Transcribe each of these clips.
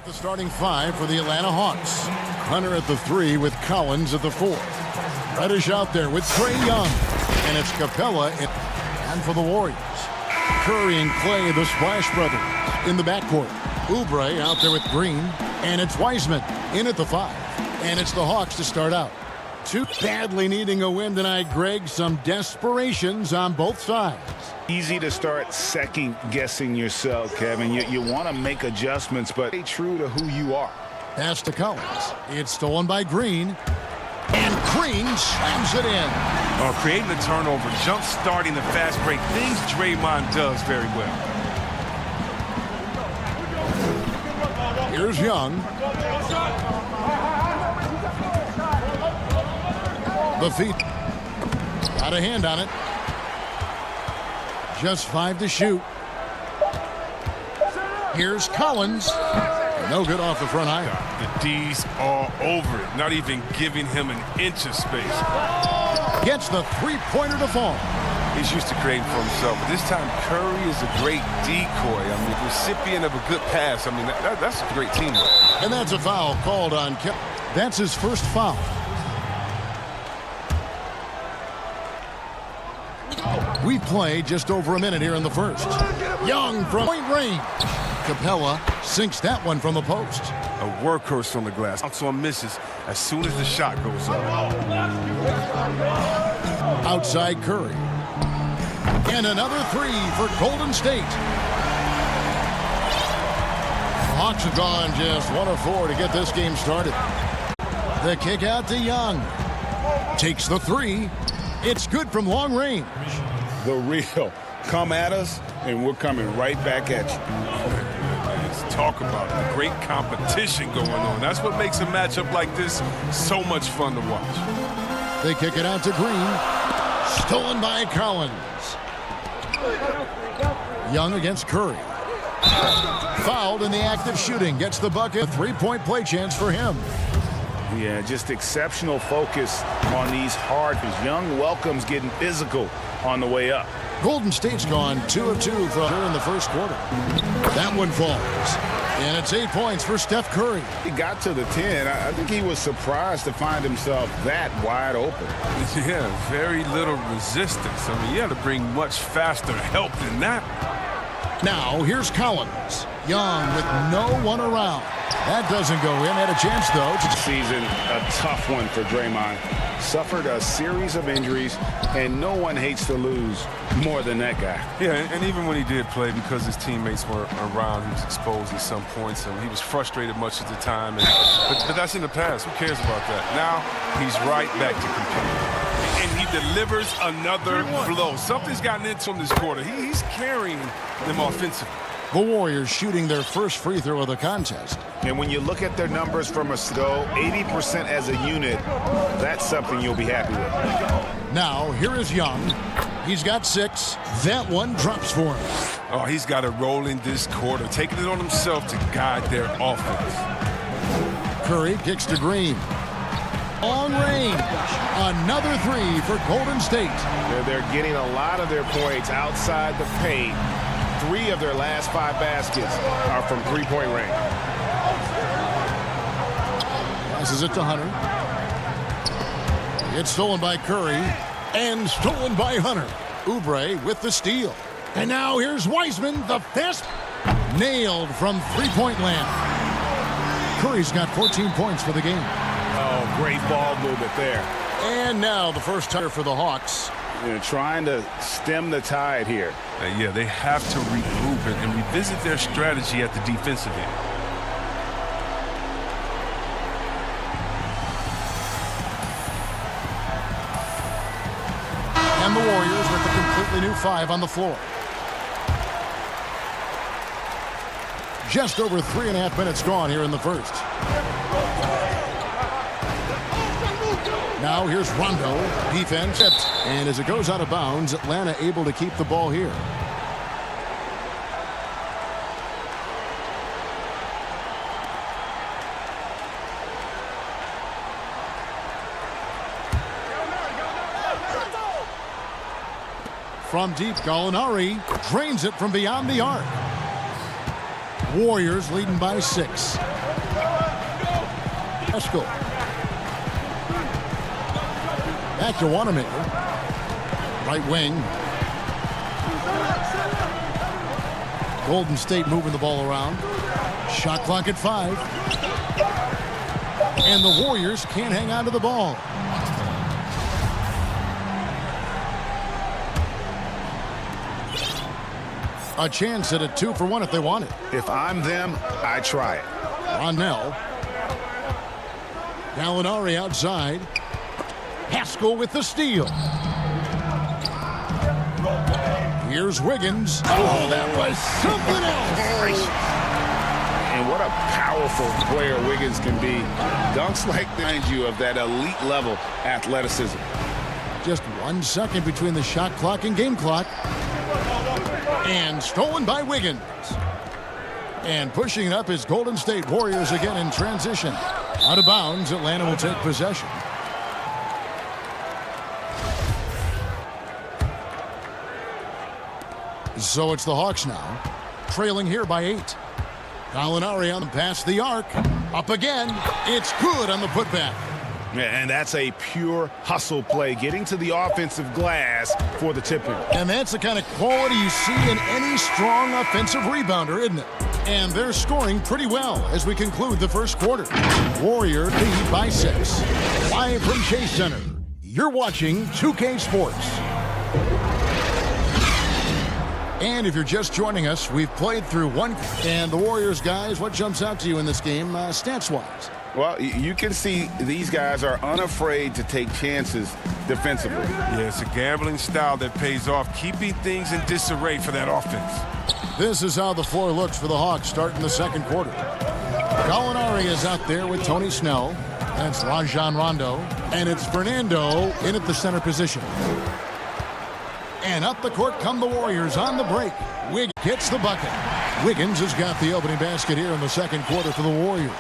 The starting five for the Atlanta Hawks. Hunter at the 3 with Collins at the 4. Reddish out there with Trae Young. And it's Capella and for the Warriors. Curry and Clay, the Splash Brothers, in the backcourt. Oubre out there with Green. And it's Wiseman in at the 5. And it's the Hawks to start out. Too badly needing a win tonight, Greg. Some desperations on both sides. Easy to start second-guessing yourself, Kevin. You want to make adjustments, but stay true to who you are. Pass to Collins. It's stolen by Green. And Green slams it in. Creating the turnover, jump-starting the fast break, things Draymond does very well. Here's Young. The feet. Got a hand on it. Just 5 to shoot. Here's Collins. No good off the front iron. The D's all over it, not even giving him an inch of space. Gets the three-pointer to fall. He's used to creating for himself, but this time Curry is a great decoy. I mean, recipient of a good pass. I mean, that's a great teamwork. And that's a foul called on Kelly. That's his first foul. We play just over a minute here in the first. Young from point range. Capella sinks that one from the post. A workhorse on the glass. Also misses as soon as the shot goes up. Outside Curry. And another 3 for Golden State. The Hawks have gone just 1 of 4 to get this game started. The kick out to Young. Takes the 3. It's good from long range. The real. Come at us, and we're coming right back at you. Let's talk about the great competition going on. That's what makes a matchup like this so much fun to watch. They kick it out to Green. Stolen by Collins. Young against Curry. Fouled in the act of shooting. Gets the bucket. A 3-point play chance for him. Yeah, just exceptional focus on these hard. Young welcomes getting physical on the way up. Golden State's gone 2 of 2 from her in the first quarter. That one falls. And it's 8 points for Steph Curry. He got to the 10. I think he was surprised to find himself that wide open. Yeah, very little resistance. I mean, you had to bring much faster help than that. Now, here's Collins. Young with no one around. That doesn't go in. Had a chance, though. Season, a tough one for Draymond. Suffered a series of injuries, and no one hates to lose more than that guy. Yeah, and even when he did play, because his teammates were around, he was exposed at some points, and he was frustrated much of the time. But that's in the past. Who cares about that? Now, he's right back to competing. And he delivers another blow. Something's gotten into him this quarter. He's carrying them offensively. The Warriors shooting their first free throw of the contest. And when you look at their numbers from a go, 80% as a unit, that's something you'll be happy with. Now, here is Young. He's got 6. That one drops for him. Oh, he's got a role in this quarter, taking it on himself to guide their offense. Curry kicks to Green. On range. Another 3 for Golden State. They're getting a lot of their points outside the paint. 3 of their last 5 baskets are from three-point range. Passes it to Hunter. It's stolen by Curry and stolen by Hunter. Oubre with the steal. And now here's Wiseman, the fist. Nailed from three-point land. Curry's got 14 points for the game. Oh, great ball movement there. And now the first tire for the Hawks. Trying to stem the tide here. Yeah, they have to regroup and revisit their strategy at the defensive end. And the Warriors with a completely new 5 on the floor. Just over 3.5 minutes gone here in the first. Now here's Rondo. Defense. And as it goes out of bounds, Atlanta able to keep the ball here. From deep, Gallinari drains it from beyond the arc. Warriors leading by 6. Pascal. Back to Wanamaker. Right wing. Golden State moving the ball around. Shot clock at 5. And the Warriors can't hang on to the ball. A chance at a 2-for-1 if they want it. If I'm them, I try it. Rondell. Gallinari outside. Pascal with the steal. Here's Wiggins. Oh, that was something else. And what a powerful player Wiggins can be. Dunks like remind you of that elite level athleticism. Just 1 second between the shot clock and game clock. And stolen by Wiggins. And pushing it up is Golden State Warriors again in transition. Out of bounds, Atlanta will take possession. So it's the Hawks now, trailing here by 8. Gallinari on the pass the arc. Up again. It's good on the putback. And that's a pure hustle play, getting to the offensive glass for the tip-in. And that's the kind of quality you see in any strong offensive rebounder, isn't it? And they're scoring pretty well as we conclude the first quarter. Warrior lead by 6. Live from Chase Center, you're watching 2K Sports. And if you're just joining us, we've played through one. And the Warriors, guys, what jumps out to you in this game, stats-wise? Well, you can see these guys are unafraid to take chances defensively. Yeah, it's a gambling style that pays off, keeping things in disarray for that offense. This is how the floor looks for the Hawks starting the second quarter. Gallinari is out there with Tony Snell. That's Rajon Rondo. And it's Fernando in at the center position. And up the court come the Warriors on the break. Wiggins hits the bucket. Wiggins has got the opening basket here in the second quarter for the Warriors.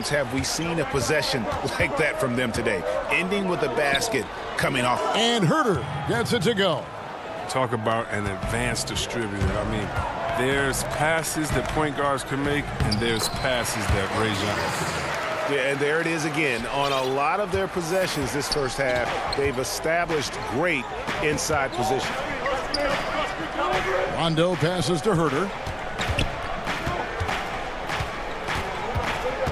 Have we seen a possession like that from them today? Ending with a basket coming off. And Herter gets it to go. Talk about an advanced distributor. I mean, there's passes that point guards can make, and there's passes that Rajon. Yeah, and there it is again. On a lot of their possessions this first half, they've established great inside position. Rondo passes to Herter.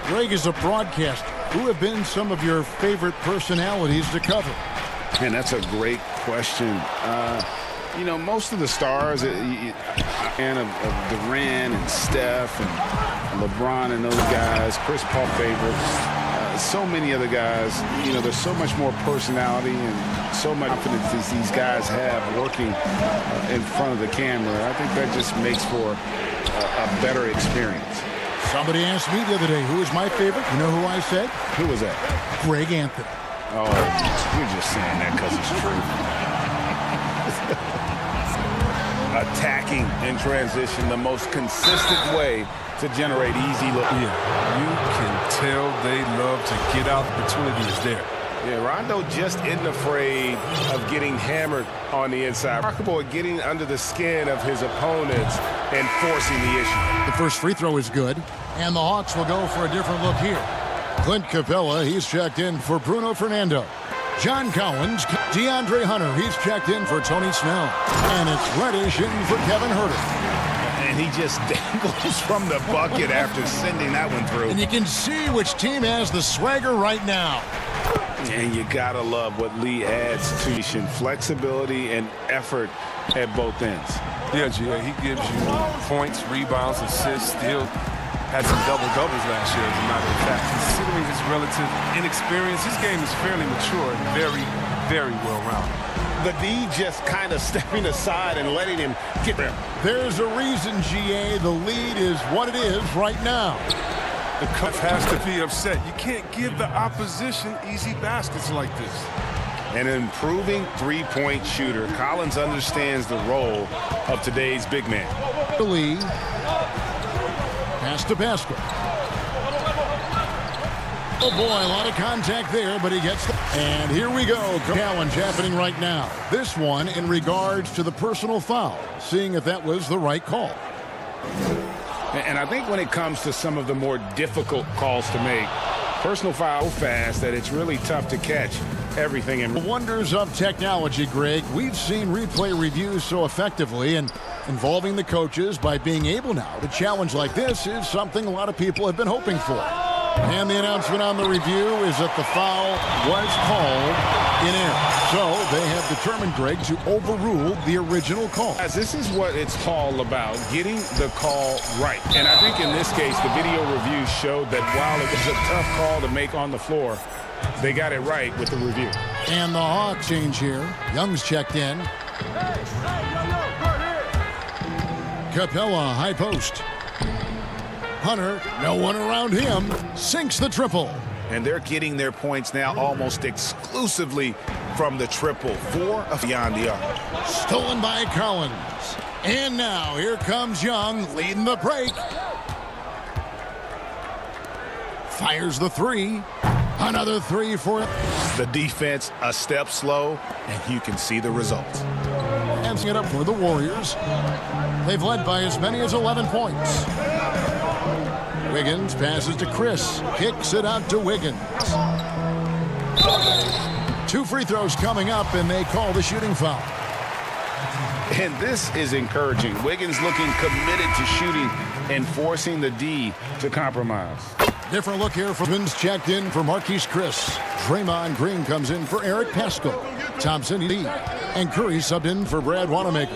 Greg, is a broadcaster, who have been some of your favorite personalities to cover? Man, that's a great question. You know, most of the stars, and of Durant and Steph and LeBron and those guys, Chris Paul favorites, so many other guys, you know, there's so much more personality and so much confidence as these guys have working in front of the camera. I think that just makes for a better experience. Somebody asked me the other day, who is my favorite? You know who I said? Who was that? Greg Anthony. Oh, you're just saying that because it's true. Attacking in transition, the most consistent way to generate easy look. Yeah, you can tell they love to get out. The opportunity is there. Yeah, Rondo just isn't afraid of getting hammered on the inside. Remarkable at getting under the skin of his opponents and forcing the issue. The first free throw is good, and the Hawks will go for a different look here. Clint Capella, he's checked in for Bruno Fernando. John Collins, DeAndre Hunter, he's checked in for Tony Snell. And it's Reddish in for Kevin Herter. And he just dangles from the bucket after sending that one through. And you can see which team has the swagger right now. And you gotta love what Lee adds to flexibility and effort at both ends. Yeah, G.A., he gives you points, rebounds, assists, still had some double-doubles last year, as a matter of fact. Considering his relative inexperience, his game is fairly mature and very, very well-rounded. The D just kind of stepping aside and letting him get there. There's a reason, G.A., the lead is what it is right now. The coach has to be upset. You can't give the opposition easy baskets like this. An improving three-point shooter. Collins understands the role of today's big man. The lead. Pass to Pascal. Oh boy, a lot of contact there, but he gets the... And here we go. Challenge happening right now. This one in regards to the personal foul, seeing if that was the right call. And I think when it comes to some of the more difficult calls to make, Personal foul fast that it's really tough to catch everything. The wonders of technology, Greg. We've seen replay reviews so effectively, and involving the coaches by being able now to challenge like this is something a lot of people have been hoping for. And the announcement on the review is that the foul was called in air. So they have determined, Greg, to overrule the original call. Guys, this is what it's all about, getting the call right. And I think in this case, the video review showed that while it was a tough call to make on the floor, they got it right with the review. And the Hawk change here. Young's checked in. Capella, high post. Hunter, no one around him, sinks the triple. And they're getting their points now almost exclusively from the triple. 4 beyond the arc. Stolen by Collins. And now here comes Young leading the break. Fires the three. Another three for the defense a step slow, and you can see the results. Dancing it up for the Warriors. They've led by as many as 11 points. Wiggins passes to Chris. Kicks it out to Wiggins. 2 free throws coming up, and they call the shooting foul. And this is encouraging. Wiggins looking committed to shooting and forcing the D to compromise. Different look here for Wiggins checked in for Marquise Chris. Draymond Green comes in for Eric Paschal. Thompson lead. And Curry subbed in for Brad Wanamaker.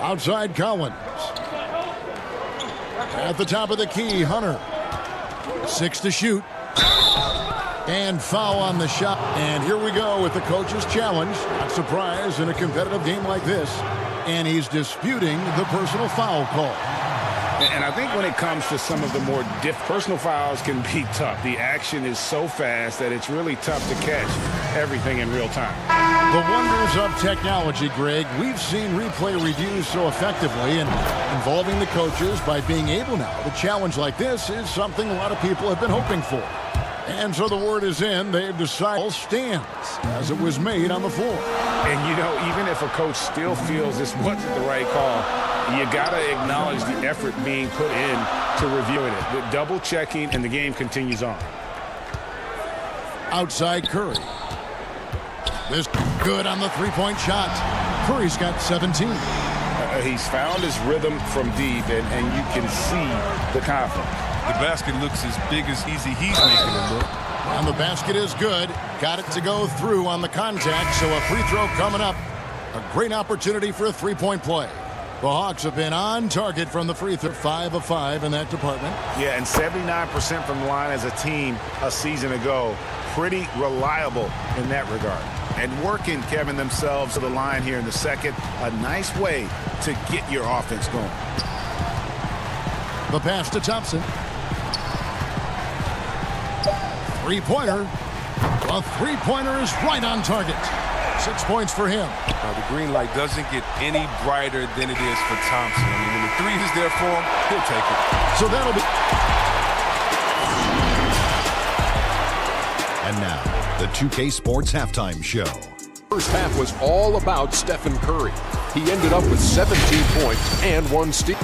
Outside Collins. At the top of the key, Hunter. 6 to shoot. And foul on the shot. And here we go with the coach's challenge. Not surprised in a competitive game like this. And he's disputing the personal foul call. And I think when it comes to some of the more personal fouls can be tough. The action is so fast that it's really tough to catch everything in real time. The wonders of technology, Greg. We've seen replay reviews so effectively, and involving the coaches by being able now to challenge like this is something a lot of people have been hoping for. And so the word is in. They've decided stands as it was made on the floor. And, you know, even if a coach still feels this wasn't the right call, you got to acknowledge the effort being put in to reviewing it. The double checking, and the game continues on. Outside Curry. This good on the three-point shot. Curry's got 17. He's found his rhythm from deep, and you can see the confidence. The basket looks as big as easy. He's making it look. And the basket is good. Got it to go through on the contact, so a free throw coming up. A great opportunity for a three-point play. The Hawks have been on target from the free throw, 5 of 5 in that department. Yeah, and 79% from the line as a team a season ago. Pretty reliable in that regard. And working, Kevin, themselves to the line here in the second. A nice way to get your offense going. The pass to Thompson. Three-pointer. A three-pointer is right on target. 6 points for him. Now, the green light doesn't get any brighter than it is for Thompson. I mean, when the three is there for him, he'll take it. So that'll be... And now, the 2K Sports Halftime Show. First half was all about Stephen Curry. He ended up with 17 points and 1 steal.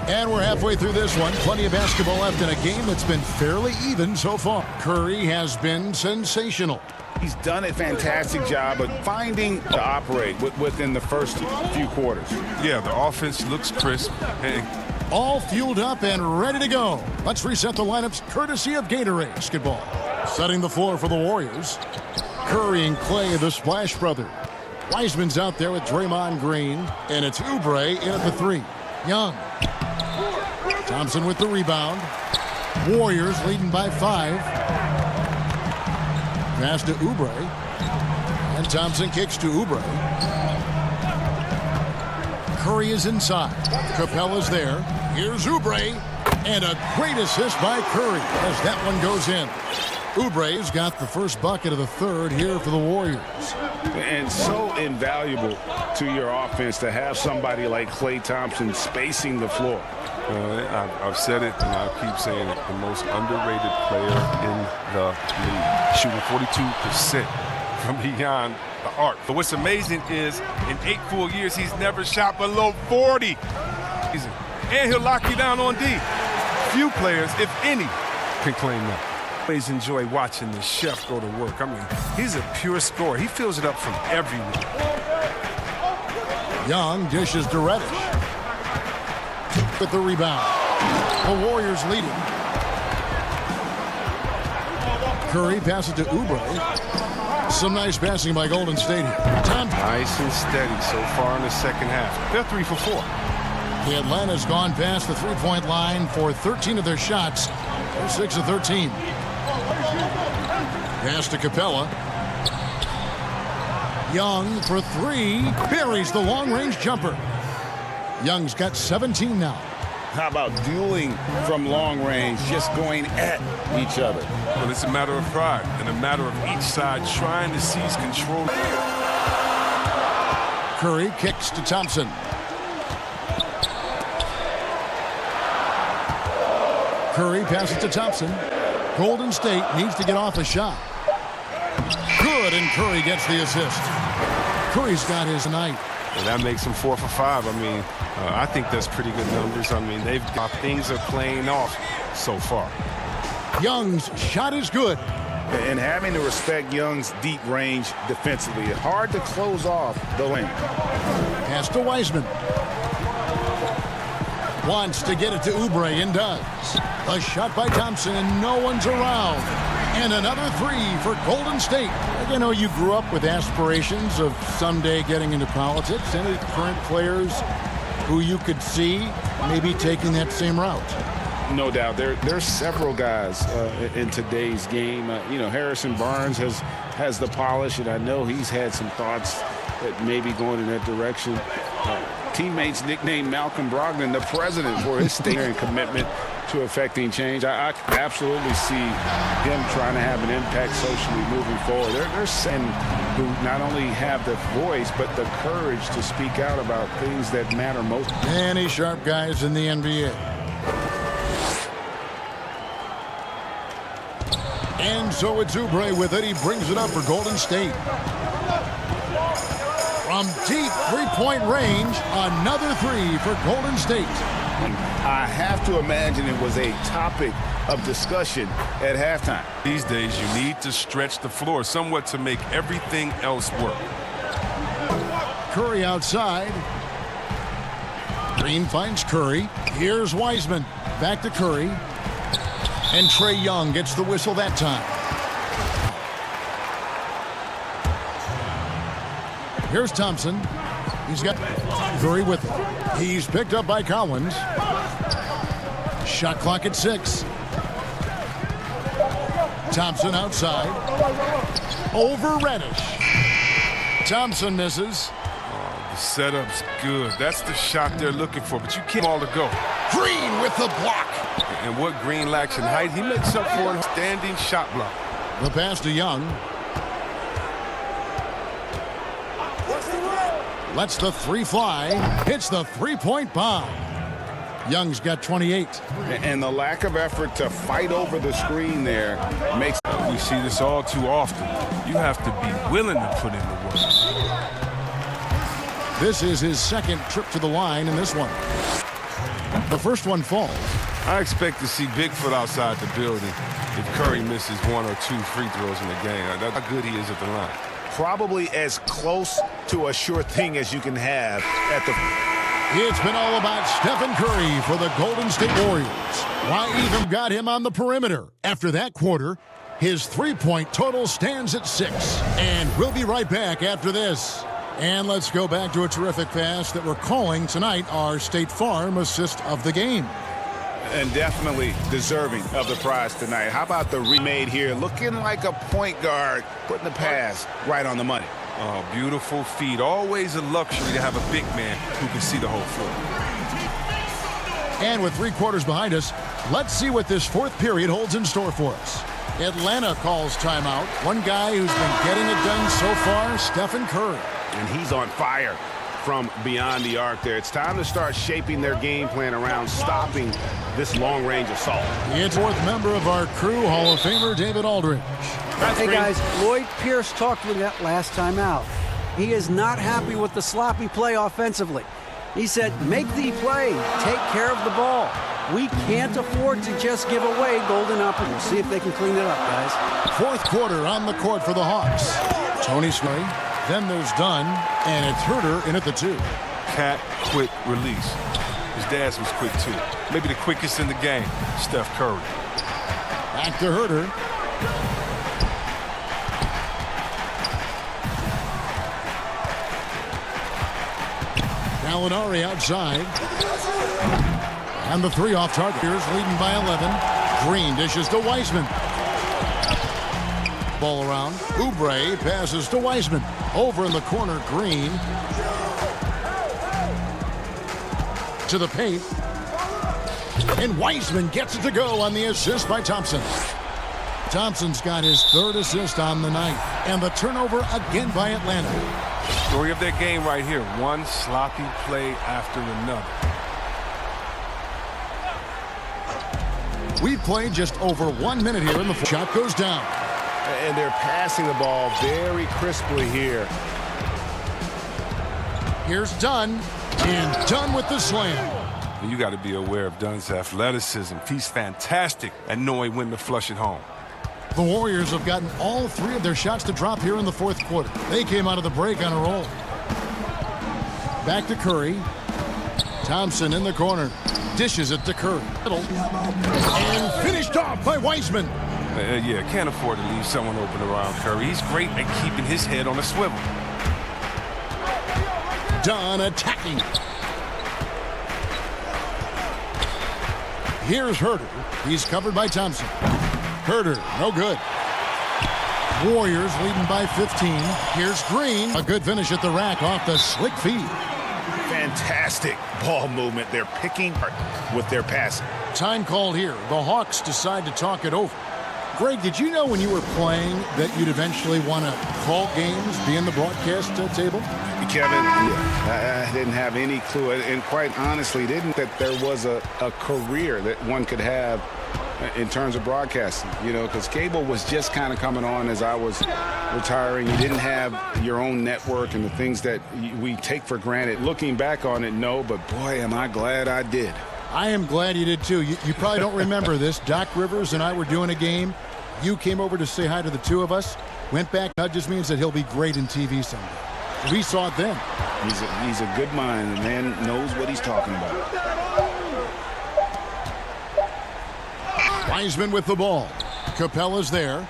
And we're halfway through this one. Plenty of basketball left in a game that's been fairly even so far. Curry has been sensational. He's done a fantastic job of finding to operate within the first few quarters. Yeah, the offense looks crisp. Hey. All fueled up and ready to go. Let's reset the lineups courtesy of Gatorade Basketball. Setting the floor for the Warriors. Curry and Clay, the Splash Brothers. Wiseman's out there with Draymond Green. And it's Oubre in at the 3. Young. Thompson with the rebound. Warriors leading by 5. Pass to Oubre. And Thompson kicks to Oubre. Curry is inside. Capella's there. Here's Oubre. And a great assist by Curry as that one goes in. Oubre's got the first bucket of the third here for the Warriors. And so invaluable to your offense to have somebody like Klay Thompson spacing the floor. I've said it, and I'll keep saying it. The most underrated player in the league. Shooting 42% from beyond the arc. But what's amazing is in 8 full years, he's never shot below 40. And he'll lock you down on D. Few players, if any, can claim that. I always enjoy watching the chef go to work. I mean, he's a pure scorer. He fills it up from everywhere. Young dishes to Reddish. With the rebound. The Warriors leading. Curry passes to Oubre. Some nice passing by Golden State here. Nice and steady so far in the second half. They're 3 for 4. The Atlanta's gone past the three-point line for 13 of their shots. They're 6 of 13. Pass to Capella. Young for 3. Buries the long-range jumper. Young's got 17 now. How about dueling from long range, just going at each other? Well, it's a matter of pride and a matter of each side trying to seize control. Curry kicks to Thompson. Curry passes to Thompson. Golden State needs to get off a shot. Good, and Curry gets the assist. Curry's got his night. And that makes him 4 for 5. I mean, I think that's pretty good numbers. I mean, things are playing off so far. Young's shot is good. And having to respect Young's deep range defensively, hard to close off the lane. Pass to Wiseman. Wants to get it to Oubre and does. A shot by Thompson and no one's around. And another 3 for Golden State. You know, you grew up with aspirations of someday getting into politics. Any current players who you could see maybe taking that same route? No doubt. There's several guys in today's game. You know, Harrison Barnes has the polish, and I know he's had some thoughts that maybe going in that direction. Teammates nicknamed Malcolm Brogdon the president for his staying and commitment to affecting change. I absolutely see him trying to have an impact socially moving forward. There's some who not only have the voice, but the courage to speak out about things that matter most. Many sharp guys in the NBA. And so it's Oubre with it. He brings it up for Golden State. From deep three-point range, another 3 for Golden State. I have to imagine it was a topic of discussion at halftime. These days, you need to stretch the floor somewhat to make everything else work. Curry outside. Green finds Curry. Here's Wiseman. Back to Curry. And Trae Young gets the whistle that time. Here's Thompson. He's got Curry with him. He's picked up by Collins. Shot clock at 6. Thompson outside. Over Reddish. Thompson misses. The setup's good. That's the shot they're looking for, but you can't all to go. Green with the block. And what Green lacks in height, he makes up for in a standing shot block. The pass to Young. Lets the 3 fly. Hits the three-point bomb. Young's got 28. And the lack of effort to fight over the screen there makes... We see this all too often. You have to be willing to put in the work. This is his second trip to the line in this one. The first one falls. I expect to see Bigfoot outside the building if Curry misses 1 or 2 free throws in the game. That's how good he is at the line. Probably as close to a sure thing as you can have at the... It's been all about Stephen Curry for the Golden State Warriors. Why even got him on the perimeter? After that quarter, his three-point total stands at 6. And we'll be right back after this. And let's go back to a terrific pass that we're calling tonight our State Farm assist of the game. And definitely deserving of the prize tonight. How about the remade here? Looking like a point guard, putting the pass right on the money. Oh, beautiful feed. Always a luxury to have a big man who can see the whole floor. And with 3 quarters behind us, let's see what this fourth period holds in store for us. Atlanta calls timeout. One guy who's been getting it done so far, Stephen Curry. And he's on fire from beyond the arc there. It's time to start shaping their game plan around stopping this long-range assault. It's fourth member of our crew, Hall of Famer David Aldridge. Hey guys, Lloyd Pierce talked with that last time out. He is not happy with the sloppy play offensively. He said, make the play, take care of the ball. We can't afford to just give away golden opportunities. See if they can clean it up, guys. Fourth quarter on the court for the Hawks. Tony Sway, then there's Dunn, and it's Herter in at the 2. Cat quick release. His dad's was quick too. Maybe the quickest in the game, Steph Curry. Back to Herter. Gallinari outside. And the 3 off target. Here's leading by 11. Green dishes to Wiseman. Ball around. Oubre passes to Wiseman. Over in the corner, Green. To the paint. And Wiseman gets it to go on the assist by Thompson. Thompson's got his 3rd assist on the night. And the turnover again by Atlanta. Story of their game right here. One sloppy play after another. We've played just over 1 minute here, and the shot goes down. And they're passing the ball very crisply here. Here's Dunn, and Dunn with the slam. You got to be aware of Dunn's athleticism. He's fantastic at knowing when to flush it home. The Warriors have gotten all 3 of their shots to drop here in the 4th quarter. They came out of the break on a roll. Back to Curry. Thompson in the corner. Dishes it to Curry. And finished off by Wiseman. Yeah, can't afford to leave someone open around Curry. He's great at keeping his head on a swivel. Dunn attacking. Here's Herter. He's covered by Thompson. Herter, no good. Warriors leading by 15. Here's Green. A good finish at the rack off the slick feed. Fantastic ball movement. They're picking with their passing. Time called here. The Hawks decide to talk it over. Greg, did you know when you were playing that you'd eventually want to call games, be in the broadcast table? Kevin, I didn't have any clue, and quite honestly, didn't that there was a career that one could have in terms of broadcasting, you know, because cable was just kind of coming on as I was retiring. You didn't have your own network and the things that we take for granted. Looking back on it, no, but boy, am I glad I did. I am glad you did, too. You probably don't remember this. Doc Rivers and I were doing a game. You came over to say hi to the 2 of us. Went back. That just means that he'll be great in TV someday. We saw it then. He's a good mind. The man knows what he's talking about. Wiseman with the ball. Capella's there.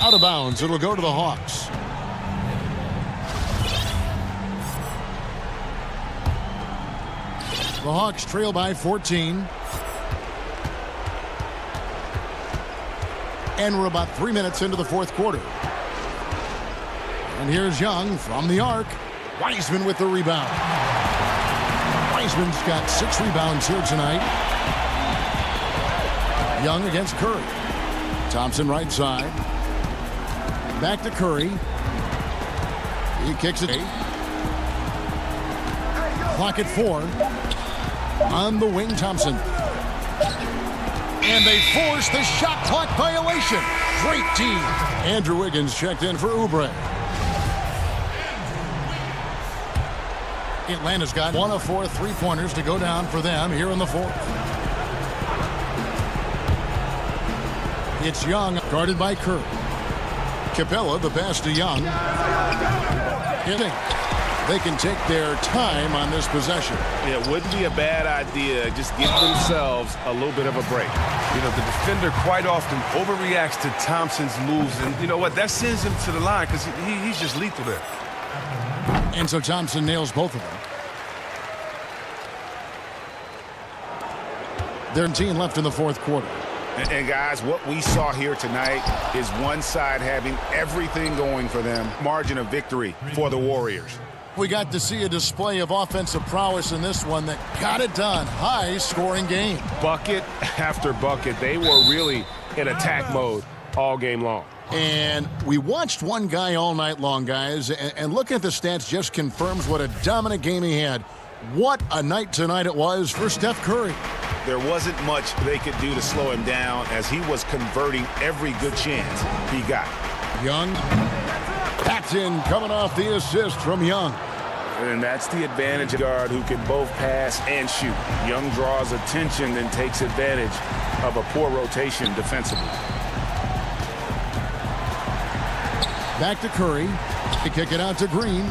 Out of bounds. It'll go to the Hawks. The Hawks trail by 14. And we're about 3 minutes into the 4th quarter. And here's Young from the arc. Wiseman with the rebound. Wiseman's got 6 rebounds here tonight. Young against Curry. Thompson right side. Back to Curry. He kicks it. Clock at 4. On the wing, Thompson. And they force the shot clock violation. Great team. Andrew Wiggins checked in for Oubre. Atlanta's got 1 of 4 3-pointers to go down for them here in the 4th. It's Young, guarded by Curry. Capella, the pass to Young. Hitting. They can take their time on this possession. It wouldn't be a bad idea. Just give themselves a little bit of a break. You know, the defender quite often overreacts to Thompson's moves. And you know what? That sends him to the line because he's just lethal there. And so Thompson nails both of them. 13 left in the 4th quarter. And guys, what we saw here tonight is one side having everything going for them. Margin of victory for the Warriors. We got to see a display of offensive prowess in this one that got it done. High-scoring game. Bucket after bucket. They were really in attack mode all game long. And we watched one guy all night long, guys, and looking at the stats just confirms what a dominant game he had. What a night tonight it was for Steph Curry. There wasn't much they could do to slow him down as he was converting every good chance he got. Young, Patton coming off the assist from Young. And that's the advantage of a guard who can both pass and shoot. Young draws attention and takes advantage of a poor rotation defensively. Back to Curry. They kick it out to Green.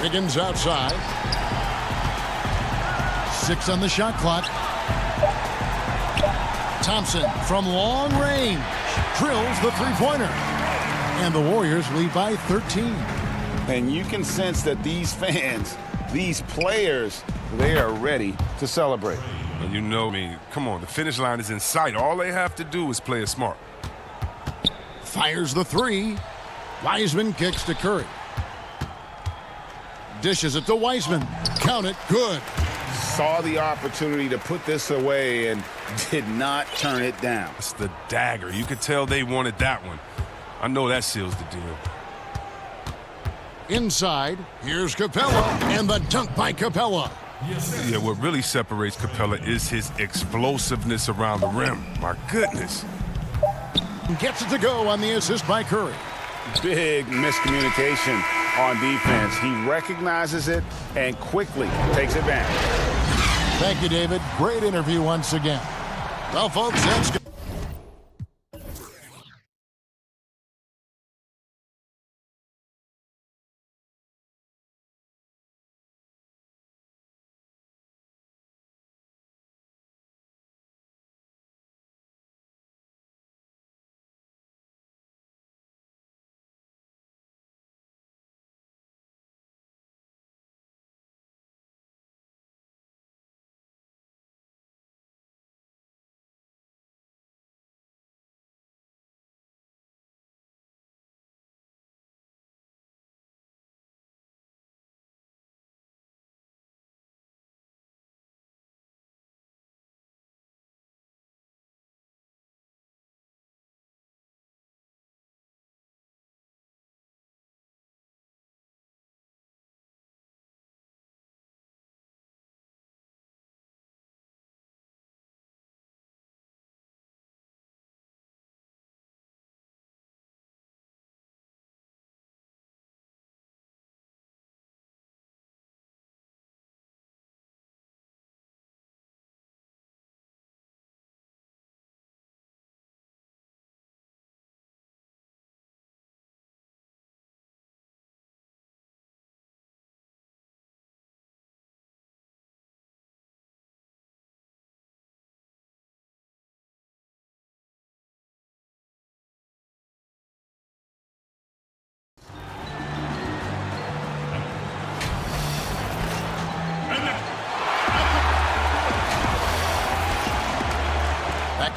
Higgins outside. 6 on the shot clock. Thompson from long range drills the three-pointer. And the Warriors lead by 13. And you can sense that these fans, these players, they are ready to celebrate. Well, you know me. Come on, the finish line is in sight. All they have to do is play it smart. Fires the three. Wiseman kicks to Curry. Dishes it to Wiseman. Count it. Good. Saw the opportunity to put this away and did not turn it down. It's the dagger. You could tell they wanted that one. I know that seals the deal. Inside, here's Capella, and the dunk by Capella. Yeah, what really separates Capella is his explosiveness around the rim. My goodness. Gets it to go on the assist by Curry. Big miscommunication on defense. He recognizes it and quickly takes advantage. Thank you, David. Great interview once again. Well, folks, that's good.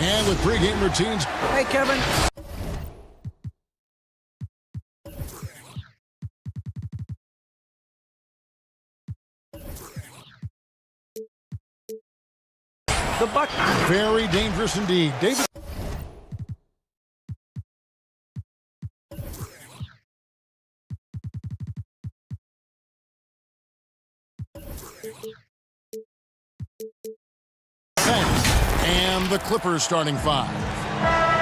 And with pregame routines. Hey, Kevin. The buck. Very dangerous indeed. David. And the Clippers starting 5.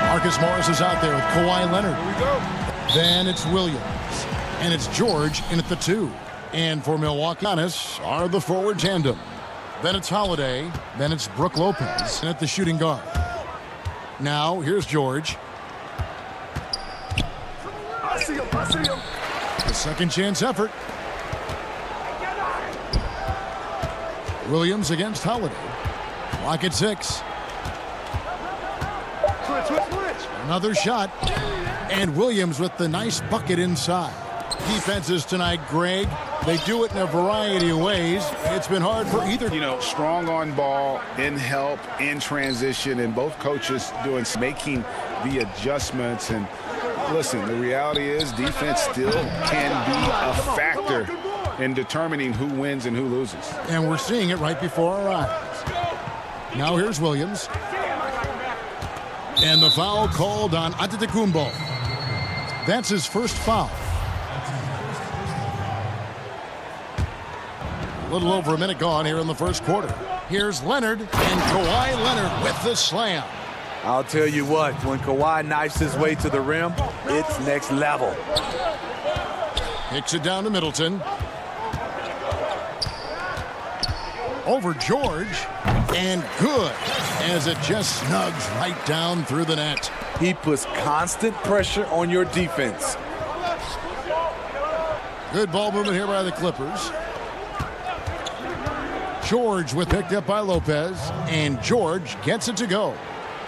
Marcus Morris is out there with Kawhi Leonard. Here we go. Then it's Williams. And it's George in at the 2. And for Milwaukee, Giannis are the forward tandem. Then it's Holiday. Then it's Brook Lopez and at the shooting guard. Now here's George. I see him. A second chance effort. Williams against Holiday. Clock at 6. Switch. Another shot. And Williams with the nice bucket inside. Defenses tonight, Greg, they do it in a variety of ways. It's been hard for either. You know, strong on ball, in help, in transition, and both coaches making the adjustments. And listen, the reality is defense still can be a factor in determining who wins and who loses. And we're seeing it right before our eyes. Now here's Williams. And the foul called on Antetokounmpo. That's his first foul. A little over a minute gone here in the first quarter. Here's Leonard, and Kawhi Leonard with the slam. I'll tell you what, when Kawhi knifes his way to the rim, it's next level. Kicks it down to Middleton. Over George, and good, as it just snugs right down through the net. He puts constant pressure on your defense. Good ball movement here by the Clippers. George with picked up by Lopez, and George gets it to go.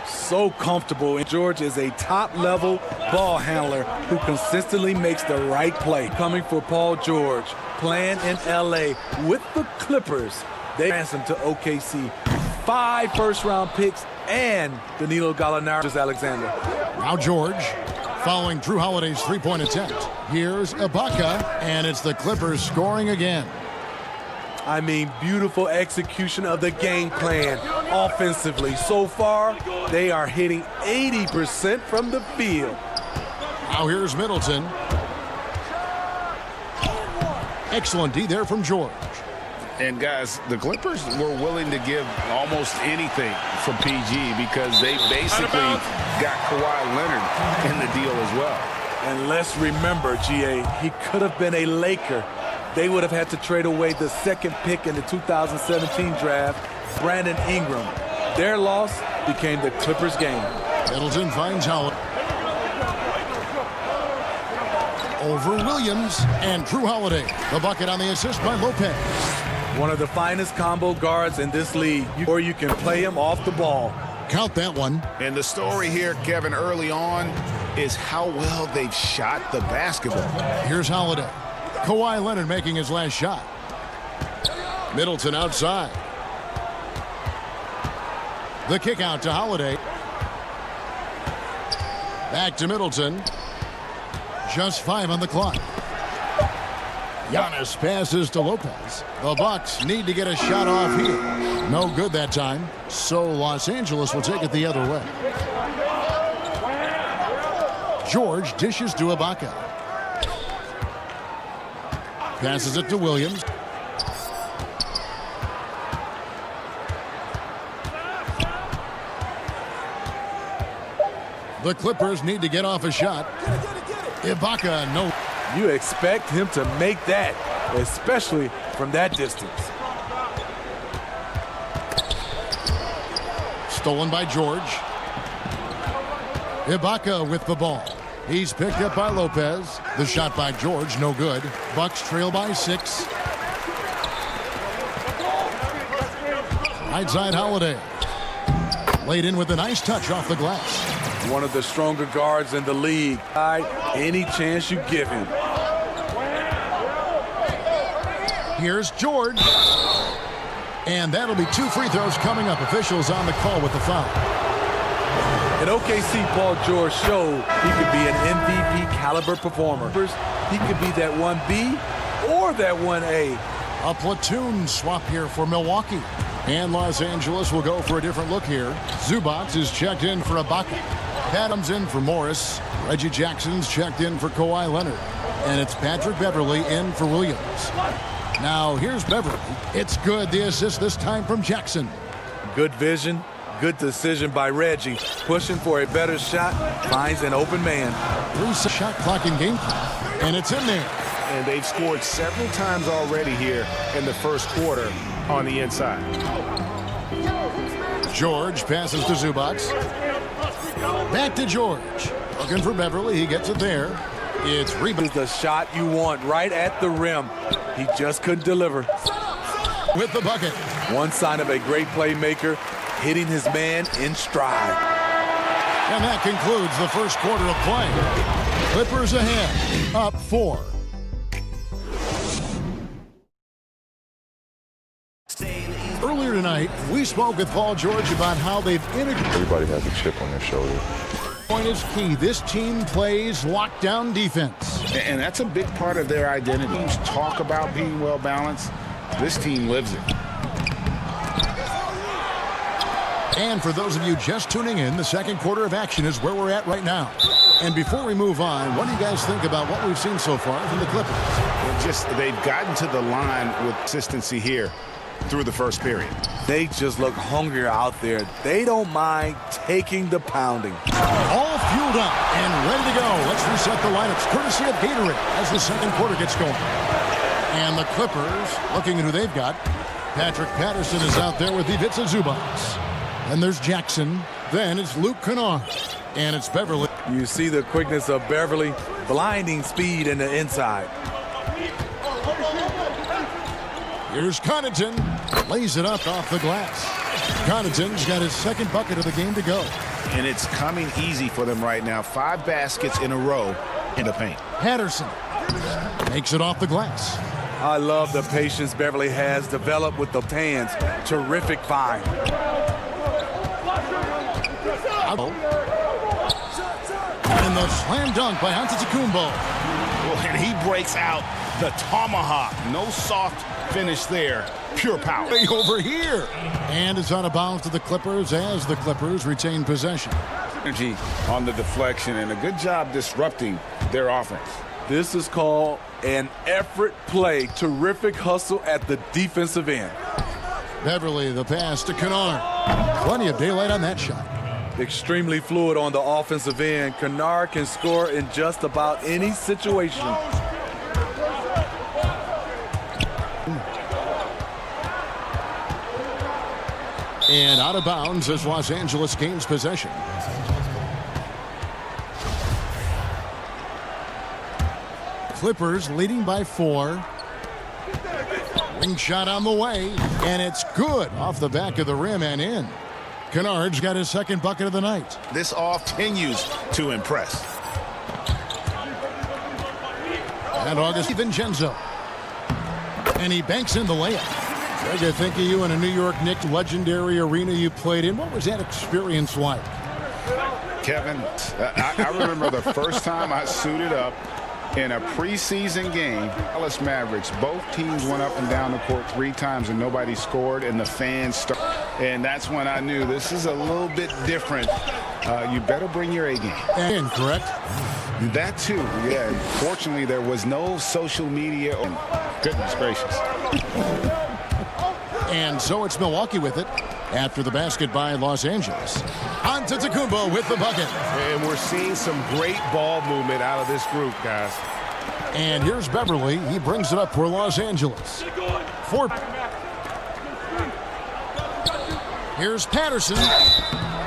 So comfortable, and George is a top-level ball handler who consistently makes the right play. Coming for Paul George, playing in L.A. with the Clippers. They ransomed to OKC. 5 first-round picks and Danilo Gallinari Alexander. Now George, following Drew Holiday's three-point attempt. Here's Ibaka, and it's the Clippers scoring again. I mean, beautiful execution of the game plan offensively. So far, they are hitting 80% from the field. Now here's Middleton. Excellent D there from George. And guys, the Clippers were willing to give almost anything for PG because they basically got Kawhi Leonard in the deal as well. And let's remember, GA, he could have been a Laker. They would have had to trade away the second pick in the 2017 draft, Brandon Ingram. Their loss became the Clippers' game. Middleton finds Howard. Over Williams, and Drew Holiday. The bucket on the assist by Lopez. One of the finest combo guards in this league, or you can play him off the ball. Count that one. And the story here, Kevin, early on is how well they've shot the basketball. Here's Holiday. Kawhi Leonard making his last shot. Middleton outside. The kick out to Holiday. Back to Middleton. Just 5 on the clock. Giannis passes to Lopez. The Bucks need to get a shot off here. No good that time. So Los Angeles will take it the other way. George dishes to Ibaka. Passes it to Williams. The Clippers need to get off a shot. Ibaka, no. You expect him to make that, especially from that distance. Stolen by George. Ibaka with the ball. He's picked up by Lopez. The shot by George, no good. Bucks trail by 6. Right side Holiday. Laid in with a nice touch off the glass. One of the stronger guards in the league. Any chance you give him. Here's George. And that'll be 2 free throws coming up. Officials on the call with the foul. At OKC, Paul George showed he could be an MVP caliber performer. He could be that 1B or that 1A. A platoon swap here for Milwaukee. And Los Angeles will go for a different look here. Zubac is checked in for Ibaka. Adams in for Morris. Reggie Jackson's checked in for Kawhi Leonard. And it's Patrick Beverley in for Williams. Now here's Beverley. It's good. The assist this time from Jackson. Good vision. Good decision by Reggie. Pushing for a better shot. Finds an open man. 3 shot clock in game. And it's in there. And they've scored several times already here in the first quarter on the inside. George passes to Zubac. Back to George. Looking for Beverley. He gets it there. It's rebound. The shot you want right at the rim. He just couldn't deliver. With the bucket. One sign of a great playmaker, hitting his man in stride. And that concludes the first quarter of play. Clippers ahead, up 4. Earlier tonight, we spoke with Paul George about how they've integrated. Everybody has a chip on their shoulder. Point is key. This team plays lockdown defense. And that's a big part of their identity. Talk about being well balanced. This team lives it. And for those of you just tuning in, the second quarter of action is where we're at right now. And before we move on, what do you guys think about what we've seen so far from the Clippers? They've gotten to the line with consistency here through the first period. They just look hungrier out there. They don't mind taking the pounding. All fueled up and ready to go. Let's reset the lineups courtesy of Gatorade as the second quarter gets going. And the Clippers, looking at who they've got. Patrick Patterson is out there with Ivica Zubac. And there's Jackson. Then it's Luke Kennard. And it's Beverly. You see the quickness of Beverly, blinding speed in the inside. Here's Connaughton. Lays it up off the glass. Connaughton's got his second bucket of the game to go. And it's coming easy for them right now. 5 baskets in a row in the paint. Patterson makes it off the glass. I love the patience Beverly has developed with the hands. Terrific find. And the slam dunk by Antetokounmpo. Well, and he breaks out the tomahawk. No soft finish there. Pure power. Way over here. And it's out of bounds to the Clippers as the Clippers retain possession. Energy on the deflection and a good job disrupting their offense. This is called an effort play. Terrific hustle at the defensive end. Beverly, the pass to Kennard. Plenty of daylight on that shot. Extremely fluid on the offensive end. Kennard can score in just about any situation. And out of bounds as Los Angeles gains possession. Clippers leading by 4. Ring shot on the way, and it's good off the back of the rim and in. Kennard's got his second bucket of the night. This off continues to impress. And August Vincenzo. And he banks in the layup. Greg, I think of you in a New York Knicks legendary arena you played in. What was that experience like? Kevin, I remember the first time I suited up in a preseason game. Dallas Mavericks, both teams went up and down the court 3 times and nobody scored, and the fans started. And that's when I knew this is a little bit different. You better bring your A game. And correct? That too, yeah. Fortunately, there was no social media. Goodness gracious. And so it's Milwaukee with it after the basket by Los Angeles. Antetokounmpo with the bucket. And we're seeing some great ball movement out of this group, guys. And here's Beverly. He brings it up for Los Angeles. Here's Patterson.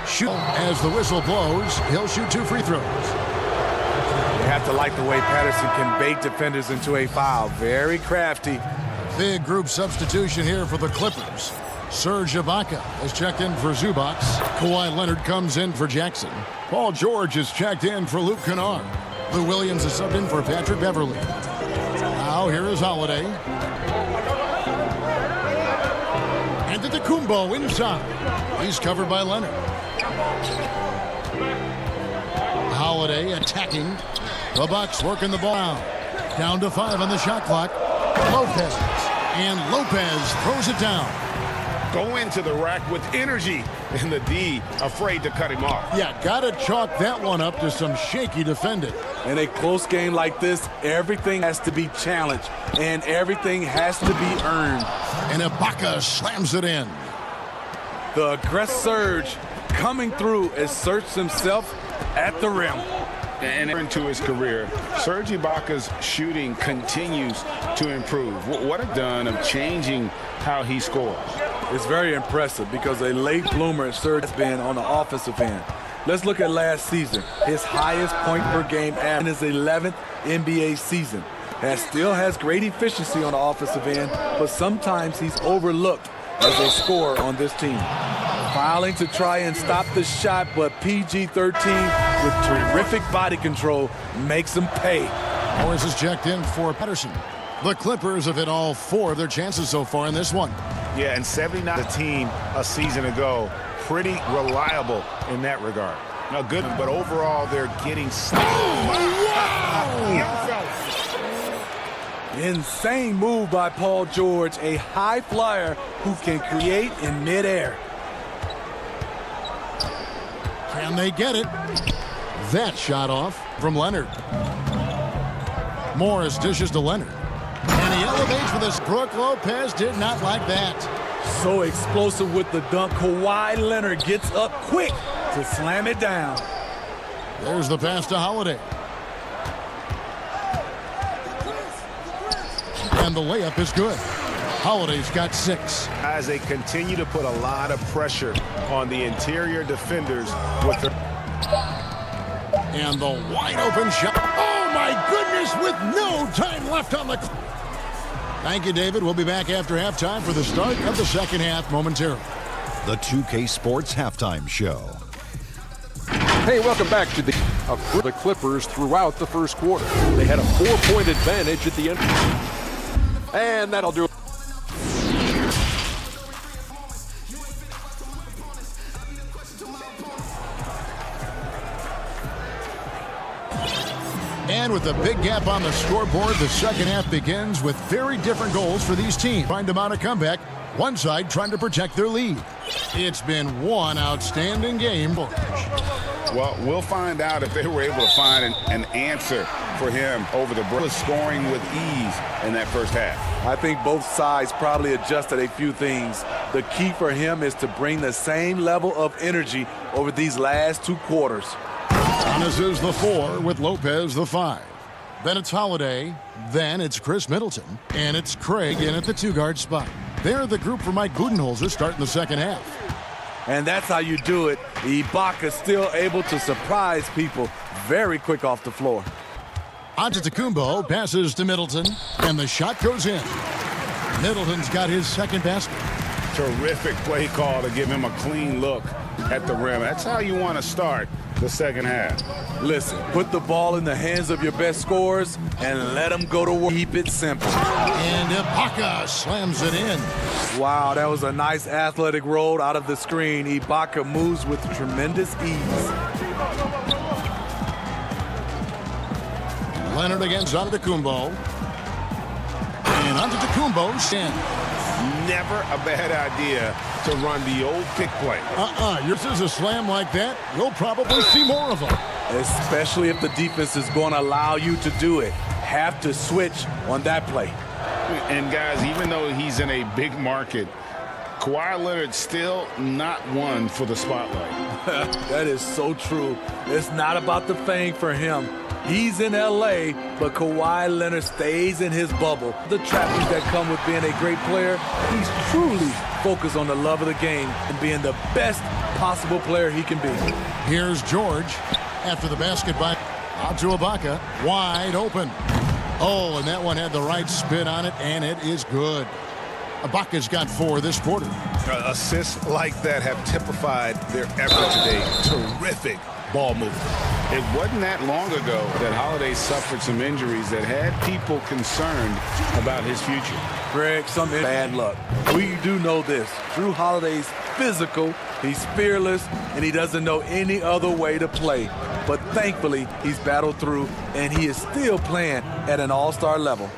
Shoot as the whistle blows. He'll shoot 2 free throws. You have to like the way Patterson can bait defenders into a foul. Very crafty. Big group substitution here for the Clippers. Serge Ibaka has checked in for Zubac. Kawhi Leonard comes in for Jackson. Paul George is checked in for Luke Kennard. Lou Williams is subbed in for Patrick Beverly. Now here is Holiday. And Antetokounmpo inside. He's covered by Leonard. Holiday attacking. The Bucks working the ball out. Down to 5 on the shot clock. Lopez. And Lopez throws it down. Go into the rack with energy, and the D afraid to cut him off. Yeah, gotta chalk that one up to some shaky defending. In a close game like this, everything has to be challenged, and everything has to be earned. And Ibaka slams it in. The aggressive surge coming through asserts himself at the rim. And into his career, Serge Ibaka's shooting continues to improve. What a done of changing how he scores. It's very impressive because a late bloomer Serge has been on the offensive end. Let's look at last season. His highest point per game in his 11th NBA season. That still has great efficiency on the offensive end, but sometimes he's overlooked as a scorer on this team. Fouling to try and stop the shot, but PG-13 with terrific body control makes him pay. Morris is checked in for Patterson. The Clippers have hit all 4 of their chances so far in this one. Yeah, and 79 the team a season ago. Pretty reliable in that regard. Now good, but overall they're getting Insane move by Paul George, a high flyer who can create in midair. And they get it. That shot off from Leonard. Morris dishes to Leonard. And he elevates with his Brook. Lopez did not like that. So explosive with the dunk. Kawhi Leonard gets up quick to slam it down. There's the pass to Holiday. And the layup is good. Holiday's got 6. As they continue to put a lot of pressure on the interior defenders with their... And the wide open shot. Oh my goodness, with no time left on the... Thank you, David. We'll be back after halftime for the start of the second half momentarily. The 2K Sports Halftime Show. Hey, welcome back to the Clippers throughout the first quarter. They had a 4-point advantage at the end. And that'll do it. And with a big gap on the scoreboard, the second half begins with very different goals for these teams. Trying to mount a comeback, one side trying to protect their lead. It's been one outstanding game. Well, we'll find out if they were able to find an answer for him over the break. Scoring with ease in that first half. I think both sides probably adjusted a few things. The key for him is to bring the same level of energy over these last 2 quarters. Giannis is the 4 with Lopez the 5. Then it's Holiday. Then it's Chris Middleton. And it's Craig in at the 2-guard spot. They're the group for Mike Budenholzer starting the second half. And that's how you do it. Ibaka still able to surprise people very quick off the floor. Antetokounmpo passes to Middleton. And the shot goes in. Middleton's got his second basket. Terrific play call to give him a clean look at the rim. That's how you want to start the second half. Listen, put the ball in the hands of your best scorers and let them go to work. Keep it simple. And Ibaka slams it in. Wow, that was a nice athletic roll out of the screen. Ibaka moves with tremendous ease. Leonard against Antetokounmpo. And Antetokounmpo stands. Never a bad idea to run the old pick play. Yours is a slam like that, you'll probably see more of them. Especially if the defense is going to allow you to do it. Have to switch on that play. And guys, even though he's in a big market, Kawhi Leonard's still not one for the spotlight. That is so true. It's not about the fame for him. He's in L.A., but Kawhi Leonard stays in his bubble. The trappings that come with being a great player, he's truly focused on the love of the game and being the best possible player he can be. Here's George after the basket by onto Ibaka, wide open. Oh, and that one had the right spin on it, and it is good. Ibaka's got 4 this quarter. Assists like that have typified their effort today. Terrific ball movement. It wasn't that long ago that Holiday suffered some injuries that had people concerned about his future. Greg, some bad luck. We do know this. Drew Holiday's physical, he's fearless, and he doesn't know any other way to play. But thankfully, he's battled through, and he is still playing at an all-star level.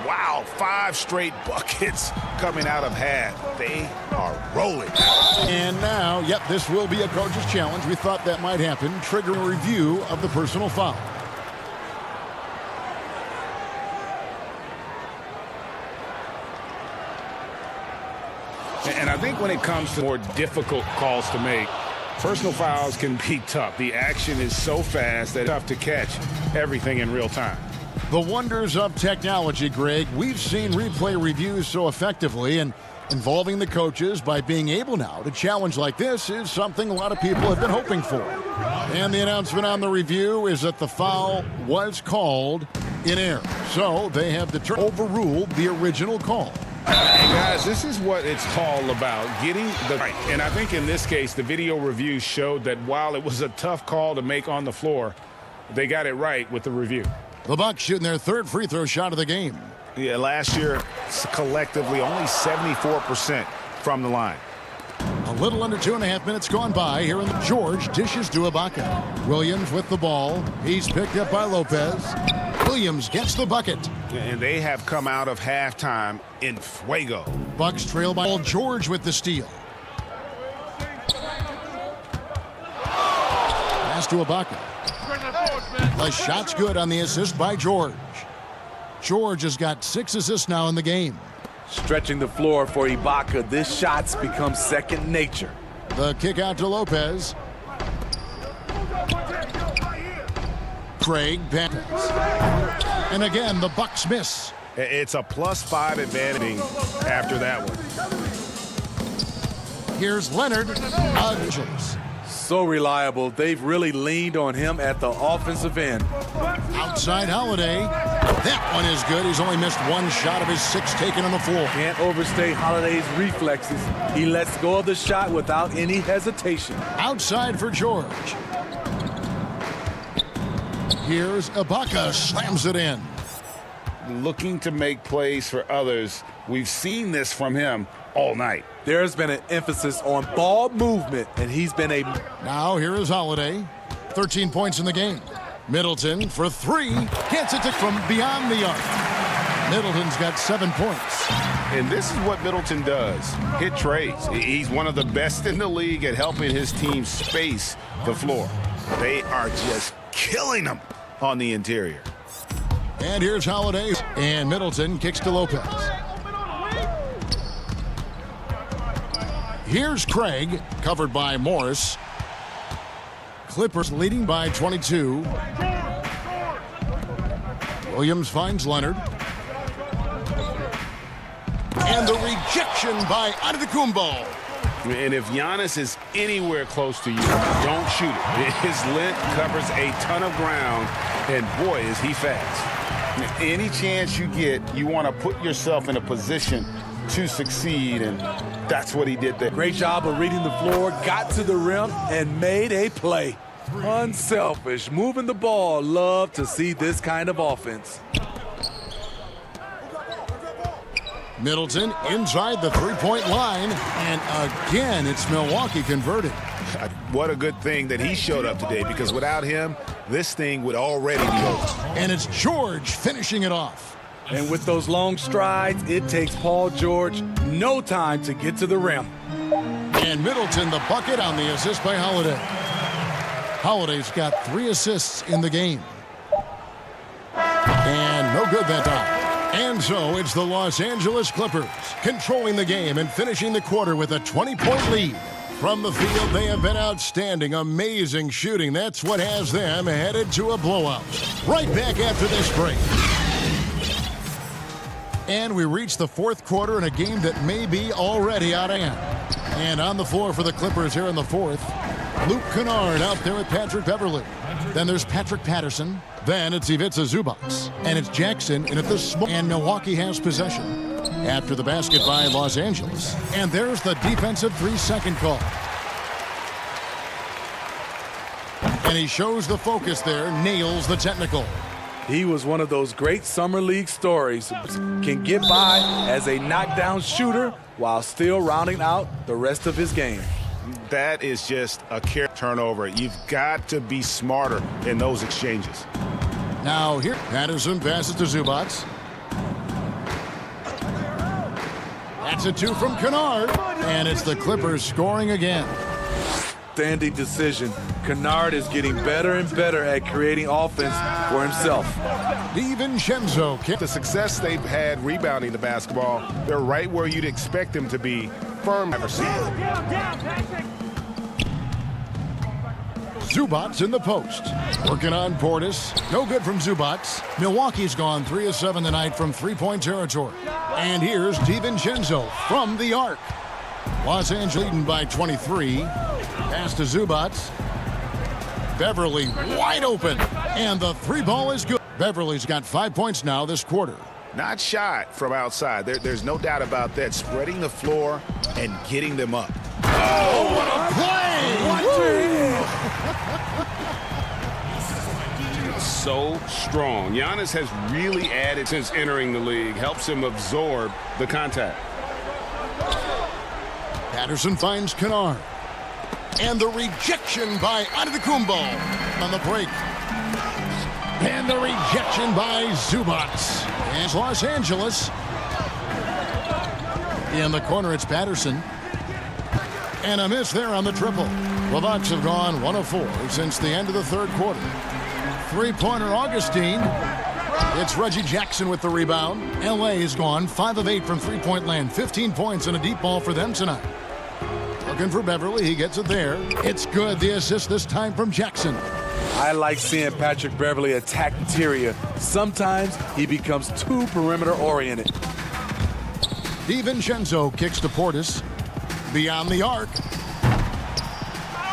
Wow, 5 straight buckets coming out of half. They are rolling. And now, this will be a coach's challenge. We thought that might happen. Trigger a review of the personal foul. And I think when it comes to more difficult calls to make, personal fouls can be tough. The action is so fast that it's tough to catch everything in real time. The wonders of technology, Greg. We've seen replay reviews so effectively, and involving the coaches by being able now to challenge like this is something a lot of people have been hoping for. And the announcement on the review is that the foul was called in error. So they have overruled the original call. And guys, this is what it's all about, getting the right. And I think in this case, the video review showed that while it was a tough call to make on the floor, they got it right with the review. The Bucks shooting their 3rd free throw shot of the game. Yeah, last year, collectively, only 74% from the line. A little under 2.5 minutes gone by here in the George dishes to Ibaka. Williams with the ball. He's picked up by Lopez. Williams gets the bucket. And they have come out of halftime in fuego. Bucks trail by George with the steal. pass to Ibaka. The shot's good on the assist by George. George has got 6 assists now in the game. Stretching the floor for Ibaka, this shot's become second nature. The kick out to Lopez. Craig passes. And again, the Bucks miss. It's a +5 advantage after that one. Here's Leonard. So reliable. They've really leaned on him at the offensive end. Outside Holiday. That one is good. He's only missed 1 shot of his 6 taken on the floor. Can't overstate Holiday's reflexes. He lets go of the shot without any hesitation. Outside for George. Here's Ibaka. Slams it in. Looking to make plays for others. We've seen this from him all night. There's been an emphasis on ball movement, and he's been a... Now here is Holiday. 13 points in the game. Middleton for 3. Gets it from beyond the arc. Middleton's got 7 points. And this is what Middleton does. Hit trades. He's one of the best in the league at helping his team space the floor. They are just killing them on the interior. And here's Holiday. And Middleton kicks to Lopez. Here's Craig, covered by Morris. Clippers leading by 22. Williams finds Leonard. And the rejection by Antetokounmpo. And if Giannis is anywhere close to you, don't shoot it. His length covers a ton of ground, and boy, is he fast. Any chance you get, you want to put yourself in a position to succeed, and that's what he did there. Great job of reading the floor, got to the rim, and made a play. Unselfish, moving the ball. Love to see this kind of offense. Middleton inside the 3-point line, and again, it's Milwaukee converted. What a good thing that he showed up today, because without him, this thing would already be over. And it's George finishing it off. And with those long strides, it takes Paul George no time to get to the rim. And Middleton the bucket on the assist by Holiday. Holiday's got 3 assists in the game. And no good that time. And so it's the Los Angeles Clippers controlling the game and finishing the quarter with a 20-point lead. From the field, they have been outstanding. Amazing shooting. That's what has them headed to a blowout. Right back after this break. And we reach the 4th quarter in a game that may be already out of hand. And on the floor for the Clippers here in the 4th, Luke Kennard out there with Patrick Beverley. Then there's Patrick Patterson. Then it's Ivica Zubac. And it's Jackson in at the small. And Milwaukee has possession. After the basket by Los Angeles. And there's the defensive 3-second call. And he shows the focus there, nails the technical. He was one of those great summer league stories. Can get by as a knockdown shooter while still rounding out the rest of his game. That is just a turnover. You've got to be smarter in those exchanges. Now here, Patterson passes to Zubac. That's a 2 from Kennard. And it's the Clippers scoring again. Standing decision. Kennard is getting better and better at creating offense for himself. DiVincenzo. The success they've had rebounding the basketball, they're right where you'd expect them to be. Firm ever seen. Zubac in the post. Working on Portis. No good from Zubac. Milwaukee's gone 3 of 7 tonight from 3-point territory. And here's DiVincenzo from the arc. Los Angeles leading by 23. Pass to Zubac. Beverley wide open. And the 3-ball is good. Beverley's got 5 points now this quarter. Not shot from outside. There's no doubt about that. Spreading the floor and getting them up. Oh, what a play! So strong. Giannis has really added since entering the league. Helps him absorb the contact. Patterson finds Kennard. And the rejection by Antetokounmpo on the break. And the rejection by Zubac. And Los Angeles. In the corner, it's Patterson. And a miss there on the triple. The Bucks have gone 1 of 4 since the end of the third quarter. Three-pointer Augustine. It's Reggie Jackson with the rebound. L.A. has gone 5 of 8 from three-point land. 15 points and a deep ball for them tonight. Looking for Beverly. He gets it there. It's good. The assist this time from Jackson. I like seeing Patrick Beverly attack interior. Sometimes he becomes too perimeter-oriented. DiVincenzo kicks to Portis. Beyond the arc.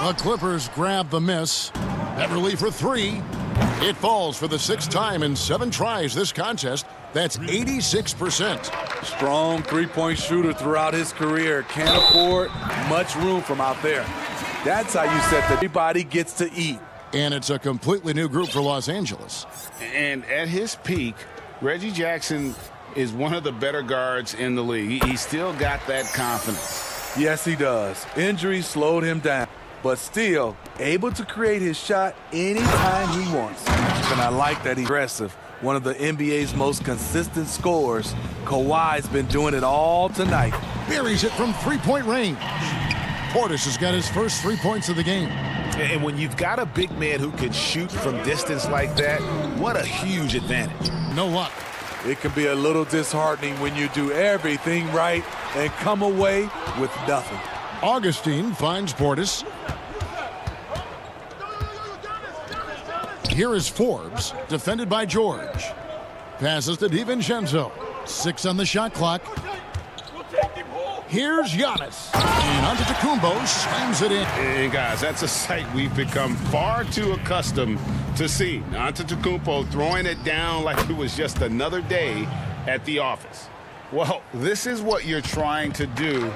The Clippers grab the miss. Beverly for 3. It falls for the 6th time in 7 tries this contest. That's 86%. Strong three-point shooter throughout his career. Can't afford much room from out there. That's how you set that everybody gets to eat. And it's a completely new group for Los Angeles. And at his peak, Reggie Jackson is one of the better guards in the league. He's still got that confidence. Yes, he does. Injuries slowed him down, but still able to create his shot anytime he wants. And I like that he's aggressive. One of the NBA's most consistent scorers. Kawhi's been doing it all tonight. Buries it from three-point range. Portis has got his first 3 points of the game. And when you've got a big man who can shoot from distance like that, what a huge advantage. No luck. It can be a little disheartening when you do everything right and come away with nothing. Augustine finds Portis. Here is Forbes, defended by George. Passes to DiVincenzo. 6 on the shot clock. Here's Giannis. And Antetokounmpo slams it in. And guys, that's a sight we've become far too accustomed to see. Antetokounmpo throwing it down like it was just another day at the office. Well, this is what you're trying to do.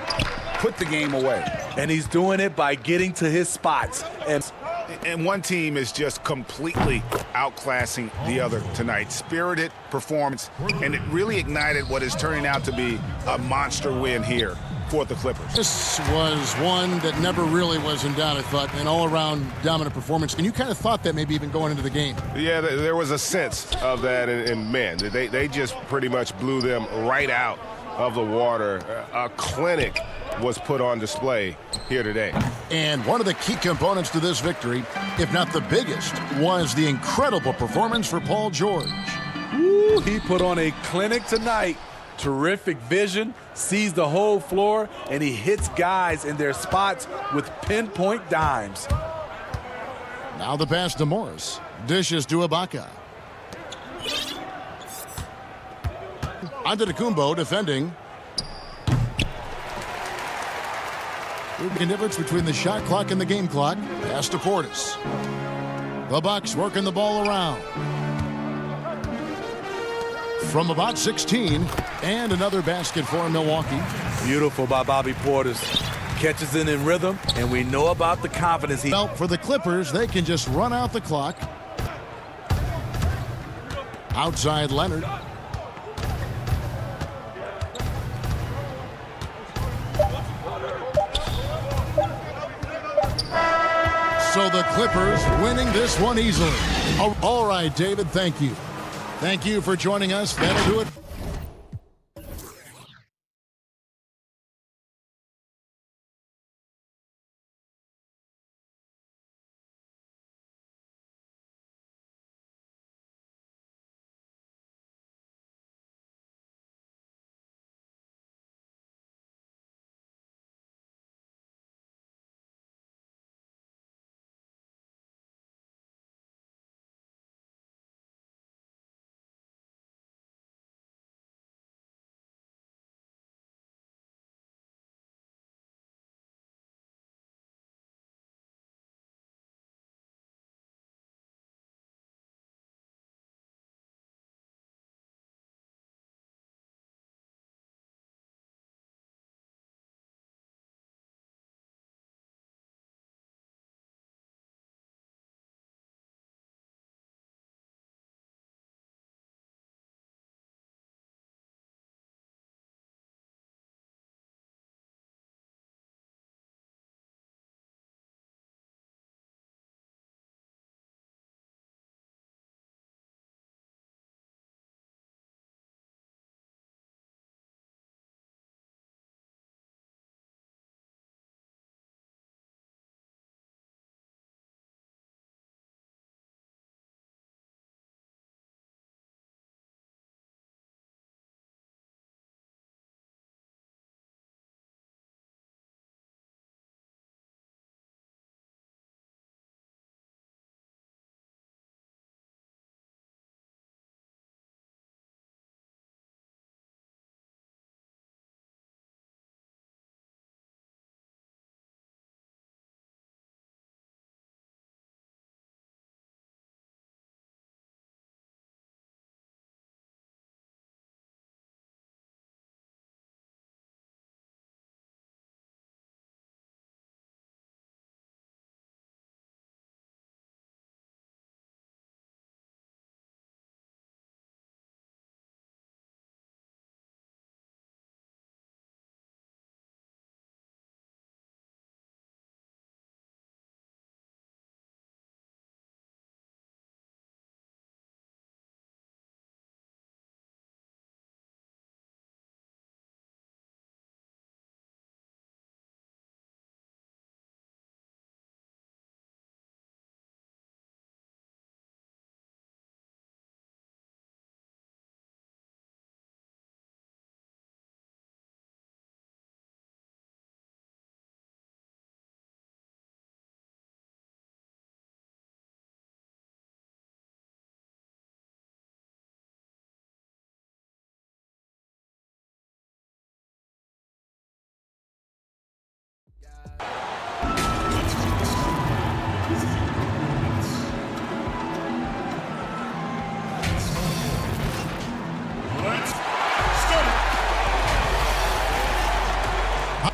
Put the game away. And he's doing it by getting to his spots. And one team is just completely outclassing the other tonight. Spirited performance, and it really ignited what is turning out to be a monster win here for the Clippers. This was one that never really was in doubt, I thought, an all-around dominant performance. And you kind of thought that maybe even going into the game. Yeah, there was a sense of that, and man, they just pretty much blew them right out of the water. A clinic was put on display here today. And one of the key components to this victory, if not the biggest, was the incredible performance for Paul George. Ooh, he put on a clinic tonight. Terrific vision, sees the whole floor, and he hits guys in their spots with pinpoint dimes. Now the pass to Morris. Dishes to Ibaka. Antetokounmpo defending. The difference between the shot clock and the game clock. Pass to Portis. The Bucks working the ball around. From about 16, and another basket for Milwaukee. Beautiful by Bobby Portis. Catches it in rhythm, and we know about the confidence he felt for the Clippers. They can just run out the clock. Outside Leonard. So the Clippers winning this one easily. All right, David, thank you. Thank you for joining us. That'll do it.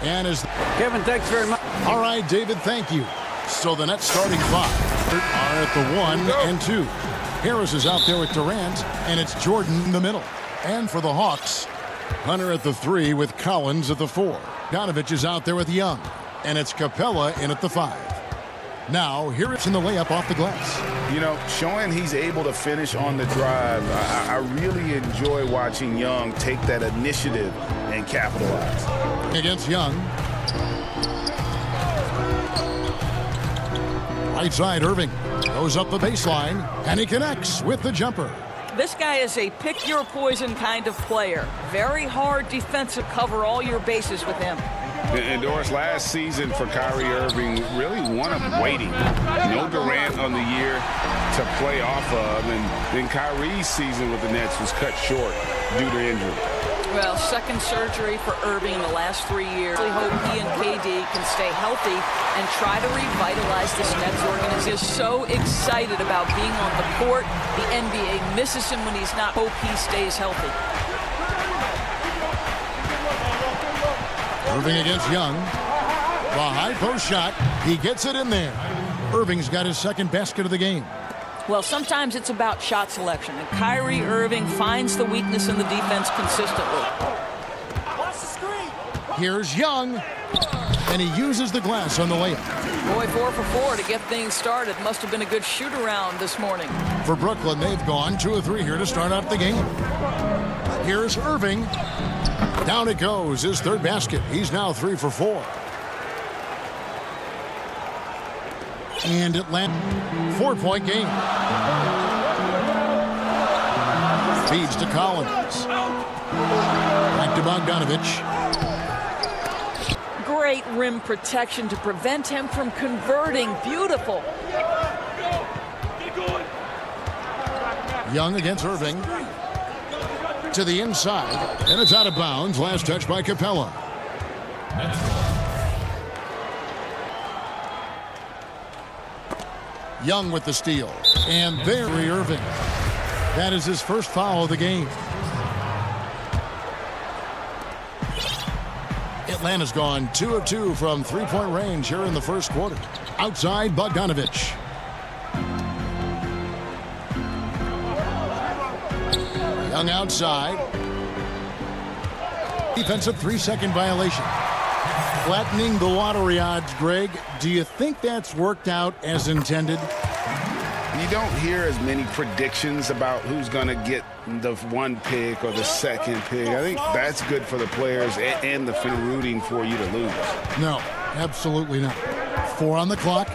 And as Kevin, thanks very much. all right, David, thank you. So the net starting five are at the 1 and 2. Harris is out there with Durant, and it's Jordan in the middle. And for the Hawks, Hunter at the 3 with Collins at the 4. Donovich is out there with Young, and it's Capella in at the 5. Now, here it's in the layup off the glass. You know, showing he's able to finish on the drive, I really enjoy watching Young take that initiative and capitalize. Against Young. Right side, Irving goes up the baseline, and he connects with the jumper. This guy is a pick-your-poison kind of player. Very hard defensive, cover all your bases with him. And Doris, last season for Kyrie Irving, really one of waiting. No Durant on the year to play off of, and then Kyrie's season with the Nets was cut short due to injury. Well, second surgery for Irving in the last 3 years. I hope he and KD can stay healthy and try to revitalize this Nets organization. Is so excited about being on the court. The NBA misses him when he's not. Hope he stays healthy. Irving against Young. The high post shot. He gets it in there. Irving's got his second basket of the game. Well, sometimes it's about shot selection, and Kyrie Irving finds the weakness in the defense consistently. Here's Young, and he uses the glass on the layup. Boy, 4 for 4 to get things started. Must have been a good shoot-around this morning. For Brooklyn, they've gone 2 of 3 here to start out the game. Here's Irving. Down it goes, his third basket. He's now 3 for 4. And Atlanta, 4-point game. Feeds to Collins. Back to Bogdanovich. Great rim protection to prevent him from converting. Beautiful. Young against Irving. To the inside, and it's out of bounds. Last touch by Capella. Young with the steal. And there, Irving. That is his first foul of the game. Atlanta's gone 2 of 2 from three-point range here in the first quarter. Outside, Bogdanovich. Young outside. Defensive 3-second violation. Flattening the lottery odds, Greg. Do you think that's worked out as intended? You don't hear as many predictions about who's going to get the 1 pick or the 2nd pick. I think that's good for the players and the fan rooting for you to lose. No, absolutely not. 4 on the clock. The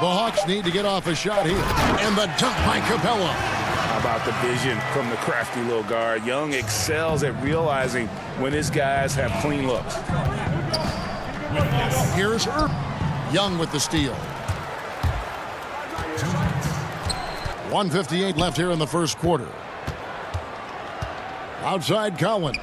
Hawks need to get off a shot here. And the dunk by Capella. How about the vision from the crafty little guard? Young excels at realizing when his guys have clean looks. Here's Irving. Young with the steal. 1:58 left here in the first quarter. Outside Collins.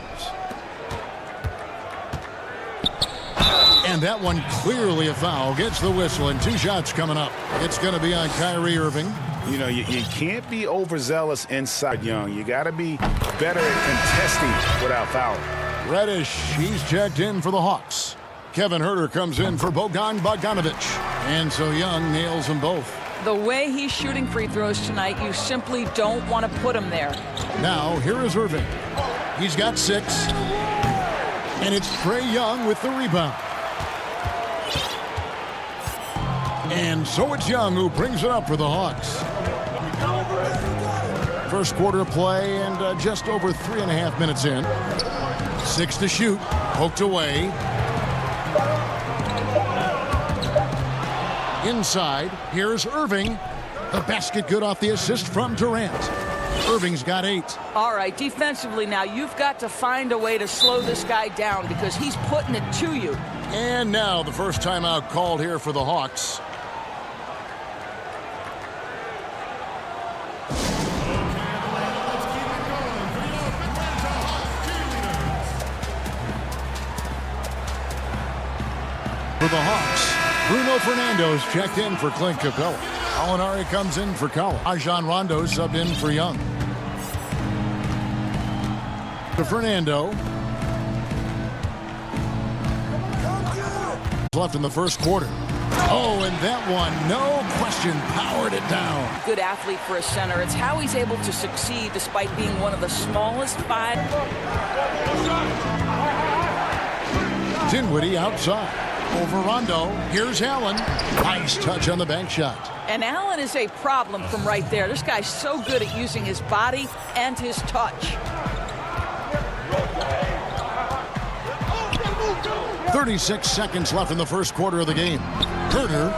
And that one clearly a foul. Gets the whistle, and 2 shots coming up. It's going to be on Kyrie Irving. You know, you can't be overzealous inside Young. You got to be better at contesting without fouling. Reddish, he's checked in for the Hawks. Kevin Huerter comes in for Bogdanovich. And so Young nails them both. The way he's shooting free throws tonight, you simply don't want to put him there. Now, here is Irving. He's got 6. And it's Trae Young with the rebound. And so it's Young who brings it up for the Hawks. First quarter play and just over 3.5 minutes in. 6 to shoot. Poked away. Inside, here's Irving. The basket good off the assist from Durant. Irving's got 8. All right, defensively now, you've got to find a way to slow this guy down because he's putting it to you. And now the first timeout called here for the Hawks. For the Hawks, Bruno Fernando's checked in for Clint Capella. Alinari comes in for Collins. Rajon Rondo subbed in for Young. To Fernando. left in the first quarter. Oh, and that one, no question, powered it down. Good athlete for a center. It's how he's able to succeed despite being one of the smallest 5. Dinwiddie outside. Over Rondo. Here's Allen. Nice touch on the bank shot. And Allen is a problem from right there. This guy's so good at using his body and his touch. 36 seconds left in the first quarter of the game. Herter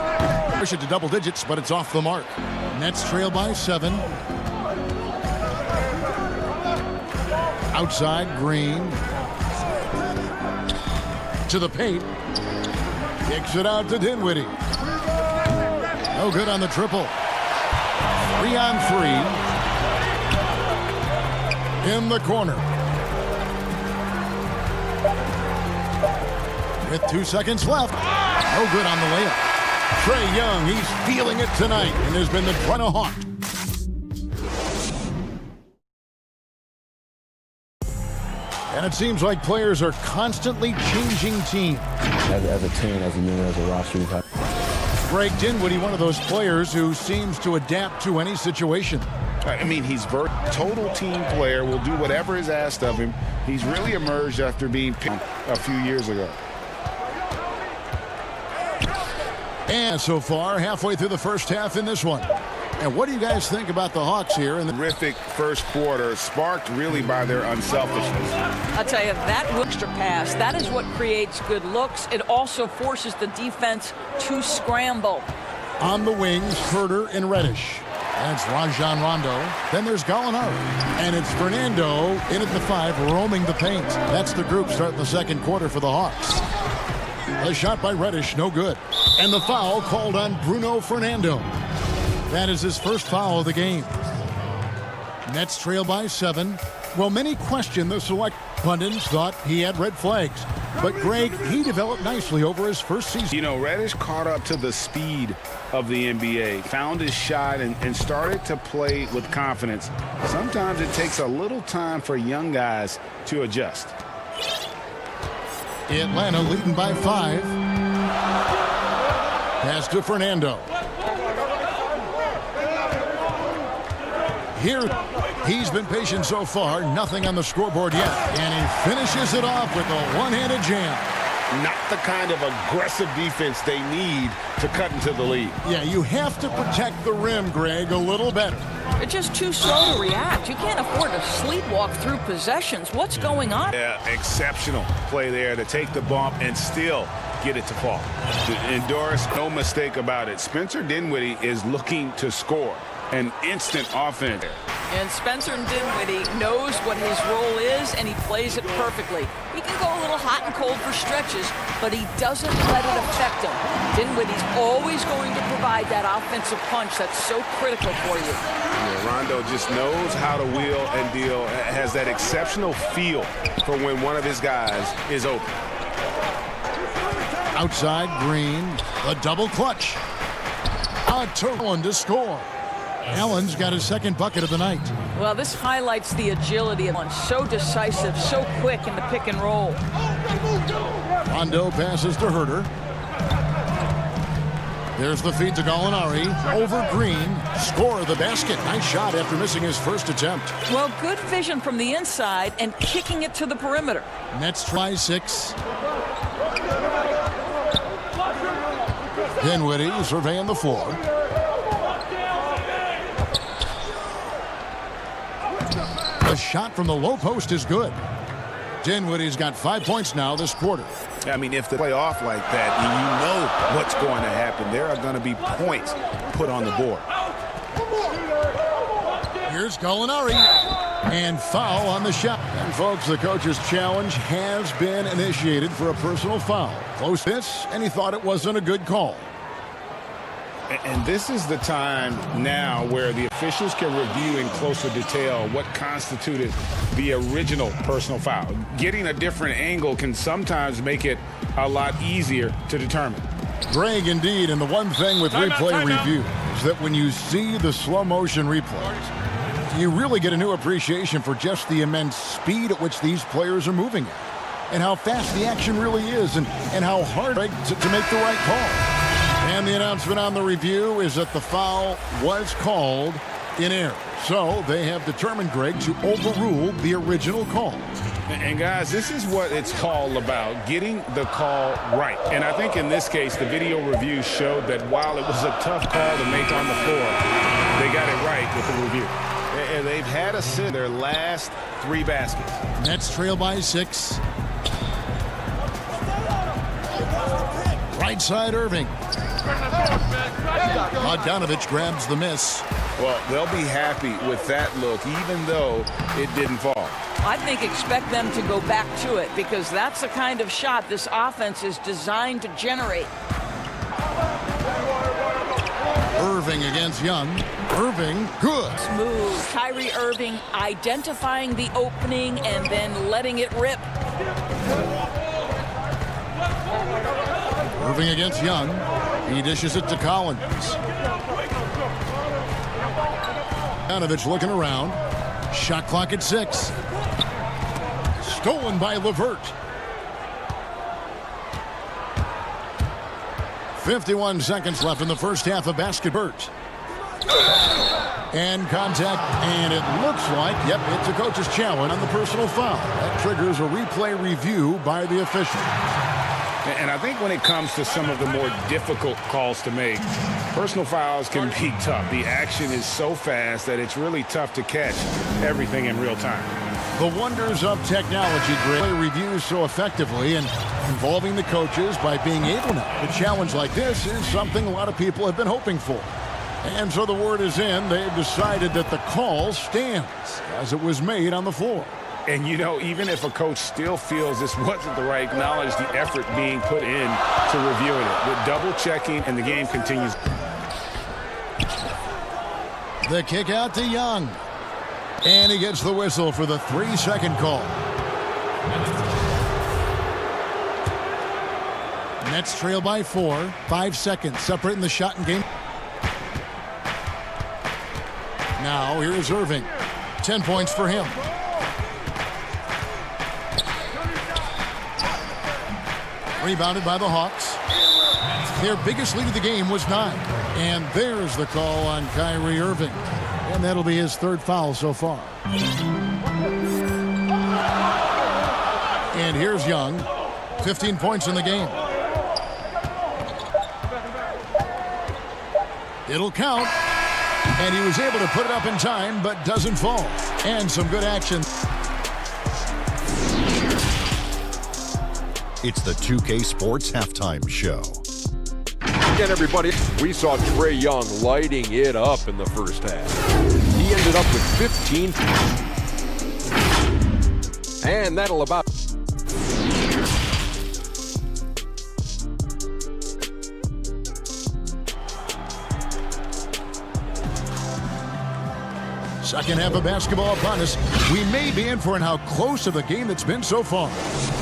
push it to double digits, but it's off the mark. Nets trail by 7. Outside, Green. To the paint. Kicks it out to Dinwiddie. No good on the triple. 3-on-3. In the corner. With 2 seconds left. No good on the layup. Trae Young, he's feeling it tonight and has been the Toronto Hawk. And it seems like players are constantly changing teams. As a team, as a unit, as a roster, we've had. Greg Dinwiddie, one of those players who seems to adapt to any situation. I mean, he's a total team player, will do whatever is asked of him. He's really emerged after being picked a few years ago. And so far, halfway through the first half in this one. And what do you guys think about the Hawks here? In the terrific first quarter, sparked really by their unselfishness. I'll tell you, that extra pass, that is what creates good looks. It also forces the defense to scramble. On the wings, Herter and Reddish. And it's Rajon Rondo. Then there's Gallinari. And it's Fernando in at the 5, roaming the paint. That's the group starting the second quarter for the Hawks. A shot by Reddish, no good. And the foul called on Bruno Fernando. That is his first foul of the game. Nets trail by 7. Well, many question the select pundits thought he had red flags. But Greg, he developed nicely over his first season. You know, Reddish caught up to the speed of the NBA, found his shot, and started to play with confidence. Sometimes it takes a little time for young guys to adjust. Atlanta leading by 5. Pass to Fernando. Here, he's been patient so far. Nothing on the scoreboard yet. And he finishes it off with a one-handed jam. Not the kind of aggressive defense they need to cut into the lead. Yeah, you have to protect the rim, Greg, a little better. They're just too slow to react. You can't afford to sleepwalk through possessions. What's going on? Yeah, exceptional play there to take the bump and still get it to fall. Endorsed, no mistake about it. Spencer Dinwiddie is looking to score. An instant offense. And Spencer Dinwiddie knows what his role is, and he plays it perfectly. He can go a little hot and cold for stretches, but he doesn't let it affect him. Dinwiddie's always going to provide that offensive punch that's so critical for you. Yeah, Rondo just knows how to wheel and deal, has that exceptional feel for when one of his guys is open. Outside, Green, a double clutch. A turn to score. Allen's got his second bucket of the night. Well, this highlights the agility of one. So decisive, so quick in the pick and roll. Rondo passes to Herter. There's the feed to Gallinari. Over Green. Score of the basket. Nice shot after missing his first attempt. Well, good vision from the inside and kicking it to the perimeter. Nets try 6. Dinwiddie surveying the floor. The shot from the low post is good. Dinwiddie's got 5 points now this quarter. I mean, if they play off like that, you know what's going to happen. There are going to be points put on the board. Here's Gallinari. And foul on the shot. And folks, the coach's challenge has been initiated for a personal foul. Close this, and he thought it wasn't a good call. And this is the time now where the officials can review in closer detail what constituted the original personal foul. Getting a different angle can sometimes make it a lot easier to determine. Greg, indeed, and the one thing with replay review is that when you see the slow motion replays, you really get a new appreciation for just the immense speed at which these players are moving at. and how fast the action really is and how hard to make the right call. And the announcement on the review is that the foul was called in error. So they have determined, Greg, to overrule the original call. And guys, this is what it's all about, getting the call right. And I think in this case, the video review showed that while it was a tough call to make on the floor, they got it right with the review. And they've had a sit their last 3 baskets. Nets trail by 6. Right side, Irving. Bogdanovich grabs the miss. Well, they'll be happy with that look, even though it didn't fall. I think expect them to go back to it because that's the kind of shot this offense is designed to generate. Irving against Young. Irving, good. Smooth. Kyrie Irving identifying the opening and then letting it rip. Irving against Young. He dishes it to Collins. Bogdanovich looking around. Shot clock at 6. Stolen by LeVert. 51 seconds left in the first half of basketball. And contact, and it looks like, yep, it's a coach's challenge on the personal foul. That triggers a replay review by the official. And I think when it comes to some of the more difficult calls to make, personal fouls can be tough. The action is so fast that it's really tough to catch everything in real time. The wonders of technology, Greg, reviews so effectively and involving the coaches by being able now. A challenge like this is something a lot of people have been hoping for. And so the word is in. They've decided that the call stands as it was made on the floor. And, you know, even if a coach still feels this wasn't the right, acknowledge the effort being put in to reviewing it. With double-checking, and the game continues. The kick out to Young. And he gets the whistle for the 3-second call. Nets trail by 4. 5 seconds separating the shot and game. Now here's Irving. 10 points for him. Rebounded by the Hawks. Their biggest lead of the game was 9. And there's the call on Kyrie Irving. And that'll be his 3rd foul so far. And here's Young. 15 points in the game. It'll count. And he was able to put it up in time, but doesn't fall. And some good action. It's the 2K Sports Halftime Show. Again, everybody, we saw Trae Young lighting it up in the first half. He ended up with 15. And that'll about... Second half of basketball upon us. We may be in for how close of a game it's been so far.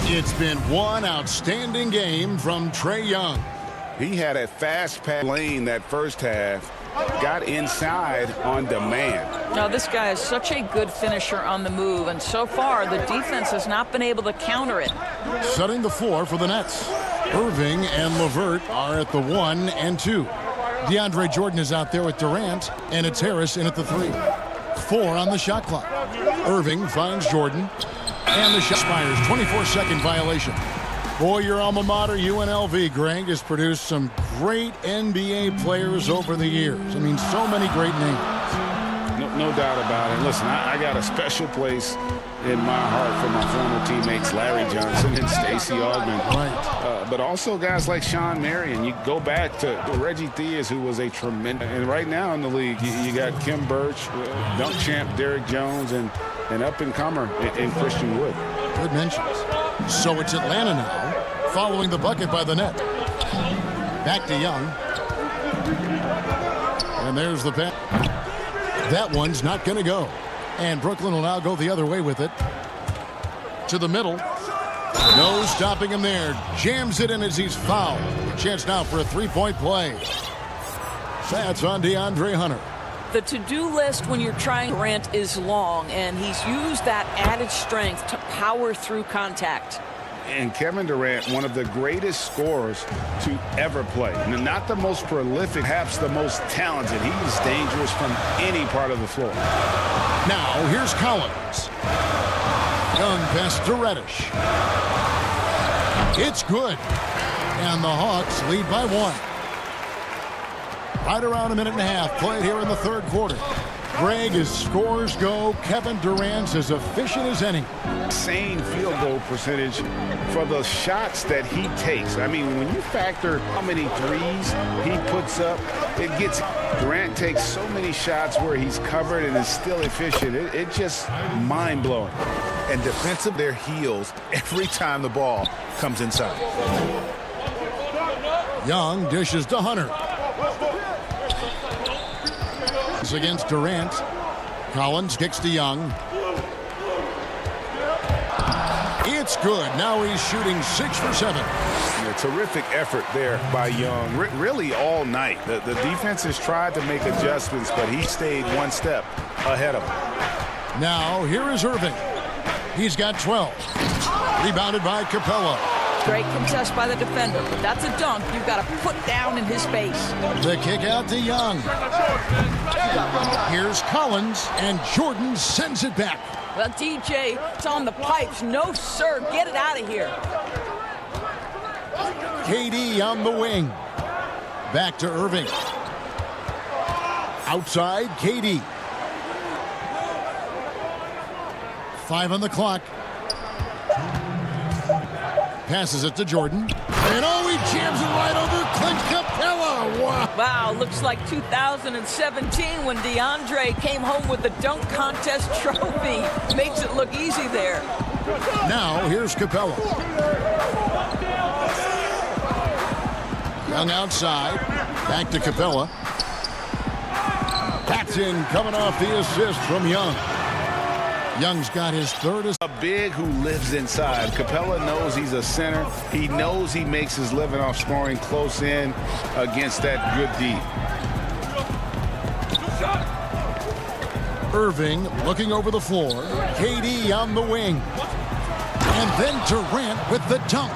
It's been one outstanding game from Trae Young. He had a fast pass lane that first half, got inside on demand. Now, this guy is such a good finisher on the move, and so far the defense has not been able to counter it. Setting the floor for the Nets. Irving and LeVert are at the 1 and 2. DeAndre Jordan is out there with Durant, and it's Harris in at the 3. 4 on the shot clock. Irving finds Jordan, and the shot expires. 24-second violation. Boy, your alma mater, UNLV, Greg, has produced some great NBA players over the years. I mean, so many great names. No doubt about it. Listen, I got a special place in my heart for my former teammates Larry Johnson and Stacey Augmon. Right. But also guys like Sean Marion. You go back to Reggie Theus, who was a tremendous. And right now in the league, you got Kim Birch, dunk champ Derrick Jones, and an up-and-comer in Christian Wood. Good mentions. So it's Atlanta now, following the bucket by the net. Back to Young. And there's the pass. That one's not going to go. And Brooklyn will now go the other way with it. To the middle. No stopping him there. Jams it in as he's fouled. Chance now for a three-point play. That's on DeAndre Hunter. The to-do list when you're trying Durant is long, and he's used that added strength to power through contact. And Kevin Durant, one of the greatest scorers to ever play. Not the most prolific, perhaps the most talented. He's dangerous from any part of the floor. Now, here's Collins. Young pass to Reddish. It's good. And the Hawks lead by 1. Right around a minute and a half played here in the third quarter. Greg, as scores go, Kevin Durant's as efficient as any. Insane field goal percentage for the shots that he takes. I mean, when you factor how many threes he puts up, it gets Durant takes so many shots where he's covered and is still efficient. It's just mind-blowing. And defensive their heels every time the ball comes inside. Young dishes to Hunter. Against Durant. Collins kicks to Young. It's good. Now he's shooting 6 for 7. A terrific effort there by Young, really all night. The defense has tried to make adjustments, but he stayed one step ahead of him. Now here is Irving. He's got 12. Rebounded by Capella. Great contest by the defender, but that's a dunk you've got to put down in his face. The kick out to Young. Here's Collins, and Jordan sends it back. Well, DJ, it's on the pipes. No, sir. Get it out of here. KD on the wing. Back to Irving. Outside, KD. 5 on the clock. Passes it to Jordan. And oh, he jams it right over Clint Capella. Wow, looks like 2017 when DeAndre came home with the dunk contest trophy. Makes it look easy there. Now, here's Capella. Young outside. Back to Capella. Paxton coming off the assist from Young. Young's got his third. A big who lives inside. Capella knows he's a center. He knows he makes his living off scoring close in against that good D. Irving looking over the floor. KD on the wing. And then Durant with the dunk.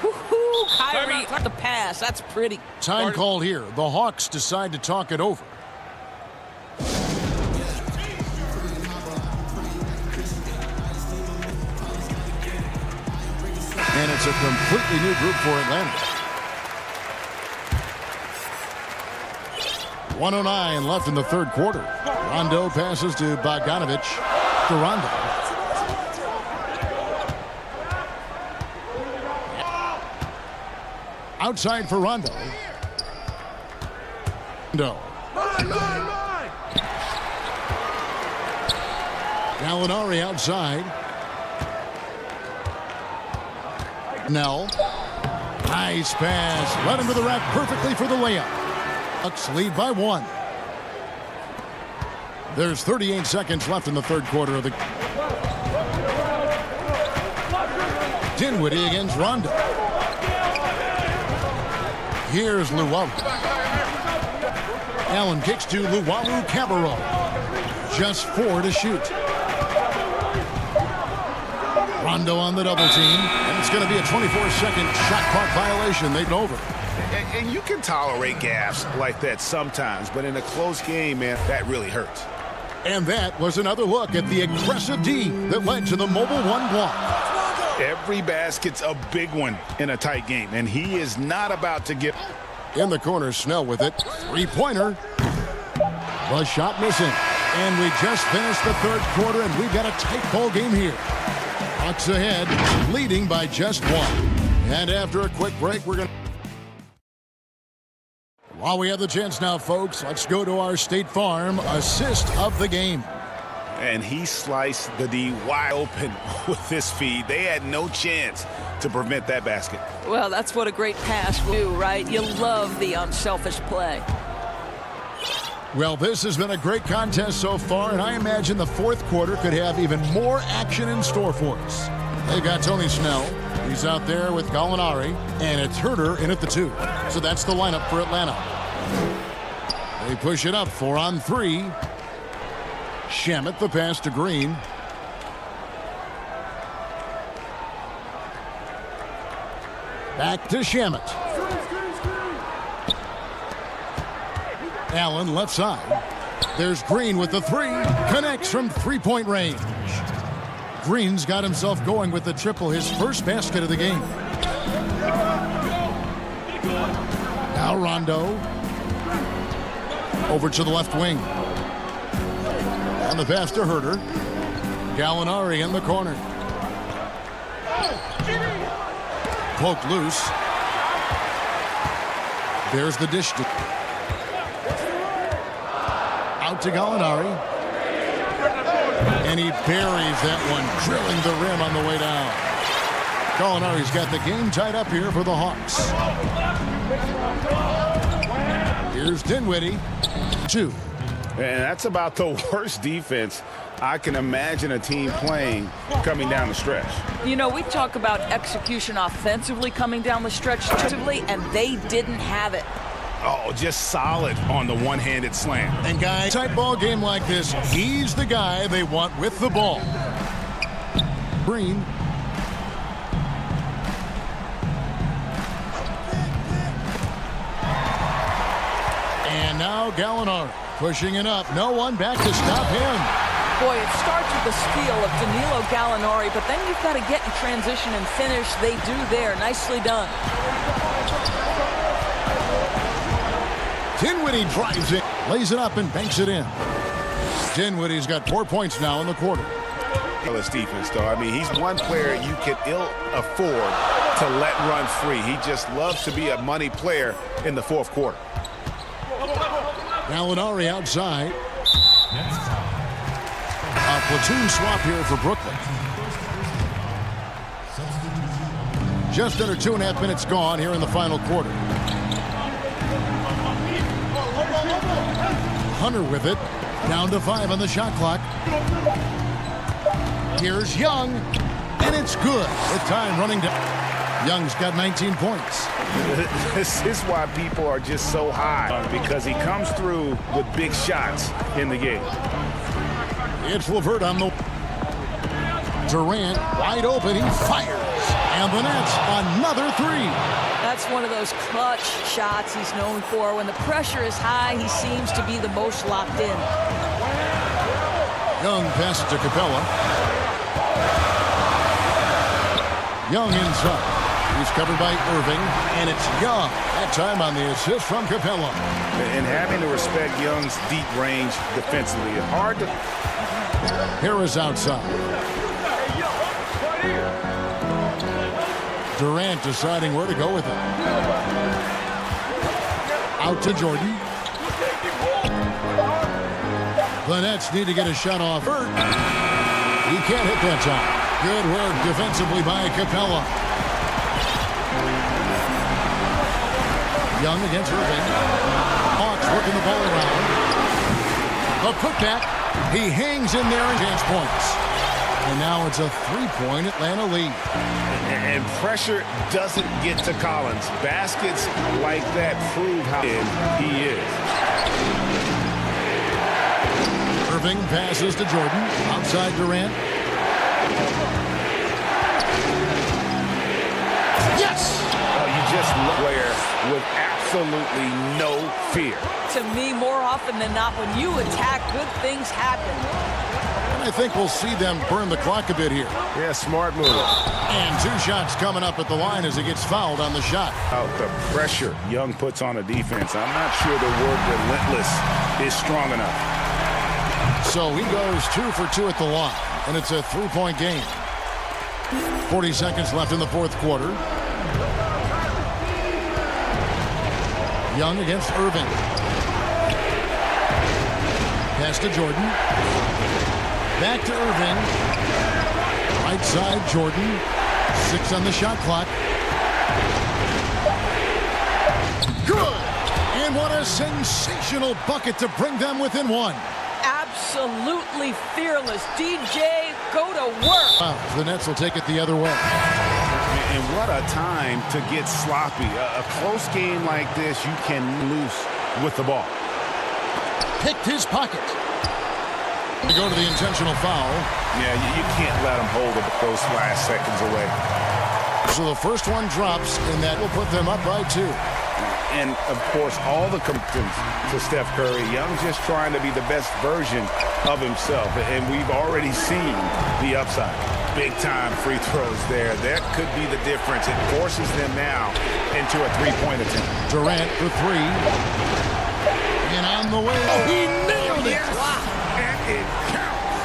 Woo-hoo, Kyrie with the pass. That's pretty. Time called here. The Hawks decide to talk it over. And it's a completely new group for Atlanta. 1:09 left in the third quarter. Rondo passes to Bogdanovic. To Rondo. Outside for Rondo. Rondo. Gallinari outside. Nell. Nice pass. Right under the rack perfectly for the layup. Bucks lead by 1. There's 38 seconds left in the third quarter of the... Dinwiddie against Rondo. Here's Luwawu. Allen kicks to Luwawu-Cabarrot. Just 4 to shoot. Rondo on the double team, and it's going to be a 24-second shot clock violation. They've over. And you can tolerate gaffes like that sometimes, but in a close game, man, that really hurts. And that was another look at the aggressive D that led to the mobile 1 block. Every basket's a big one in a tight game, and he is not about to get... In the corner, Snell with it. 3-pointer. The shot missing. And we just finished the third quarter, and we've got a tight ball game here. Bucks ahead, leading by just 1. And after a quick break, we're going to... While we have the chance now, folks, let's go to our State Farm assist of the game. And he sliced the D wide open with this feed. They had no chance to prevent that basket. Well, that's what a great pass will do, right? You love the unselfish play. Well, this has been a great contest so far, and I imagine the fourth quarter could have even more action in store for us. They've got Tony Snell. He's out there with Gallinari, and it's Herter in at the 2. So that's the lineup for Atlanta. They push it up 4-on-3. Shamet the pass to Green. Back to Shamet. Allen left side. There's Green with the three. Connects from three-point range. Green's got himself going with the triple, his first basket of the game. Now Rondo. Over to the left wing. And the pass to Herter. Gallinari in the corner. Poked loose. There's the dish. Out to Gallinari. And he buries that one, drilling the rim on the way down. Gallinari's got the game tied up here for the Hawks. Here's Dinwiddie. 2. And that's about the worst defense I can imagine a team playing coming down the stretch. You know, we talk about execution offensively coming down the stretch, and they didn't have it. Oh, just solid on the one-handed slam. And guys, tight ball game like this, he's the guy they want with the ball. Green. And now Gallinari pushing it up. No one back to stop him. Boy, it starts with the steal of Danilo Gallinari, but then you've got to get in transition and finish. They do there. Nicely done. Dinwiddie drives it, lays it up, and banks it in. Dinwiddie's got 4 points now in the quarter. This defense, though. I mean, he's one player you can ill afford to let run free. He just loves to be a money player in the fourth quarter. Gallinari outside. A platoon swap here for Brooklyn. Just under 2.5 minutes gone here in the final quarter. Hunter with it. Down to 5 on the shot clock. Here's Young. And it's good. With time running down. Young's got 19 points. This is why people are just so high, because he comes through with big shots in the game. It's Levert on the... Durant wide open. He fires. And the Nets another three. That's one of those clutch shots he's known for. When the pressure is high, he seems to be the most locked in. Young passes to Capella. Young inside. He's covered by Irving, and it's Young. That time on the assist from Capella. And having to respect Young's deep range defensively. It's hard to... Harris outside. Durant deciding where to go with it. Out to Jordan. The Nets need to get a shot off. He can't hit that time. Good work defensively by Capella. Young against Irving. Hawks working the ball around. The putback. He hangs in there and gets points. And now it's a three-point Atlanta lead. And pressure doesn't get to Collins. Baskets like that prove how good he is. Irving passes to Jordan. Outside Durant. Yes! Oh, you just look where with absolutely no fear. To me, more often than not, when you attack, good things happen. And I think we'll see them burn the clock a bit here. Yeah, smart move. And 2 shots coming up at the line as he gets fouled on the shot. Out the pressure Young puts on a defense. I'm not sure the word relentless is strong enough. So he goes 2 for 2 at the line, and it's a 3-point game. 40 seconds left in the fourth quarter. Young against Irving. Pass to Jordan. Back to Irving. Right side, Jordan. 6 on the shot clock. Good! And what a sensational bucket to bring them within 1. Absolutely fearless. DJ, go to work. Wow, the Nets will take it the other way. And what a time to get sloppy. A close game like this, you can lose with the ball. Picked his pocket. To go to the intentional foul. Yeah, you can't let him hold those last seconds away. So the first one drops, and that will put them up by 2. And, of course, all the compliments to Steph Curry. Young just trying to be the best version of himself. And we've already seen the upside. Big-time free throws there. That could be the difference. It forces them now into a three-point attempt. Durant for 3. And on the way. Oh, he nailed it. Yes. And it counts.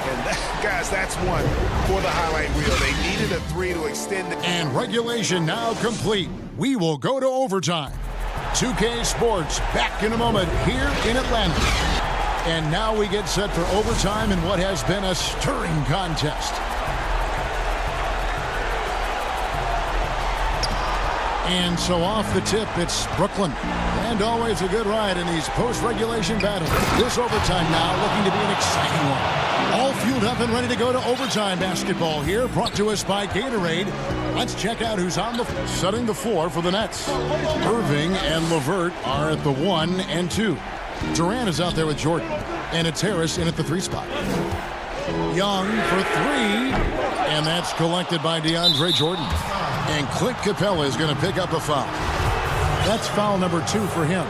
And guys, that's one for the highlight reel. They needed a 3 to extend it. And regulation now complete. We will go to overtime. 2K Sports back in a moment here in Atlanta. And now we get set for overtime in what has been a stirring contest. And so off the tip, it's Brooklyn. And always a good ride in these post-regulation battles. This overtime now looking to be an exciting one. All fueled up and ready to go to overtime basketball here, brought to us by Gatorade. Let's check out who's on the setting the floor for the Nets. Irving and LeVert are at the 1 and 2. Durant is out there with Jordan, and it's Harris in at the 3 spot. Young for 3, and that's collected by DeAndre Jordan. And Clint Capella is going to pick up a foul. That's foul number 2 for him.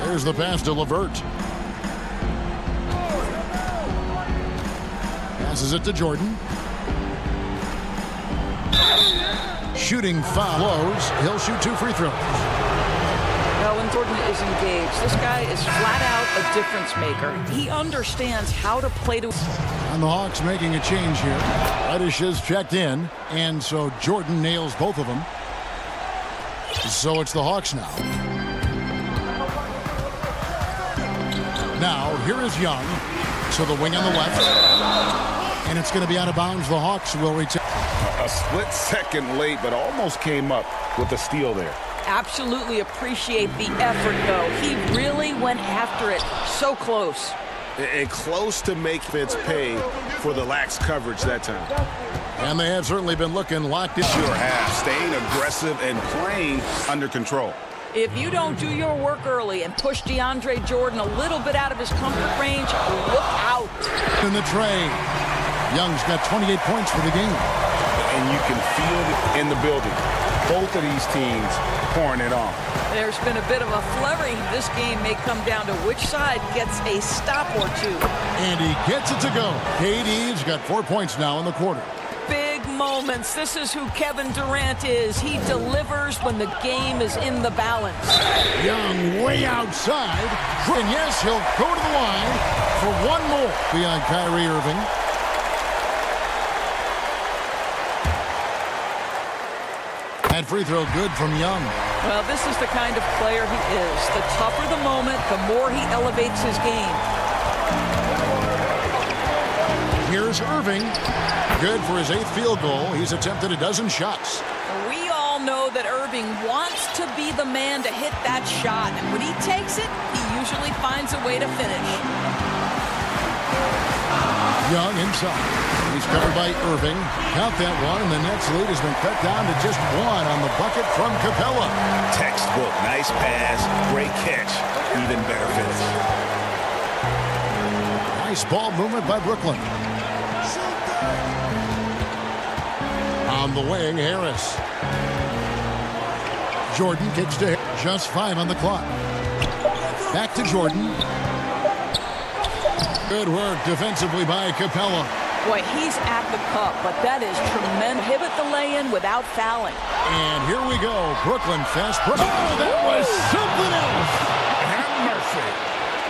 There's the pass to LeVert. Passes it to Jordan. Shooting foul. Blows. He'll shoot 2 free throws. Well, when Jordan is engaged, this guy is flat out a difference maker. He understands how to play to... And the Hawks making a change here. Reddish is checked in, and so Jordan nails both of them. So it's the Hawks now. Now, here is Young to the wing on the left. And it's going to be out of bounds. The Hawks will retain. A split second late, but almost came up with a steal there. Absolutely appreciate the effort, though. He really went after it. So close. And close to make Fitz pay for the lax coverage that time. And they have certainly been looking locked in. Sure have. Staying aggressive and playing under control. If you don't do your work early and push DeAndre Jordan a little bit out of his comfort range, look out. In the tray. Young's got 28 points for the game. And you can feel it in the building. Both of these teams pouring it on. There's been a bit of a flurry. This game may come down to which side gets a stop or 2. And he gets it to go. KD's got 4 points now in the quarter. Big moments. This is who Kevin Durant is. He delivers when the game is in the balance. Young way outside. And yes, he'll go to the line for one more beyond Kyrie Irving. That free throw good from Young. Well, this is the kind of player he is. The tougher the moment, the more he elevates his game. Here's Irving. Good for his 8th field goal. He's attempted a dozen shots. We all know that Irving wants to be the man to hit that shot. And when he takes it, he usually finds a way to finish. Young inside. He's covered by Irving. Count that one, and the Nets lead has been cut down to just 1 on the bucket from Capella. Textbook. Nice pass. Great catch. Even better finish. Nice ball movement by Brooklyn. On the wing, Harris. Jordan kicks to Harris. Just 5 on the clock. Back to Jordan. Good work defensively by Capella. Boy, he's at the cup, but that is tremendous. Hit the lay-in without fouling. And here we go. Brooklyn fast break. Oh, that was something else. Have mercy.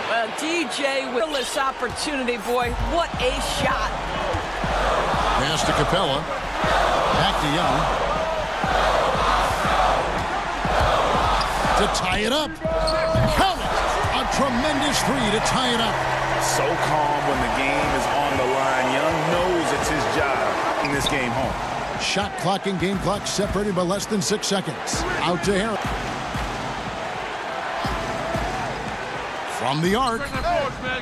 Well, DJ with this opportunity, boy. What a shot. Pass to Capella. Back to Young. To tie it up. Count it. A tremendous 3 to tie it up. So calm when the game is on the line. Young knows it's his job in this game home. Shot clock and game clock separated by less than 6 seconds. Out to Harris. From the arc.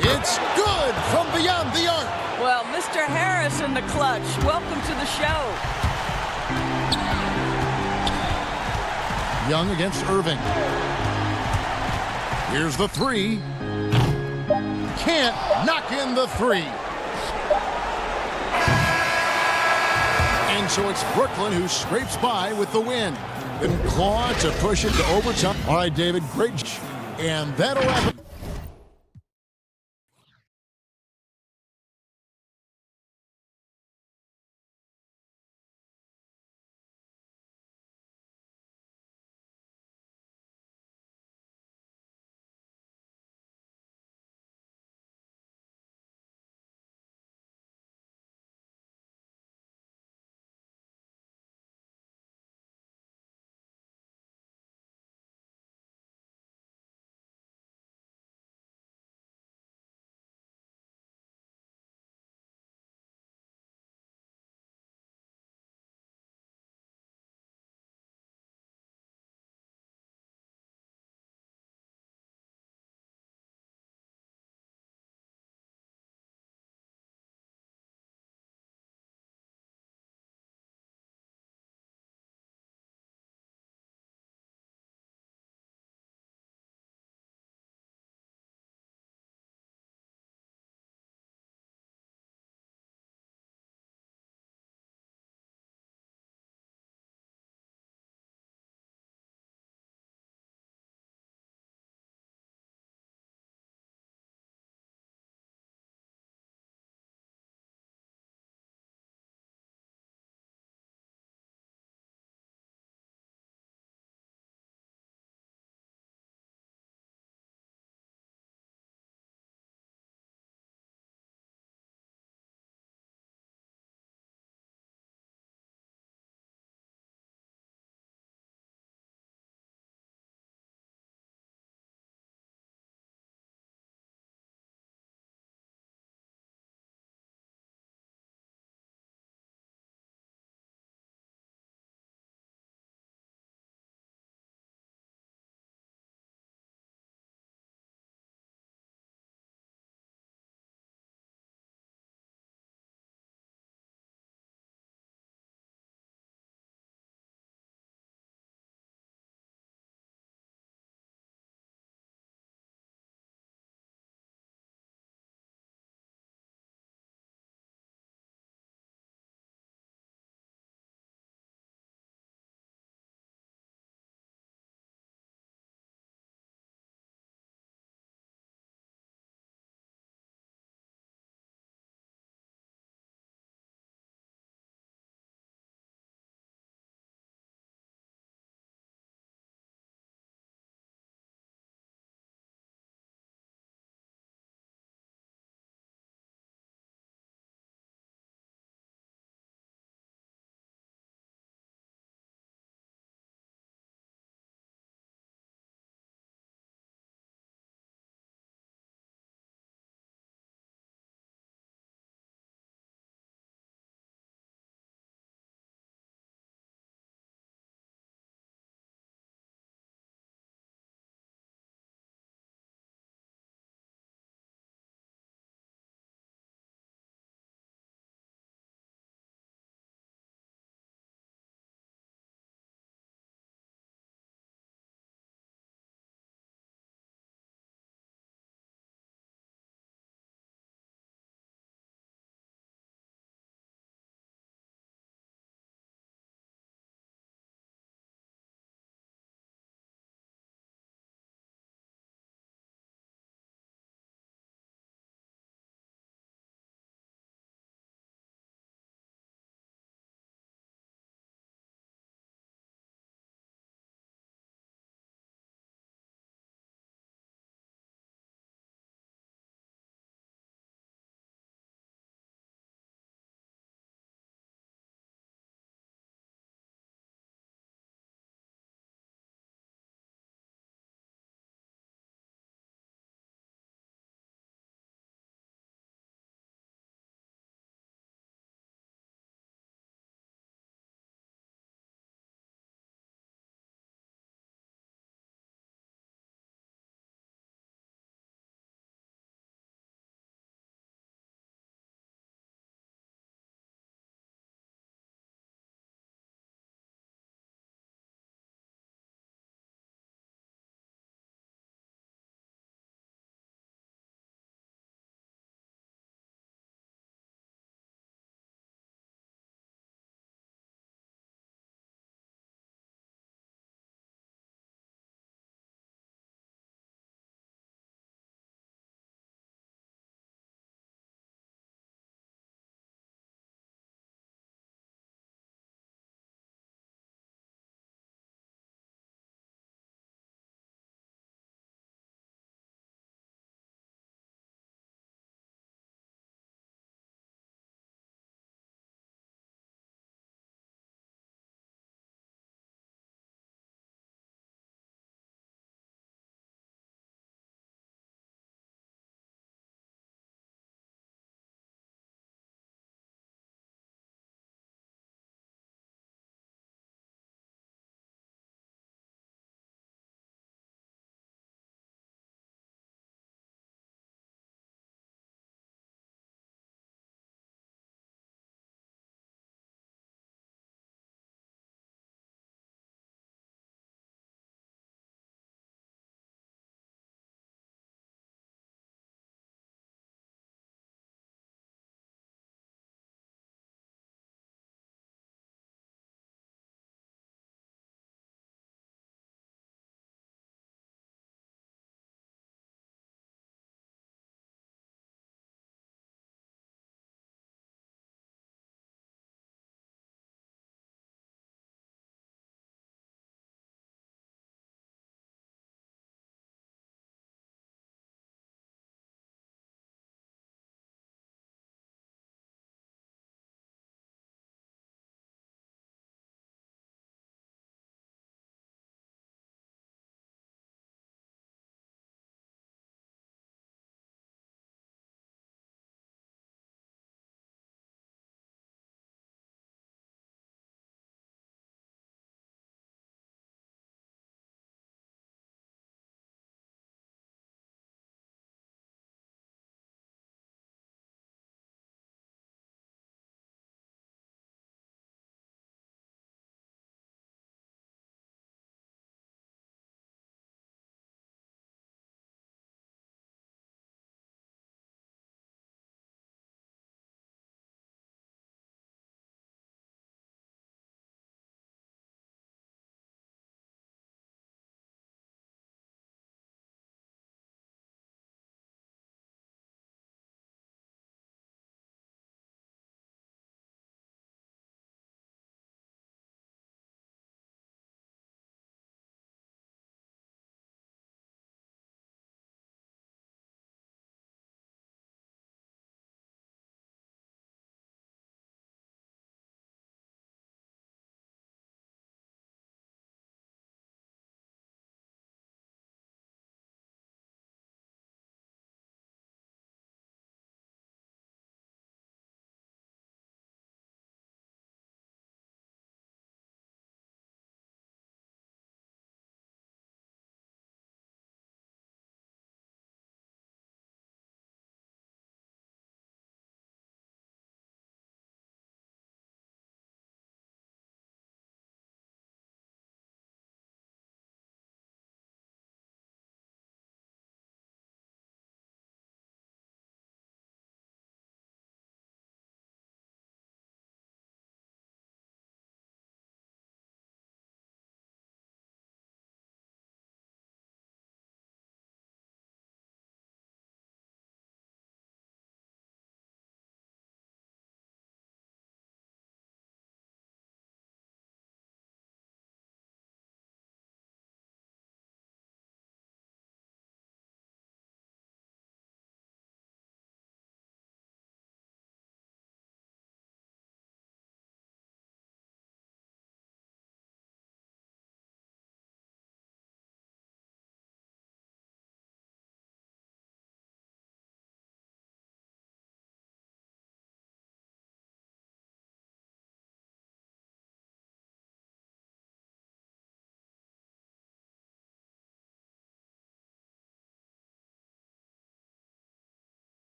It's good from beyond the arc. Well, Mr. Harris in the clutch. Welcome to the show. Young against Irving. Here's the 3. Can't knock in the 3. And so it's Brooklyn who scrapes by with the win. And claw to push it to overtime. All right, David, great. And that'll wrap it.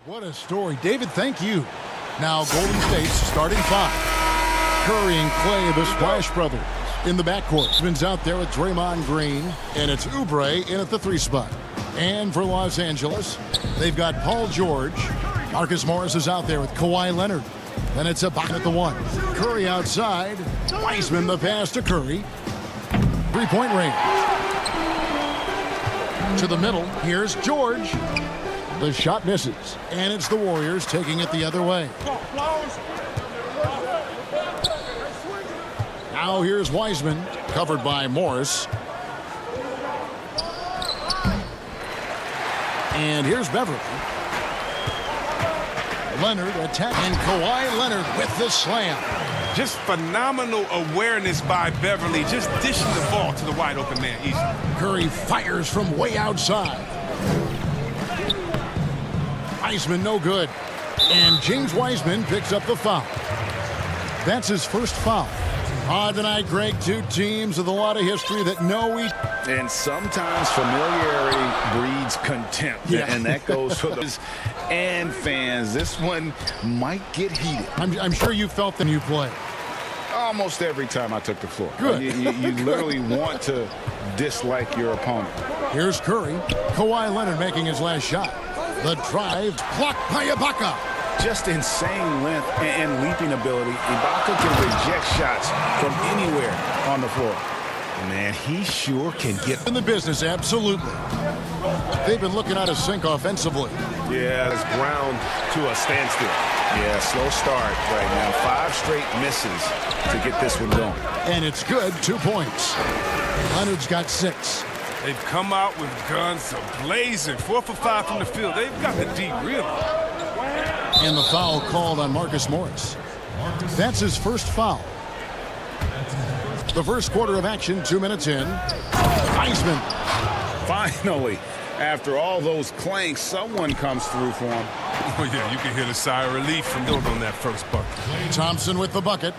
What a story. David, thank you. Now Golden State's starting five. Curry and Clay, the Splash Brothers. In the backcourt, Vin's out there with Draymond Green, and it's Oubre in at the 3 spot. And for Los Angeles, they've got Paul George. Marcus Morris is out there with Kawhi Leonard. Then it's Ibaka at the 1. Curry outside. Wiseman the pass to Curry. 3-point range. To the middle, here's George. The shot misses, and it's the Warriors taking it the other way. Now here's Wiseman, covered by Morris. And here's Beverly. Leonard attack, and Kawhi Leonard with the slam. Just phenomenal awareness by Beverly, just dishing the ball to the wide open man easily. Curry fires from way outside. Wiseman no good. And James Wiseman picks up the foul. That's his first foul. Tonight, Greg, two teams with a lot of history that know each. And sometimes familiarity breeds contempt. Yeah. And that goes for those and fans. This one might get heated. I'm sure you felt that you play. Almost every time I took the floor. Good. You literally want to dislike your opponent. Here's Curry. Kawhi Leonard making his last shot. The drive blocked by Ibaka. Just insane length and leaping ability. Ibaka can reject shots from anywhere on the floor. Man, he sure can get in the business, absolutely. They've been looking out of sync offensively. Yeah, it's ground to a standstill. Yeah, slow start right now. 5 straight misses to get this one going. And it's good, 2 points. Leonard's got 6. They've come out with guns blazing, 4 for 5 from the field. They've got the D really. And the foul called on Marcus Morris. That's his first foul. The first quarter of action, 2 minutes in. Wiseman. Finally, after all those clanks, someone comes through for him. Oh, yeah, you can hear the sigh of relief from building on that first bucket. Thompson with the bucket.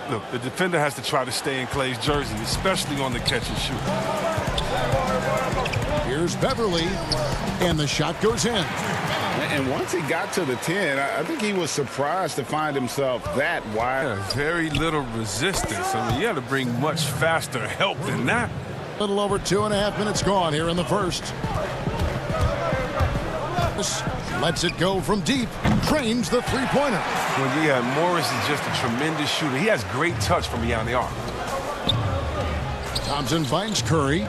Look, the defender has to try to stay in Clay's jersey, especially on the catch and shoot. Here's Beverly, and the shot goes in. And once he got to the 10, I think he was surprised to find himself that wide. Yeah, very little resistance. I mean, you had to bring much faster help than that. A little over 2.5 minutes gone here in the first. Lets it go from deep. Trains the three-pointer. Well, yeah, Morris is just a tremendous shooter. He has great touch from beyond the arc. Thompson finds Curry.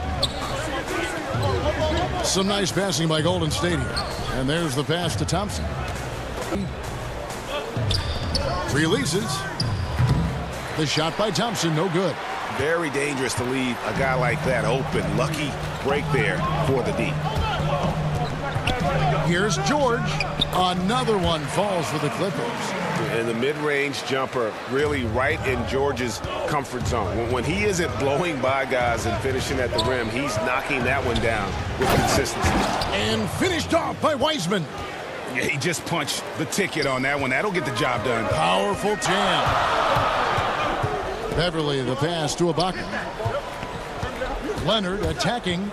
Some nice passing by Golden State here. And there's the pass to Thompson. Releases. The shot by Thompson, no good. Very dangerous to leave a guy like that open. Lucky break there for the D. Here's George. Another one falls for the Clippers. And the mid-range jumper really right in George's comfort zone. When he isn't blowing by guys and finishing at the rim, he's knocking that one down with consistency. And finished off by Wiseman. Yeah, he just punched the ticket on that one. That'll get the job done. Powerful jam. Beverly, the pass to Ibaka. Leonard attacking.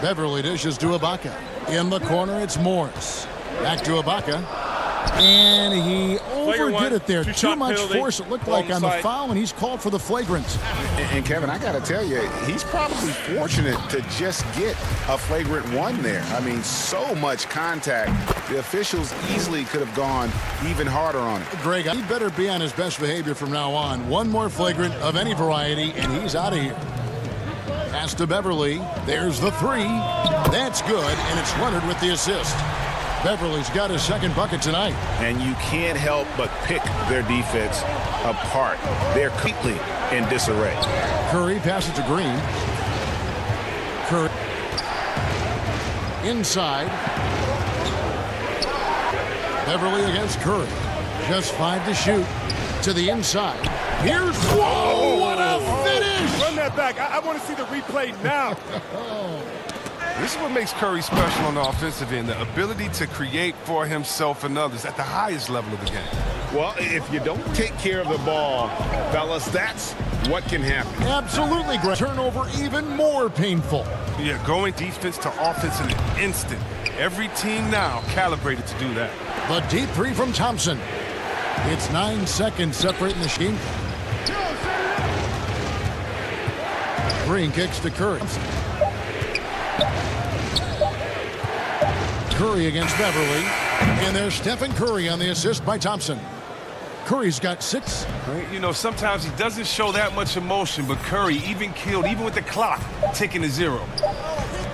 Beverly dishes to Ibaka. In the corner, it's Morris. Back to Ibaka. And he overdid it there. Too much force, it looked like, on the foul, and he's called for the flagrant. And Kevin, I got to tell you, he's probably fortunate to just get a flagrant 1 there. I mean, so much contact. The officials easily could have gone even harder on it. Greg, he better be on his best behavior from now on. One more flagrant of any variety, and he's out of here. Pass to Beverly. There's the 3. That's good, and it's Leonard with the assist. Beverly's got his second bucket tonight. And you can't help but pick their defense apart. They're completely in disarray. Curry passes to Green. Curry. Inside. Beverly against Curry. Just 5 to shoot. To the inside. Here's... Whoa! What a finish! Run that back. I want to see the replay now. This is what makes Curry special on the offensive end, the ability to create for himself and others at the highest level of the game. Well, if you don't take care of the ball, fellas, that's what can happen. Absolutely, Greg. Turnover even more painful. Yeah, going defense to offense in an instant. Every team now calibrated to do that. The deep three from Thompson. It's 9 seconds separating the team. Green kicks to Curry. Curry against Beverly. And there's Stephen Curry on the assist by Thompson. Curry's got 6. You know, sometimes he doesn't show that much emotion, but Curry, even killed, even with the clock ticking to 0.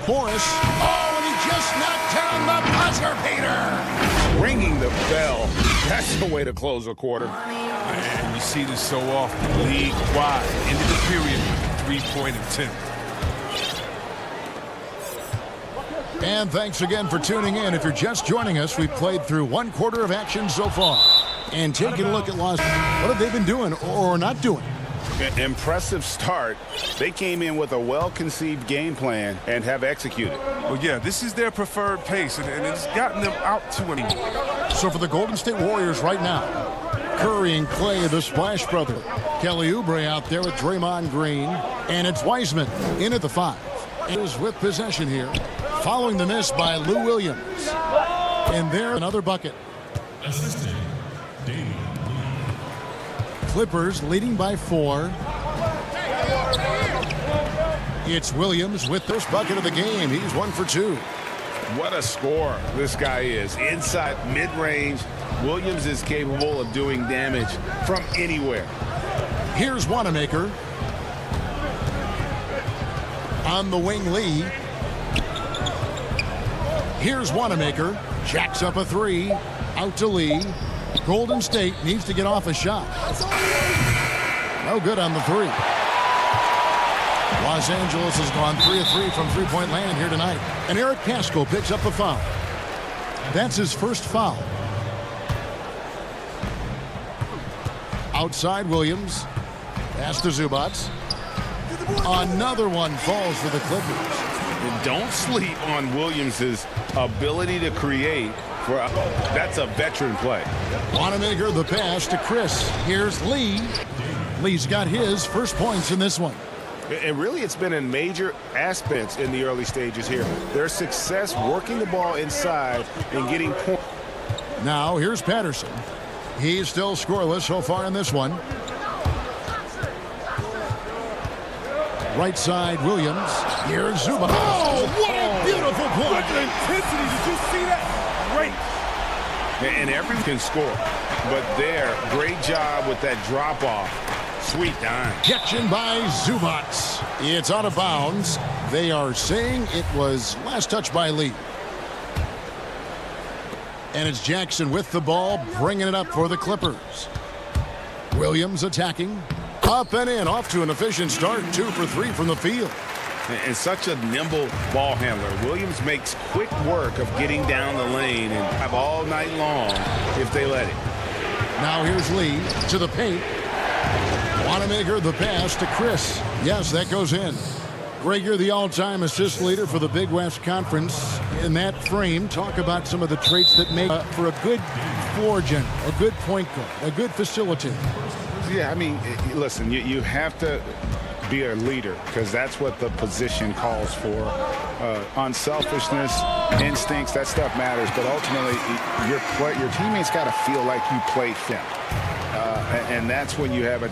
Morris. Oh, and he just knocked down the buzzer beater. Ringing the bell. That's the way to close a quarter. And you see this so often. League-wide. End of the period. 3-point attempt. And thanks again for tuning in. If you're just joining us, we've played through 1 quarter of action so far. And taking a look at Los, what have they been doing or not doing? Impressive start. They came in with a well-conceived game plan and have executed. Well, yeah, this is their preferred pace, and it's gotten them out to an. So for the Golden State Warriors right now, Curry and Clay, the Splash Brother. Kelly Oubre out there with Draymond Green. And it's Wiseman in at the 5. Is with possession here. Following the miss by Lou Williams. And there, another bucket. Clippers leading by 4. It's Williams with this bucket of the game. He's 1 for 2. What a scorer this guy is. Inside, mid-range, Williams is capable of doing damage from anywhere. Here's Wanamaker. On the wing, Lee. Here's Wanamaker. Jacks up a 3. Out to Lee. Golden State needs to get off a shot. No good on the 3. Los Angeles has gone 3 of 3 from three-point land here tonight. And Eric Pascal picks up the foul. That's his first foul. Outside Williams. Pass to Zubats. Another one falls for the Clippers. And don't sleep on Williams's ability to create. That's a veteran play. Wanamaker the pass to Chris. Here's Lee. Lee's got his first points in this one. And really, it's been in major aspects in the early stages here. Their success working the ball inside and getting points. Now, here's Patterson. He's still scoreless so far in this one. Right side, Williams. Here's Zubac. Oh, what a beautiful play. Look at intensity. Did you see that? Great. And everyone can score. But there, great job with that drop-off. Sweet dime. Catching by Zubac. It's out of bounds. They are saying it was last touch by Lee. And it's Jackson with the ball, bringing it up for the Clippers. Williams attacking. Up and in, off to an efficient start. 2 for 3 from the field. And such a nimble ball handler. Williams makes quick work of getting down the lane and have all night long if they let it. Now here's Lee to the paint. Wanamaker the pass to Chris. Yes, that goes in. Greg, you're the all-time assist leader for the Big West Conference. In that frame, talk about some of the traits that make for a good floor general, a good point guard, a good facilitator. Yeah, I mean, listen, you have to be a leader because that's what the position calls for. Unselfishness, instincts, that stuff matters. But ultimately, your teammates got to feel like you played them. And that's when you have a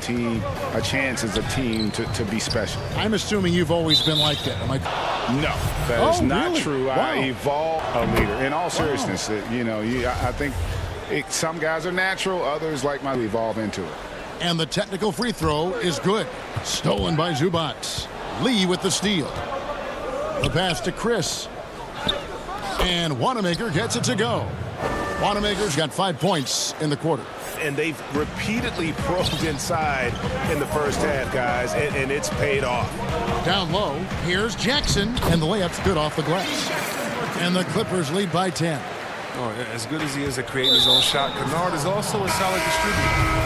chance as a team to be special. I'm assuming you've always been like that. Am I? No, that is not really? true. Wow. I evolved a leader. In all seriousness, I think some guys are natural, others like my evolve into it. And the technical free throw is good. Stolen by Zubac. Lee with the steal. The pass to Chris. And Wanamaker gets it to go. Wanamaker's got 5 points in the quarter. And they've repeatedly probed inside in the first half, guys, and it's paid off. Down low, here's Jackson, and the layup's good off the glass. And the Clippers lead by 10. Oh, as good as he is at creating his own shot, Kennard is also a solid distributor.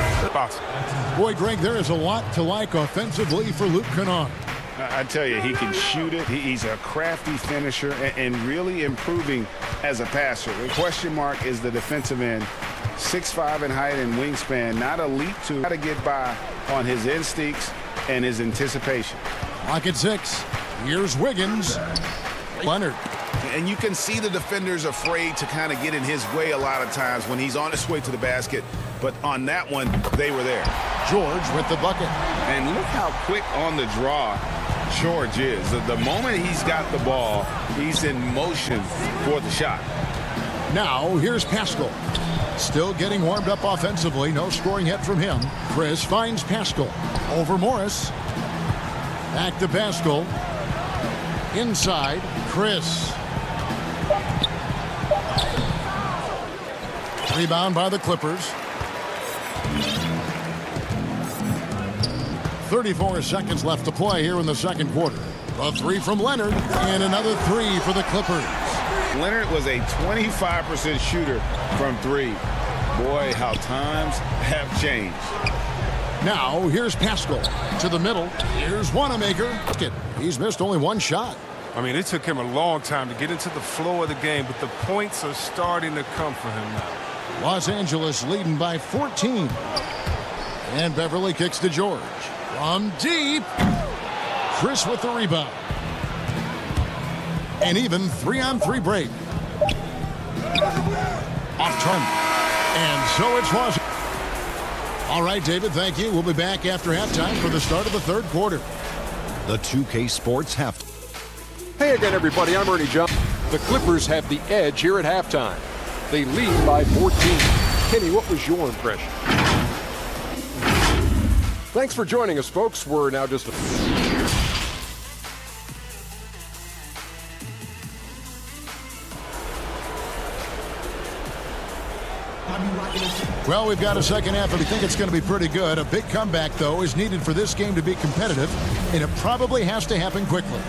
Boy, Greg, there is a lot to like offensively for Luke Kennard. I tell you, he can shoot it. He's a crafty finisher and really improving as a passer. The question mark is the defensive end. 6'5" in height and wingspan, not elite to how to get by on his instincts and his anticipation. Lock at 6. Here's Wiggins. Leonard. And you can see the defenders afraid to kind of get in his way a lot of times when he's on his way to the basket. But on that one, they were there. George with the bucket. And look how quick on the draw George is. The moment he's got the ball, he's in motion for the shot. Now, here's Pascal. Still getting warmed up offensively. No scoring hit from him. Chris finds Pascal. Over Morris. Back to Pascal. Inside, Chris. Rebound by the Clippers. 34 seconds left to play here in the second quarter. A three from Leonard, and another three for the Clippers. Leonard was a 25% shooter from three. Boy, how times have changed. Now, here's Pascal. To the middle. Here's Wanamaker. He's missed only one shot. I mean, it took him a long time to get into the flow of the game, but the points are starting to come for him now. Los Angeles leading by 14. And Beverly kicks to George. From deep. Chris with the rebound. And even 3-on-3 break. Off turn. And so it's Washington. All right, David, thank you. We'll be back after halftime for the start of the third quarter. The 2K Sports Half. Hey again, everybody. I'm Ernie John. The Clippers have the edge here at halftime. They lead by 14. Kenny, what was your impression? Thanks for joining us, folks. We're now just Well, we've got a second half, and we think it's going to be pretty good. A big comeback, though, is needed for this game to be competitive, and it probably has to happen quickly.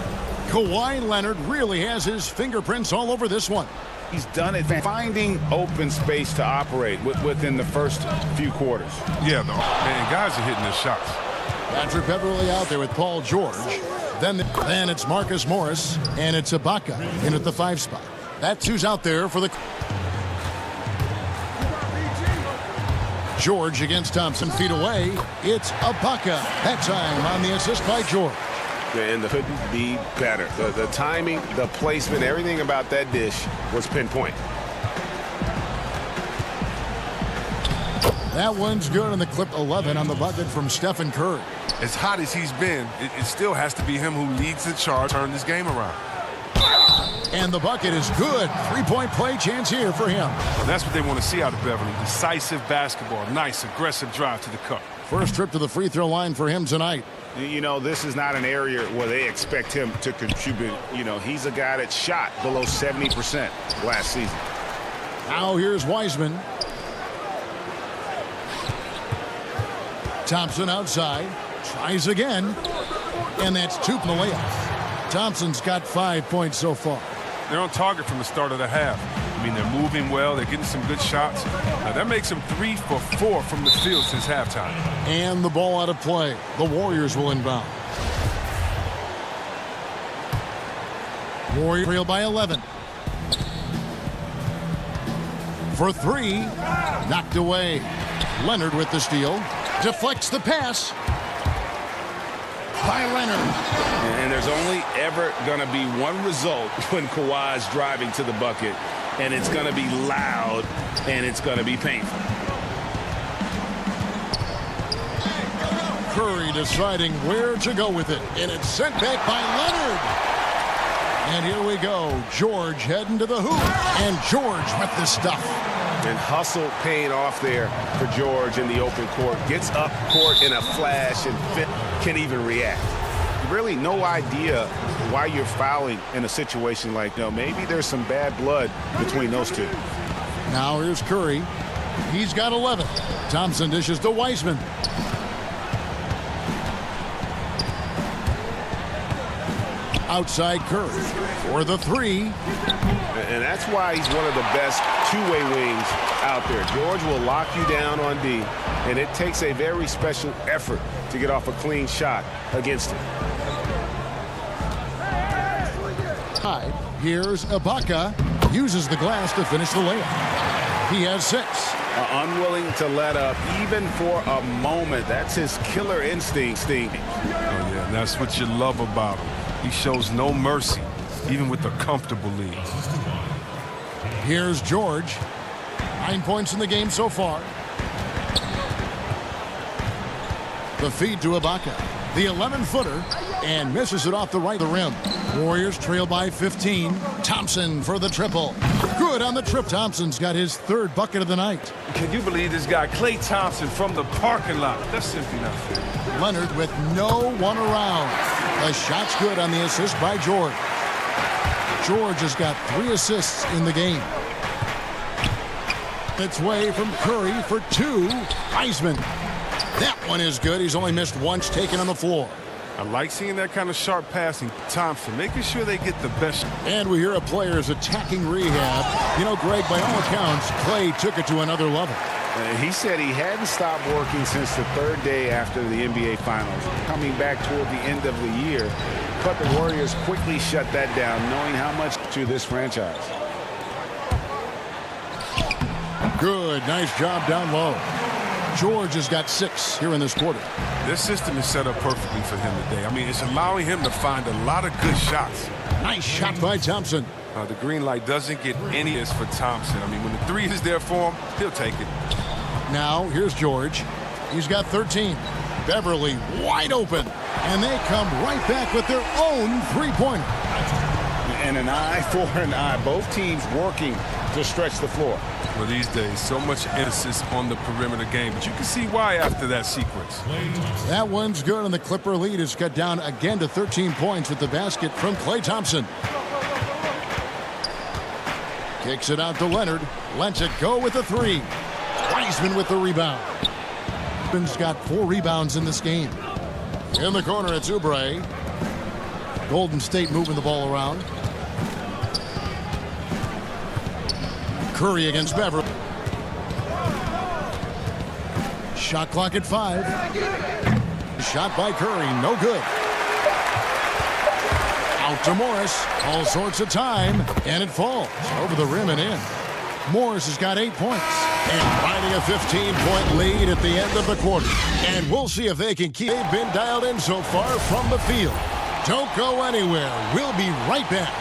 Kawhi Leonard really has his fingerprints all over this one. He's done it finding open space to operate within the first few quarters. Yeah, man, guys are hitting their shots. Patrick Beverly out there with Paul George. Then it's Marcus Morris, and it's Ibaka in at the 5 spot. That's who's out there for the... George against Thompson, feet away. It's Ibaka. That time on the assist by George. And couldn't be better. The timing, the placement, everything about that dish was pinpoint. That one's good on the clip. 11 on the bucket from Stephen Curry. As hot as he's been, it still has to be him who leads the charge, turn this game around. And the bucket is good. Three-point play chance here for him. Well, that's what they want to see out of Beverly. Decisive basketball. Nice, aggressive drive to the cup. First trip to the free throw line for him tonight. You know, this is not an area where they expect him to contribute. You know, he's a guy that shot below 70% last season. Now here's Wiseman. Thompson outside. Tries again. And that's 2 from the layup. Thompson's got 5 points so far. They're on target from the start of the half. I mean, they're moving well. They're getting some good shots. That makes them 3 for 4 from the field since halftime. And the ball out of play. The Warriors will inbound. Warriors trail by 11. For 3. Knocked away. Leonard with the steal. Deflects the pass. By Leonard. And there's only ever going to be one result when Kawhi's driving to the bucket, and it's going to be loud, and it's going to be painful. Curry deciding where to go with it, and it's sent back by Leonard. And here we go. George heading to the hoop, and George with the stuff. And hustle paying off there for George in the open court. Gets up court in a flash and can't even react. Really no idea why you're fouling in a situation like that. Maybe there's some bad blood between those two. Now here's Curry. He's got 11. Thompson dishes to Wiseman. Outside Curry for the 3. And that's why he's one of the best two-way wings out there. George will lock you down on D, and it takes a very special effort to get off a clean shot against him. Here's Ibaka. Uses the glass to finish the layup. He has 6. Unwilling to let up even for a moment. That's his killer instinct. Oh, yeah, and that's what you love about him. He shows no mercy. even with a comfortable lead. Here's George. 9 points in the game so far. The feed to Ibaka. The 11-footer. And misses it off the right of the rim. Warriors trail by 15. Thompson for the triple. Good on the trip. Thompson's got his 3rd bucket of the night. Can you believe this guy, Klay Thompson, from the parking lot? That's simply not fair. Leonard with no one around. The shot's good on the assist by George. George has got 3 assists in the game. It's way from Curry for 2. Wiseman. That one is good. He's only missed once, taken on the floor. I like seeing that kind of sharp passing. Thompson, making sure they get the best. And we hear a player's attacking rehab. You know, Greg, by all accounts, Klay took it to another level. He said he hadn't stopped working since the 3rd day after the NBA Finals, coming back toward the end of the year. But the Warriors quickly shut that down, knowing how much to this franchise. Good, nice job down low. George has got 6 here in this quarter. This system is set up perfectly for him today. I mean, it's allowing him to find a lot of good shots. Nice shot by Thompson. The green light doesn't get any of this for Thompson. I mean, when the 3 is there for him, he'll take it. Now, here's George. He's got 13. Beverly wide open. And they come right back with their own 3-pointer. And an eye for an eye. Both teams working to stretch the floor. Well, these days, so much emphasis on the perimeter game, but you can see why after that sequence. That one's good, and the Clipper lead is cut down again to 13 points with the basket from Klay Thompson. Kicks it out to Leonard. Lets it go with a 3. Wiseman with the rebound. Wiseman's got 4 rebounds in this game. In the corner, it's Oubre. Golden State moving the ball around. Curry against Beverly. Shot clock at 5. Shot by Curry, no good. Out to Morris, all sorts of time, and it falls over the rim and in. Morris has got 8 points and finding a 15-point lead at the end of the quarter. And we'll see if they can keep. They've been dialed in so far from the field. Don't go anywhere. We'll be right back.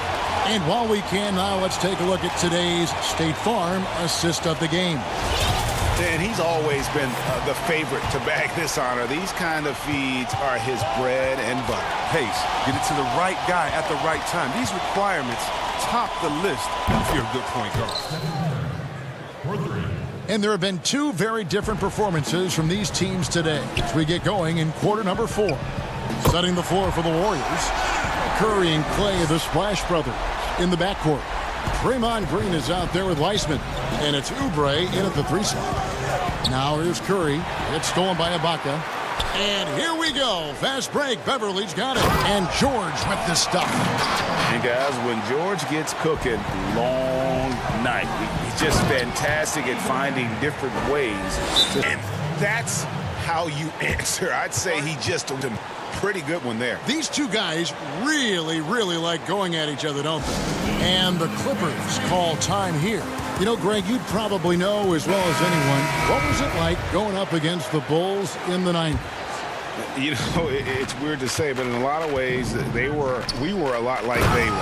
And while we can now, let's take a look at today's State Farm assist of the game. And he's always been the favorite to bag this honor. These kind of feeds are his bread and butter. Pace, get it to the right guy at the right time. These requirements top the list if you're a good point guard. And there have been 2 very different performances from these teams today as we get going in quarter number 4. Setting the floor for the Warriors, Curry and Klay, the Splash Brothers, in the backcourt. Draymond Green is out there with Wiseman, and it's Oubre in at the 3 slot. Now here's Curry. It's stolen by Ibaka. And here we go. Fast break. Beverly's got it. And George with the stuff. And guys, when George gets cooking, long night. He's just fantastic at finding different ways. And that's how you answer. I'd say he just did a pretty good one there. These 2 guys really like going at each other, don't they? And the Clippers call time here. You know, Greg, you'd probably know as well as anyone, what was it like going up against the Bulls in the 90s? You know, it's weird to say, but in a lot of ways, we were a lot like they were.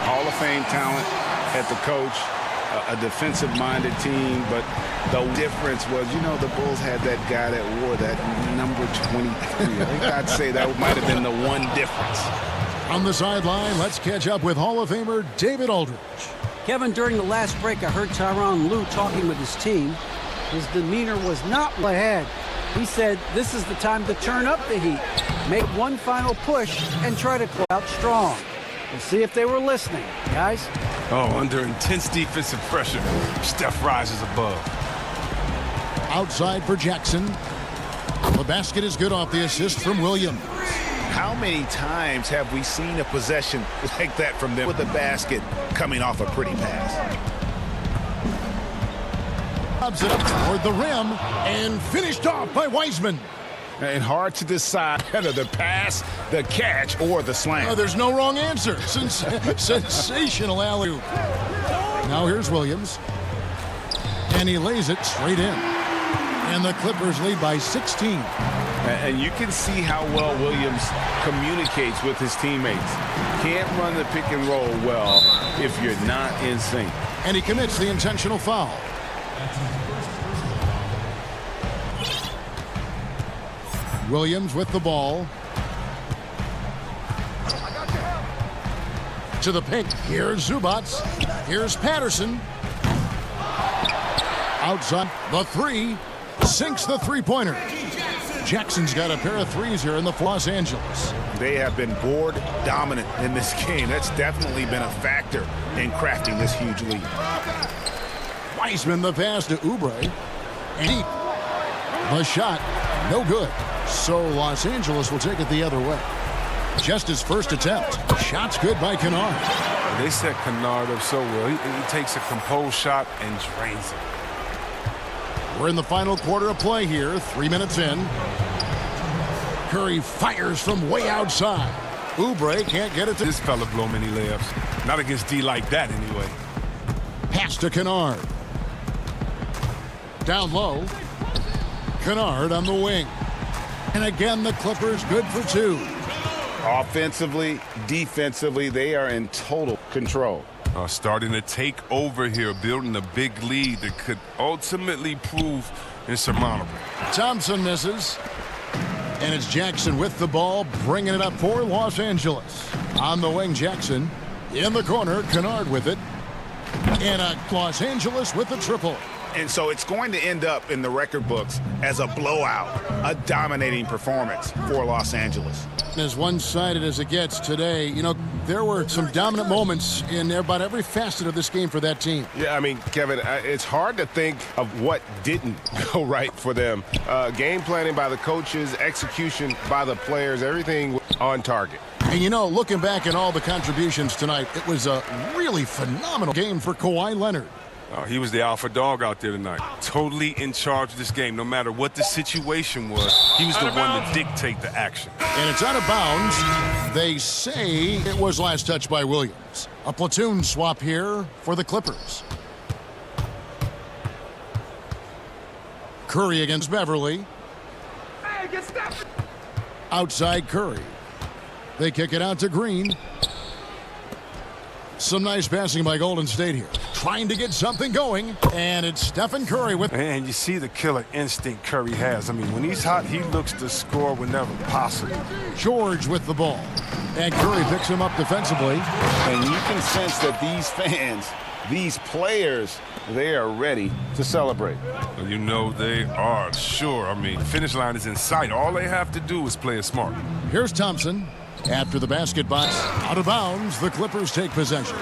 Hall of Fame talent at the coach, a defensive-minded team, but the difference was, you know, the Bulls had that guy that wore that number 23. I think I'd say that might have been the one difference. On the sideline, let's catch up with Hall of Famer David Aldridge. Kevin, during the last break, I heard Tyronn Lue talking with his team. His demeanor was not ahead. He said, this is the time to turn up the heat, make one final push, and try to close out strong. We'll see if they were listening, guys. Oh, under intense defensive pressure, Steph rises above. Outside for Jackson. The basket is good off the assist from Williams. How many times have we seen a possession like that from them with the basket coming off a pretty pass? Lobs it up toward the rim and finished off by Wiseman. And hard to decide whether the pass, the catch, or the slam. Oh, there's no wrong answer. Sensational alley-oop. Now here's Williams. And he lays it straight in. And the Clippers lead by 16. And you can see how well Williams communicates with his teammates. Can't run the pick and roll well if you're not in sync. And he commits the intentional foul. Williams with the ball. To the pick. Here's Zubats. Here's Patterson. Outside the three. Sinks the three-pointer. Jackson's got a pair of threes here in the Los Angeles. They have been board dominant in this game. That's definitely been a factor in crafting this huge lead. Wiseman the pass to Oubre. And deep. The shot, no good. So Los Angeles will take it the other way. Just his first attempt. Shot's good by Kennard. They set Kennard up so well. He takes a composed shot and drains it. We're in the final quarter of play here. 3 minutes in. Curry fires from way outside. Oubre can't get it to... This fella blow many layups. Not against D like that, anyway. Pass to Kennard. Down low. Kennard on the wing. And again, the Clippers good for two. Offensively, defensively, they are in total control. Starting to take over here, building a big lead that could ultimately prove insurmountable. Thompson misses. And it's Jackson with the ball, bringing it up for Los Angeles. On the wing, Jackson. In the corner, Kennard with it. And Los Angeles with the triple. And so it's going to end up in the record books as a blowout, a dominating performance for Los Angeles. As one-sided as it gets today, you know, there were some dominant moments in about every facet of this game for that team. Yeah, I mean, Kevin, it's hard to think of what didn't go right for them. Game planning by the coaches, execution by the players, everything on target. And, you know, looking back at all the contributions tonight, it was a really phenomenal game for Kawhi Leonard. He was the alpha dog out there tonight. Totally in charge of this game. No matter what the situation was, he was the one to dictate the action. And it's out of bounds. They say it was last touched by Williams. A platoon swap here for the Clippers. Curry against Beverly. Outside Curry. They kick it out to Green. Some nice passing by Golden State here. Trying to get something going. And it's Stephen Curry with... And you see the killer instinct Curry has. I mean, when he's hot, he looks to score whenever possible. George with the ball. And Curry picks him up defensively. And you can sense that these fans, these players, they are ready to celebrate. Well, you know they are, sure. I mean, finish line is in sight. All they have to do is play it smart. Here's Thompson. After the basket box, out of bounds, the Clippers take possession.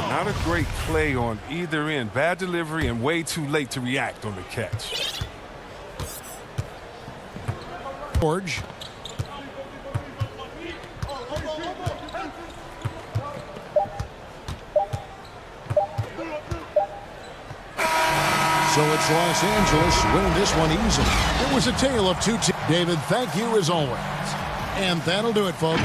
Not a great play on either end. Bad delivery and way too late to react on the catch. George. So it's Los Angeles winning this one easily. It was a tale of two teams. David, thank you as always. And that'll do it, folks.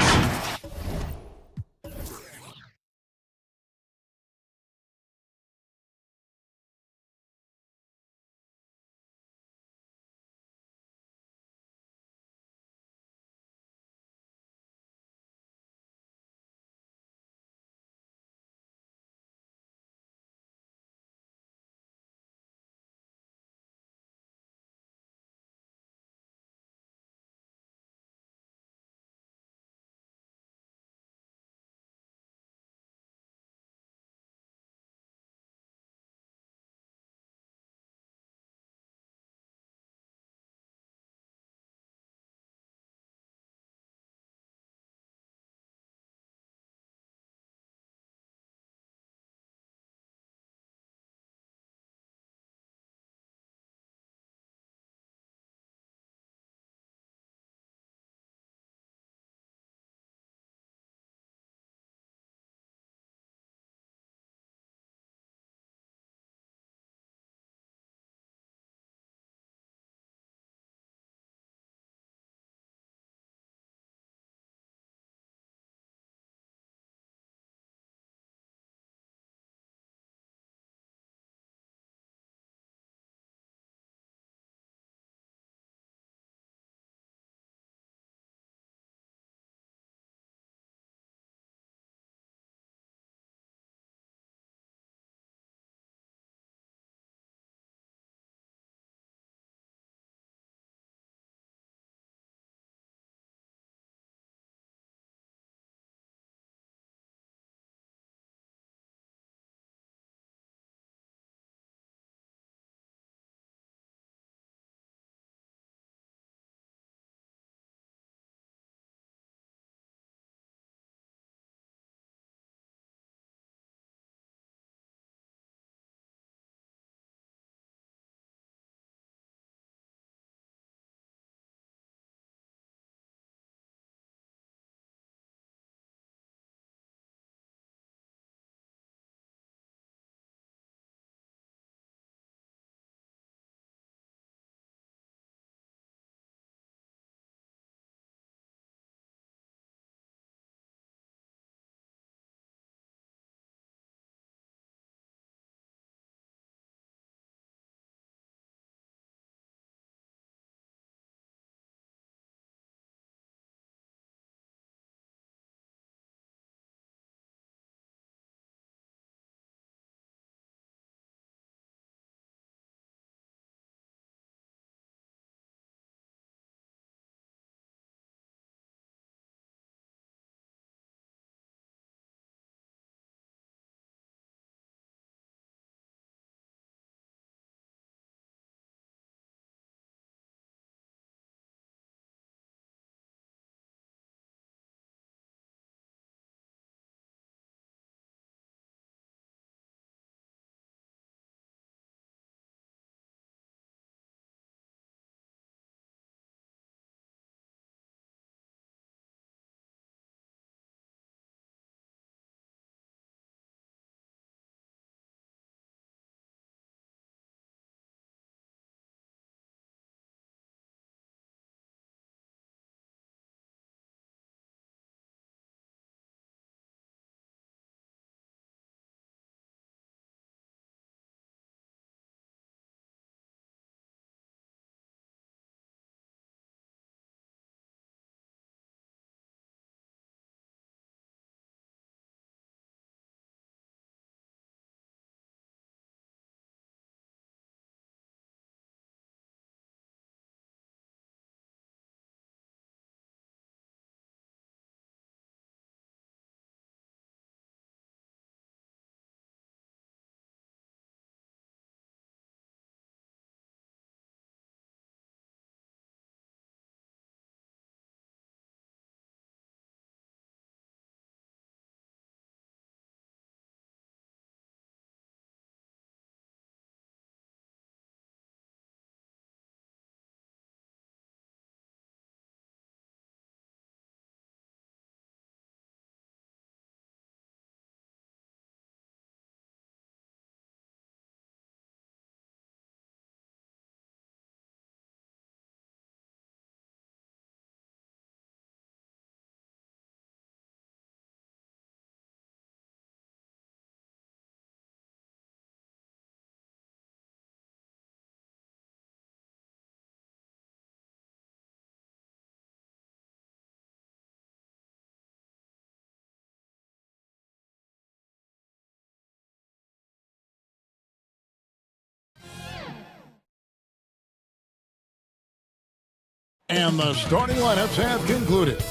And the starting lineups have concluded.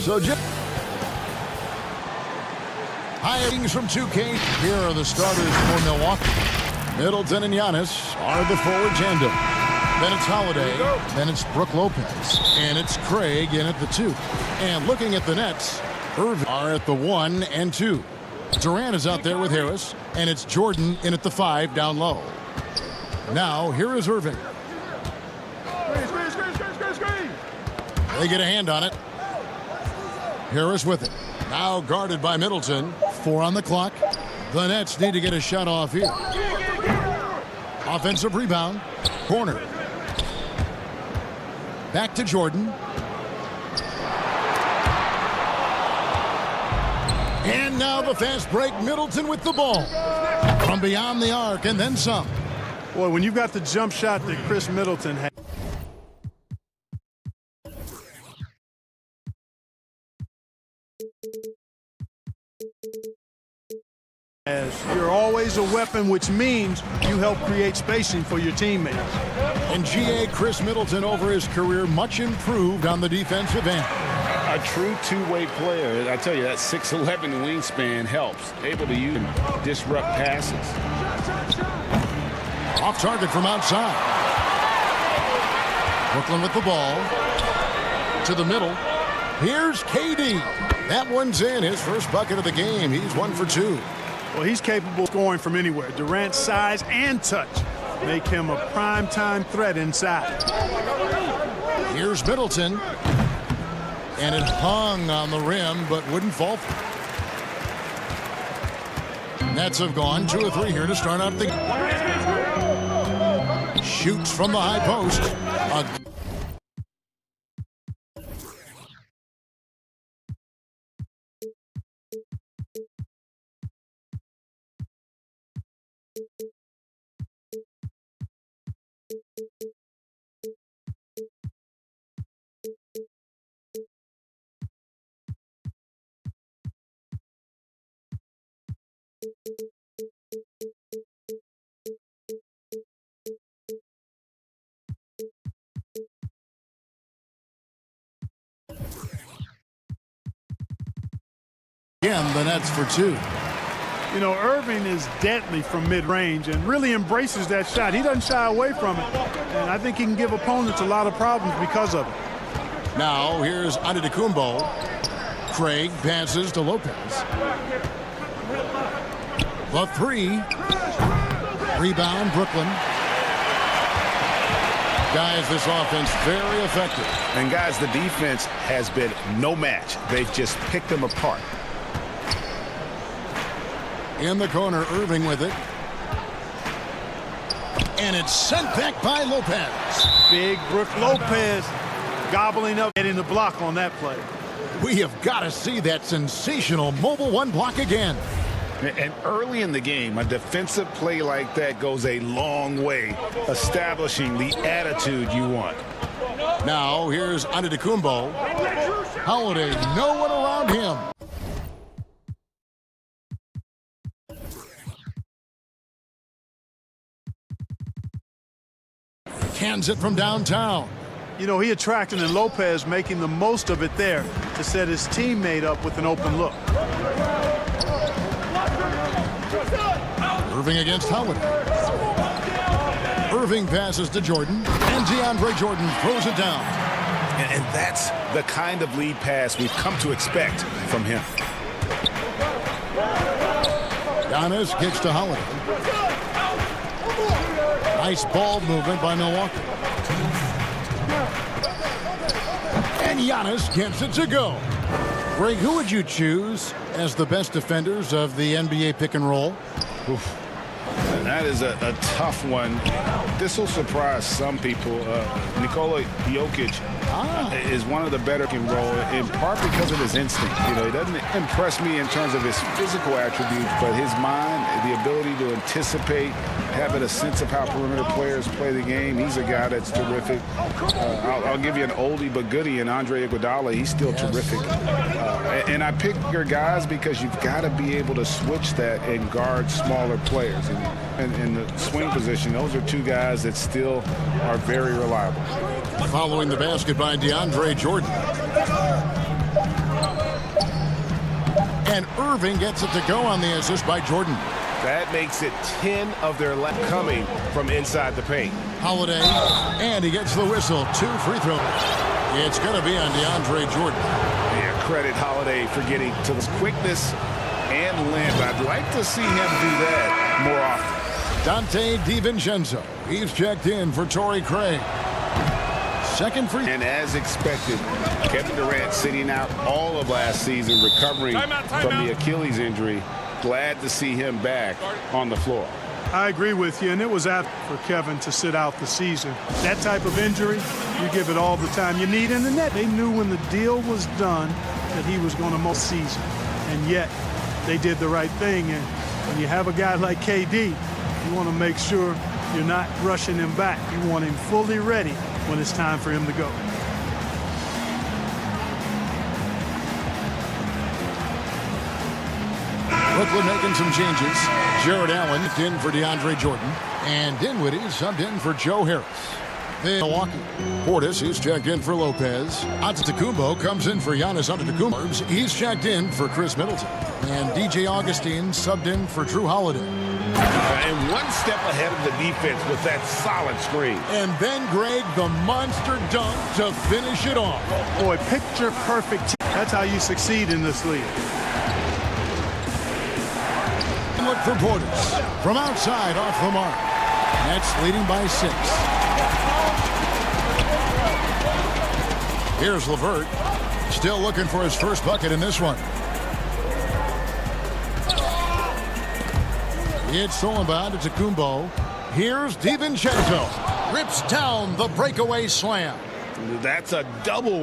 So hirings from 2K. Here are the starters for Milwaukee. Middleton and Giannis are the forward tandem. Then it's Holiday. Then it's Brook Lopez. And it's Craig in at the 2. And looking at the Nets, Irving are at the 1 and 2. Durant is out there with Harris. And it's Jordan in at the 5 down low. Now, here is Irving. They get a hand on it. Harris with it. Now guarded by Middleton. 4 on the clock. The Nets need to get a shot off here. Offensive rebound. Corner. Back to Jordan. And now the fast break. Middleton with the ball. From beyond the arc and then some. Boy, when you've got the jump shot that Chris Middleton had. You're always a weapon, which means you help create spacing for your teammates. And GA Chris Middleton over his career much improved on the defensive end. A true two-way player. I tell you, that 6'11" wingspan helps. Able to use and disrupt passes. Off target from outside. Brooklyn with the ball. To the middle. Here's KD. That one's in. His first bucket of the game. He's 1 for 2. Well, he's capable of scoring from anywhere. Durant's size and touch make him a prime-time threat inside. Here's Middleton. And it hung on the rim, but wouldn't fall. Nets have gone 2 or 3 here to start out the game. Shoots from the high post. Again, the Nets for 2. You know, Irving is deadly from mid-range and really embraces that shot. He doesn't shy away from it, and I think he can give opponents a lot of problems because of it. Now, here's Antetokounmpo. Craig passes to Lopez. The 3. Rebound, Brooklyn. Guys, this offense very effective. And guys, the defense has been no match. They've just picked them apart. In the corner, Irving with it. And it's sent back by Lopez. Big Brook Lopez gobbling up, getting the block on that play. We have got to see that sensational mobile 1 block again. And early in the game, a defensive play like that goes a long way, establishing the attitude you want. Now, here's Antetokounmpo. Holiday, no one around him. Cans it from downtown. You know, he attracted in Lopez, making the most of it there to set his teammate up with an open look. Irving against Holiday. Irving passes to Jordan, and DeAndre Jordan throws it down. And that's the kind of lead pass we've come to expect from him. Giannis kicks to Holiday. Nice ball movement by Milwaukee. And Giannis gets it to go. Greg, who would you choose as the best defenders of the NBA pick and roll? Oof. That is a tough one. This will surprise some people. Nikola Jokic is one of the better pick and roll, in part because of his instinct. You know, he doesn't impress me in terms of his physical attributes, but his mind, the ability to anticipate having a sense of how perimeter players play the game. He's a guy that's terrific. I'll give you an oldie but goodie in Andre Iguodala. He's still terrific. And I pick your guys because you've got to be able to switch that and guard smaller players. And in the swing position, those are two guys that still are very reliable. Following the basket by DeAndre Jordan. And Irving gets it to go on the assist by Jordan. That makes it 10 of their coming from inside the paint. Holiday, and he gets the whistle. 2 free throws. It's going to be on DeAndre Jordan. Yeah, credit Holiday for getting to this quickness and length. I'd like to see him do that more often. Dante DiVincenzo. He's checked in for Torrey Craig. Second free. And as expected, Kevin Durant sitting out all of last season, recovering from the Achilles injury. Glad to see him back on the floor. I agree with you, and it was apt for Kevin to sit out the season. That type of injury, you give it all the time you need in the net. They knew when the deal was done that he was going to most season, and yet they did the right thing. And when you have a guy like KD, you want to make sure you're not rushing him back. You want him fully ready when it's time for him to go. Brooklyn making some changes. Jared Allen in for DeAndre Jordan. And Dinwiddie subbed in for Joe Harris. Milwaukee. Portis is checked in for Lopez. Antetokounmpo comes in for Giannis Antetokounmpo. He's checked in for Chris Middleton. And DJ Augustine subbed in for Drew Holiday. And one step ahead of the defense with that solid screen. And then, Greg, the monster dunk to finish it off. Boy, picture perfect. That's how you succeed in this league. Look for Portis. From outside, off the mark. Nets leading by 6. Here's LeVert. Still looking for his first bucket in this one. It's stolen by Antetokounmpo. Here's DiVincenzo. Rips down the breakaway slam. That's a double.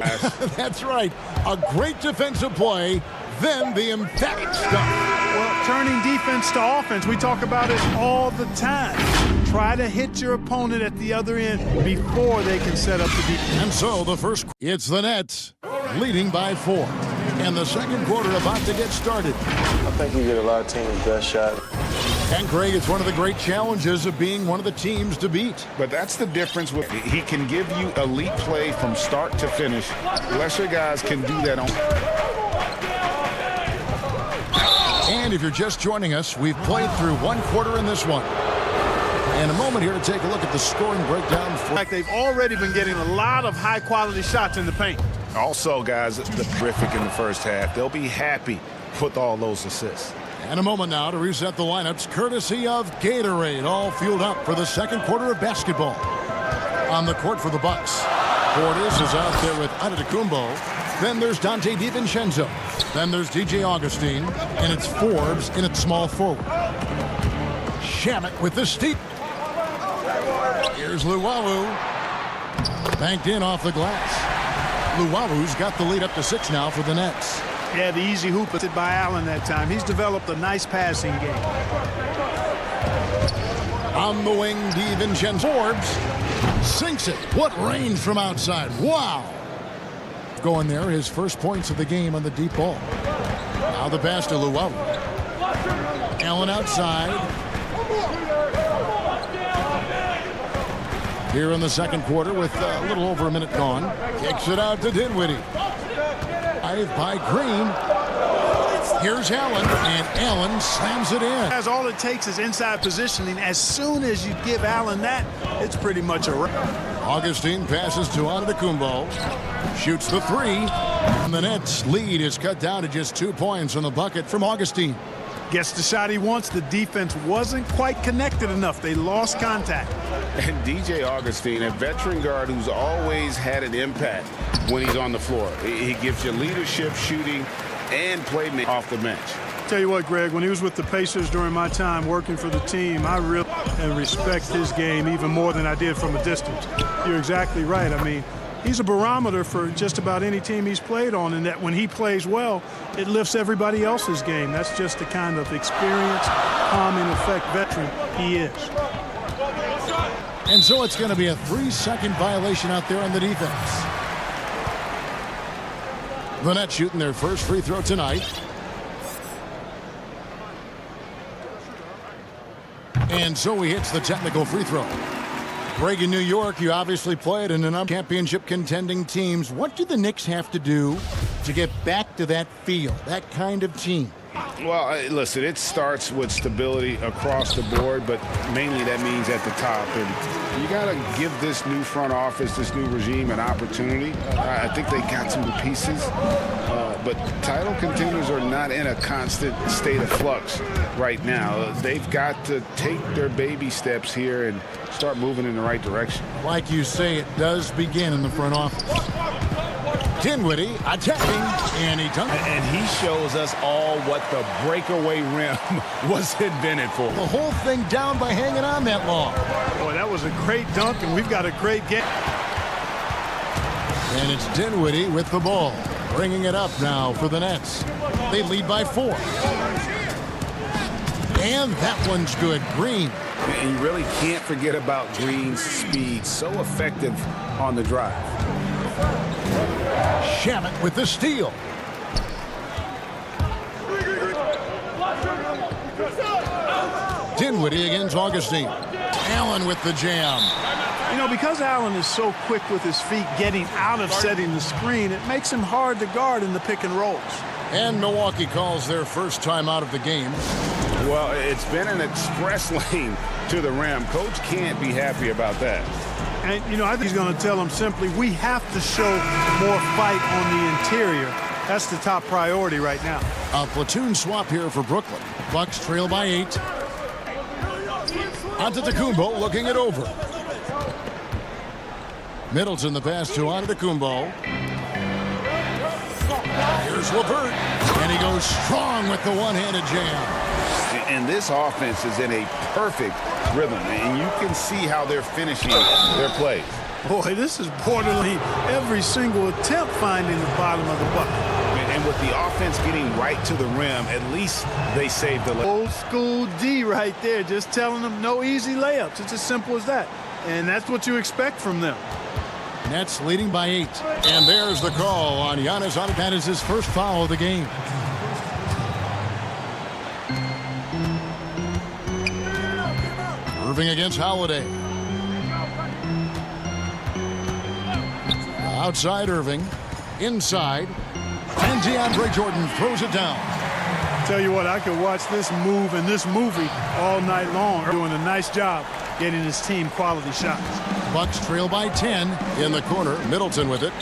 That's right. A great defensive play, then the emphatic stuff. Well, turning defense to offense, we talk about it all the time. Try to hit your opponent at the other end before they can set up the defense. And so the first, it's the Nets leading by 4. And the second quarter about to get started. I think you get a lot of teams' best shot. And Craig, it's one of the great challenges of being one of the teams to beat. But that's the difference. With he can give you elite play from start to finish. Lesser guys can do that on. And if you're just joining us, we've played through one quarter in this one. And a moment here to take a look at the scoring breakdown. In fact, they've already been getting a lot of high-quality shots in the paint. Also, guys, the terrific in the first half. They'll be happy with all those assists. And a moment now to reset the lineups, courtesy of Gatorade, all fueled up for the second quarter of basketball. On the court for the Bucks, Portis is out there with Antetokounmpo. Then there's Dante DiVincenzo. Then there's DJ Augustine. And it's Forbes in its small forward. Shamet with the steep. Here's Luwawu. Banked in off the glass. Luwawu's got the lead up to 6 now for the Nets. Yeah, the easy hoop was hit by Allen that time. He's developed a nice passing game. On the wing, DiVincenzo. Forbes sinks it. What range from outside. Wow. Going there, his first points of the game on the deep ball. Now the pass to Luwawu. Allen outside. Here in the second quarter with a little over a minute gone. Kicks it out to Dinwiddie. By Green. Here's Allen, and Allen slams it in. As all it takes is inside positioning. As soon as you give Allen that, it's pretty much a wrap. Augustine passes to Antetokounmpo. Shoots the 3. And the Nets' lead is cut down to just 2 points on the bucket from Augustine. Gets the shot he wants. The defense wasn't quite connected enough. They lost contact. And DJ Augustine, a veteran guard who's always had an impact when he's on the floor. He gives you leadership, shooting, and playmaking off the bench. Tell you what, Greg, when he was with the Pacers during my time working for the team, I really respect his game even more than I did from a distance. You're exactly right. I mean, he's a barometer for just about any team he's played on, and that when he plays well, it lifts everybody else's game. That's just the kind of experience, calming effect veteran he is. And so it's going to be a 3-second violation out there on the defense. The Nets shooting their first free throw tonight. And so he hits the technical free throw. Greg, in New York, you obviously played in a championship contending teams. What do the Knicks have to do to get back to that feel, that kind of team? Well, listen, it starts with stability across the board, but mainly that means at the top. And you got to give this new front office, this new regime, an opportunity. I think they got some pieces, but title contenders are not in a constant state of flux right now. They've got to take their baby steps here and start moving in the right direction. Like you say, it does begin in the front office. Dinwiddie attacking, and he dunks. And he shows us all what the breakaway rim was invented for. The whole thing down by hanging on that long. Boy, that was a great dunk, and we've got a great game. And it's Dinwiddie with the ball, bringing it up now for the Nets. They lead by 4. And that one's good. Green. And you really can't forget about Green's speed. So effective on the drive. Shamet with the steal. Dinwiddie against Augustine. Allen with the jam. You know, because Allen is so quick with his feet getting out of setting the screen, it makes him hard to guard in the pick and rolls. And Milwaukee calls their first time out of the game. Well, it's been an express lane to the rim. Coach can't be happy about that. And, you know, I think he's going to tell them simply, we have to show more fight on the interior. That's the top priority right now. A platoon swap here for Brooklyn. Bucks trail by 8. Antetokounmpo looking it over. Middleton the pass to Antetokounmpo. Here's LeVert. And he goes strong with the one-handed jam. And this offense is in a perfect rhythm, and you can see how they're finishing their plays. Boy, this is borderline every single attempt finding the bottom of the bucket. And with the offense getting right to the rim, at least they saved the layup. Old school D right there, just telling them no easy layups. It's as simple as that. And that's what you expect from them. Nets leading by 8. And there's the call on Giannis. That is his first foul of the game. Irving against Holiday. Outside Irving. Inside. And DeAndre Jordan throws it down. Tell you what, I could watch this move and this movie all night long. Doing a nice job getting his team quality shots. Bucks trail by 10 in the corner. Middleton with it.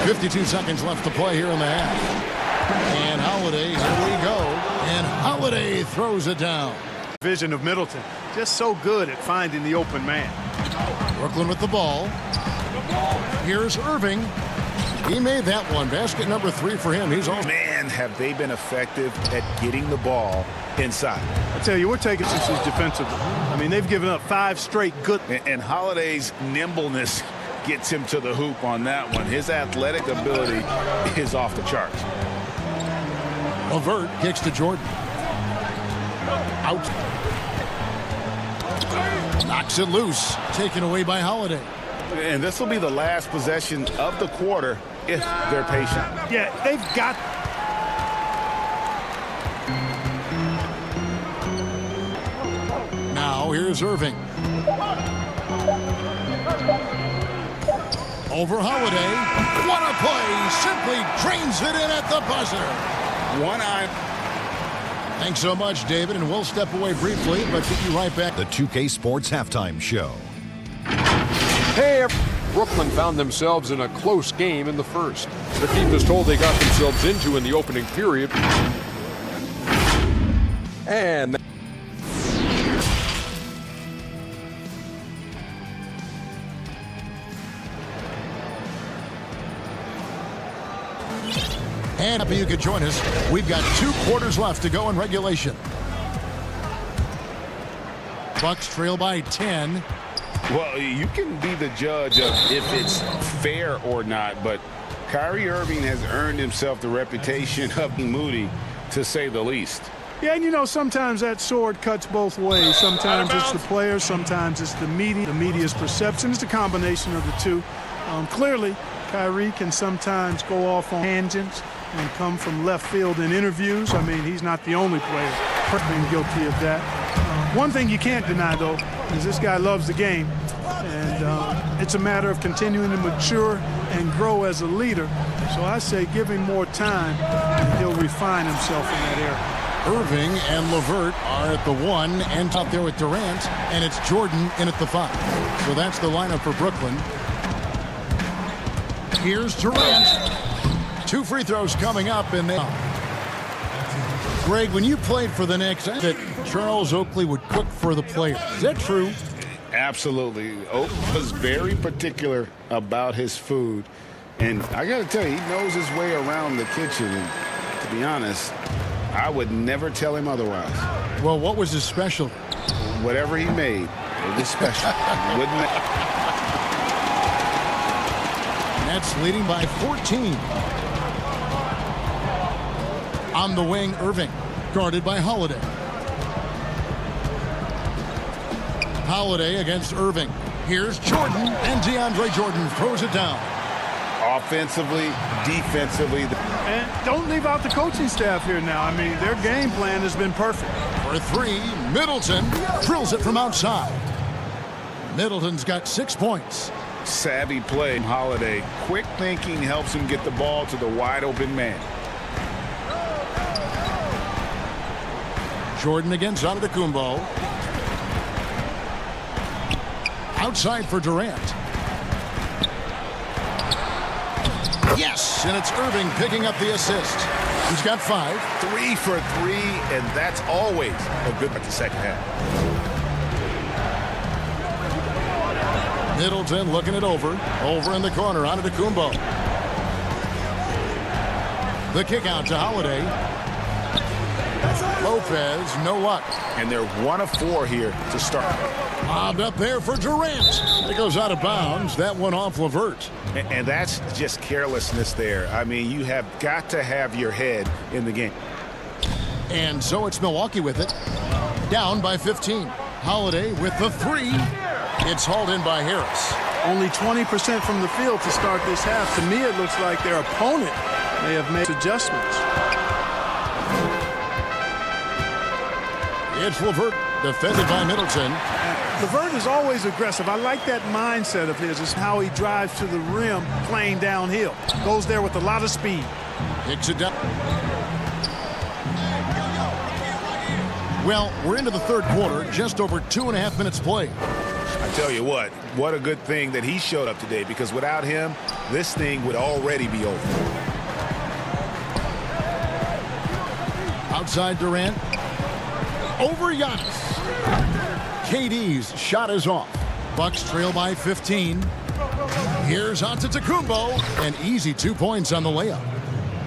52 seconds left to play here in the half. And Holiday, here we go. And Holiday throws it down. Vision of Middleton, just so good at finding the open man. Brooklyn with the ball. Here's Irving. He made that one. Basket number 3 for him. He's on. Man, have they been effective at getting the ball inside. I tell you, we're taking this defensively. I mean, they've given up 5 straight good. And Holiday's nimbleness gets him to the hoop on that one. His athletic ability is off the charts. LeVert kicks to Jordan. Out. Knocks it loose. Taken away by Holiday. And this will be the last possession of the quarter if they're patient. Yeah, they've got... Now here's Irving. Over Holiday. What a play. Simply drains it in at the buzzer. One eye. Thanks so much, David, and we'll step away briefly, but get you right back. The 2K Sports Halftime Show. Hey, Brooklyn found themselves in a close game in the first. The team was told they got themselves into in the opening period. And happy you could join us. We've got 2 quarters left to go in regulation. Bucks trail by 10. Well, you can be the judge of if it's fair or not, but Kyrie Irving has earned himself the reputation of being moody, to say the least. Yeah, and you know, sometimes that sword cuts both ways. Sometimes it's the player, sometimes it's the media. The media's perception is a combination of the two. Clearly, Kyrie can sometimes go off on tangents and come from left field in interviews. I mean, he's not the only player been guilty of that. One thing you can't deny, though, is this guy loves the game. And it's a matter of continuing to mature and grow as a leader. So I say give him more time, and he'll refine himself in that area. Irving and LeVert are at the 1 and out there with Durant, and it's Jordan in at the 5. So that's the lineup for Brooklyn. Here's Durant. 2 free throws coming up, and they... Greg, when you played for the Knicks, that Charles Oakley would cook for the players. Is that true? Absolutely. Oak was very particular about his food. And I got to tell you, he knows his way around the kitchen. And to be honest, I would never tell him otherwise. Well, what was his special? Whatever he made, it was special. Nets leading by 14. On the wing, Irving, guarded by Holiday. Holiday against Irving. Here's Jordan, and DeAndre Jordan throws it down. Offensively, defensively. And don't leave out the coaching staff here now. I mean, their game plan has been perfect. For 3, Middleton drills it from outside. Middleton's got 6 points. Savvy play. Holiday. Quick thinking helps him get the ball to the wide open man. Jordan against Antetokounmpo. Outside for Durant. Yes, and it's Irving picking up the assist. He's got 5. 3 for 3, and that's always a good at the second half. Middleton looking it over in the corner, Antetokounmpo. The kick out to Holiday. Lopez, no luck. And they're 1 of 4 here to start. Bobbed up there for Durant. It goes out of bounds. That one off LeVert. And that's just carelessness there. I mean, you have got to have your head in the game. And so it's Milwaukee with it. Down by 15. Holiday with the 3. It's hauled in by Harris. Only 20% from the field to start this half. To me, it looks like their opponent may have made adjustments. It's LeVert, defended by Middleton. LeVert is always aggressive. I like that mindset of his. It's how he drives to the rim playing downhill. Goes there with a lot of speed. Kicks it down. Well, we're into the third quarter, just over 2.5 minutes played. I tell you what a good thing that he showed up today, because without him, this thing would already be over. Outside Durant. Over Giannis. KD's shot is off. Bucks trail by 15. Here's Antetokounmpo. An easy 2 points on the layup.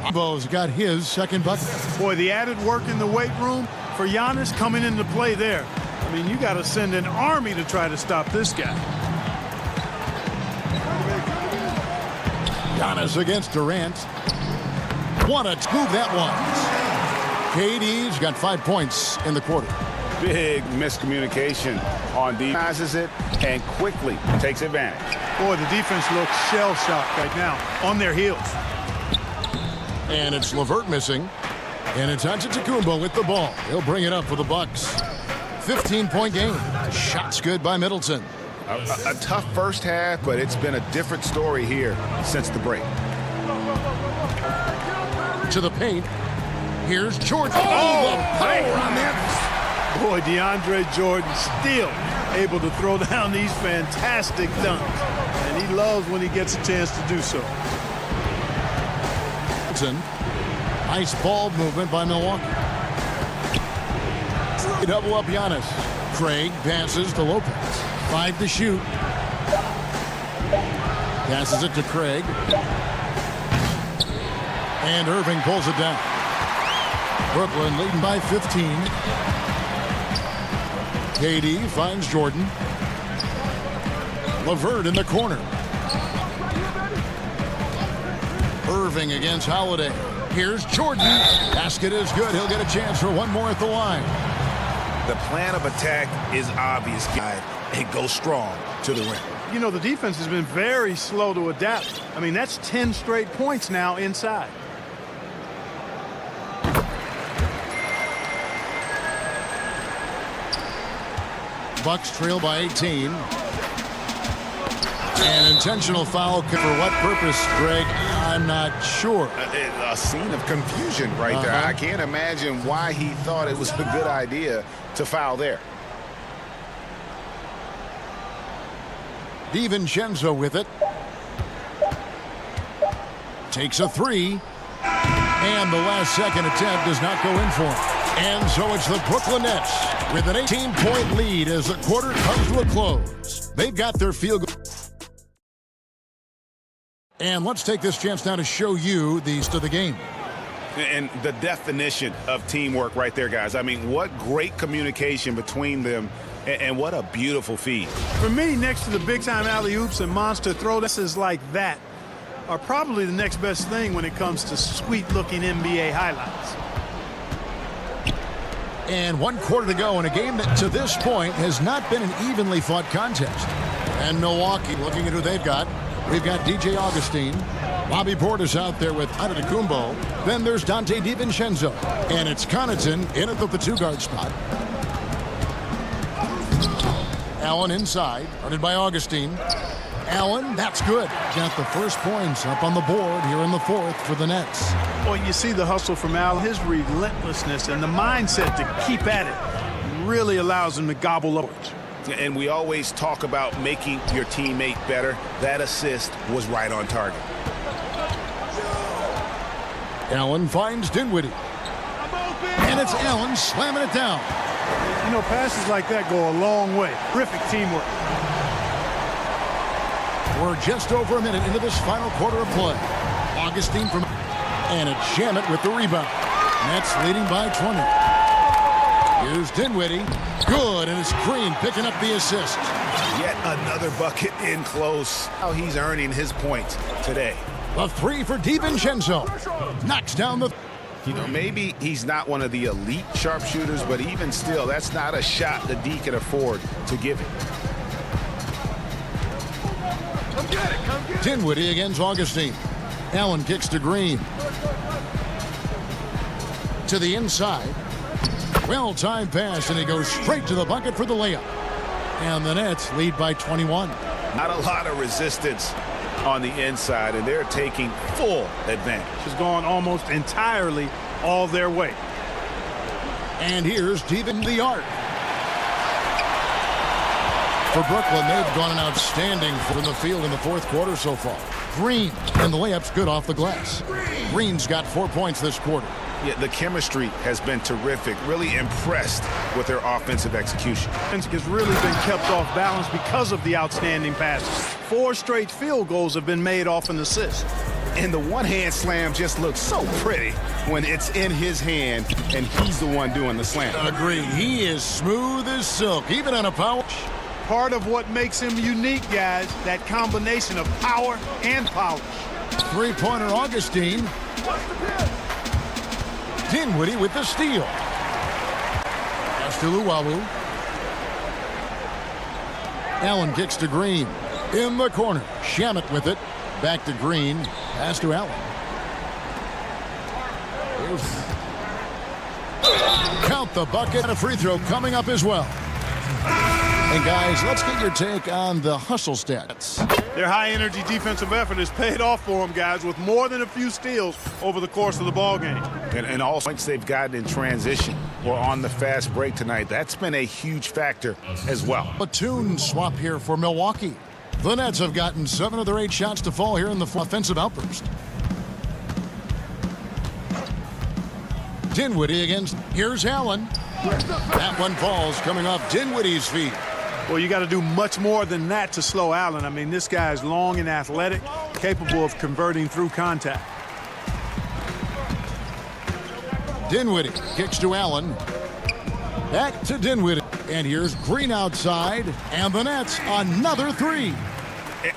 Antetokounmpo's got his second bucket. Boy, the added work in the weight room for Giannis coming into play there. I mean, you got to send an army to try to stop this guy. Giannis against Durant. What a move that was. KD's got 5 points in the quarter. Big miscommunication on defense. Passes it and quickly takes advantage. Boy, the defense looks shell-shocked right now, on their heels. And it's LeVert missing. And it's Antetokounmpo with the ball. He'll bring it up for the Bucks. 15-point game. Shots good by Middleton. A tough first half, but it's been a different story here since the break. To the paint. Here's Jordan. Oh, the power on that. Boy, DeAndre Jordan still able to throw down these fantastic dunks. And he loves when he gets a chance to do so. Nice ball movement by Milwaukee. Double up Giannis. Craig passes to Lopez. 5 to shoot. Passes it to Craig. And Irving pulls it down. Brooklyn leading by 15. KD finds Jordan. LeVert in the corner. Irving against Holiday. Here's Jordan. Basket is good. He'll get a chance for one more at the line. The plan of attack is obvious, guys, and go strong to the rim. You know, the defense has been very slow to adapt. I mean, that's 10 straight points now inside. Bucks trail by 18. An intentional foul for what purpose, Greg? I'm not sure. A scene of confusion right there. I can't imagine why he thought it was a good idea to foul there. DiVincenzo with it. Takes a three. And the last second attempt does not go in for him. And so it's the Brooklyn Nets with an 18-point lead as the quarter comes to a close. They've got their field goal. And let's take this chance now to show you the start of the game. And the definition of teamwork right there, guys. I mean, what great communication between them, and what a beautiful feed. For me, next to the big-time alley-oops and monster throw-dasses like that are probably the next best thing when it comes to sweet-looking NBA highlights. And 1 quarter to go in a game that to this point has not been an evenly fought contest. And Milwaukee looking at who they've got. We've got DJ Augustine. Bobby Portis out there with Antetokounmpo. Then there's Dante DiVincenzo. And it's Connaughton in at the 2-guard spot. Allen inside, guarded by Augustine. Allen, that's good. Got the first points up on the board here in the fourth for the Nets. Well, you see the hustle from Allen. His relentlessness and the mindset to keep at it really allows him to gobble up. And we always talk about making your teammate better. That assist was right on target. Allen finds Dinwiddie. And it's Allen slamming it down. You know, passes like that go a long way. Terrific teamwork. We're just over a minute into this final quarter of play. Augustine from... And it's Shamet with the rebound. Nets leading by 20. Here's Dinwiddie. Good, and it's Green picking up the assist. Yet another bucket in close. How he's earning his points today. The three for DiVincenzo. Knocks down the... You know, maybe he's not one of the elite sharpshooters, but even still, that's not a shot that D can afford to give it. Dinwiddie against Augustine. Allen kicks to Green. To the inside. Well-timed pass, and he goes straight to the bucket for the layup. And the Nets lead by 21. Not a lot of resistance on the inside, and they're taking full advantage. Has gone almost entirely all their way. And here's Steven the arc. For Brooklyn, they've gone an outstanding from the field in the fourth quarter so far. Green, and the layup's good off the glass. Green's got 4 points this quarter. Yeah, the chemistry has been terrific. Really impressed with their offensive execution. Has really been kept off balance because of the outstanding passes. 4 straight field goals have been made off an assist. And the one-hand slam just looks so pretty when it's in his hand and he's the one doing the slam. Agree. He is smooth as silk, even on a power. Part of what makes him unique, guys, that combination of power and polish. Three-pointer Augustine. Dinwiddie with the steal. Pass to Luwawu. Allen kicks to Green. In the corner. Shamet with it. Back to Green. Pass to Allen. Count the bucket. And a free throw coming up as well. And guys, let's get your take on the hustle stats. Their high-energy defensive effort has paid off for them, guys, with more than a few steals over the course of the ball game. And all points they've gotten in transition or on the fast break tonight, that's been a huge factor as well. Platoon swap here for Milwaukee. The Nets have gotten 7 of their 8 shots to fall here in the offensive outburst. Dinwiddie against, here's Allen. That one falls coming off Dinwiddie's feet. Well, you got to do much more than that to slow Allen. I mean, this guy is long and athletic, capable of converting through contact. Dinwiddie kicks to Allen. Back to Dinwiddie. And here's Green outside. And the Nets another three.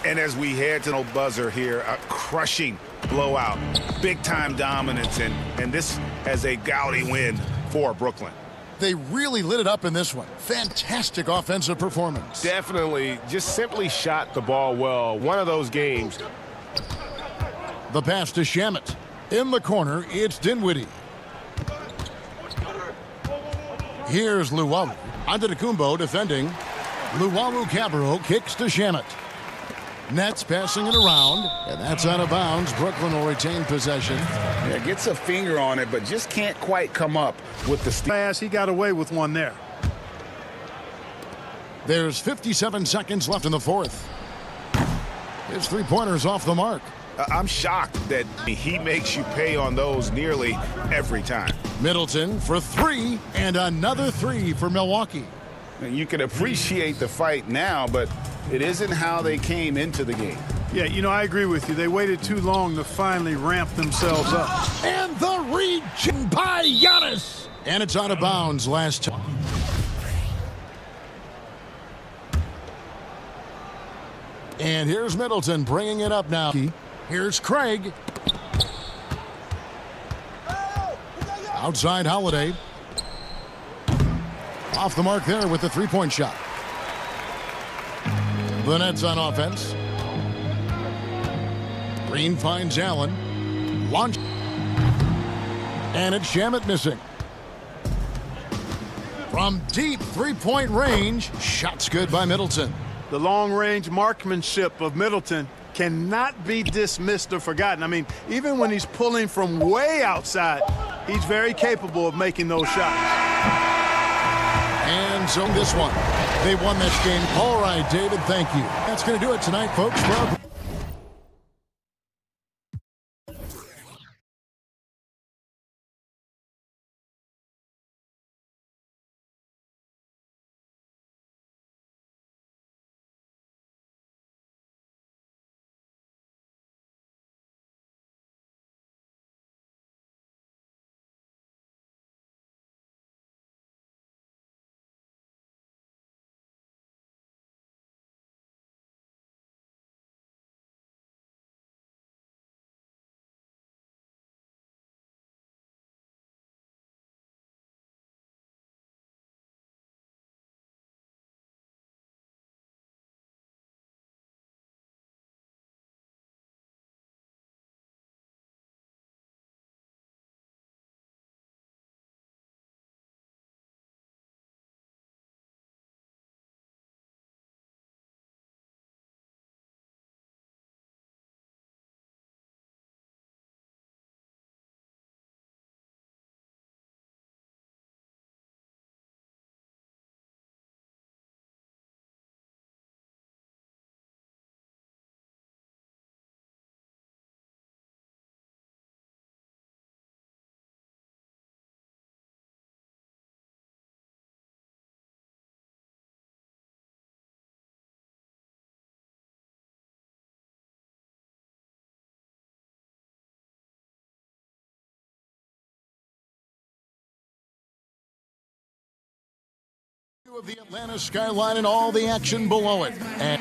And as we head to the buzzer here, a crushing blowout, big-time dominance, and this as a gaudy win for Brooklyn. They really lit it up in this one. Fantastic offensive performance. Definitely just simply shot the ball well. One of those games. The pass to Shamet. In the corner, it's Dinwiddie. Here's Luwawu. Antetokounmpo defending. Luwawu-Cabarrot kicks to Shamet. Nets passing it around, and that's out of bounds. Brooklyn will retain possession. Yeah, gets a finger on it, but just can't quite come up with the pass. He got away with one there. There's 57 seconds left in the fourth. His three-pointer's off the mark. I'm shocked that he makes you pay on those nearly every time. Middleton for three, and another three for Milwaukee. You can appreciate the fight now, but it isn't how they came into the game. Yeah, you know, I agree with you. They waited too long to finally ramp themselves up. And the reach by Giannis. And it's out of bounds last time. And here's Middleton bringing it up now. Here's Craig. Outside Holiday. Off the mark there with the three-point shot. The Nets on offense. Green finds Allen. Launch. And it's Shamet missing. From deep three-point range. Shots good by Middleton. The long-range marksmanship of Middleton cannot be dismissed or forgotten. I mean, even when he's pulling from way outside, he's very capable of making those shots. And so this one. They won this game. All right, David, thank you. That's going to do it tonight, folks. Well, of the Atlanta skyline and all the action below it. And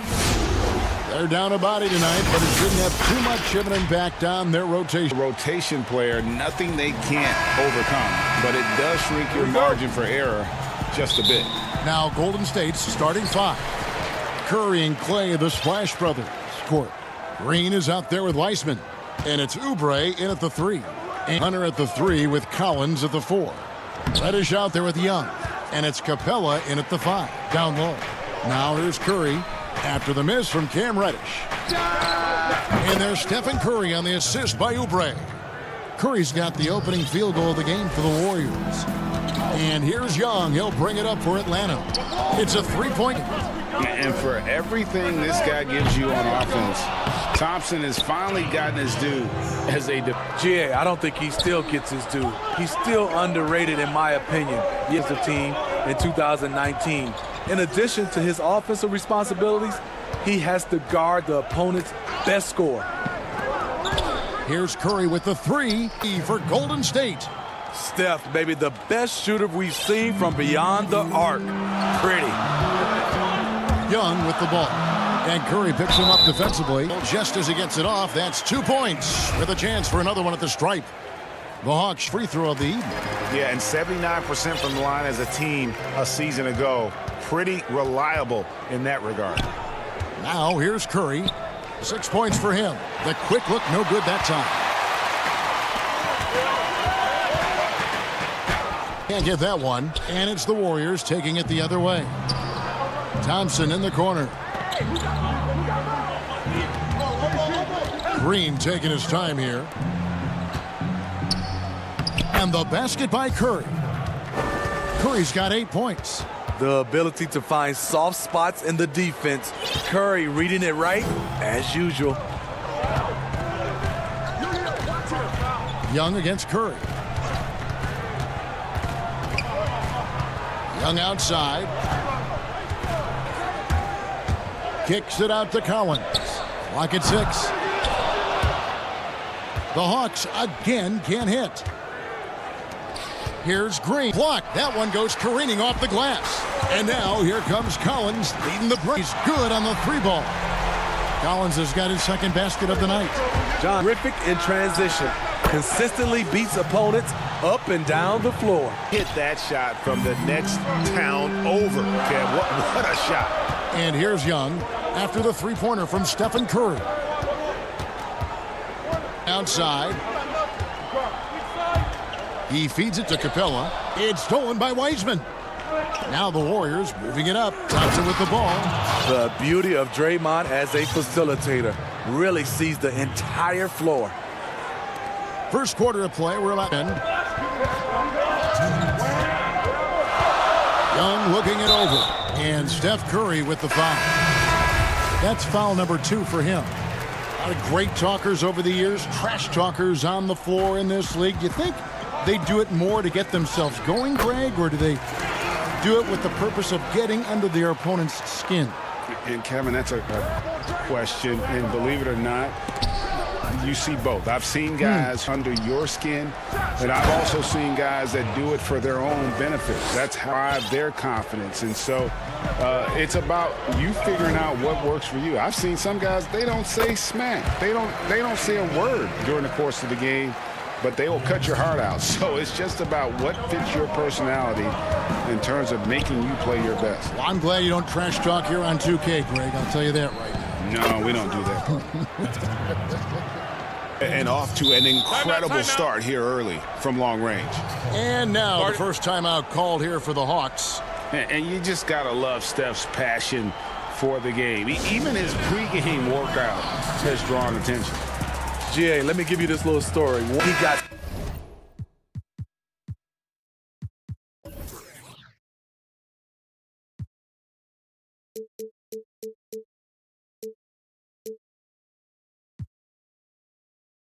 they're down a body tonight, but it didn't have too much of an impact on their rotation. Rotation player, nothing they can't overcome, but it does shrink your margin for error just a bit. Now Golden State's starting five. Curry and Clay, the Splash Brothers, court. Green is out there with Weissman, and it's Oubre in at the three. And Hunter at the three with Collins at the four. Reddish out there with Young. And it's Capella in at the five, down low. Now here's Curry after the miss from Cam Reddish. And there's Stephen Curry on the assist by Oubre. Curry's got the opening field goal of the game for the Warriors. And here's Young. He'll bring it up for Atlanta. It's a three-pointer. And for everything this guy gives you on offense, Thompson has finally gotten his due as a GA, I don't think he still gets his due. He's still underrated in my opinion. He is the team in 2019. In addition to his offensive responsibilities, he has to guard the opponent's best scorer. Here's Curry with the three for Golden State. Steph, baby, the best shooter we've seen from beyond the arc. Pretty. Young with the ball. And Curry picks him up defensively. Just as he gets it off, that's 2 points with a chance for another one at the stripe. The Hawks free throw of the evening. Yeah, and 79% from the line as a team a season ago. Pretty reliable in that regard. Now here's Curry. 6 points for him. The quick look, no good that time. Can't get that one. And it's the Warriors taking it the other way. Thompson in the corner. Green taking his time here. And the basket by Curry. Curry's got 8 points. The ability to find soft spots in the defense. Curry reading it right, as usual. Young against Curry. Young outside. Kicks it out to Collins. Clock at 6. The Hawks again can't hit. Here's Green. Block. That one goes careening off the glass. And now here comes Collins leading the break. He's good on the 3-ball. Collins has got his second basket of the night. John, terrific in transition. Consistently beats opponents up and down the floor. Hit that shot from the next town over. Kev, what a shot. And here's Young after the 3-pointer from Stephen Curry. Outside. He feeds it to Capella. It's stolen by Wiseman. Now the Warriors moving it up. Thompson with the ball. The beauty of Draymond as a facilitator. Really sees the entire floor. First quarter of play, we're at end. Young looking it over. And Steph Curry with the foul. That's foul number 2 for him. A lot of great talkers over the years. Trash talkers on the floor in this league. Do you think they do it more to get themselves going, Greg, or do they do it with the purpose of getting under their opponent's skin? And Kevin, that's a question, and believe it or not, you see both. I've seen guys under your skin, and I've also seen guys that do it for their own benefit. That's how I have their confidence. And so it's about you figuring out what works for you. I've seen some guys, they don't say smack. They don't say a word during the course of the game, but they will cut your heart out. So it's just about what fits your personality in terms of making you play your best. Well, I'm glad you don't trash talk here on 2K, Greg. I'll tell you that right now. No, we don't do that. And off to an incredible start here early from long range. And now the first timeout called here for the Hawks. And you just got to love Steph's passion for the game. Even his pregame workout has drawn attention. GA, let me give you this little story. He got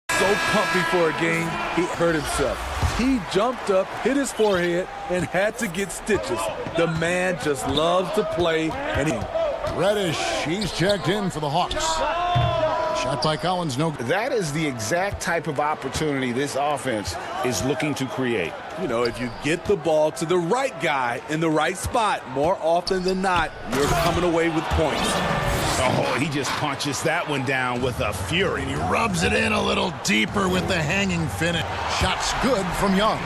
so pumped before a game, he hurt himself. He jumped up, hit his forehead, and had to get stitches. The man just loves to play. And Reddish, he's checked in for the Hawks. Shot by Collins, no good. That is the exact type of opportunity this offense is looking to create. You know, if you get the ball to the right guy in the right spot, more often than not, you're coming away with points. Oh, he just punches that one down with a fury. He rubs it in a little deeper with the hanging finish. Shots good from Young.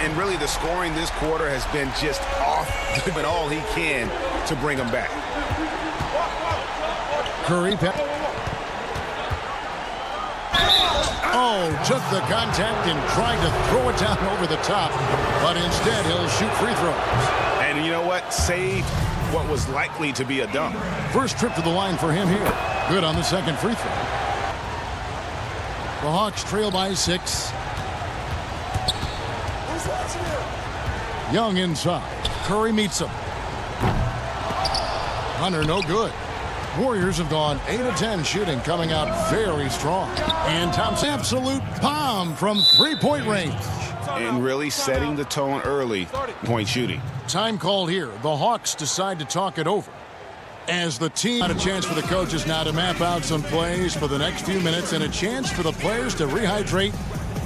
And really the scoring this quarter has been just off, doing all he can to bring him back. Curry. Oh, took the contact and tried to throw it down over the top. But instead, he'll shoot free throws. And you know what? Saved what was likely to be a dunk. First trip to the line for him here. Good on the second free throw. The Hawks trail by 6. Young inside. Curry meets him. Hunter, no good. Warriors have gone 8 of 10 shooting, coming out very strong. And Thompson, absolute bomb from 3-point range. And really setting the tone early, point shooting. Time called here. The Hawks decide to talk it over. As the team had a chance for the coaches now to map out some plays for the next few minutes and a chance for the players to rehydrate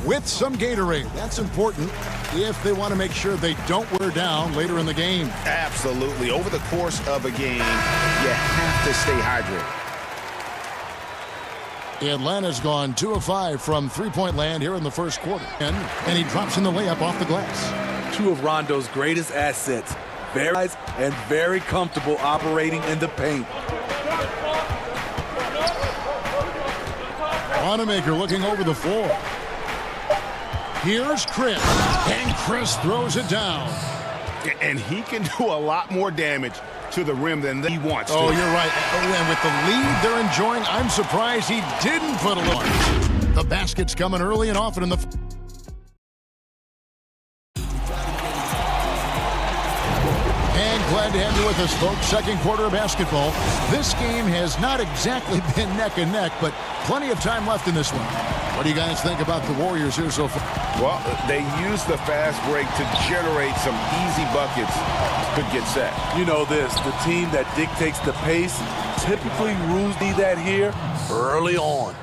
with some Gatorade. That's important if they want to make sure they don't wear down later in the game. Absolutely. Over the course of a game, you have to stay hydrated. Atlanta's gone 2 of 5 from three-point land here in the first quarter. And he drops in the layup off the glass. Two of Rondo's greatest assets. Very nice and very comfortable operating in the paint. Wanamaker looking over the floor. Here's Chris. And Chris throws it down. And he can do a lot more damage to the rim than he wants to. Oh, you're right. And with the lead they're enjoying, I'm surprised he didn't put a little. The basket's coming early and often in the... And glad to have you with us, folks. Second quarter of basketball. This game has not exactly been neck and neck, but plenty of time left in this one. What do you guys think about the Warriors here so far? Well, they used the fast break to generate some easy buckets to get set. You know this, the team that dictates the pace typically rules that here early on.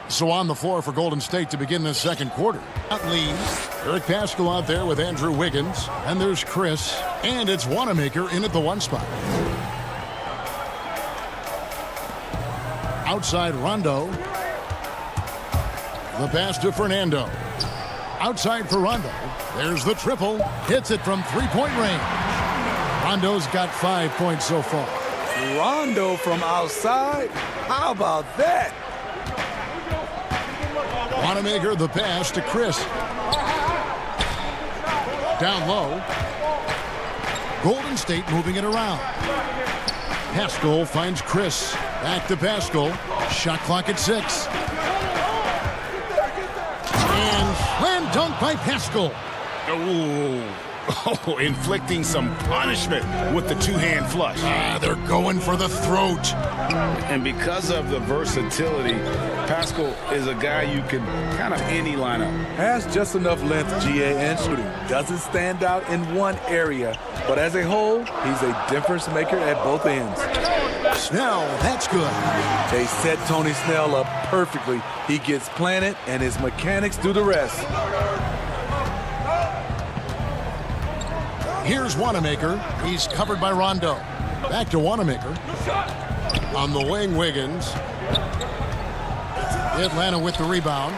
So on the floor for Golden State to begin this second quarter. Lead. Eric Paschal out there with Andrew Wiggins. And there's Chris. And it's Wanamaker in at the 1 spot. Outside Rondo. The pass to Fernando. Outside for Rondo. There's the triple. Hits it from three-point range. Rondo's got 5 points so far. Rondo from outside? How about that? Wanamaker the pass to Chris. Down low. Golden State moving it around. Paschal finds Chris. Back to Paschal. Shot clock at 6. And slam dunk by Paschal. Oh, inflicting some punishment with the two-hand flush. They're going for the throat. And because of the versatility, Paschal is a guy you can kind of any lineup. Has just enough length, GA, and shooting. Doesn't stand out in one area, but as a whole, he's a difference maker at both ends. Snell, that's good. They set Tony Snell up perfectly. He gets planted, and his mechanics do the rest. Here's Wanamaker. He's covered by Rondo. Back to Wanamaker. On the wing, Wiggins. Atlanta with the rebound.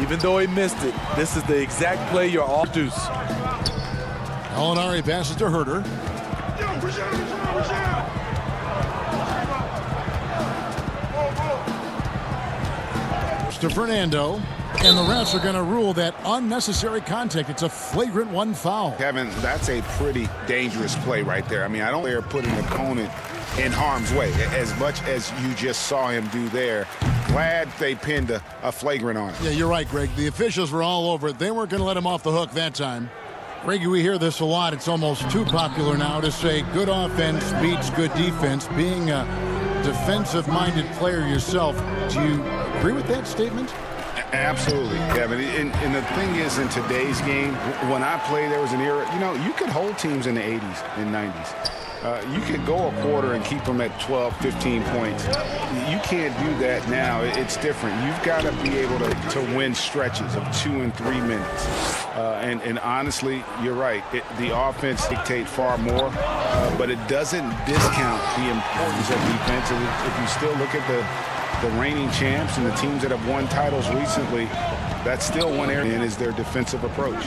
Even though he missed it, this is the exact play you're all deuce. Gallinari passes to Herter. To Fernando. And the refs are going to rule that unnecessary contact. It's a flagrant 1 foul. Kevin, that's a pretty dangerous play right there. I mean, I don't think they're putting an opponent in harm's way as much as you just saw him do there. Glad they pinned a flagrant on him. Yeah, you're right, Greg. The officials were all over it. They weren't going to let him off the hook that time. Greg, we hear this a lot. It's almost too popular now to say good offense beats good defense. Being a defensive-minded player yourself, do you agree with that statement? Absolutely, Kevin. And the thing is, in today's game, when I played, there was an era, you know, you could hold teams in the 80s and 90s. You could go a quarter and keep them at 12, 15 points. You can't do that now. It's different. You've got to be able to win stretches of 2 and 3 minutes. And honestly, you're right. The offense dictates far more, but it doesn't discount the importance of defense. If you still look at the reigning champs and the teams that have won titles recently, that's still one area and is their defensive approach.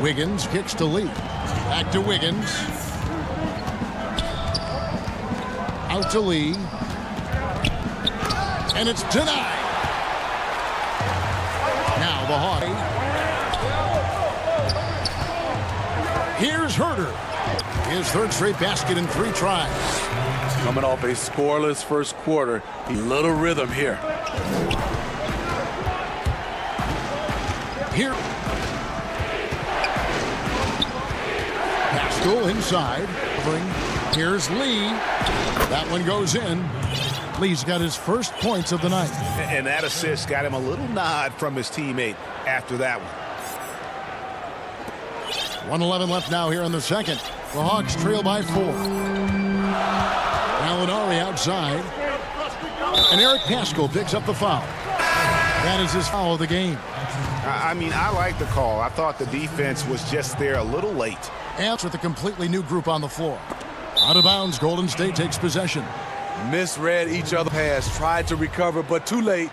Wiggins kicks to Lee. Back to Wiggins. Out to Lee. And it's denied. Now the Hawks. Here's Herter. His third straight basket in 3 tries. Coming off a scoreless first quarter, a little rhythm here. Here. Paschal inside. Here's Lee. That one goes in. Lee's got his first points of the night. And that assist got him a little nod from his teammate after that one. 1:11 left now here in the second. The Hawks trail by 4. Gallinari outside. And Eric Paschal picks up the foul. That is his foul of the game. I mean, I like the call. I thought the defense was just there a little late. And with a completely new group on the floor. Out of bounds, Golden State takes possession. Misread each other pass, tried to recover, but too late.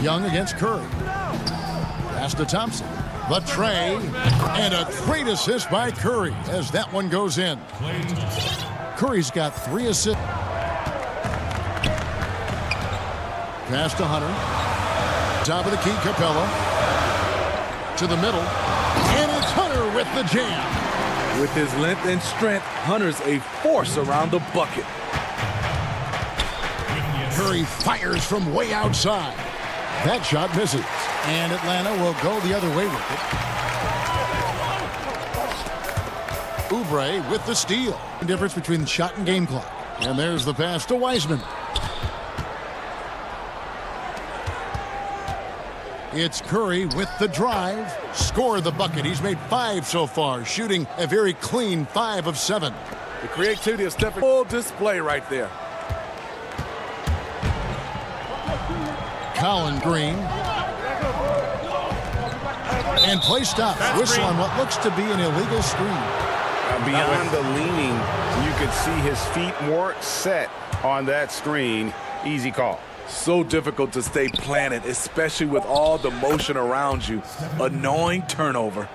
Young against Curry. Pass to Thompson. The tray, and a great assist by Curry as that one goes in. Curry's got 3 assists. Pass to Hunter. Top of the key, Capella. To the middle, and it's Hunter with the jam. With his length and strength, Hunter's a force around the bucket. Curry fires from way outside. That shot misses, and Atlanta will go the other way with it. Oubre with the steal. The difference between the shot and game clock. And there's the pass to Wiseman. It's Curry with the drive. Score the bucket. He's made 5 so far, shooting a very clean 5 of 7. The creativity of Stephen, full display right there. Colin Green. And play stops. Whistle on what looks to be an illegal screen. Beyond the leaning, you could see his feet more set on that screen. Easy call. So difficult to stay planted, especially with all the motion around you. Annoying turnover.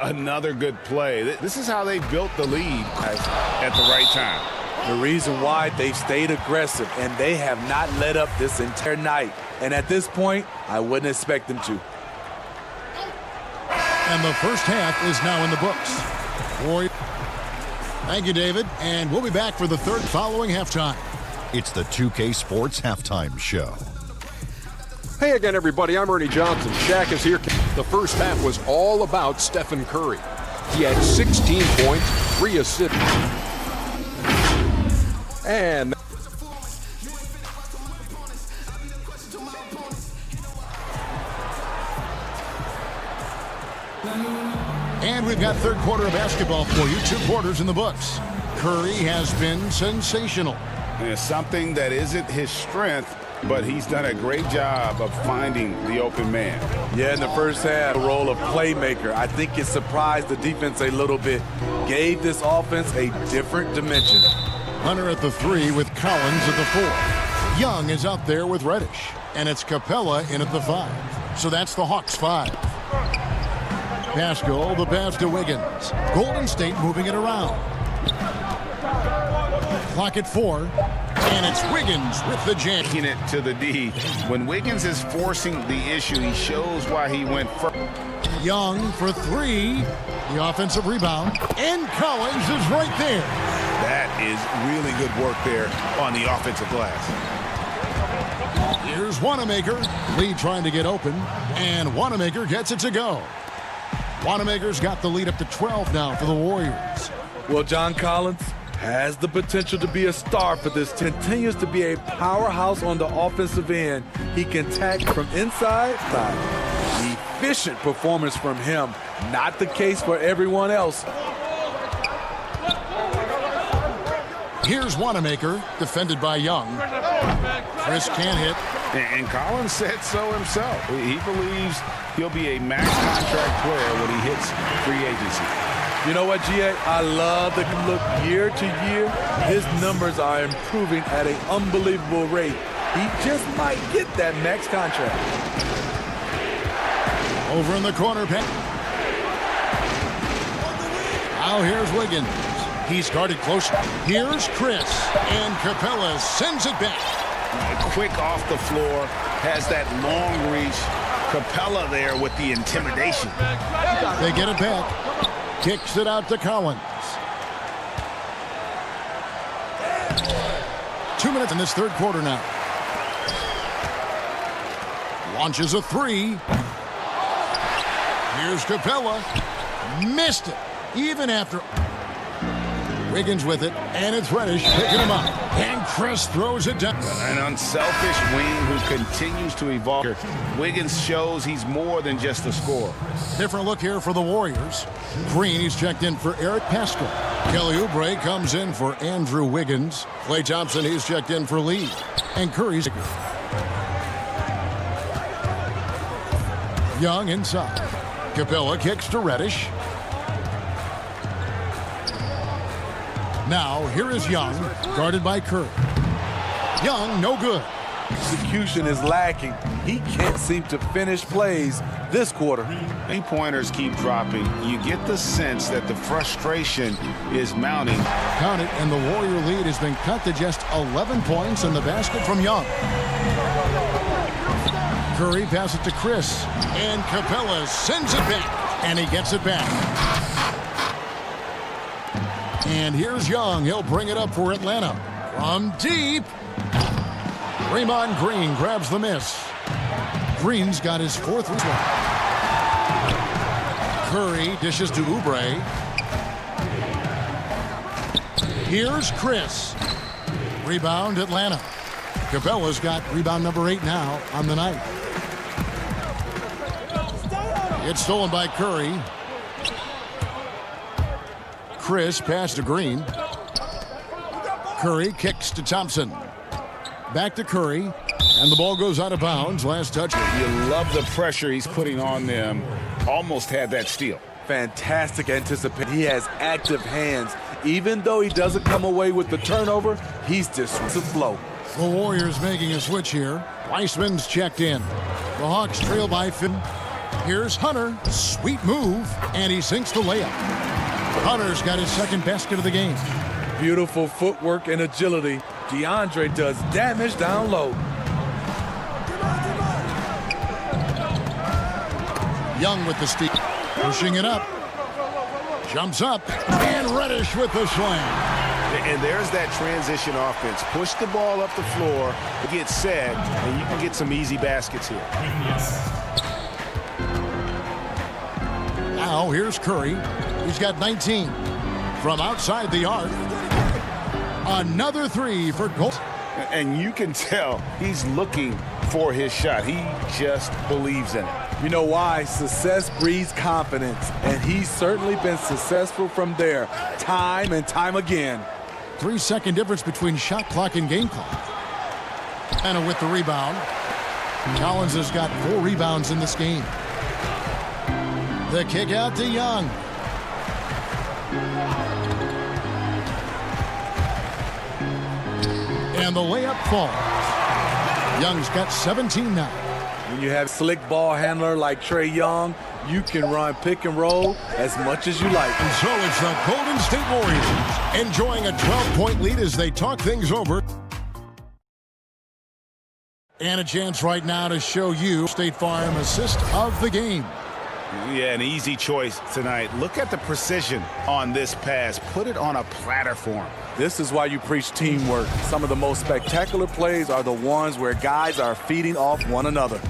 Another good play. This is how they built the lead at the right time. The reason why they've stayed aggressive, and they have not let up this entire night. And at this point, I wouldn't expect them to. And the first half is now in the books. Thank you, David. And we'll be back for the third following halftime. It's the 2K Sports Halftime Show. Hey again, everybody. I'm Ernie Johnson. Shaq is here. The first half was all about Stephen Curry. He had 16 points, 3 assists. And we've got third quarter of basketball for you. 2 quarters in the books. Curry has been sensational. It's something that isn't his strength, but he's done a great job of finding the open man. Yeah, in the first half, the role of playmaker. I think it surprised the defense a little bit. Gave this offense a different dimension. Hunter at the 3 with Collins at the 4. Young is out there with Reddish. And it's Capella in at the 5. So that's the Hawks 5. Pascal, the pass to Wiggins. Golden State moving it around. Clock at 4. And it's Wiggins with the jam. Taking it to the D. When Wiggins is forcing the issue, he shows why he went first. Young for 3. The offensive rebound. And Collins is right there. That is really good work there on the offensive glass. Here's Wanamaker. Lee trying to get open. And Wanamaker gets it to go. Wanamaker's got the lead up to 12 now for the Warriors. Well, John Collins has the potential to be a star for this team. Continues to be a powerhouse on the offensive end. He can attack from inside. Efficient performance from him. Not the case for everyone else. Here's Wanamaker, defended by Young. Chris can't hit. And Collins said so himself. He believes he'll be a max contract player when he hits free agency. You know what, G.A.? I love the look year to year. His numbers are improving at an unbelievable rate. He just might get that max contract. Over in the corner. Now here's Wiggins. He's guarded close. Here's Chris. And Capella sends it back. Quick off the floor. Has that long reach. Capella there with the intimidation. They get it back. Kicks it out to Collins. 2 minutes in this third quarter now. Launches a 3. Here's Capella. Missed it. Even after. Wiggins with it, and it's Reddish picking him up. And Chris throws it down. An unselfish wing who continues to evolve. Wiggins shows he's more than just a scorer. Different look here for the Warriors. Green, he's checked in for Eric Pascal. Kelly Oubre comes in for Andrew Wiggins. Klay Thompson, he's checked in for Lee. And Curry's. Young inside. Now, here is Young, guarded by Curry. Young, no good. Execution is lacking. He can't seem to finish plays this quarter. 3-pointers keep dropping. You get the sense that the frustration is mounting. Count it, and the Warrior lead has been cut to just 11 points in the basket from Young. Curry passes it to Chris, and Capella sends it back, and he gets it back. And here's Young. He'll bring it up for Atlanta. From deep. Draymond Green grabs the miss. Green's got his 4th rebound. Curry dishes to Oubre. Here's Chris. Rebound Atlanta. Capella's got rebound number 8 now on the night. It's stolen by Curry. Chris pass to Green. Curry kicks to Thompson. Back to Curry, and the ball goes out of bounds. Last touch. You love the pressure he's putting on them. Almost had that steal. Fantastic anticipation. He has active hands. Even though he doesn't come away with the turnover, he's just afloat. The Warriors making a switch here. Weissman's checked in. The Hawks trail by Finn. Here's Hunter. Sweet move, and he sinks the layup. Hunter's got his 2nd basket of the game. Beautiful footwork and agility. DeAndre does damage down low. Young with the steal. Pushing it up. Jumps up. And Reddish with the slam. And there's that transition offense. Push the ball up the floor, get set, and you can get some easy baskets here. Now here's Curry. He's got 19. From outside the arc. Another 3 for goal. And you can tell he's looking for his shot. He just believes in it. You know why? Success breeds confidence, and he's certainly been successful from there, time and time again. 3-second difference between shot clock and game clock. Anna with the rebound. Collins has got 4 rebounds in this game. The kick out to Young. And the layup falls. Young's got 17 now. When you have a slick ball handler like Trae Young, you can run pick and roll as much as you like. And so it's the Golden State Warriors enjoying a 12-point lead as they talk things over. And a chance right now to show you State Farm assist of the game. Yeah, an easy choice tonight. Look at the precision on this pass. Put it on a platter for him. This is why you preach teamwork. Some of the most spectacular plays are the ones where guys are feeding off one another.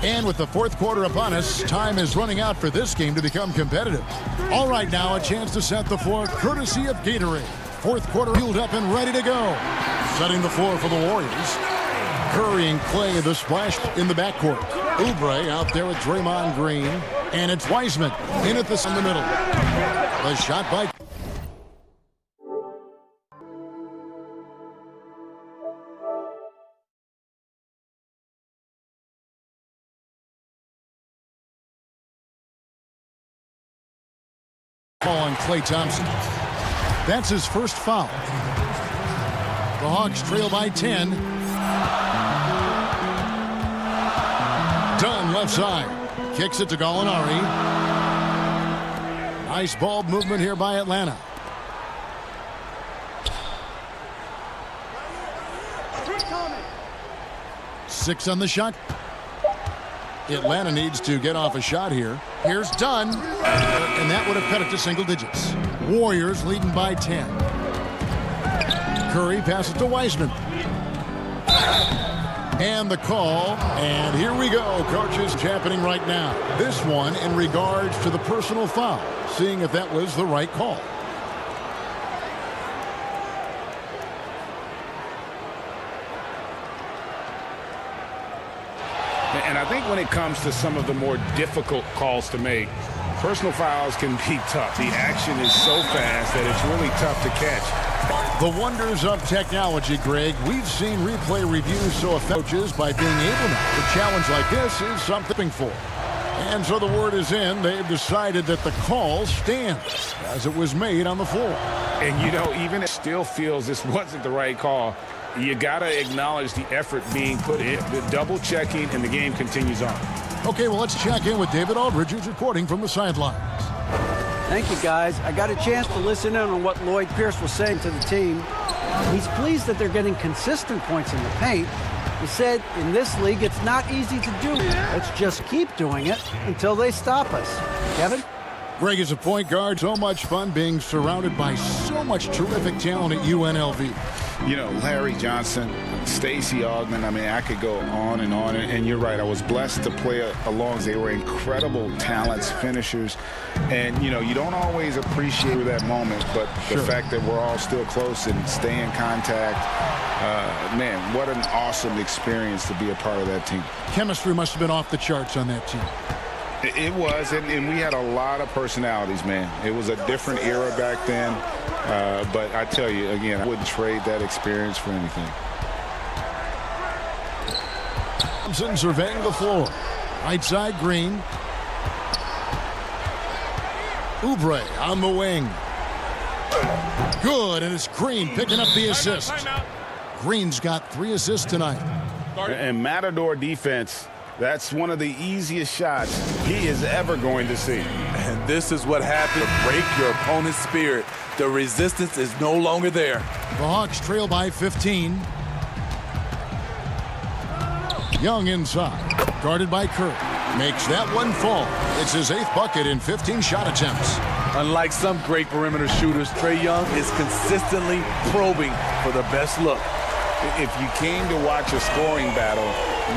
And with the 4th quarter upon us, time is running out for this game to become competitive. All right, now a chance to set the floor courtesy of Gatorade. 4th quarter fueled up and ready to go. Setting the floor for the Warriors. Curry and Clay, the splash in the backcourt. Oubre out there with Draymond Green. And it's Wiseman in at in the middle. The shot by... on Klay Thompson. That's his first foul. The Hawks trail by 10. Dunn left side. Kicks it to Gallinari. Nice ball movement here by Atlanta. Six on the shot. Atlanta needs to get off a shot here. Here's Dunn. And that would have cut it to single digits. Warriors leading by 10. Curry passes to Wiseman. And the call. And here we go. Coaches happening right now. This one in regards to the personal foul. Seeing if that was the right call. And I think when it comes to some of the more difficult calls to make, personal fouls can be tough. The action is so fast that it's really tough to catch. The wonders of technology, Greg. We've seen replay reviews so effective by being able to. A challenge like this is something for. And so the word is in. They've decided that the call stands as it was made on the floor. And, you know, even it still feels this wasn't the right call. You got to acknowledge the effort being put in, the double checking, and the game continues on. Okay, well, let's check in with David Aldridge, who's reporting from the sidelines. Thank you, guys. I got a chance to listen in on what Lloyd Pierce was saying to the team. He's pleased that they're getting consistent points in the paint. He said, in this league, it's not easy to do. Let's just keep doing it until they stop us. Kevin? Greg is a point guard. So much fun being surrounded by so much terrific talent at UNLV. You know, Larry Johnson, Stacey Augmon, I mean, I could go on. And you're right, I was blessed to play along. They were incredible talents, finishers. And, you know, you don't always appreciate that moment, but the fact that we're all still close and stay in contact, man, what an awesome experience to be a part of that team. Chemistry must have been off the charts on that team. It was, and we had a lot of personalities, man. It was a different era back then. But I tell you, again, I wouldn't trade that experience for anything. Thompson surveying the floor. Right side, Green. Oubre on the wing. Good, and it's Green picking up the assist. Green's got 3 assists tonight. And Matador defense, that's one of the easiest shots he is ever going to see. And this is what happens to break your opponent's spirit. The resistance is no longer there. The Hawks trail by 15. Young inside, guarded by Curry. Makes that one fall. It's his 8th bucket in 15 shot attempts. Unlike some great perimeter shooters, Trae Young is consistently probing for the best look. If you came to watch a scoring battle,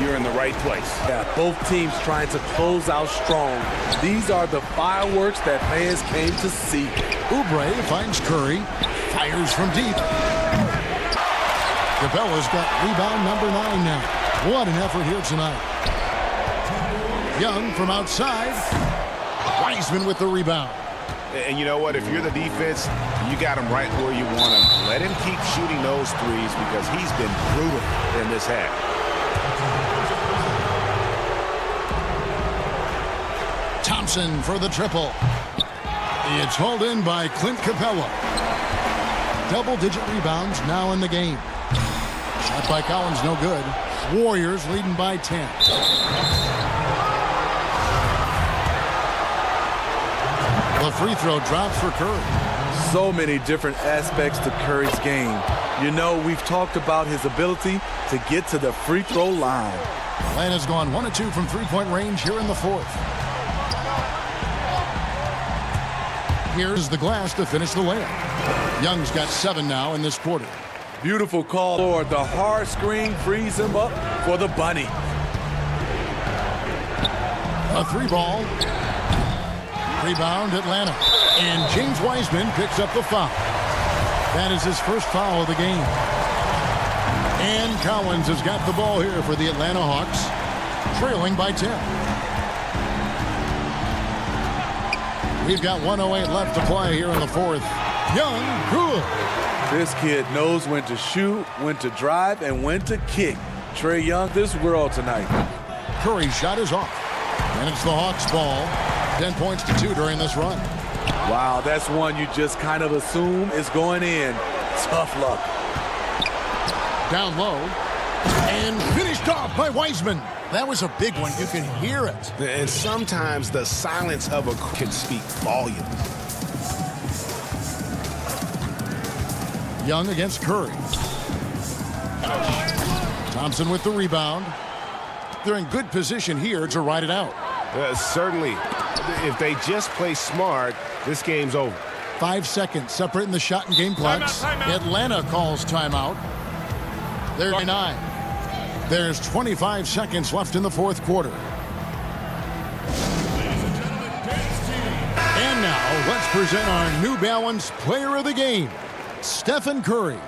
you're in the right place. Yeah, both teams trying to close out strong. These are the fireworks that fans came to see. Oubre finds Curry, fires from deep. Capella's got rebound number 9 now. What an effort here tonight. Young from outside. Wiseman with the rebound. And you know what? If you're the defense, you got him right where you want him. Let him keep shooting those threes because he's been brutal in this half. Thompson for the triple. It's hauled in by Clint Capella. Double-digit rebounds now in the game. Shot by Collins, no good. Warriors leading by 10. The free throw drops for Curry. So many different aspects to Curry's game. You know, we've talked about his ability to get to the free throw line. Atlanta's gone 1 of 2 from three-point range here in the 4th. Here's the glass to finish the layup. Young's got 7 now in this quarter. Beautiful call. Lord, the hard screen frees him up for the bunny. A 3-ball. Rebound, Atlanta. And James Wiseman picks up the foul. That is his first foul of the game. And Collins has got the ball here for the Atlanta Hawks, trailing by 10. We've got 1:08 left to play here in the 4th. Young, good. This kid knows when to shoot, when to drive, and when to kick. Trae Young, this world tonight. Curry's shot is off. And it's the Hawks' ball. 10 points to 2 during this run. Wow, that's one you just kind of assume is going in. Tough luck. Down low. And finished off by Wiseman. That was a big one. You can hear it. And sometimes the silence of a can speak volumes. Young against Curry. Thompson with the rebound. They're in good position here to ride it out. Certainly. If they just play smart, this game's over. 5 seconds separating the shot and game clocks. Atlanta calls timeout. They're 9. There's 25 seconds left in the 4th quarter. And now let's present our New Balance Player of the Game, Stephen Curry.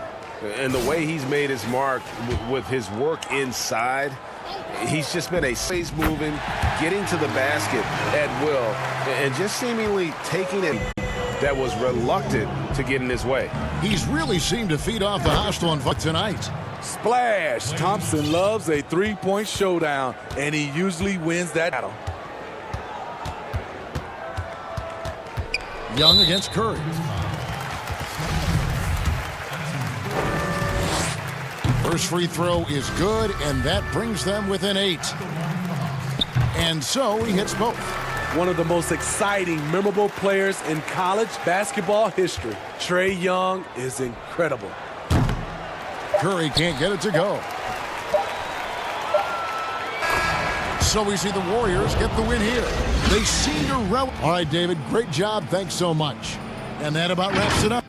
And the way he's made his mark with his work inside, he's just been he's moving, getting to the basket at will, and just seemingly taking it that was reluctant to get in his way. He's really seemed to feed off the hostile environment tonight. Splash! Thompson loves a three-point showdown, and he usually wins that battle. Young against Curry. First free throw is good, and that brings them within 8. And so he hits both. One of the most exciting, memorable players in college basketball history. Trae Young is incredible. Curry can't get it to go. So we see the Warriors get the win here. They seem to relish. All right, David, great job. Thanks so much. And that about wraps it up.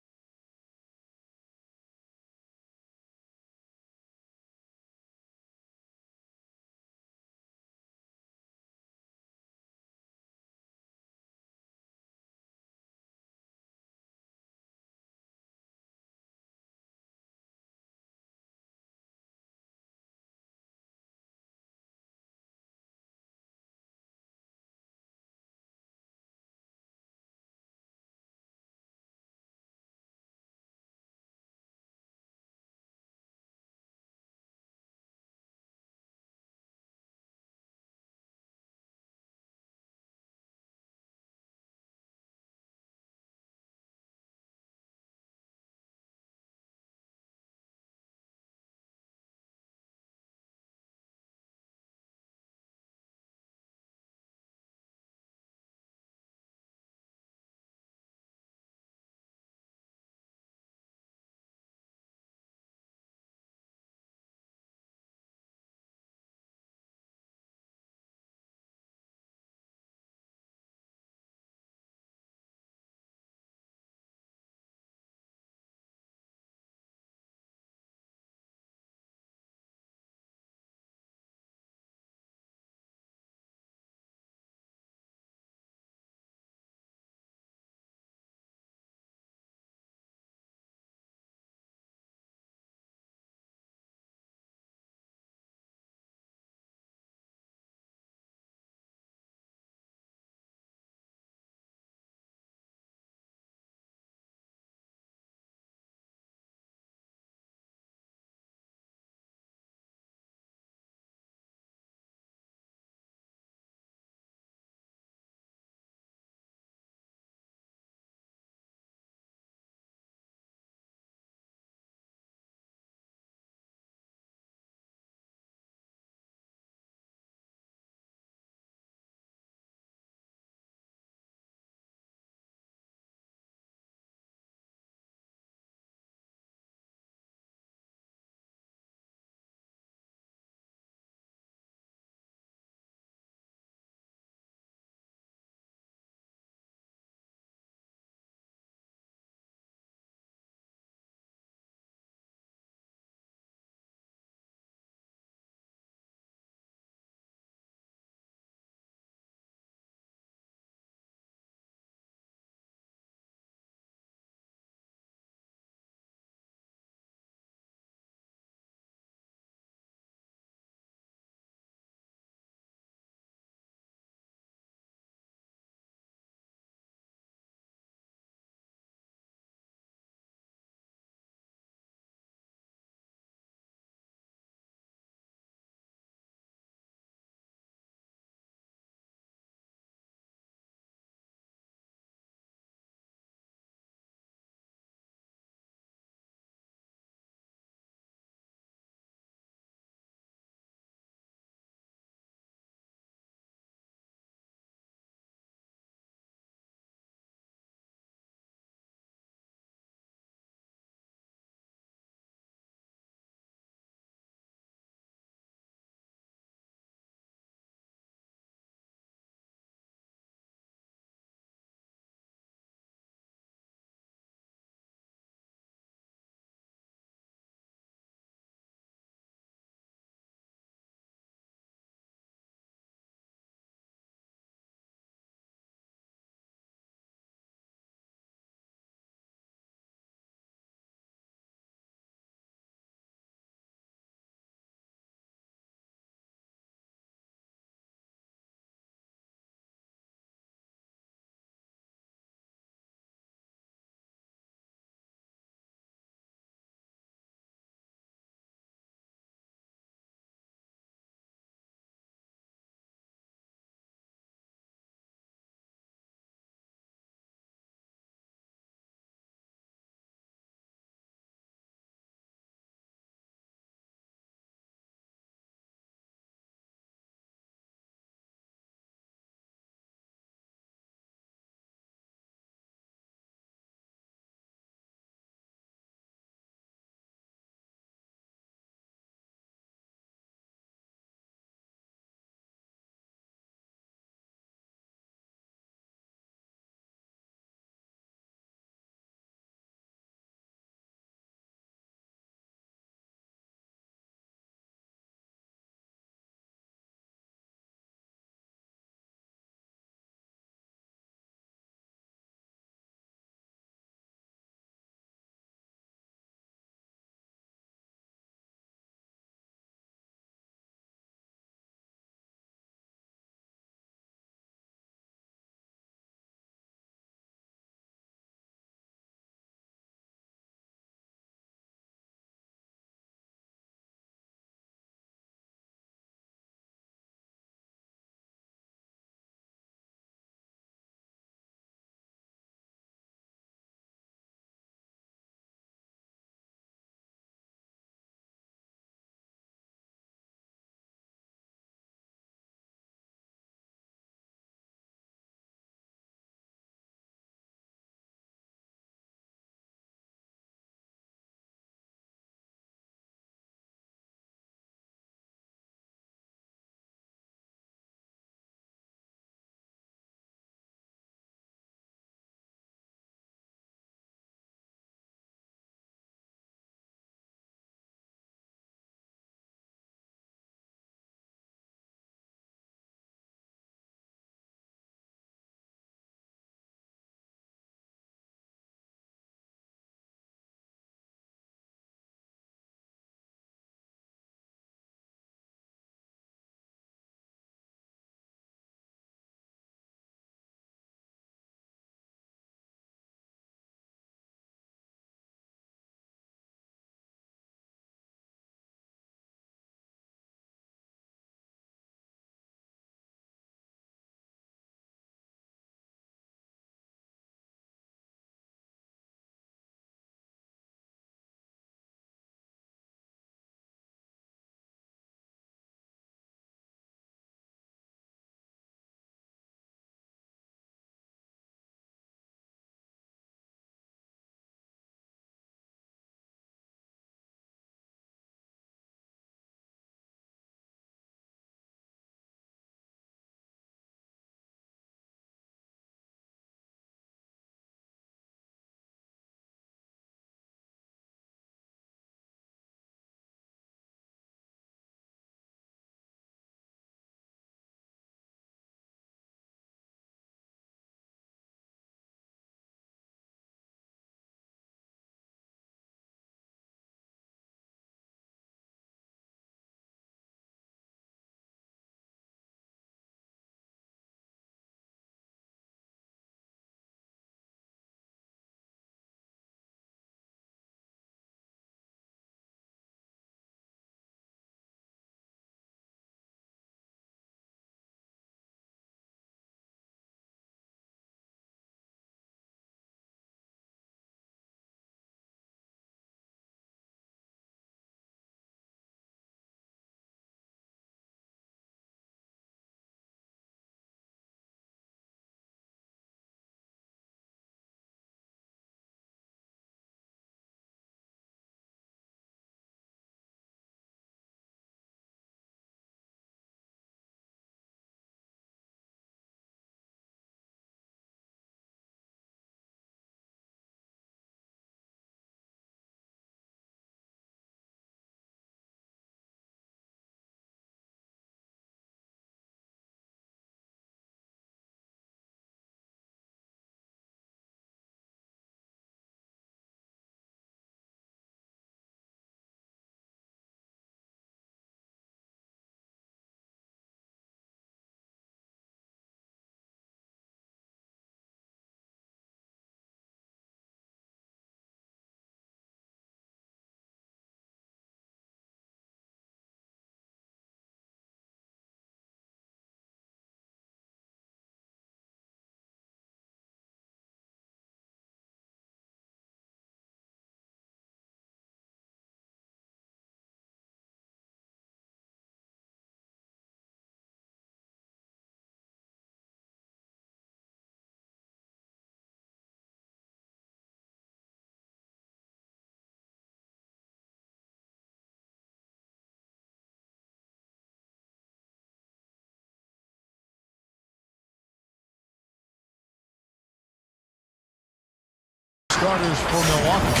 starters for Milwaukee.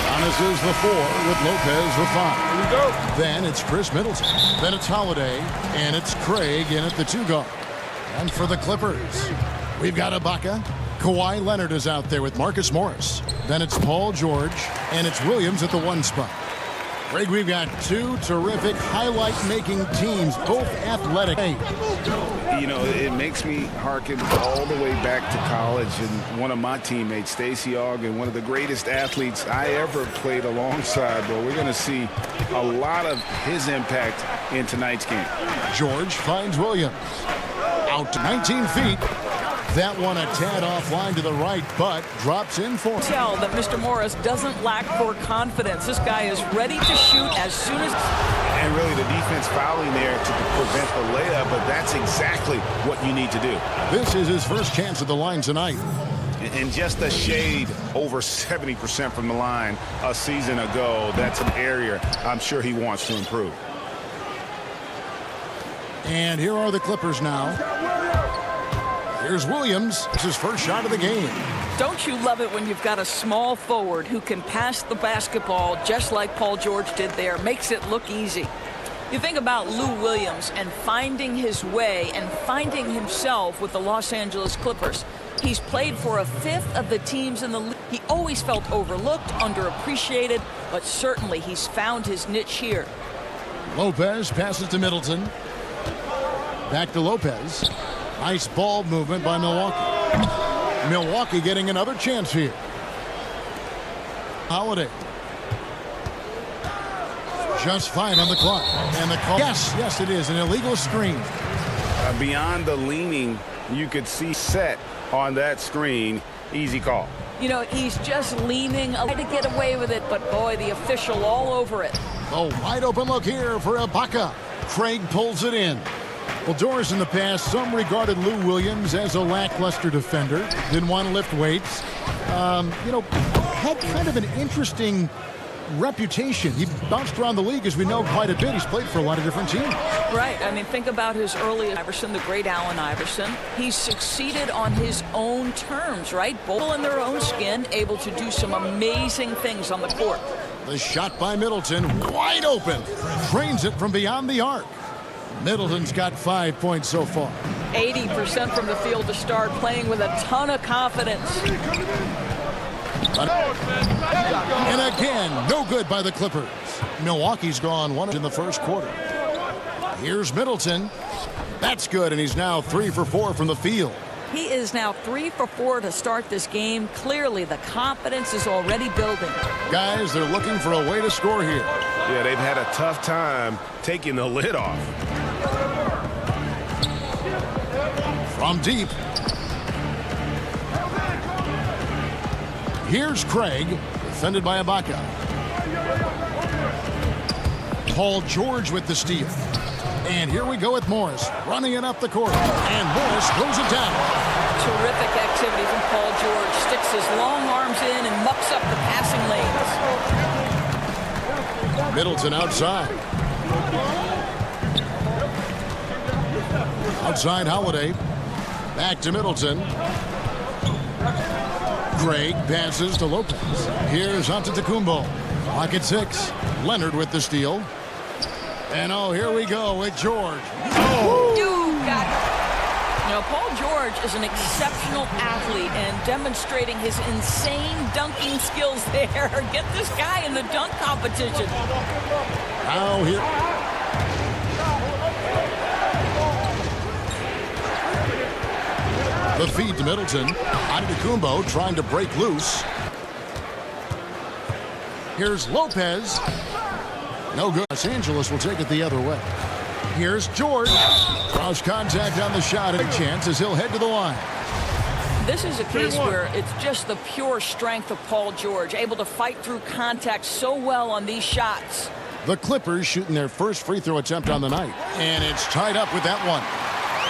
Giannis is the 4 with Lopez the 5. Here we go. Then it's Chris Middleton. Then it's Holiday. And it's Craig in at the 2 guard. And for the Clippers, we've got Ibaka. Kawhi Leonard is out there with Marcus Morris. Then it's Paul George. And it's Williams at the 1 spot. Greg, we've got 2 terrific highlight-making teams, both athletic. You know, it makes me harken all the way back to college, and one of my teammates, Stacey Ogden, one of the greatest athletes I ever played alongside. Well, we're going to see a lot of his impact in tonight's game. George finds Williams. Out to 19 feet. That one a tad offline to the right, but drops in for. Tell that Mr. Morris doesn't lack for confidence. This guy is ready to shoot as soon as. And really the defense fouling there to prevent the layup, but that's exactly what you need to do. This is his first chance at the line tonight. And just a shade over 70% from the line a season ago. That's an area I'm sure he wants to improve. And here are the Clippers now. Here's Williams. It's his first shot of the game. Don't you love it when you've got a small forward who can pass the basketball just like Paul George did there? Makes it look easy. You think about Lou Williams and finding his way and finding himself with the Los Angeles Clippers. He's played for a fifth of the teams in the league. He always felt overlooked, underappreciated, but certainly he's found his niche here. Lopez passes to Middleton. Back to Lopez. Nice ball movement by Milwaukee. Milwaukee getting another chance here. Holiday. Just 5 on the clock. And the call. Yes, it is an illegal screen. Beyond the leaning, you could see set on that screen. Easy call. You know, he's just leaning to get away with it, but boy, the official all over it. A wide open look here for Ibaka. Craig pulls it in. Well, Doris, in the past, some regarded Lou Williams as a lackluster defender. Didn't want to lift weights. Had kind of an interesting reputation. He bounced around the league, as we know, quite a bit. He's played for a lot of different teams. Right. I mean, think about his early Iverson, the great Allen Iverson. He succeeded on his own terms, right? Both in their own skin, able to do some amazing things on the court. The shot by Middleton, wide open. Trains it from beyond the arc. Middleton's got 5 points so far. 80% from the field to start, playing with a ton of confidence. And again, no good by the Clippers. Milwaukee's gone 1 in the first quarter. Here's Middleton. That's good, and he's now 3 for 4 from the field. He is now 3 for 4 to start this game. Clearly, the confidence is already building. Guys, they're looking for a way to score here. Yeah, they've had a tough time taking the lid off. From deep. Here's Craig, defended by Ibaka. Paul George with the steal. And here we go with Morris, running it up the court. And Morris throws it down. Terrific activity from Paul George. Sticks his long arms in and mucks up the passing lanes. Middleton outside. Outside Holiday. Back to Middleton. Craig passes to Lopez. Here's Antetokounmpo. Pocket 6. Leonard with the steal. And here we go with George. Paul George is an exceptional athlete and demonstrating his insane dunking skills there. Get this guy in the dunk competition. Now here. The feed to Middleton. Antetokounmpo trying to break loose. Here's Lopez. No good. Los Angeles will take it the other way. Here's George. Draws contact on the shot and a chance as he'll head to the line. This is a case where it's just the pure strength of Paul George, able to fight through contact so well on these shots. The Clippers shooting their first free throw attempt on the night. And it's tied up with that one.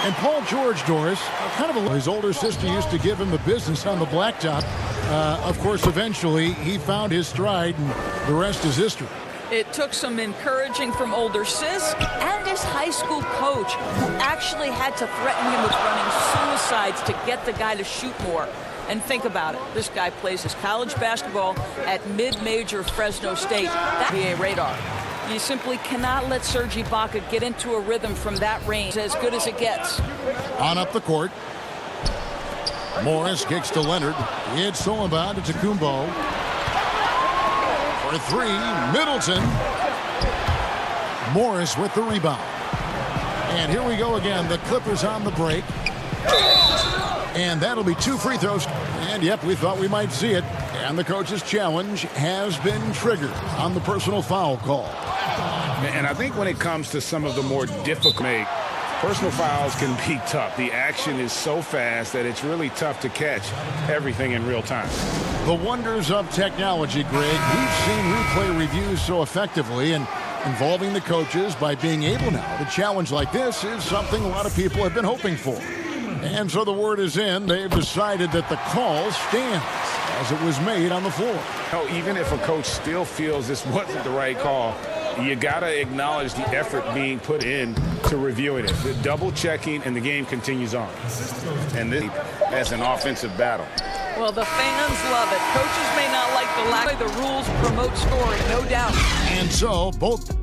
And Paul George, Doris, his older sister used to give him the business on the blacktop. Of course, eventually, he found his stride, and the rest is history. It took some encouraging from older sis and his high school coach, who actually had to threaten him with running suicides to get the guy to shoot more. And think about it. This guy plays his college basketball at mid-major Fresno State. That NBA radar. You simply cannot let Serge Ibaka get into a rhythm from that range. As good as it gets. On up the court. Morris kicks to Leonard. It's stolen by Antetokounmpo. For three, Middleton. Morris with the rebound. And here we go again. The Clippers on the break. And that'll be 2 free throws. And, yep, we thought we might see it. And the coach's challenge has been triggered on the personal foul call. And I think when it comes to some of the more difficult, personal fouls can be tough. The action is so fast that it's really tough to catch everything in real time. The wonders of technology, Greg. We've seen replay reviews so effectively, and involving the coaches by being able now to challenge like this is something a lot of people have been hoping for. And so the word is in. They've decided that the call stands as it was made on the floor. Even if a coach still feels this wasn't the right call, you got to acknowledge the effort being put in to reviewing it. The double checking, and the game continues on. And this as an offensive battle. Well, the fans love it. Coaches may not like the lack of the rules promote scoring, no doubt. And so both.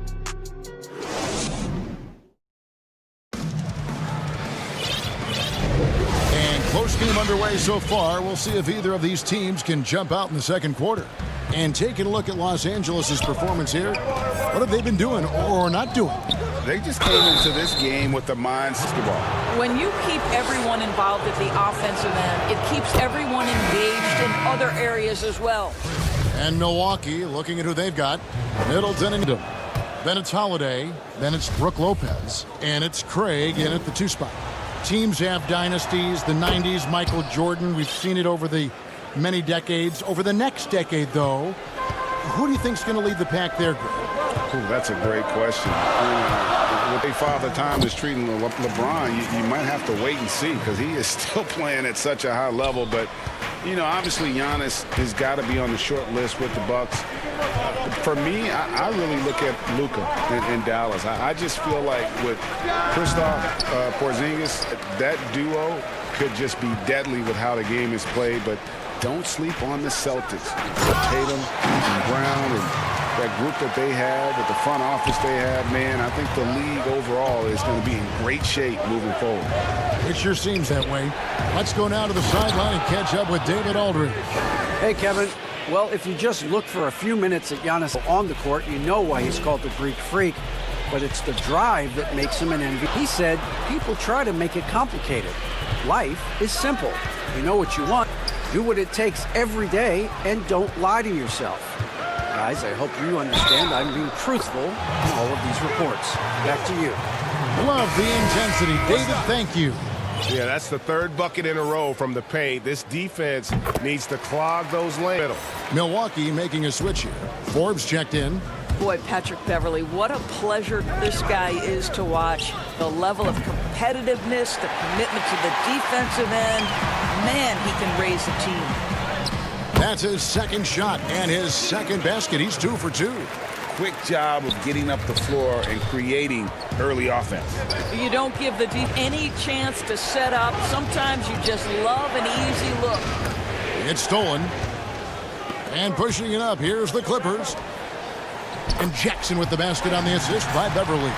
And close game underway so far. We'll see if either of these teams can jump out in the second quarter. And taking a look at Los Angeles' performance here, what have they been doing or not doing? They just came into this game with the mindset. When you keep everyone involved at the offensive end, it keeps everyone engaged in other areas as well. And Milwaukee, looking at who they've got, Middleton and then it's Holiday, then it's Brook Lopez, and it's Craig in at the 2 spot. Teams have dynasties, the 90s, Michael Jordan. We've seen it over the many decades. Over the next decade, though, who do you think's going to lead the pack there, Greg? Ooh, that's a great question. What they Father Time is treating LeBron, you might have to wait and see because he is still playing at such a high level. But, obviously Giannis has got to be on the short list with the Bucks. For me, I really look at Luka in Dallas. I just feel like with Kristaps Porzingis, that duo could just be deadly with how the game is played. But don't sleep on the Celtics. Tatum and Brown and that group that they have, with the front office they have, man, I think the league overall is going to be in great shape moving forward. It sure seems that way. Let's go now to the sideline and catch up with David Aldridge. Hey, Kevin. Well, if you just look for a few minutes at Giannis on the court, you know why he's called the Greek Freak. But it's the drive that makes him an MVP. He said people try to make it complicated. Life is simple. You know what you want. Do what it takes every day and don't lie to yourself. Guys, I hope you understand I'm being truthful in all of these reports. Back to you. Love the intensity. David, thank you. Yeah, that's the 3rd bucket in a row from the paint. This defense needs to clog those lanes. Milwaukee making a switch here. Forbes checked in. Boy, Patrick Beverley, what a pleasure this guy is to watch. The level of competitiveness, the commitment to the defensive end. Man, he can raise a team. That's his 2nd shot and his 2nd basket. He's 2 for 2. Quick job of getting up the floor and creating early offense. You don't give the deep any chance to set up. Sometimes you just love an easy look. It's stolen. And pushing it up, here's the Clippers. And Jackson with the basket on the assist by Beverley.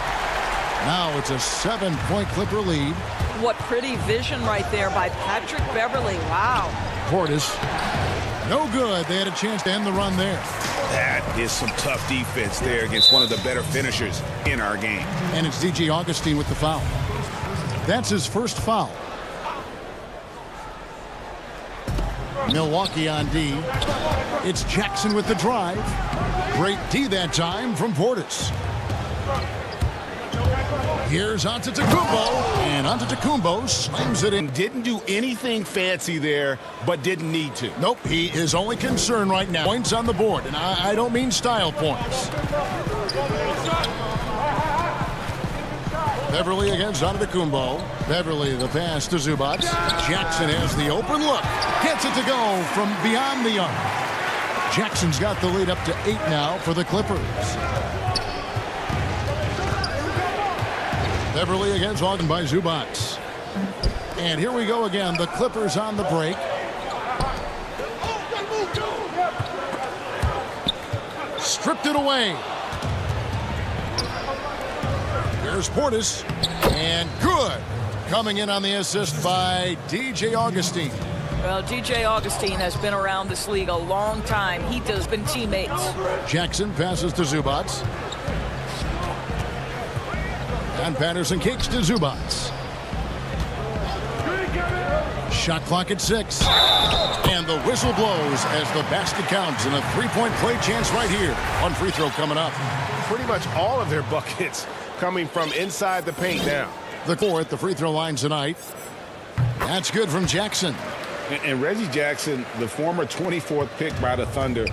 Now it's a 7-point Clipper lead. What pretty vision right there by Patrick Beverley. Wow. Portis. No good. They had a chance to end the run there. That is some tough defense there against one of the better finishers in our game. And it's DJ Augustine with the foul. That's his 1st foul. Milwaukee on D. It's Jackson with the drive. Great D that time from Portis. Here's Antetokounmpo, and Antetokounmpo slams it in. Didn't do anything fancy there, but didn't need to. Nope, he is only concerned right now. Points on the board, and I don't mean style points. Beverley against Antetokounmpo. Beverley, the pass to Zubac. Jackson has the open look. Gets it to go from beyond the arc. Jackson's got the lead up to 8 now for the Clippers. Beverley against Ogden by Zubac. And here we go again. The Clippers on the break. Stripped it away. There's Portis. And good. Coming in on the assist by DJ Augustine. Well, DJ Augustine has been around this league a long time. He does been teammates. Jackson passes to Zubats. And Patterson kicks to Zubats. Shot clock at 6. And the whistle blows as the basket counts and a three-point play chance right here. One free throw coming up. Pretty much all of their buckets coming from inside the paint now. The core at the free throw line tonight. That's good from Jackson. And Reggie Jackson, the former 24th pick by the Thunder,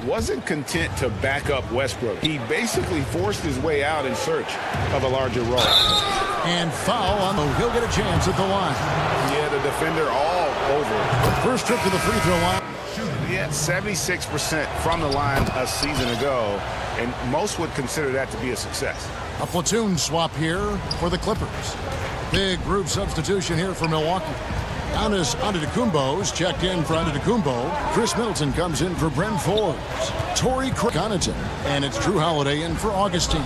wasn't content to back up Westbrook. He basically forced his way out in search of a larger role. And foul on the, he'll get a chance at the line. Yeah, the defender all over. First trip to the free throw line. Yeah, 76% from the line a season ago, and most would consider that to be a success. A platoon swap here for the Clippers. Big group substitution here for Milwaukee. Giannis Antetokounmpo's checked in for Antetokounmpo. Chris Middleton comes in for Bryn Forbes. Torrey Connaughton. And it's Drew Holiday in for Augustine.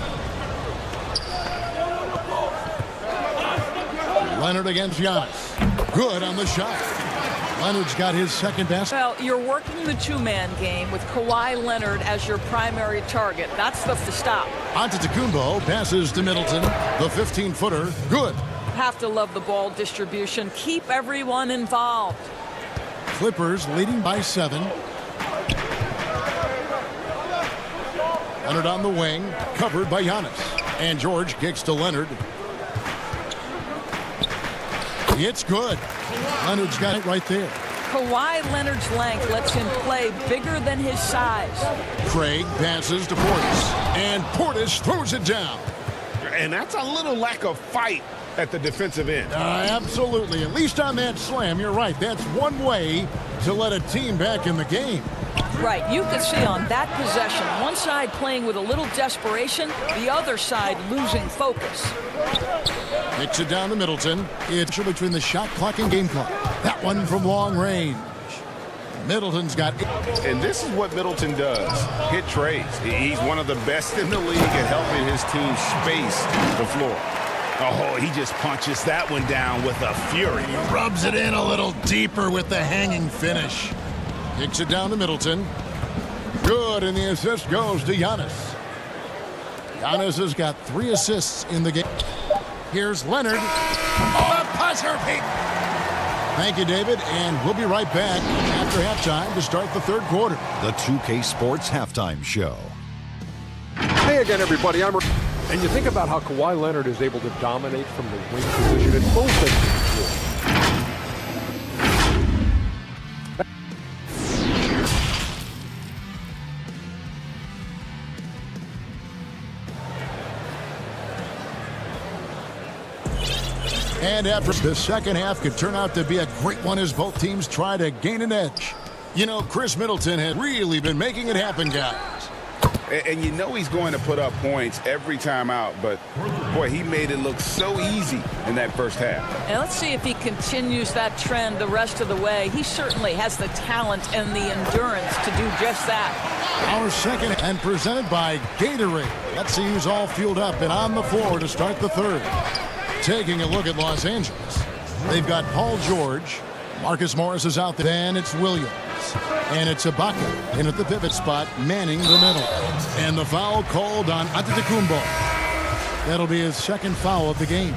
Leonard against Giannis. Good on the shot. Leonard's got his second basket. Well, you're working the two-man game with Kawhi Leonard as your primary target. That's the stop. Antetokounmpo passes to Middleton. The 15-footer. Good. Have to love the ball distribution. Keep everyone involved. Clippers leading by 7. Leonard on the wing, covered by Giannis. And George kicks to Leonard. It's good. Leonard's got it right there. Kawhi Leonard's length lets him play bigger than his size. Craig passes to Portis. And Portis throws it down. And that's a little lack of fight at the defensive end. Absolutely. At least on that slam, you're right. That's one way to let a team back in the game. Right. You could see on that possession, one side playing with a little desperation, the other side losing focus. Kicks it down to Middleton. It's between the shot clock and game clock. That one from long range. Middleton's got it. And this is what Middleton does. Hit trades. He's one of the best in the league at helping his team space the floor. Oh, he just punches that one down with a fury. Rubs it in a little deeper with the hanging finish. Kicks it down to Middleton. Good, and the assist goes to Giannis. Giannis has got 3 assists in the game. Here's Leonard. Oh, a buzzer beat. Thank you, David, and we'll be right back after halftime to start the third quarter. The 2K Sports Halftime Show. Hey again, everybody. And you think about how Kawhi Leonard is able to dominate from the wing position at both ends of the floor. And after the second half could turn out to be a great one as both teams try to gain an edge. You know, Chris Middleton had really been making it happen, guys. And you know he's going to put up points every time out, but boy, he made it look so easy in that first half. And let's see if he continues that trend the rest of the way. He certainly has the talent and the endurance to do just that. Our second and presented by Gatorade. Let's see who's all fueled up and on the floor to start the third. Taking a look at Los Angeles. They've got Paul George. Marcus Morris is out there. Then it's Williams. And it's Ibaka in at the pivot spot, manning the middle. And the foul called on Antetokounmpo. That'll be his second foul of the game.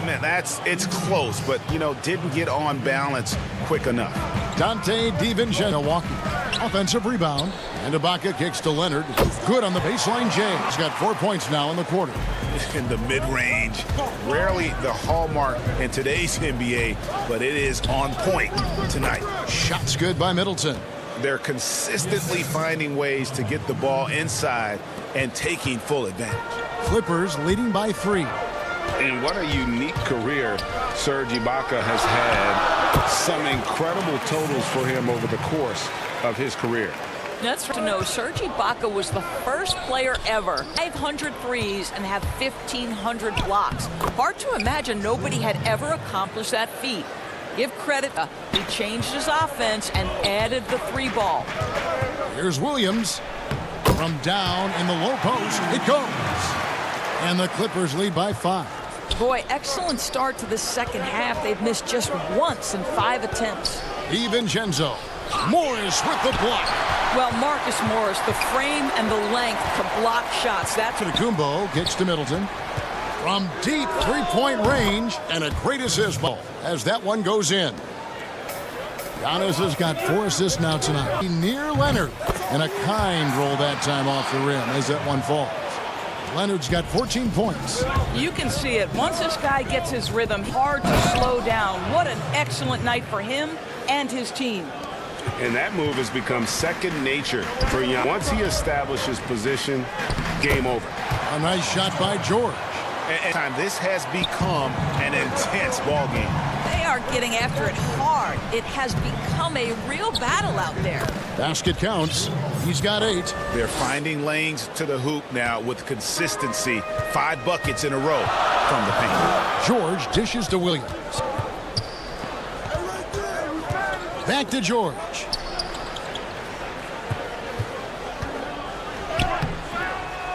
Man, it's close, but, you know, didn't get on balance quick enough. Dante DiVincenzo walking. Offensive rebound. And Ibaka kicks to Leonard. Good on the baseline. James got 4 points now in the quarter. In the mid-range, rarely the hallmark in today's NBA, but it is on point tonight. Shots good by Middleton. They're consistently finding ways to get the ball inside and taking full advantage. Clippers leading by 3. And what a unique career Serge Ibaka has had. Some incredible totals for him over the course of his career. That's to know Serge Ibaka was the first player ever 500 threes and have 1,500 blocks. Hard to imagine nobody had ever accomplished that feat. Give credit. He changed his offense and added the 3 ball. Here's Williams. From down in the low post, it goes. And the Clippers lead by 5. Boy, excellent start to the second half. They've missed just once in 5 attempts. DiVincenzo. Morris with the block. Well, Marcus Morris, the frame and the length to block shots. That's Kumbo gets to Middleton. From deep three-point range, and a great assist ball as that one goes in. Giannis has got 4 assists now tonight. Near Leonard, and a kind roll that time off the rim as that one falls. Leonard's got 14 points. You can see it. Once this guy gets his rhythm, hard to slow down. What an excellent night for him and his team. And that move has become second nature for Young. Once he establishes position, game over. A nice shot by George. And this has become an intense ball game. They are getting after it hard. It has become a real battle out there. Basket counts. He's got 8. They're finding lanes to the hoop now with consistency. 5 buckets in a row from the paint. George dishes to Williams. Back to George.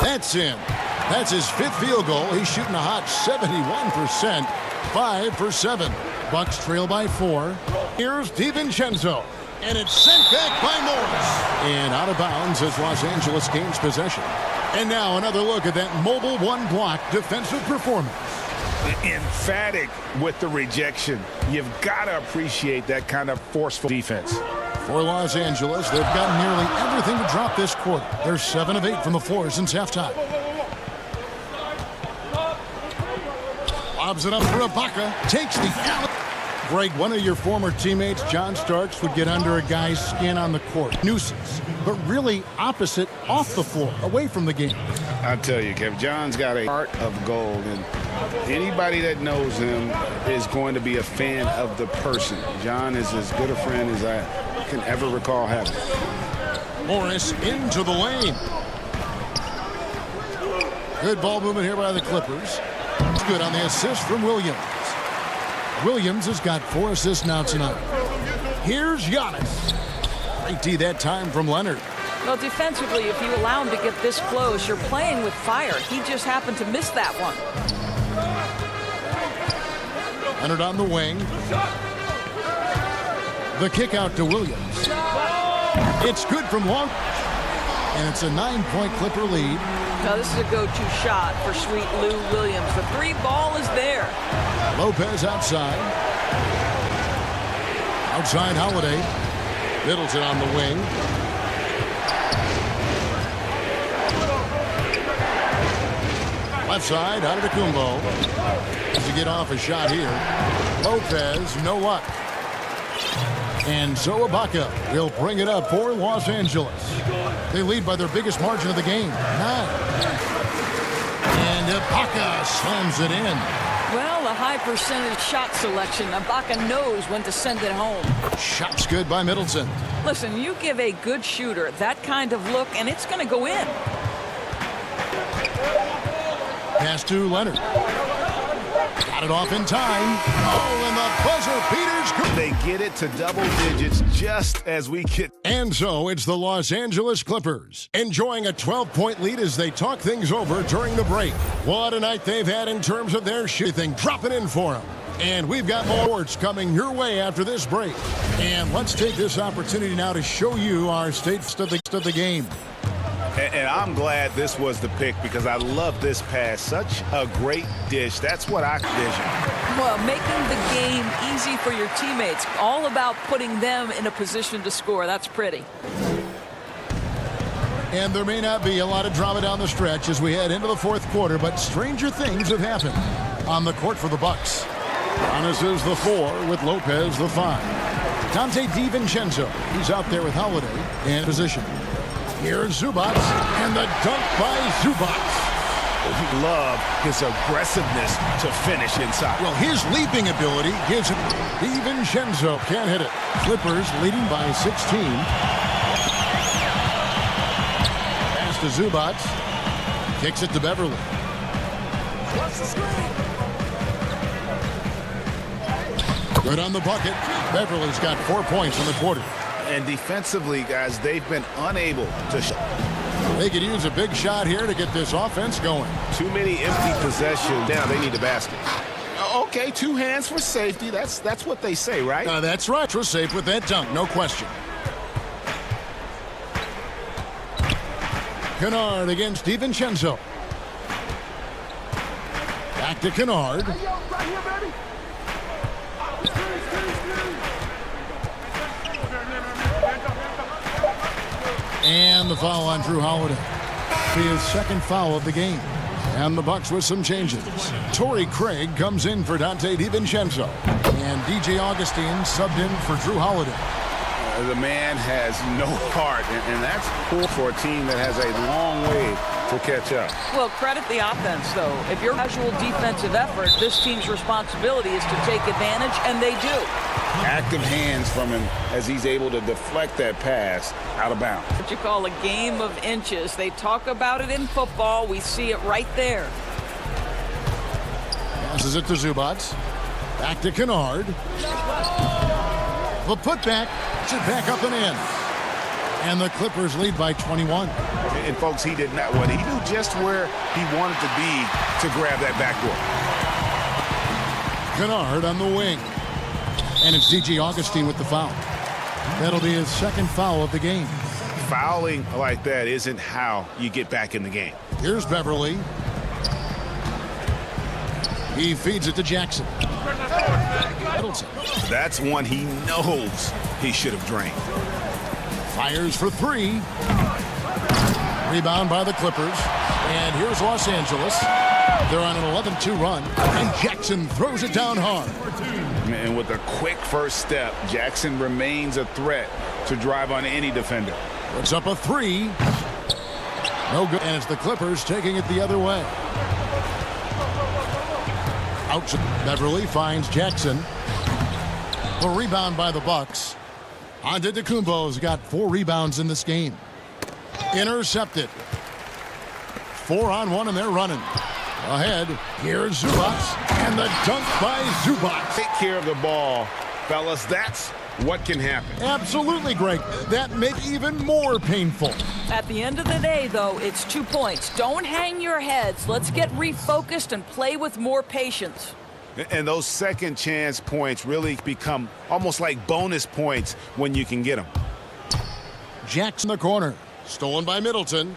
That's in. That's his 5th field goal. He's shooting a hot 71%. 5 for 7. Bucks trail by 4. Here's DiVincenzo. And it's sent back by Morris. And out of bounds as Los Angeles gains possession. And now another look at that mobile one-block defensive performance. Emphatic with the rejection. You've got to appreciate that kind of forceful defense. For Los Angeles, they've got nearly everything to drop this quarter. They're 7 of 8 from the floor since halftime. Lobs it up for Ibaka. Takes the alley. Greg, one of your former teammates, John Starks, would get under a guy's skin on the court. Nuisance. But really opposite off the floor, away from the game. I tell you, Kev, John's got a heart of gold. And anybody that knows him is going to be a fan of the person. John is as good a friend as I can ever recall having. Morris into the lane. Good ball movement here by the Clippers. It's good on the assist from Williams. Williams has got 4 assists now tonight. Here's Giannis. Great D that time from Leonard. Well, defensively, if you allow him to get this close, you're playing with fire. He just happened to miss that one. Leonard on the wing. The kick out to Williams. It's good from long. And it's a 9-point Clipper lead. Now, this is a go-to shot for sweet Lou Williams. The 3 ball is there. Lopez outside. Outside Holiday. Middleton on the wing. Left side, out of Kumbo. To get off a shot here. Lopez, no luck. And so Ibaka will bring it up for Los Angeles. They lead by their biggest margin of the game, 9. And Ibaka slams it in. Well, a high percentage shot selection. Ibaka knows when to send it home. Shot's good by Middleton. Listen, you give a good shooter that kind of look, and it's going to go in. Pass to Leonard. Got it off in time. Oh, and the buzzer beaters. They get it to double digits just as we get. And so it's the Los Angeles Clippers enjoying a 12-point lead as they talk things over during the break. What a night they've had in terms of their shooting. Dropping in for them. And we've got more sports coming your way after this break. And let's take this opportunity now to show you our states of the game. And I'm glad this was the pick because I love this pass. Such a great dish. That's what I envision. Well, making the game easy for your teammates. All about putting them in a position to score. That's pretty. And there may not be a lot of drama down the stretch as we head into the 4th quarter, but stranger things have happened on the court for the Bucks. Giannis is the 4 with Lopez the 5. Dante DiVincenzo, he's out there with Holiday in position. Here's Zubac, and the dunk by Zubac. Love his aggressiveness to finish inside. Well, his leaping ability gives him. DiVincenzo can't hit it. Clippers leading by 16. Pass to Zubac. Kicks it to Beverly. Good on the bucket. Beverly's got 4 points in the quarter. And defensively, guys, they've been unable to. They could use a big shot here to get this offense going. Too many empty possessions. Now they need a basket. Okay, 2 hands for safety. That's what they say, right? That's right. For safe with that dunk, no question. Kennard against DiVincenzo. Back to Kennard. And the foul on Drew Holiday. His second foul of the game. And the Bucks with some changes. Torrey Craig comes in for Dante DiVincenzo. And DJ Augustine subbed in for Drew Holiday. The man has no heart, and that's cool for a team that has a long way to catch up. Well, credit the offense, though. If you're casual defensive effort, this team's responsibility is to take advantage, and they do. Active hands from him as he's able to deflect that pass out of bounds. What you call a game of inches. They talk about it in football. We see it right there. Passes it to Zubats. Back to Kennard. The putback. It back up and in. And the Clippers lead by 21. And folks, he did not what he knew just where he wanted to be to grab that backboard. Kennard on the wing. And it's DJ Augustine with the foul. That'll be his second foul of the game. Fouling like that isn't how you get back in the game. Here's Beverly. He feeds it to Jackson. Middleton. That's one he knows he should have drained. Fires for 3. Rebound by the Clippers. And here's Los Angeles. They're on an 11-2 run. And Jackson throws it down hard. And with a quick first step, Jackson remains a threat to drive on any defender. Puts up a 3. No good. And it's the Clippers taking it the other way. Out. Beverly finds Jackson. The rebound by the Bucks. Antetokounmpo's got 4 rebounds in this game. Intercepted. 4-on-1 and they're running. Ahead, here's Zubats. And the dunk by Zubats. Take care of the ball, fellas. That's what can happen. Absolutely, Greg. That made even more painful. At the end of the day, though, it's 2 points. Don't hang your heads. Let's get refocused and play with more patience. And those second chance points really become almost like bonus points when you can get them. Jackson in the corner. Stolen by Middleton.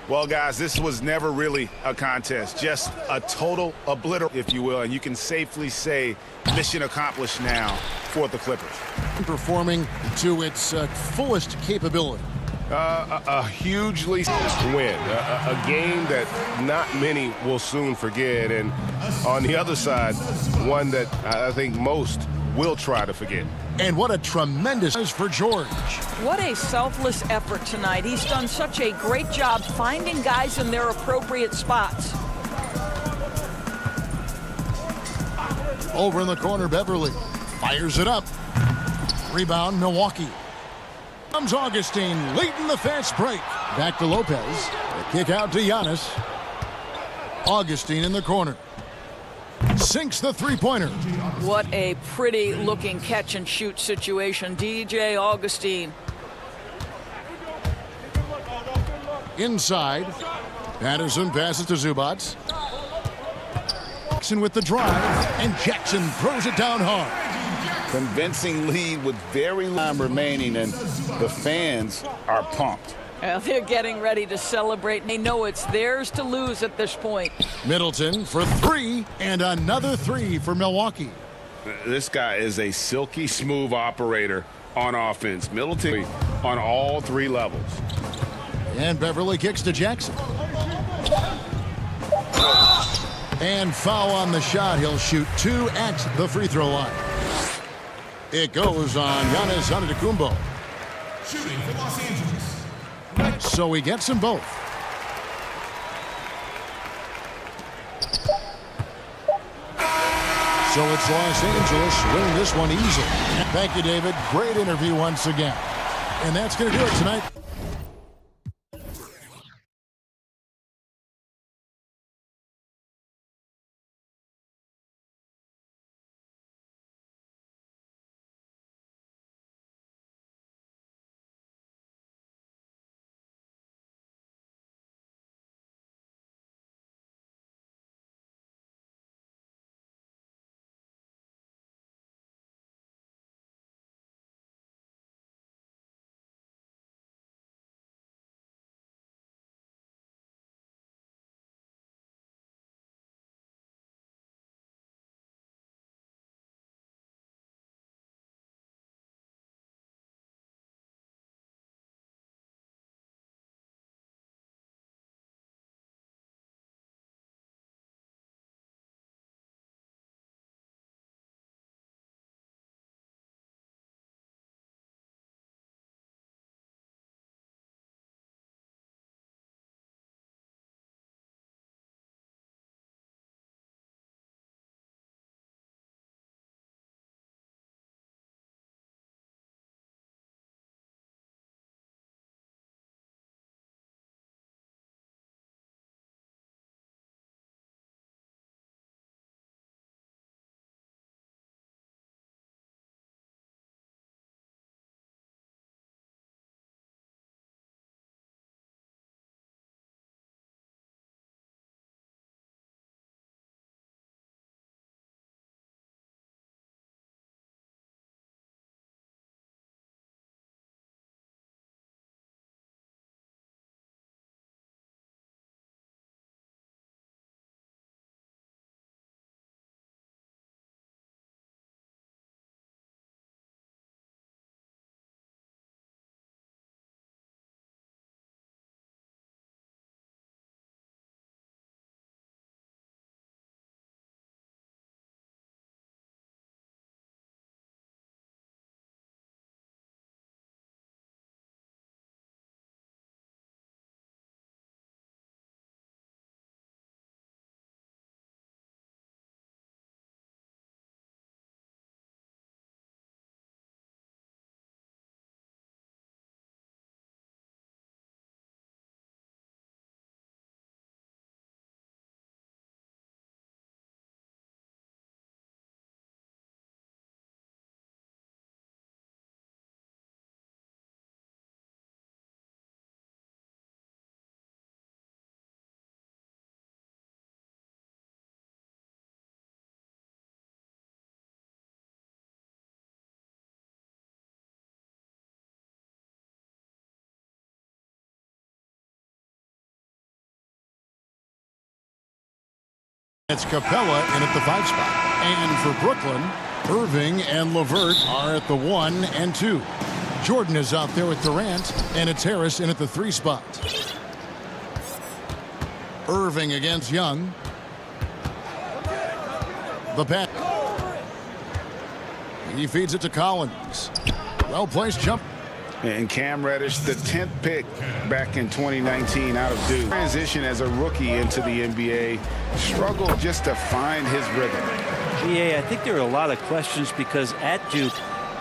Well, guys, this was never really a contest. Just a total obliteration, if you will. And you can safely say mission accomplished now for the Clippers. Performing to its fullest capability. A hugely win. A game that not many will soon forget. And on the other side, one that I think most will try to forget. And what a tremendous for George. What a selfless effort tonight. He's done such a great job finding guys in their appropriate spots. Over in the corner, Beverly fires it up. Rebound, Milwaukee. Comes Augustine late in the fast break. Back to Lopez. The kick out to Giannis. Augustine in the corner. Sinks the three-pointer. What a pretty looking catch and shoot situation. DJ Augustine. Inside. Patterson passes to Zubats. Jackson with the drive. And Jackson throws it down hard. Convincing lead with very little time remaining, and the fans are pumped. Well, they're getting ready to celebrate, and they know it's theirs to lose at this point. Middleton for 3, and another 3 for Milwaukee. This guy is a silky smooth operator on offense. Middleton on all 3 levels. And Beverly kicks to Jackson. And foul on the shot. He'll shoot 2 at the free throw line. It goes on Giannis Antetokounmpo. Shooting for Los Angeles. So he gets them both. So it's Los Angeles winning this one easily. Thank you, David. Great interview once again. And that's going to do it tonight. It's Capella in at the 5 spot. And for Brooklyn, Irving and Levert are at the 1 and 2. Jordan is out there with Durant, and it's Harris in at the 3 spot. Irving against Young. The pass. He feeds it to Collins. Well-placed jump. And Cam Reddish, the 10th pick back in 2019 out of Duke. Transition as a rookie into the NBA. Struggled just to find his rhythm. Yeah, I think there are a lot of questions because at Duke,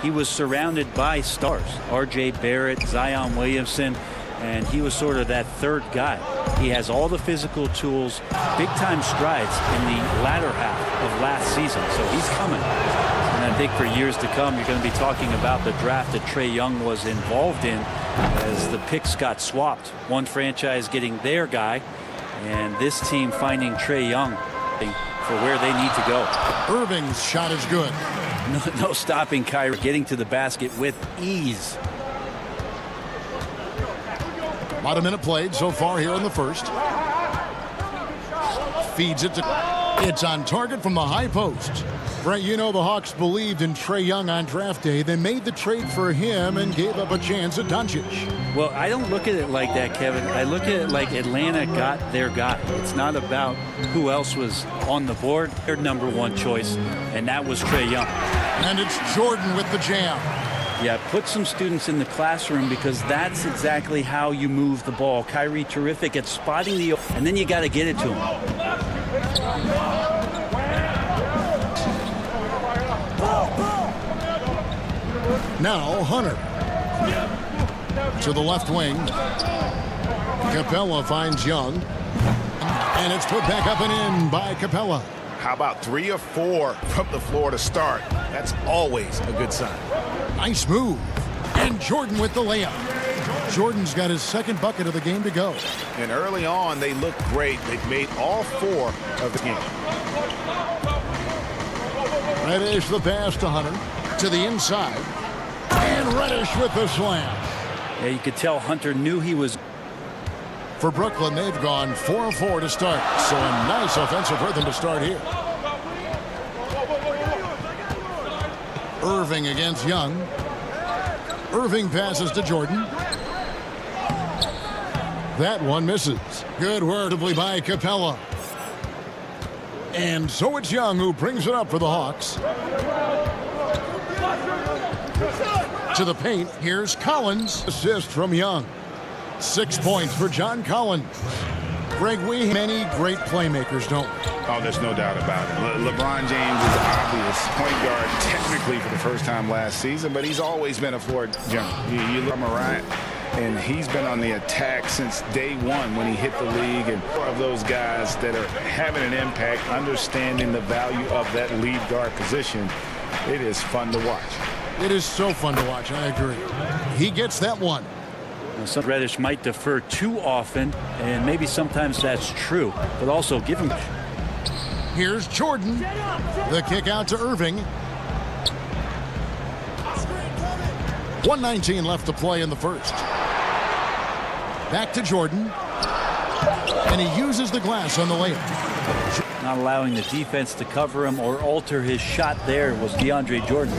he was surrounded by stars. R.J. Barrett, Zion Williamson, and he was sort of that third guy. He has all the physical tools, big-time strides in the latter half of last season, so he's coming. And I think for years to come, you're going to be talking about the draft that Trae Young was involved in as the picks got swapped. One franchise getting their guy, and this team finding Trae Young for where they need to go. Irving's shot is good. No stopping Kyrie getting to the basket with ease. About a minute played so far here in the first. Feeds it to... It's on target from the high post. Brent, you know the Hawks believed in Trae Young on draft day. They made the trade for him and gave up a chance at Doncic. Well, I don't look at it like that, Kevin. I look at it like Atlanta got their guy. It's not about who else was on the board. Their number one choice, and that was Trae Young. And it's Jordan with the jam. Yeah, put some students in the classroom because that's exactly how you move the ball. Kyrie terrific at spotting the... And then you got to get it to him. Now Hunter to the left wing. Capella finds Young, and it's put back up and in by Capella. How about 3 or 4 from the floor to start? That's always a good sign. Nice move, and Jordan with the layup. Jordan's got his second bucket of the game to go. And early on, they looked great. They've made all 4 of the game. Reddish the pass to Hunter to the inside. And Reddish with the slam. Yeah, you could tell Hunter knew he was. For Brooklyn, they've gone 4 of 4 to start. So a nice offensive rhythm to start here. Irving against Young. Irving passes to Jordan. That one misses. Good work by Capella. And so it's Young who brings it up for the Hawks. To the paint, here's Collins. Assist from Young. 6 points for John Collins. Greg, we have many great playmakers, don't we? Oh, there's no doubt about it. LeBron James is obvious point guard technically for the first time last season, but he's always been a floor general. You look at Morant, and he's been on the attack since day one when he hit the league, and of those guys that are having an impact, understanding the value of that lead guard position, it is fun to watch. It is so fun to watch, I agree. He gets that one. Some Reddish might defer too often, and maybe sometimes that's true, but also give him. Here's Jordan. The kick out to Irving. 1:19 left to play in the first. Back to Jordan. And he uses the glass on the layup. Not allowing the defense to cover him or alter his shot there was DeAndre Jordan.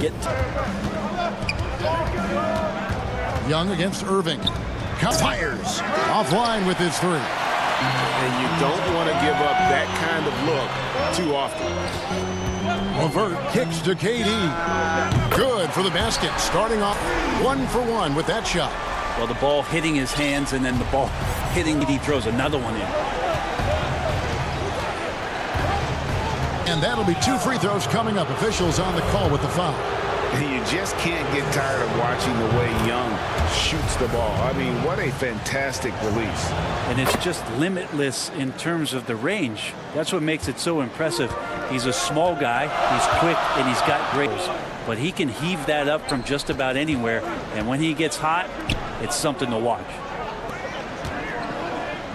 Young against Irving. Fires. Offline with his 3. And you don't want to give up that kind of look too often. Levert kicks to KD. Good for the basket. Starting off 1 for 1 with that shot. Well, the ball hitting his hands and then the ball hitting, he throws another one in. And that'll be 2 free throws coming up. Officials on the call with the foul. You just can't get tired of watching the way Young shoots the ball. I mean, what a fantastic release. And it's just limitless in terms of the range. That's what makes it so impressive. He's a small guy, he's quick, and he's got great, but he can heave that up from just about anywhere. And when he gets hot, it's something to watch.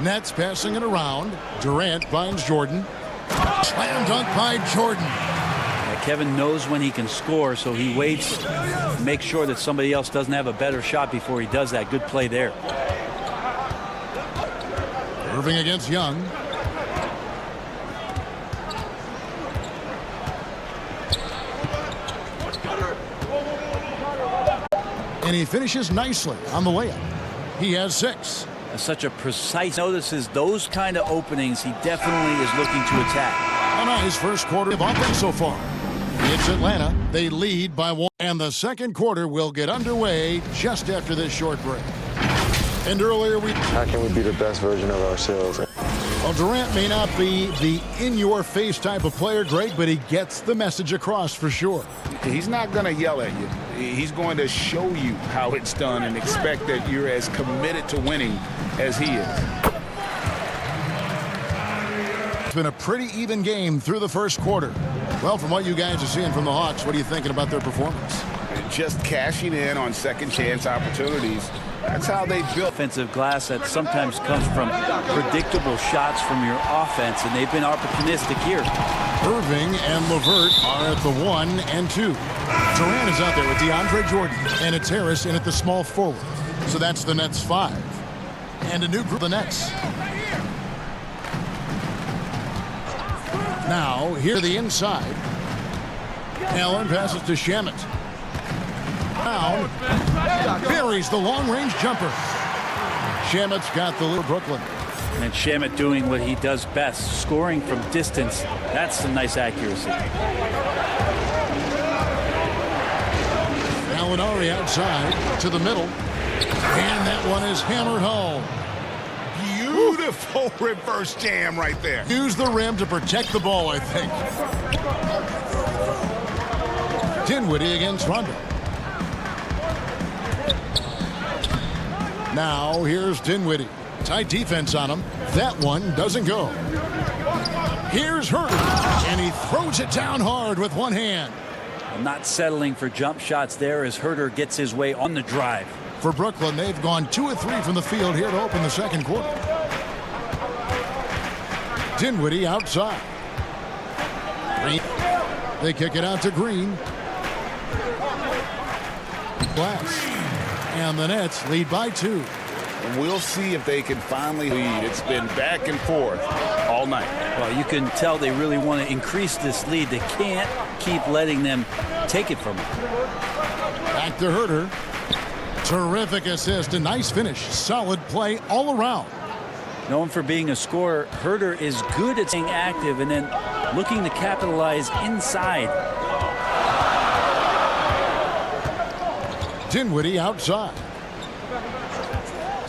Nets passing it around. Durant finds Jordan. Slam dunk by Jordan. Kevin knows when he can score, so he waits to make sure that somebody else doesn't have a better shot before he does that. Good play there. Irving against Young. And he finishes nicely on the layup. He has 6. Such a precise notices those kind of openings. He definitely is looking to attack. A nice first quarter of offense so far. It's Atlanta. They lead by 1. And the second quarter will get underway just after this short break. And earlier how can we be the best version of ourselves? Well, Durant may not be the in-your-face type of player, Greg, but he gets the message across for sure. He's not going to yell at you. He's going to show you how it's done and expect that you're as committed to winning as he is. It's been a pretty even game through the first quarter. Well, from what you guys are seeing from the Hawks, what are you thinking about their performance? Just cashing in on second chance opportunities. That's how they build. Offensive glass that sometimes comes from predictable shots from your offense, and they've been opportunistic here. Irving and LeVert are at the 1 and 2. Durant is out there with DeAndre Jordan, and it's Harris in at the small forward. So that's the Nets 5. And a new group of the Nets. Now, here the inside. Allen passes to Shamet. Now, buries the long-range jumper. Shamet's got the lead for Brooklyn. And Shamet doing what he does best, scoring from distance. That's some nice accuracy. Gallinari outside to the middle. And that one is hammered home. Beautiful reverse jam right there. Use the rim to protect the ball, I think. Dinwiddie against Rondo. Now here's Dinwiddie. Tight defense on him. That one doesn't go. Here's Herter. And he throws it down hard with one hand. Not settling for jump shots there as Herter gets his way on the drive. For Brooklyn, they've gone 2 of 3 from the field here to open the second quarter. Dinwiddie outside. Green. They kick it out to Green. Glass. And the Nets lead by 2. And we'll see if they can finally lead. It's been back and forth all night. Well, you can tell they really want to increase this lead. They can't keep letting them take it from them. Back to Herter. Terrific assist. A nice finish. Solid play all around. Known for being a scorer, Herter is good at staying active and then looking to capitalize inside. Dinwiddie outside.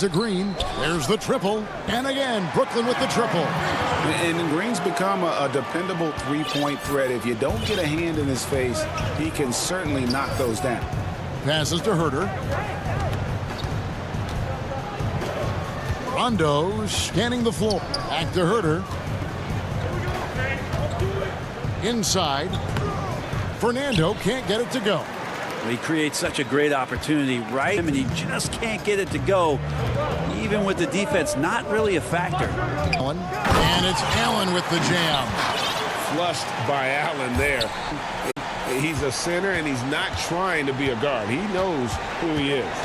To Green. There's the triple. And again, Brooklyn with the triple. And Green's become a dependable three-point threat. If you don't get a hand in his face, he can certainly knock those down. Passes to Herter. Rondo scanning the floor. Back to Herter. Inside. Fernando can't get it to go. He creates such a great opportunity, right? And he just can't get it to go, even with the defense not really a factor. Allen. And it's Allen with the jam. Flushed by Allen there. He's a center, and he's not trying to be a guard. He knows who he is.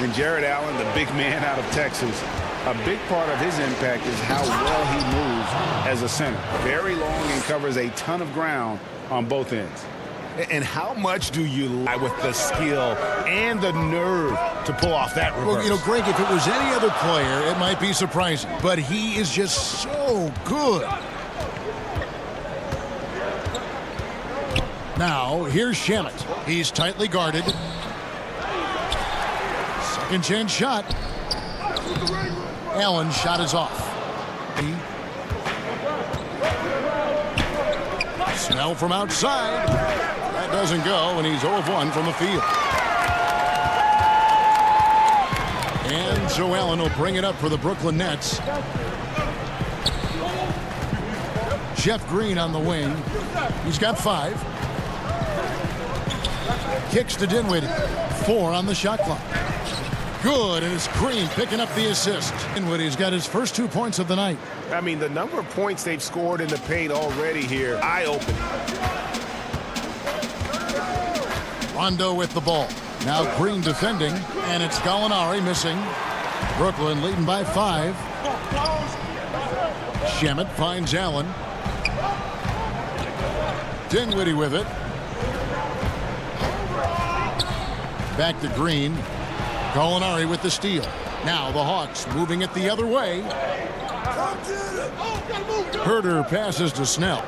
And Jared Allen, the big man out of Texas, a big part of his impact is how well he moves as a center. Very long and covers a ton of ground on both ends. And how much do you lie with the skill and the nerve to pull off that reverse? Well, you know, Greg, if it was any other player, it might be surprising. But he is just so good. Now, here's Shamet. He's tightly guarded. Second chance shot. Allen's shot is off. Snell from outside. That doesn't go, and he's 0 of 1 from the field. And Joe Allen will bring it up for the Brooklyn Nets. Jeff Green on the wing. He's got 5. Kicks to Dinwiddie. 4 on the shot clock. Good, and it's Green picking up the assist. Dinwiddie's got his first 2 points of the night. I mean, the number of points they've scored in the paint already here, eye-opening. Rondo with the ball. Now Green defending, and it's Gallinari missing. Brooklyn leading by 5. Shamet finds Allen. Dinwiddie with it. Back to Green. Gallinari with the steal. Now the Hawks moving it the other way. Herder passes to Snell.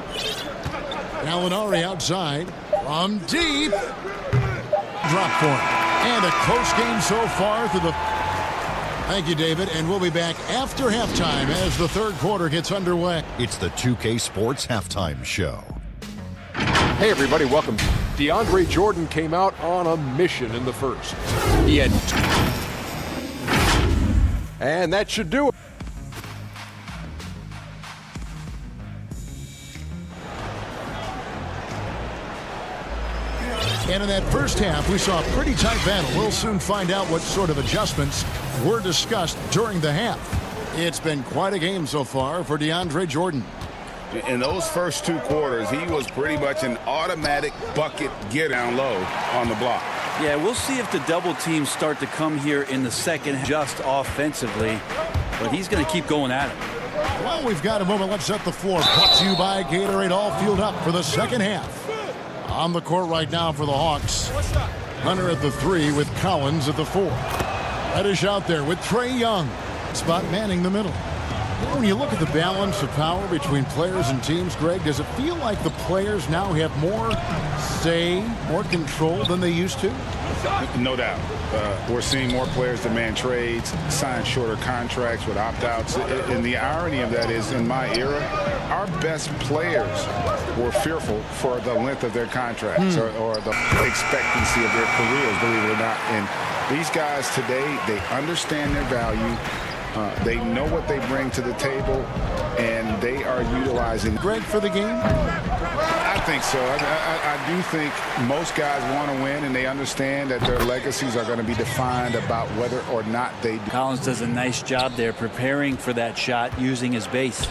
Gallinari outside. From deep. Drop point. And a close game so far through the... Thank you, David. And we'll be back after halftime as the third quarter gets underway. It's the 2K Sports Halftime Show. Hey, everybody, welcome. DeAndre Jordan came out on a mission in the first. He had... And that should do it. And in that first half, we saw a pretty tight battle. We'll soon find out what sort of adjustments were discussed during the half. It's been quite a game so far for DeAndre Jordan. In those first two quarters, he was pretty much an automatic bucket get down low on the block. Yeah, we'll see if the double teams start to come here in the second just offensively, but he's going to keep going at it. Well, we've got a moment. Let's set the floor. Brought to you by Gatorade, all fueled up for the second half. On the court right now for the Hawks. Hunter at the 3 with Collins at the 4. Reddish out there with Trae Young. Spot manning the middle. When you look at the balance of power between players and teams, Greg, does it feel like the players now have more say, more control than they used to? No doubt. We're seeing more players demand trades, sign shorter contracts with opt-outs. And the irony of that is, in my era, our best players were fearful for the length of their contracts or the expectancy of their careers, believe it or not. And these guys today, they understand their value. They know what they bring to the table, and they are utilizing. Greg, for the game? I think so. I do think most guys want to win, and they understand that their legacies are going to be defined about whether or not they do. Collins does a nice job there preparing for that shot using his base.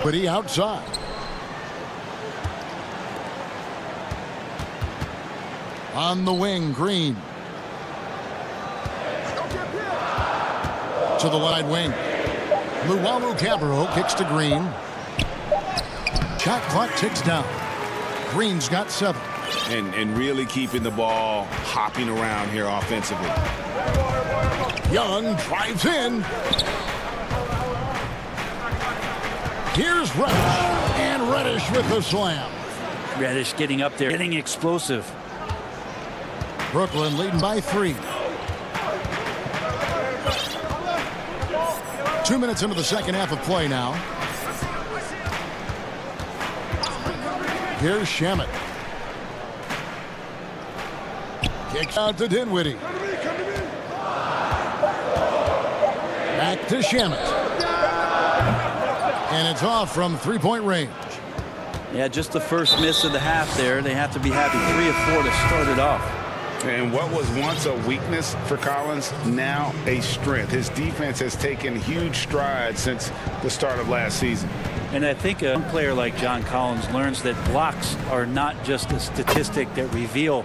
But he outside. On the wing, Green. To the wide wing. Luwawu Cabarro kicks to Green. Shot clock ticks down. Green's got 7. And really keeping the ball hopping around here offensively. Young drives in. Here's Reddish. And Reddish with the slam. Reddish getting up there, getting explosive. Brooklyn leading by 3. 2 minutes into the second half of play now. Here's Shamet. Kicks out to Dinwiddie. Back to Shamet. And it's off from three-point range. Yeah, just the first miss of the half there. They have to be happy. 3 of 4 to start it off. And what was once a weakness for Collins, now a strength. His defense has taken huge strides since the start of last season. And I think a player like John Collins learns that blocks are not just a statistic that reveal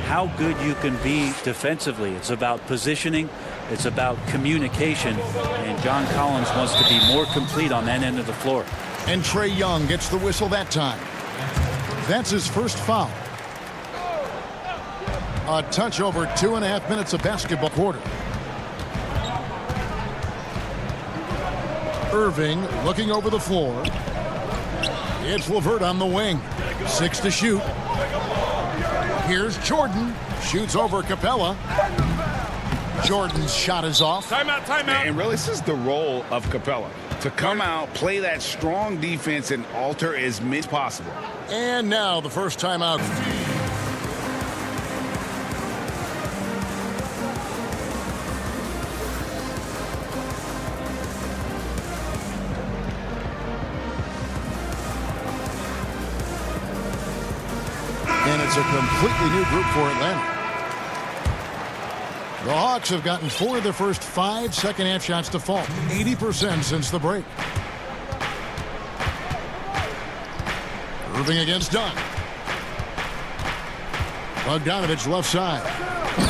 how good you can be defensively. It's about positioning. It's about communication. And John Collins wants to be more complete on that end of the floor. And Trae Young gets the whistle that time. That's his first foul. A touch over 2.5 minutes of basketball quarter. Irving looking over the floor. It's LeVert on the wing. 6 to shoot. Here's Jordan. Shoots over Capella. Jordan's shot is off. Timeout, timeout. And really, this is the role of Capella. To come out, play that strong defense, and alter as many as possible. And now the first timeout. And it's a completely new group for Atlanta. The Hawks have gotten 4 of their first 5 second-half shots to fall. 80% since the break. Irving against Dunn. Bogdanovic left side.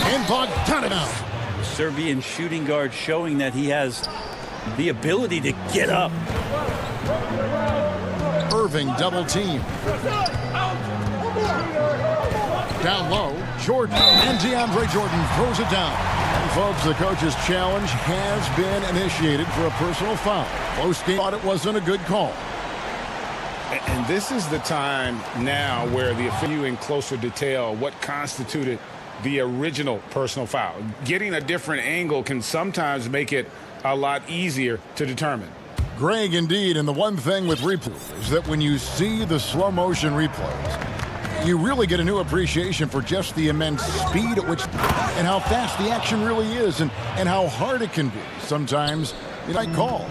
And Bogdanovic. Serbian shooting guard showing that he has the ability to get up. Irving double team. Down low, Jordan. And DeAndre Jordan throws it down. And folks, the coach's challenge has been initiated for a personal foul. Most game thought it wasn't a good call. And this is the time now where the view in closer detail what constituted the original personal foul. Getting a different angle can sometimes make it a lot easier to determine. Greg, indeed, and the one thing with replays is that when you see the slow motion replays, you really get a new appreciation for just the immense speed at which and how fast the action really is and how hard it can be. Sometimes you might call.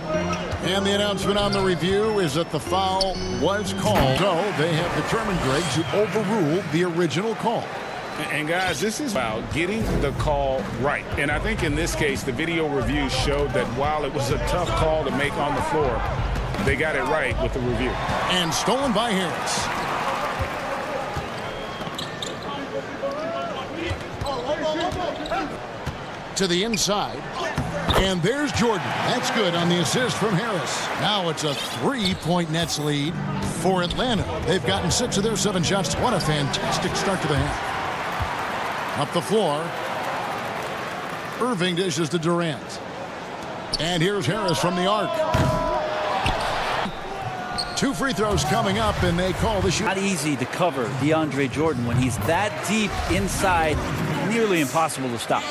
And the announcement on the review is that the foul was called. So they have determined, Greg, to overrule the original call. And guys, this is about getting the call right. And I think in this case, the video review showed that while it was a tough call to make on the floor, they got it right with the review. And stolen by Harris. To the inside. And there's Jordan. That's good on the assist from Harris. Now it's a 3-point Nets lead for Atlanta. They've gotten 6 of their 7 shots. What a fantastic start to the half. Up the floor. Irving dishes to Durant. And here's Harris from the arc. 2 free throws coming up, and they call the shot. Not easy to cover DeAndre Jordan when he's that deep inside. Nearly impossible to stop.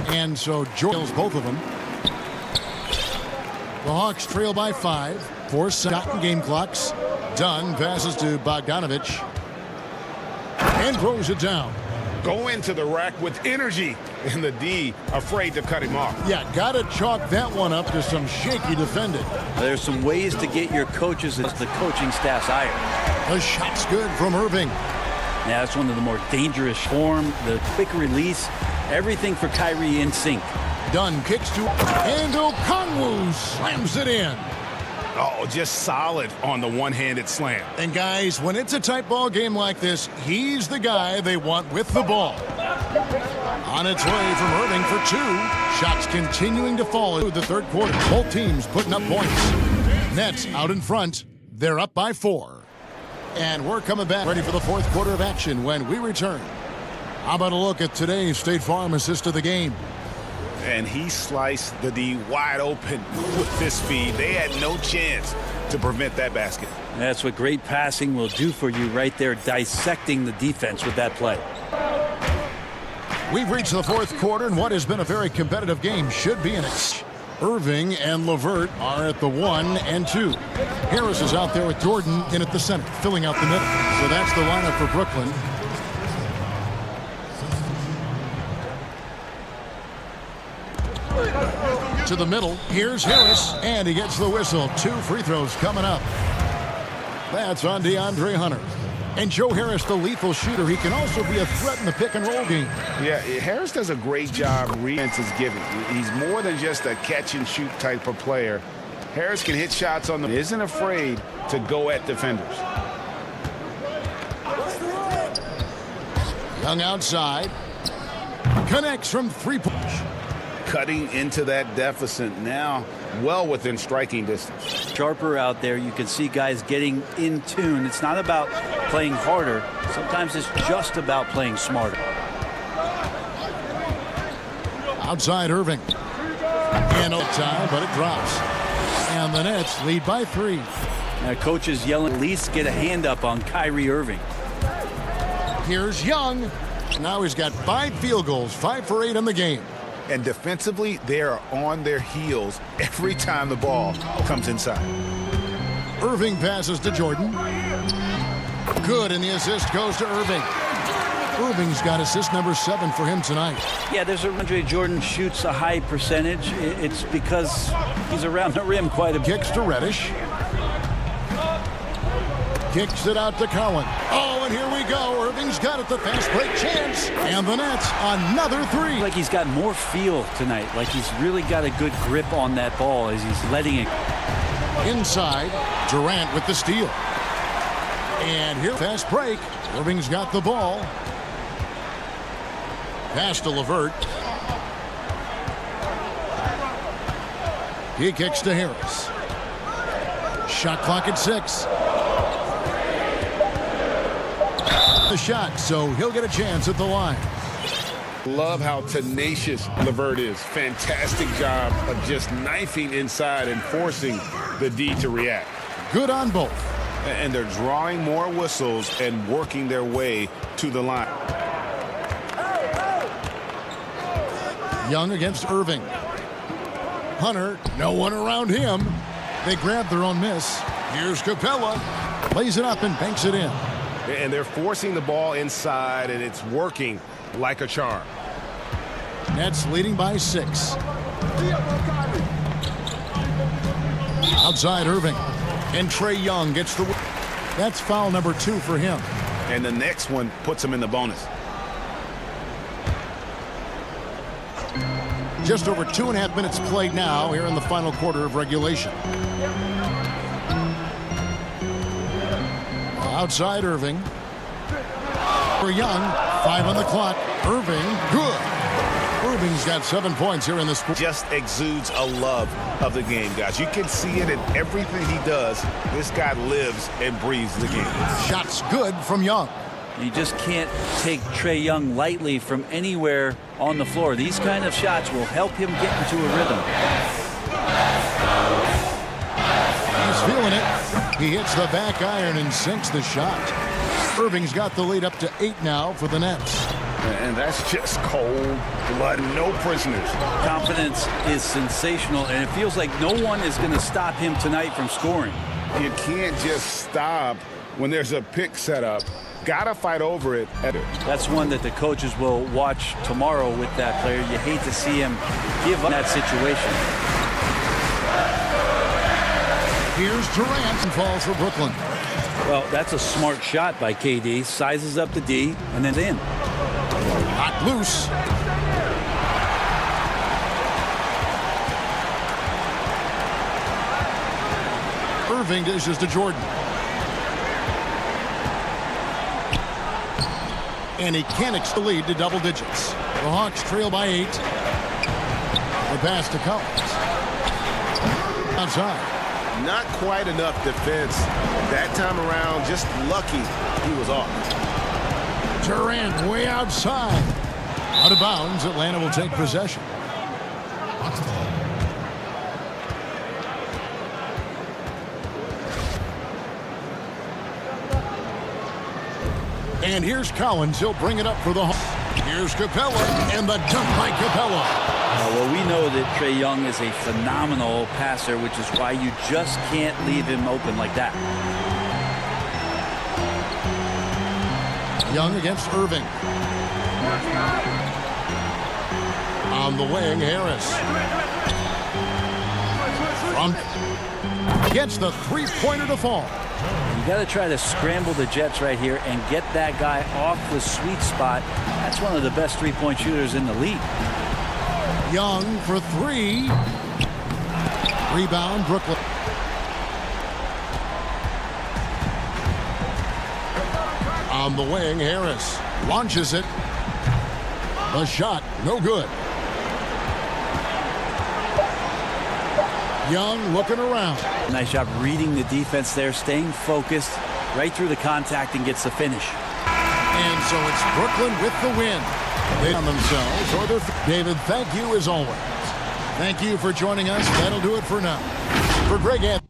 And so Jordan's both of them. The Hawks trail by 5. 4 second game clocks. Dunn passes to Bogdanovich. And throws it down. Go into the rack with energy. And the D afraid to cut him off. Yeah, got to chalk that one up to some shaky defending. There's some ways to get your coaches as the coaching staff's ire. The shot's good from Irving. Yeah, that's one of the more dangerous form. The quick release. Everything for Kyrie in sync. Dunn kicks to and Okongwu slams it in. Oh, just solid on the one-handed slam. And guys, when it's a tight ball game like this, he's the guy they want with the ball. On its way from Irving for 2. Shots continuing to fall through the third quarter. Both teams putting up points. Nets out in front. They're up by 4. And we're coming back ready for the fourth quarter of action when we return. How about a look at today's State Farm assist of the game? And he sliced the D wide open with this speed. They had no chance to prevent that basket. That's what great passing will do for you right there, dissecting the defense with that play. We've reached the fourth quarter, and what has been a very competitive game should be an Irving and LeVert are at the 1 and 2. Harris is out there with Jordan in at the center, filling out the middle. So that's the lineup for Brooklyn. To the middle, here's Harris, and he gets the whistle. 2 free throws coming up. That's on DeAndre Hunter. And Joe Harris, the lethal shooter, he can also be a threat in the pick-and-roll game. Yeah, Harris does a great job. Defense is giving. He's more than just a catch-and-shoot type of player. Harris can hit shots on them. Isn't afraid to go at defenders. Young outside. Connects from 3-point. Cutting into that deficit now, well within striking distance. Sharper out there. You can see guys getting in tune. It's not about playing harder. Sometimes it's just about playing smarter. Outside Irving. In time, but it drops. And the Nets lead by 3. Now, coaches yelling, at least get a hand up on Kyrie Irving. Here's Young. Now he's got 5 field goals, 5 for 8 in the game. And defensively, they are on their heels every time the ball comes inside. Irving passes to Jordan. Good, and the assist goes to Irving. Irving's got assist number 7 for him tonight. Yeah, there's Andre Jordan shoots a high percentage. It's because he's around the rim quite a bit. Kicks to Reddish. Kicks it out to Cowan. Oh, and here we go. Irving's got it, the fast break chance. And the Nets, another 3. Like he's got more feel tonight. Like he's really got a good grip on that ball as he's letting it. Inside, Durant with the steal. And here, fast break. Irving's got the ball. Pass to LeVert. He kicks to Harris. Shot clock at 6. a shot, so he'll get a chance at the line. Love how tenacious LeVert is. Fantastic job of just knifing inside and forcing the D to react. Good on both. And they're drawing more whistles and working their way to the line. Young against Irving. Hunter, no one around him. They grab their own miss. Here's Capella. Lays it up and banks it in. And they're forcing the ball inside, and it's working like a charm. Nets leading by 6. Outside Irving. And Trae Young gets the... That's foul number 2 for him. And the next one puts him in the bonus. Just over 2.5 minutes played now here in the final quarter of regulation. Outside Irving. For Young, 5 on the clock. Irving, good. Irving's got 7 points here in this. Just exudes a love of the game, guys. You can see it in everything he does. This guy lives and breathes the game. Shots good from Young. You just can't take Trae Young lightly from anywhere on the floor. These kind of shots will help him get into a rhythm. He's feeling it. He hits the back iron and sinks the shot. Irving's got the lead up to 8 now for the Nets. And that's just cold blood, no prisoners. Confidence is sensational, and it feels like no one is going to stop him tonight from scoring. You can't just stop when there's a pick set up. Gotta fight over it. That's one that the coaches will watch tomorrow with that player. You hate to see him give up that situation. Here's Durant and falls for Brooklyn. Well, that's a smart shot by KD. Sizes up the D and then in. Hot loose. Irving dishes to Jordan. And he can't extend the lead to double digits. The Hawks trail by 8. The pass to Collins. Outside. Not quite enough defense. That time around, just lucky he was off. Durant way outside. Out of bounds, Atlanta will take possession. And here's Collins. He'll bring it up for the Hawks. Here's Capella, and the dunk by Capella. Well, we know that Trae Young is a phenomenal passer, which is why you just can't leave him open like that. Young against Irving. On the wing, Harris. Front. Gets the three-pointer to fall. You got to try to scramble the Jets right here and get that guy off the sweet spot. That's one of the best three-point shooters in the league. Young for 3. Rebound, Brooklyn. On the wing, Harris launches it. The shot, no good. Young looking around. Nice job reading the defense there, staying focused right through the contact and gets the finish. And so it's Brooklyn with the win. They on themselves or their... David, thank you as always. Thank you for joining us. That'll do it for now. For Greg Anthony.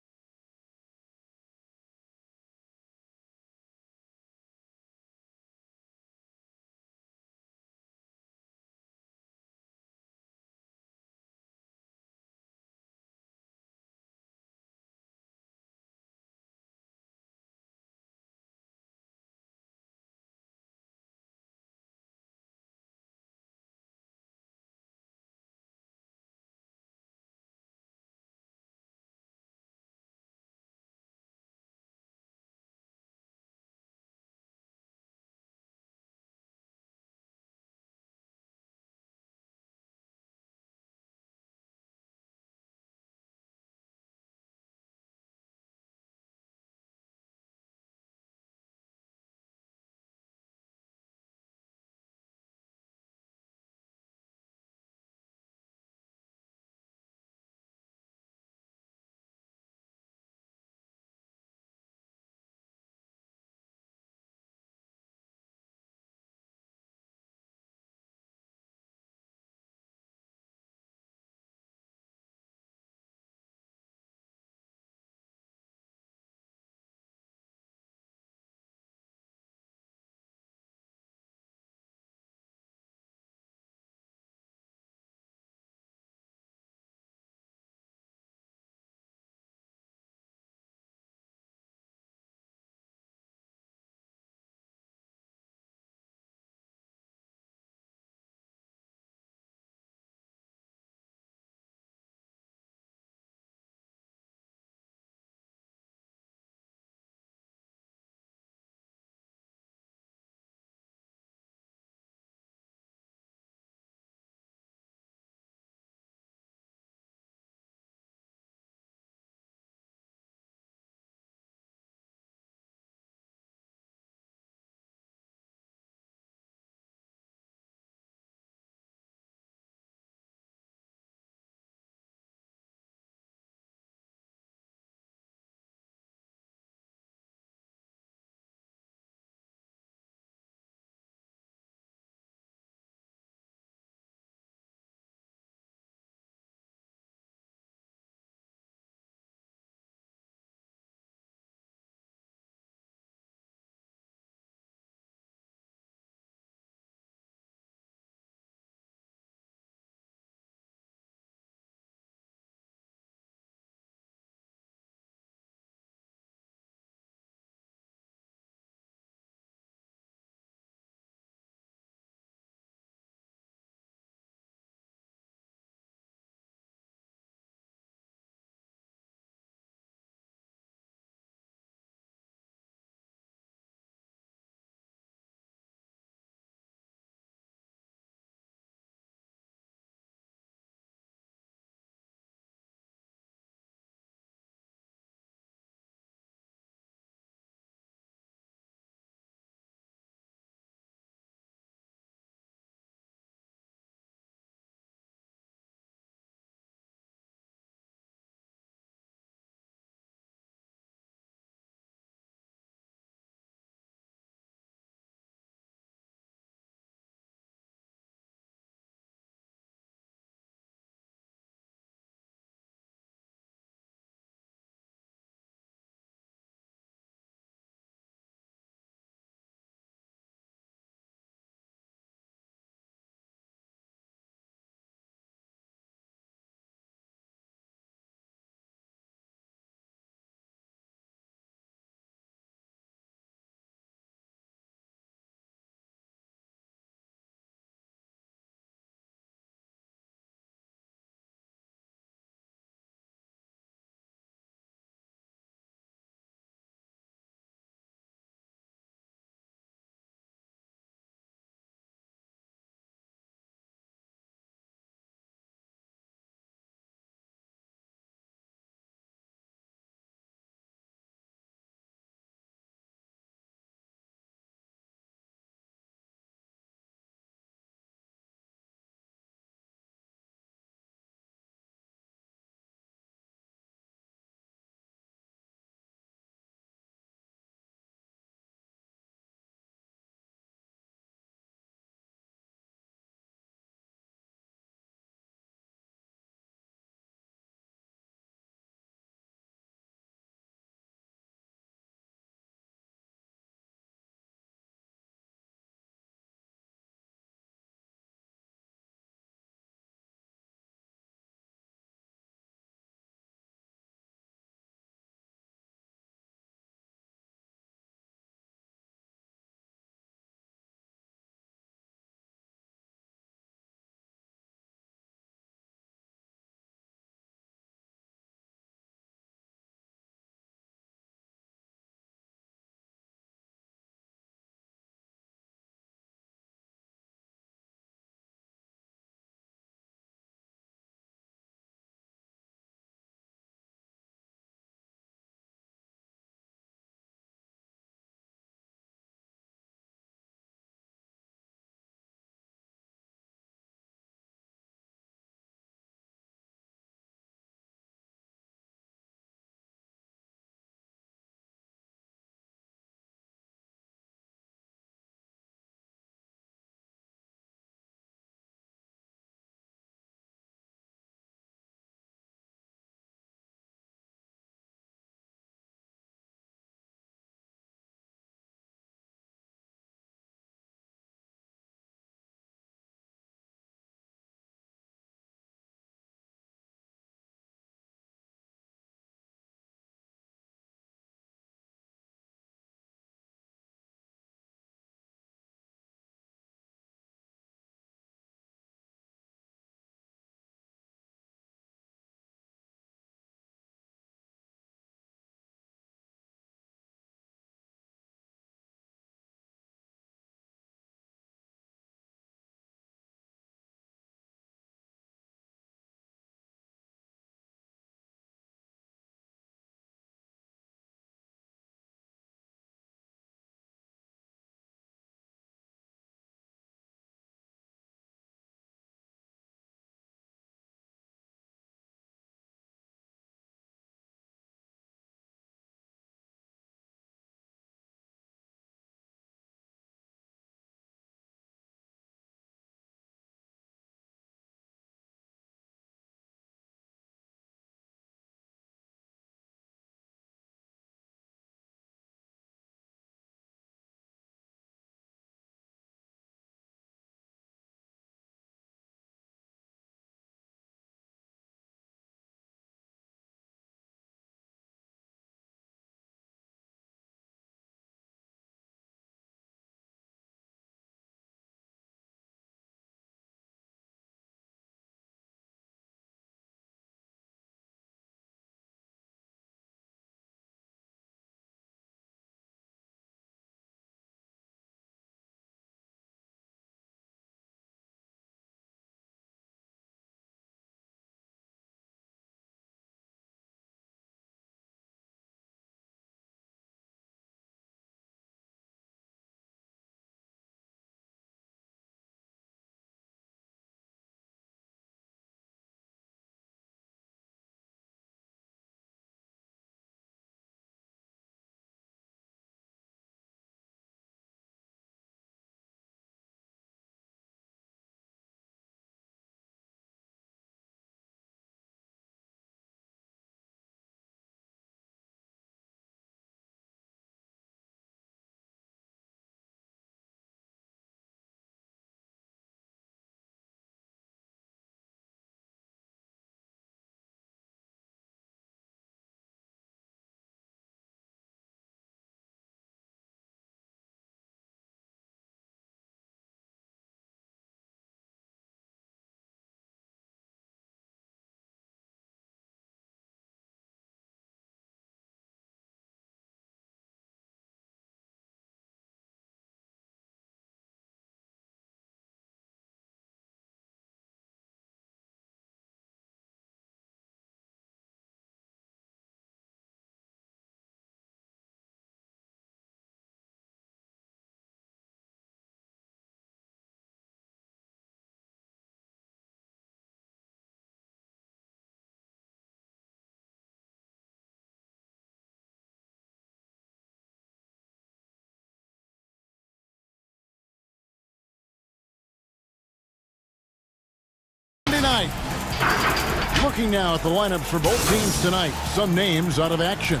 Looking now at the lineups for both teams tonight. Some names out of action.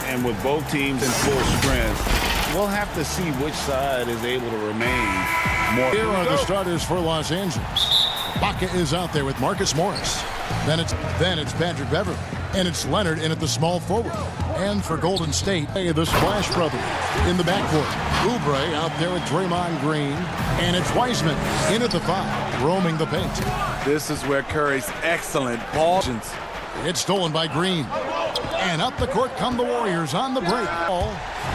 And with both teams in full strength, we'll have to see which side is able to remain more. Here are the starters for Los Angeles. Baca is out there with Marcus Morris. Then it's Patrick Beverly. And it's Leonard in at the small forward. And for Golden State, the Splash Brothers in the backcourt. Oubre out there with Draymond Green. And it's Wiseman in at the 5, roaming the paint. This is where Curry's excellent ball. It's stolen by Green. And up the court come the Warriors on the break.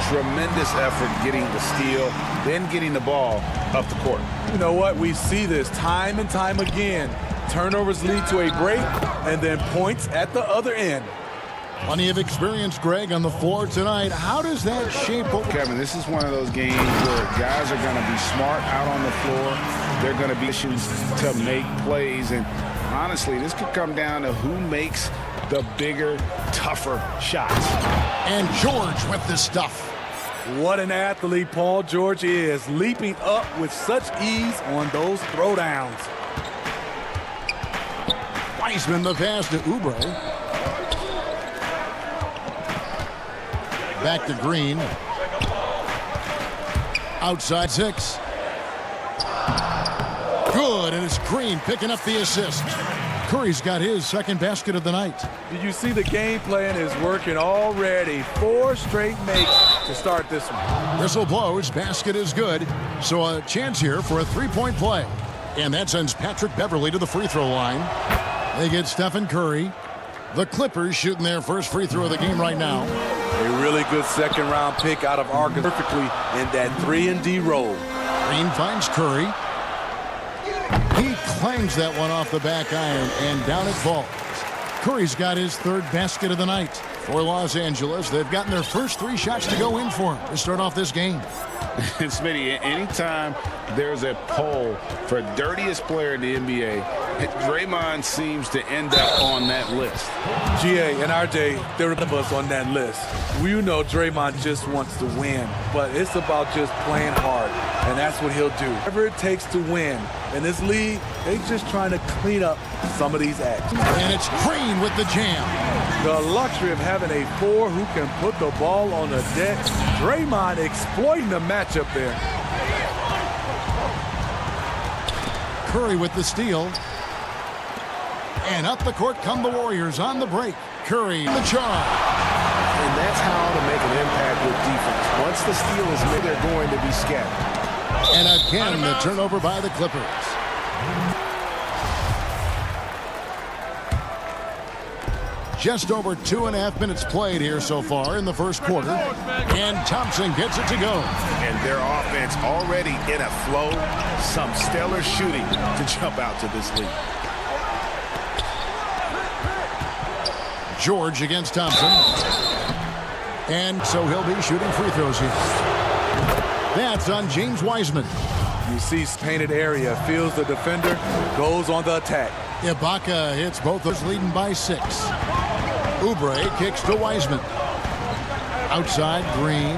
Tremendous effort getting the steal, then getting the ball up the court. You know what? We see this time and time again. Turnovers lead to a break, and then points at the other end. Plenty of experience, Greg, on the floor tonight. How does that shape up? Kevin, this is one of those games where guys are going to be smart out on the floor. They're going to be issues to make plays. And honestly, this could come down to who makes the bigger, tougher shots. And George with the stuff. What an athlete Paul George is, leaping up with such ease on those throwdowns. Wiseman the pass to Oubre. Back to Green. Outside 6. Good, and it's Green picking up the assist. Curry's got his second basket of the night. Did you see the game plan is working already? 4 straight makes to start this one. Whistle blows, basket is good. So a chance here for a 3-point play. And that sends Patrick Beverly to the free throw line. They get Stephen Curry. The Clippers shooting their first free throw of the game right now. A really good second-round pick out of Arkansas, perfectly in that 3-and-D role. Green finds Curry. He clangs that one off the back iron, and down it falls. Curry's got his third basket of the night. For Los Angeles, they've gotten their first 3 shots to go in for him to start off this game. And Smitty, anytime there's a poll for dirtiest player in the NBA, Draymond seems to end up on that list. GA, in our day, there were of us on that list. We know Draymond just wants to win, but it's about just playing hard, and that's what he'll do. Whatever it takes to win. In this league, they're just trying to clean up some of these acts. And it's Green with the jam. The luxury of having a 4 who can put the ball on the deck. Draymond exploiting the matchup there. Curry with the steal. And up the court come the Warriors on the break. Curry the charge. And that's how to make an impact with defense. Once the steal is made, they're going to be scattered. And again, the turnover by the Clippers. Just over 2.5 minutes played here so far in the first quarter. And Thompson gets it to go. And their offense already in a flow. Some stellar shooting to jump out to this lead. George against Thompson. And so he'll be shooting free throws here. That's on James Wiseman. You see painted area, feels the defender, goes on the attack. Ibaka hits both those, leading by 6. Oubre kicks to Wiseman. Outside, Green.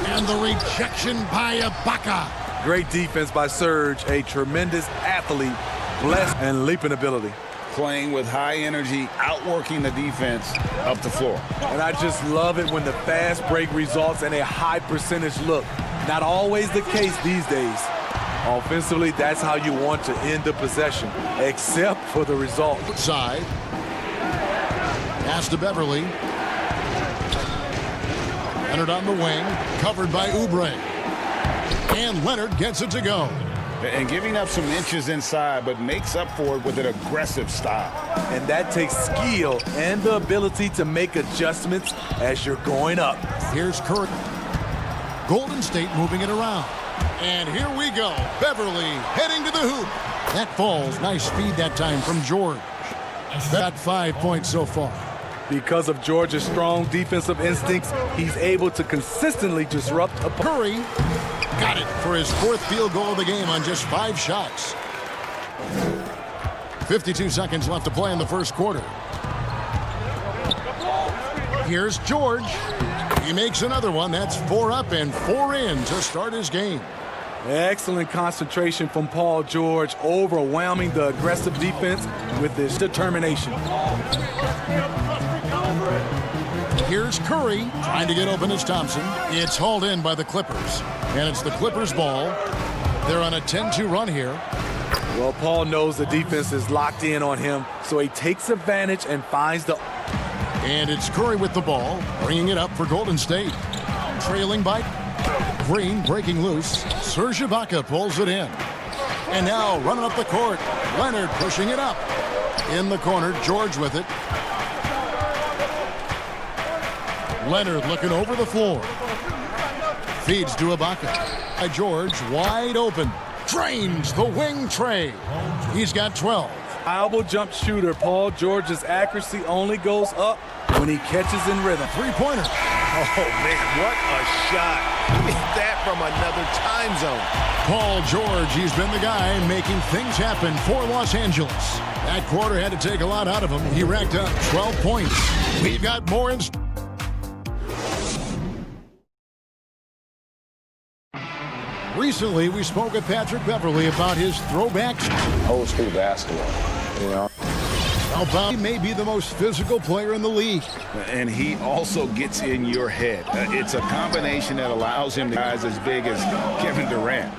And the rejection by Ibaka. Great defense by Serge, a tremendous athlete, blessed and leaping ability. Playing with high energy, outworking the defense up the floor. And I just love it when the fast break results in a high percentage look. Not always the case these days. Offensively, that's how you want to end the possession, except for the result. Side. Pass to Beverly. Leonard on the wing, covered by Oubre. And Leonard gets it to go. And giving up some inches inside, but makes up for it with an aggressive style. And that takes skill and the ability to make adjustments as you're going up. Here's Curry. Golden State moving it around. And here we go. Beverly heading to the hoop. That falls. Nice speed that time from George. Got 5 points so far. Because of George's strong defensive instincts, he's able to consistently disrupt a Curry got it for his 4th field goal of the game on just 5 shots. 52 seconds left to play in the first quarter. Here's George. He makes another one. That's 4 up and 4 in to start his game. Excellent concentration from Paul George, overwhelming the aggressive defense with his determination. Here's Curry trying to get open as Thompson. It's hauled in by the Clippers, and it's the Clippers' ball. They're on a 10-2 run here. Well, Paul knows the defense is locked in on him, so he takes advantage and finds the... And it's Curry with the ball, bringing it up for Golden State. Trailing by Green, breaking loose. Serge Ibaka pulls it in. And now running up the court, Leonard pushing it up. In the corner, George with it. Leonard looking over the floor. Feeds to Ibaka. George wide open. Drains the wing tray. He's got 12. Reliable jump shooter. Paul George's accuracy only goes up when he catches in rhythm. Three-pointer. Oh, man, what a shot. Hit that from another time zone. Paul George, he's been the guy making things happen for Los Angeles. That quarter had to take a lot out of him. He racked up 12 points. We've got more in... Recently, we spoke with Patrick Beverley about his throwbacks. Old school basketball, you know. He may be the most physical player in the league. And he also gets in your head. It's a combination that allows him to guys as big as Kevin Durant.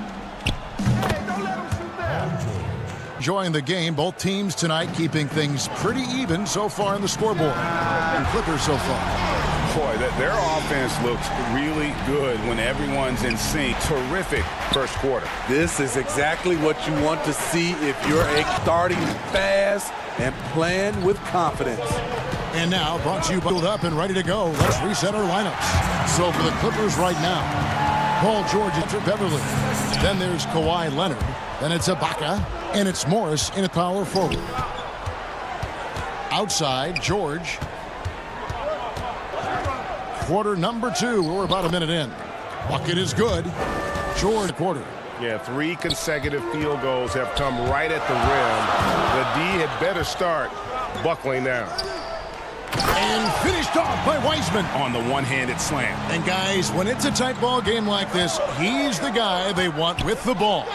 Enjoying the game, both teams tonight keeping things pretty even so far in the scoreboard. And Clippers so far. Boy, their offense looks really good when everyone's in sync. Terrific first quarter. This is exactly what you want to see if you're starting fast and playing with confidence. And now, brought to you, built up and ready to go. Let's reset our lineups. So for the Clippers right now, Paul George and Beverley. Then there's Kawhi Leonard. Then it's Ibaka. And it's Morris in a power forward. Outside, George. Quarter number 2. We're about a minute in. Bucket is good. George quarter. Yeah, 3 consecutive field goals have come right at the rim. The D had better start buckling down. And finished off by Wiseman on the one-handed slam. And guys, when it's a tight ball game like this, he's the guy they want with the ball.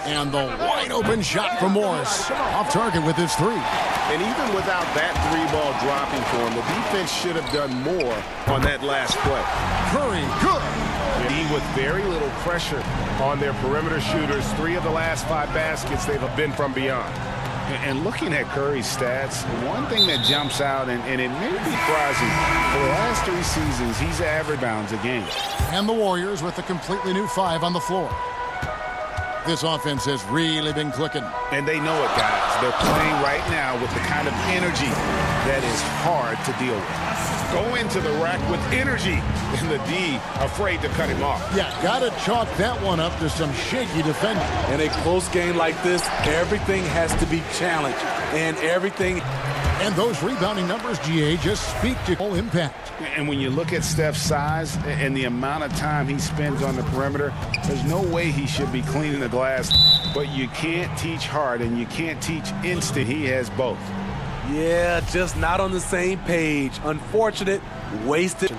And the wide open shot from Morris. Off target with his 3. And even without that 3-ball dropping for him, the defense should have done more on that last play. Curry, good. With very little pressure on their perimeter shooters. 3 of the last 5 baskets they've been from beyond. And looking at Curry's stats, one thing that jumps out, and it may be surprising, for the last 3 seasons, he's averaged bounds a game. And the Warriors with a completely new 5 on the floor. This offense has really been clicking. And they know it, guys. They're playing right now with the kind of energy that is hard to deal with. Go into the rack with energy, and the D afraid to cut him off. Yeah, gotta chalk that one up to some shaky defending. In a close game like this, everything has to be challenged, and everything... And those rebounding numbers, GA, just speak to full impact. And when you look at Steph's size and the amount of time he spends on the perimeter, there's no way he should be cleaning the glass. But you can't teach heart and you can't teach instinct. He has both. Yeah, just not on the same page. Unfortunate, wasted.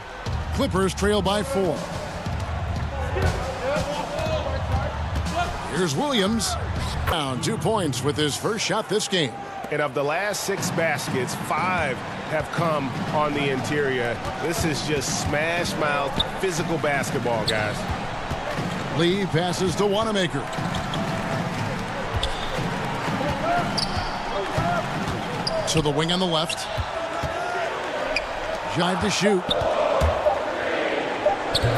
Clippers trail by 4. Here's Williams. Down 2 points with his first shot this game. And of the last 6 baskets, 5 have come on the interior. This is just smash mouth physical basketball, guys. Lee passes to Wanamaker. To the wing on the left. Jive to shoot.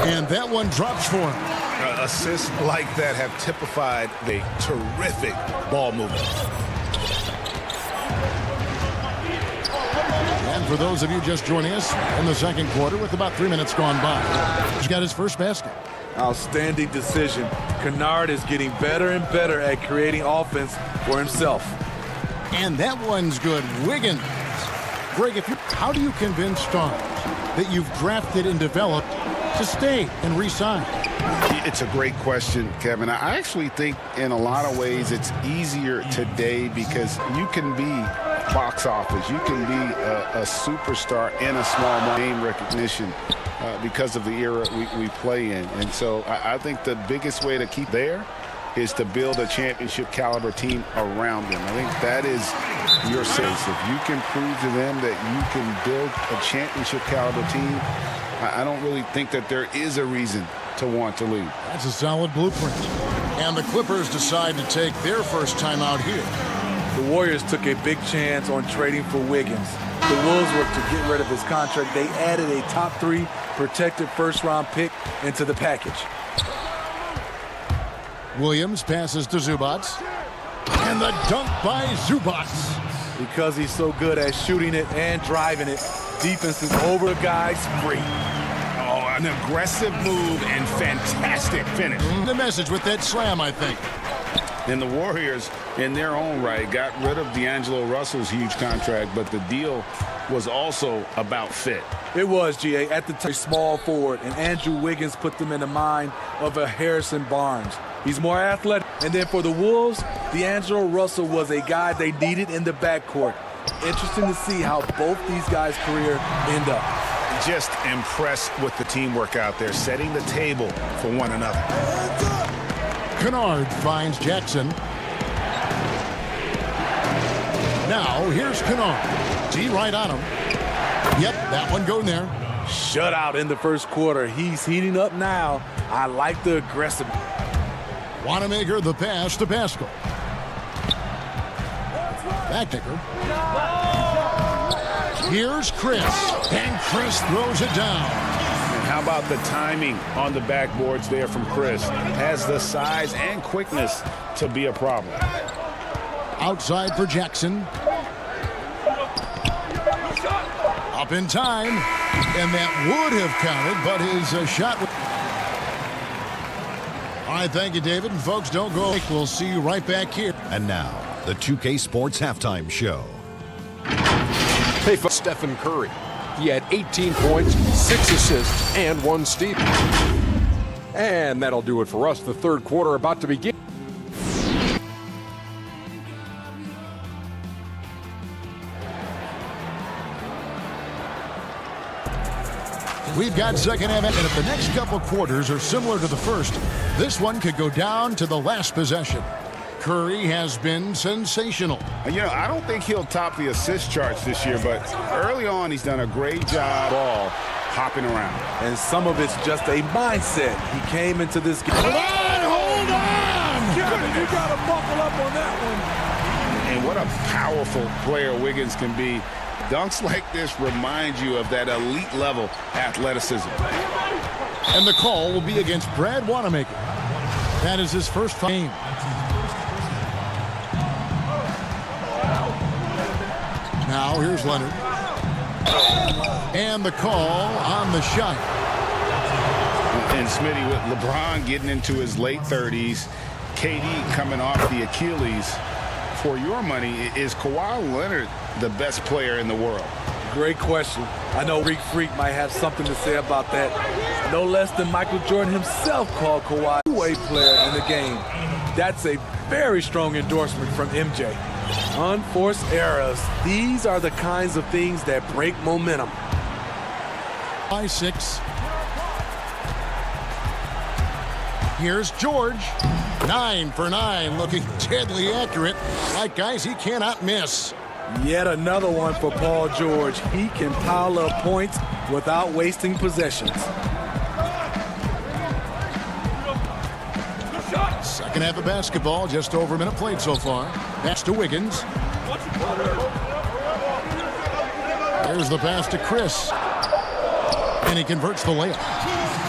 And that one drops for him. Assists like that have typified the terrific ball movement. And for those of you just joining us in the second quarter with about 3 minutes gone by, he's got his first basket. Outstanding decision. Kennard is getting better and better at creating offense for himself. And that one's good. Wiggins. Greg, how do you convince stars that you've drafted and developed to stay and re-sign? It's a great question, Kevin. I actually think in a lot of ways it's easier today because you can be box office. You can be a superstar in a small name recognition. because of the era we play in. And so I think the biggest way to keep there is to build a championship caliber team around them. I think that is your sense. If you can prove to them that you can build a championship caliber team, I don't really think that there is a reason to want to leave. That's a solid blueprint. And the Clippers decide to take their first time out here. The Warriors took a big chance on trading for Wiggins. The Wolves were to get rid of his contract. They added a top 3 protected first-round pick into the package. Williams passes to Zubac. And the dunk by Zubac. Because he's so good at shooting it and driving it, defense is over the guy's free. Oh, an aggressive move and fantastic finish. The message with that slam, I think. And the Warriors, in their own right, got rid of D'Angelo Russell's huge contract, but the deal was also about fit. It was, GA, at the time, small forward, and Andrew Wiggins put them in the mind of a Harrison Barnes. He's more athletic. And then for the Wolves, D'Angelo Russell was a guy they needed in the backcourt. Interesting to see how both these guys' career end up. Just impressed with the teamwork out there, setting the table for one another. Kennard finds Jackson. Now, here's Kennard. T right on him. Yep, that one going there. Shutout in the first quarter. He's heating up now. I like the aggressive. Wanamaker the pass to Pascal. Back ticker. Here's Chris. And Chris throws it down. And how about the timing on the backboards there from Chris? Has the size and quickness to be a problem. Outside for Jackson. Up in time. And that would have counted, but his shot. All right, thank you, David. And folks, don't go. We'll see you right back here. And now, the 2K Sports Halftime Show. Hey, for Stephen Curry. He had 18 points, 6 assists, and 1 steal. And that'll do it for us. The third quarter about to begin. We've got second half, and if the next couple quarters are similar to the first, this one could go down to the last possession. Curry has been sensational. You know, I don't think he'll top the assist charts this year, but early on he's done a great job ball hopping around. And some of it's just a mindset. He came into this game. Hold on! You gotta buckle up on that one. And what a powerful player Wiggins can be. Dunks like this remind you of that elite level athleticism. And the call will be against Brad Wanamaker. That is his first game. Now here's Leonard. And the call on the shot. And Smitty, with LeBron getting into his late 30s, KD coming off the Achilles, for your money, is Kawhi Leonard the best player in the world? Great question. I know Greek Freak might have something to say about that. No less than Michael Jordan himself called Kawhi a two-way player in the game. That's a very strong endorsement from MJ. Unforced errors. These are the kinds of things that break momentum. By 6. Here's George. 9 for 9, looking deadly accurate. Like, guys, he cannot miss. Yet another one for Paul George. He can pile up points without wasting possessions. Second half of basketball, just over a minute played so far. Pass to Wiggins. There's the pass to Chris. And he converts the layup.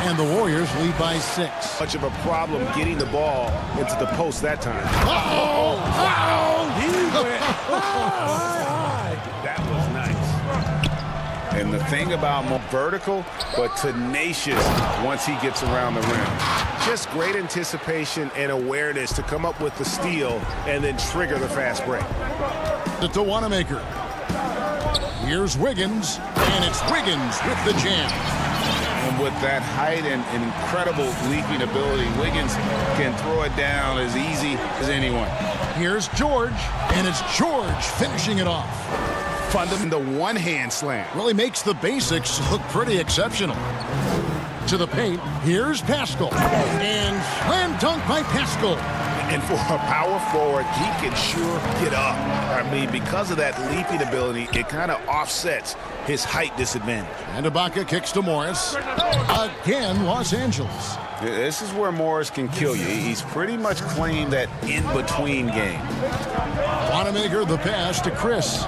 And the Warriors lead by 6. Much of a problem getting the ball into the post that time. Uh-oh! He went high. That was nice. And the thing about more vertical, but tenacious once he gets around the rim. Just great anticipation and awareness to come up with the steal and then trigger the fast break. To Wanamaker. Here's Wiggins, and it's Wiggins with the jam. And with that height and incredible leaping ability, Wiggins can throw it down as easy as anyone. Here's George, and it's George finishing it off. The one-hand slam. Really makes the basics look pretty exceptional. To the paint, here's Pascal. And slam dunk by Pascal. And for a power forward, he can sure get up. I mean, because of that leaping ability, it kind of offsets his height disadvantage. And Ibaka kicks to Morris. Again, Los Angeles. This is where Morris can kill you. He's pretty much claimed that in-between game. Wanamaker the pass to Chris.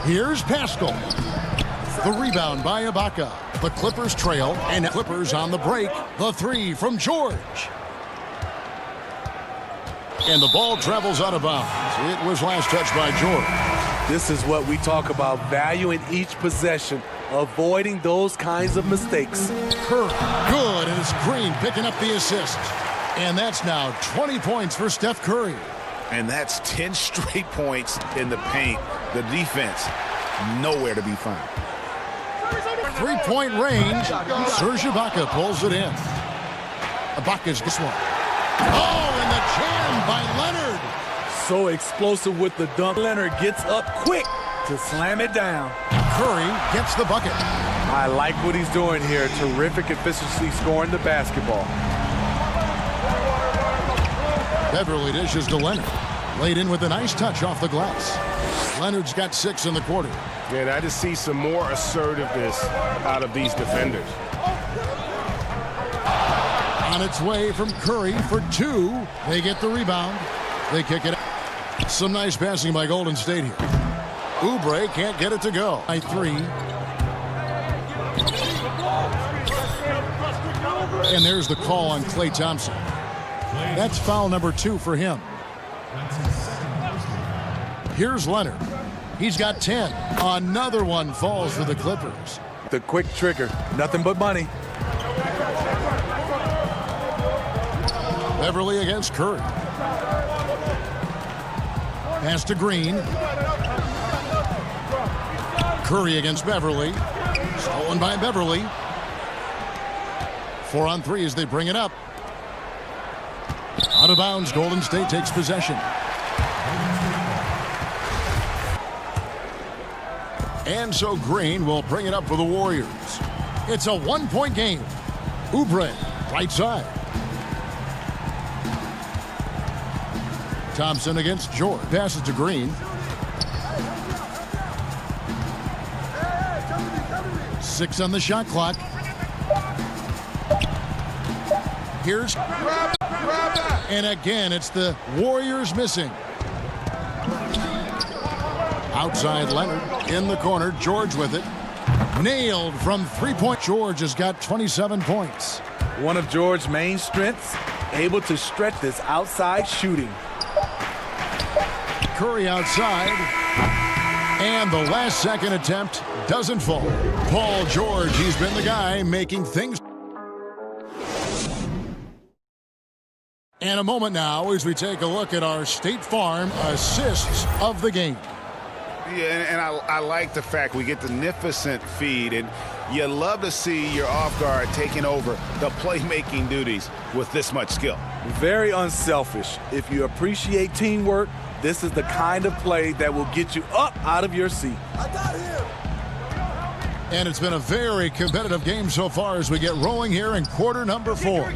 Here's Pascal. The rebound by Ibaka. The Clippers trail, and Clippers on the break. The three from George. And the ball travels out of bounds. It was last touched by George. This is what we talk about, valuing each possession, avoiding those kinds of mistakes. Curry, good, and it's Green picking up the assist. And that's now 20 points for Steph Curry. And that's 10 straight points in the paint. The defense, nowhere to be found. Three-point range. Serge Ibaka pulls it in. Ibaka's this one. Oh, and the jam by Leonard. So explosive with the dunk. Leonard gets up quick to slam it down. Curry gets the bucket. I like what he's doing here. Terrific efficiency scoring the basketball. Beverly dishes to Leonard. Laid in with a nice touch off the glass. Leonard's got 6 in the quarter. Yeah, I just see some more assertiveness out of these defenders. On its way from Curry for 2. They get the rebound. They kick it out. Some nice passing by Golden State here. Oubre can't get it to go. By 3. And there's the call on Klay Thompson. That's foul number 2 for him. Here's Leonard. He's got 10. Another one falls for the Clippers. The quick trigger. Nothing but money. Beverly against Curry. Pass to Green. Curry against Beverly. Stolen by Beverly. 4 on 3 as they bring it up. Out of bounds, Golden State takes possession. And so Green will bring it up for the Warriors. It's a 1-point game. Oubre, right side. Thompson against George. Passes to Green. 6 on the shot clock. Here's... And again, it's the Warriors missing. Outside Leonard. In the corner, George with it. Nailed from 3-point. George has got 27 points. One of George's main strengths, able to stretch this outside shooting. Curry outside. And the last second attempt doesn't fall. Paul George, he's been the guy making things. And a moment now as we take a look at our State Farm assists of the game. Yeah, and I like the fact we get the magnificent feed, and you love to see your off guard taking over the playmaking duties with this much skill. Very unselfish. If you appreciate teamwork, this is the kind of play that will get you up out of your seat. And it's been a very competitive game so far as we get rolling here in quarter number 4.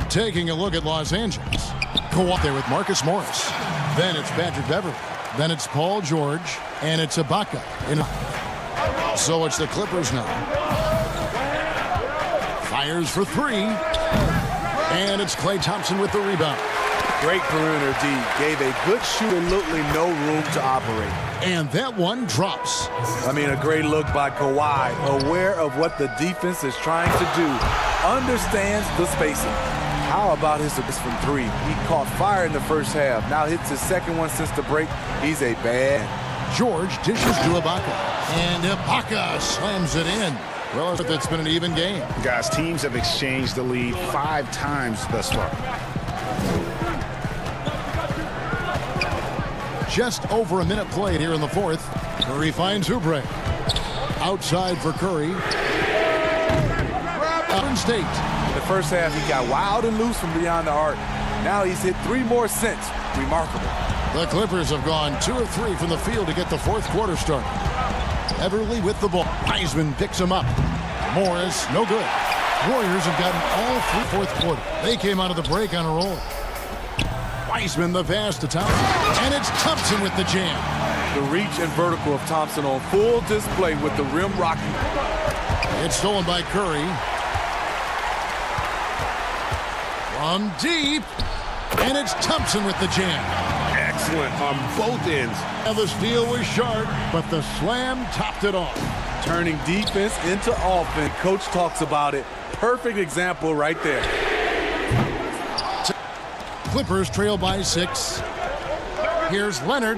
Taking a look at Los Angeles. Go up there with Marcus Morris. Then it's Patrick Beverly. Then it's Paul George. And it's Ibaka. So it's the Clippers now. Fires for 3. And it's Klay Thompson with the rebound. Great perimeter D. Gave a good shooter absolutely no room to operate. And that one drops. I mean, a great look by Kawhi. Aware of what the defense is trying to do. Understands the spacing. How about his assist from 3? He caught fire in the first half. Now hits his second one since the break. He's a bad. George dishes to Ibaka. And Ibaka slams it in. Well, it's been an even game. Guys, teams have exchanged the lead 5 times thus far. Just over a minute played here in the 4th. Curry finds Oubre. Outside for Curry. Golden State. In the first half, he got wild and loose from beyond the arc. Now he's hit 3 more since. Remarkable. The Clippers have gone 2 of 3 from the field to get the fourth quarter started. Everly with the ball. Wiseman picks him up. Morris, no good. Warriors have gotten all through fourth quarter. They came out of the break on a roll. Wiseman the pass to Thompson. And it's Thompson with the jam. The reach and vertical of Thompson on full display with the rim rocking. It's stolen by Curry. From deep. And it's Thompson with the jam. Excellent on both ends. And the steal was sharp, but the slam topped it off. Turning defense into offense. Coach talks about it. Perfect example right there. Clippers trail by 6. Here's Leonard.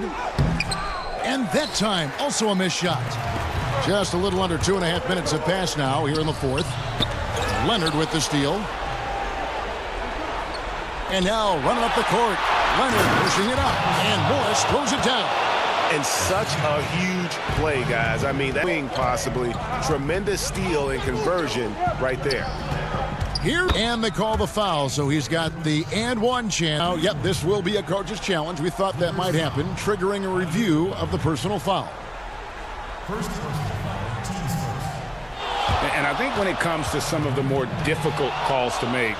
And that time, also a missed shot. Just a little under 2.5 minutes have passed now here in the fourth. Leonard with the steal. And now running up the court. Leonard pushing it up. And Morris throws it down. And such a huge play, guys. I mean, that being possibly tremendous steal and conversion right there. Here, and they call the foul, so he's got the and one chance. Now, yep, this will be a coach's challenge. We thought that might happen, triggering a review of the personal foul. And I think when it comes to some of the more difficult calls to make,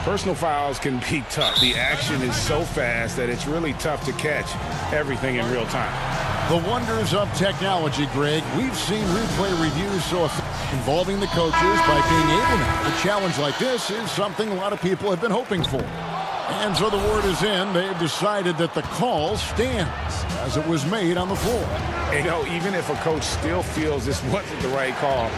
personal fouls can be tough. The action is so fast that it's really tough to catch everything in real time. The wonders of technology, Greg. We've seen replay reviews so involving the coaches by being able to. A challenge like this is something a lot of people have been hoping for. And so the word is in. They've decided that the call stands as it was made on the floor. You know, even if a coach still feels this wasn't the right call,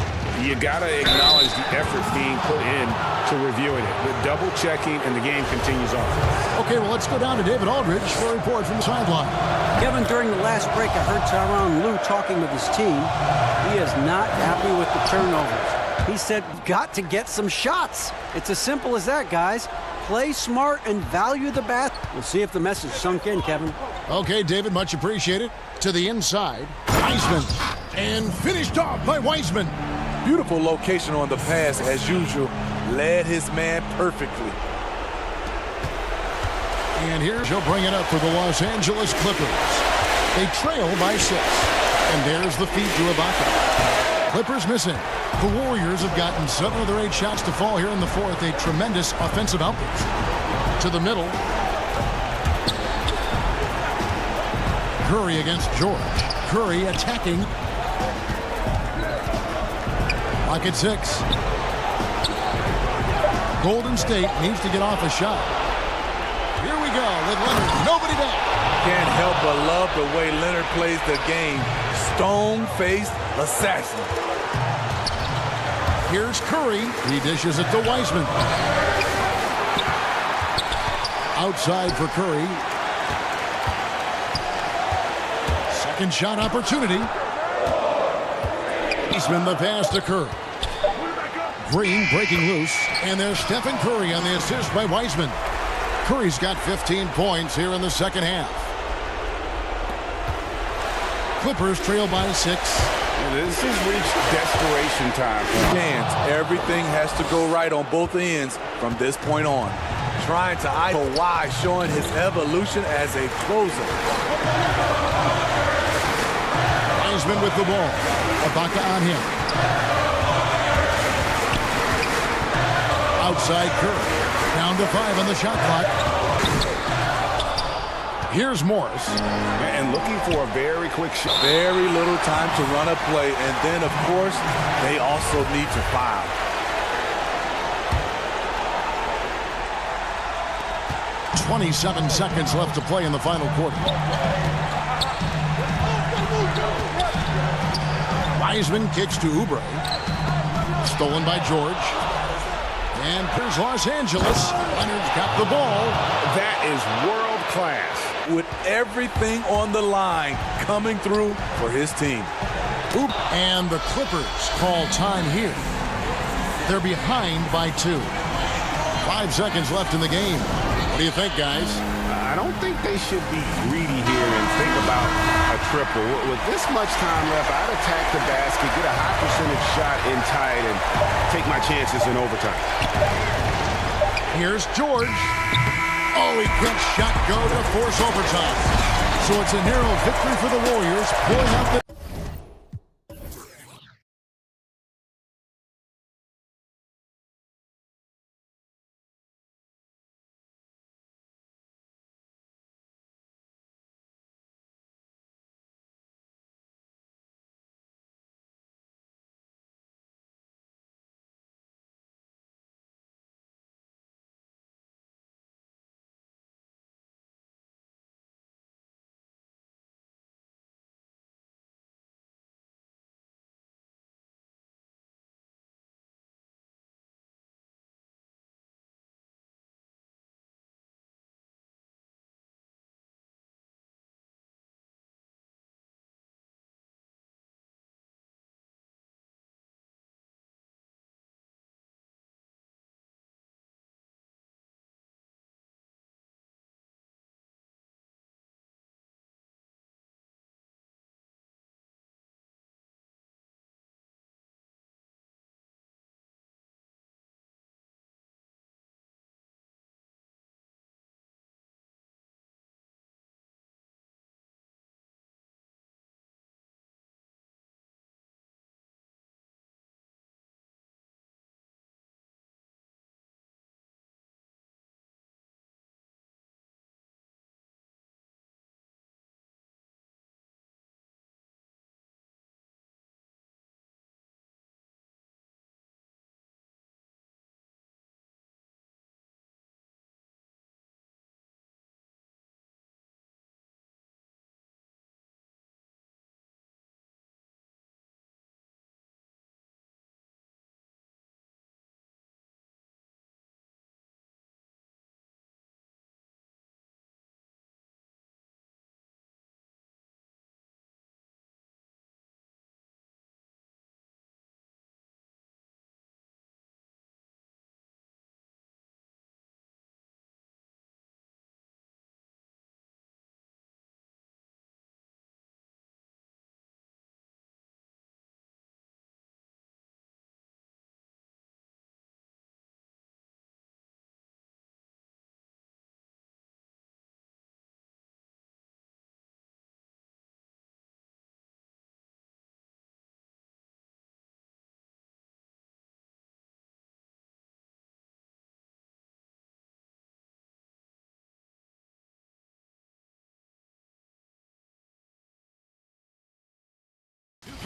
you got to acknowledge the effort being put in to reviewing it. The double checking, and the game continues on. Okay, well, let's go down to David Aldridge for a report from the sideline. Kevin, during the last break, I heard Tyronn Lue talking with his team. He is not happy with the turnovers. He said, got to get some shots. It's as simple as that, guys. Play smart and value the basket. We'll see if the message sunk in, Kevin. Okay, David, much appreciated. To the inside, Wiseman. And finished off by Wiseman. Beautiful location on the pass, as usual. Led his man perfectly. And here he'll bring it up for the Los Angeles Clippers. They trail by 6. And there's the feed to Ibaka. Clippers missing. The Warriors have gotten 7 of their 8 shots to fall here in the fourth. A tremendous offensive output. To the middle. Curry against George. Curry attacking. Lock at 6. Golden State needs to get off a shot. Here we go with Leonard. Nobody back. Can't help but love the way Leonard plays the game. Stone-faced assassin. Here's Curry. He dishes it to Wiseman. Outside for Curry. Second shot opportunity. Wiseman the pass to Curry. Green breaking loose. And there's Stephen Curry on the assist by Wiseman. Curry's got 15 points here in the second half. Clippers trail by 6. This has reached desperation time. Chance. Everything has to go right on both ends from this point on. Trying to idle Kawhi, showing his evolution as a closer. Wiseman with the ball. Ibaka on him. Outside Curry. Down to 5 on the shot clock. Here's Morris. And looking for a very quick shot. Very little time to run a play. And then, of course, they also need to foul. .27 seconds left to play in the final quarter. Wiseman kicks to Oubre. Stolen by George. And here's Los Angeles. Leonard's got the ball. That is world class. With everything on the line coming through for his team. And the Clippers call time here. They're behind by 2. 5 seconds left in the game. What do you think, guys? I don't think they should be greedy here and think about a triple. With this much time left, I'd attack the basket, get a high percentage shot in tight, and take my chances in overtime. Here's George. Oh, he can't shot go to force overtime. So it's a narrow victory for the Warriors, pulling out the...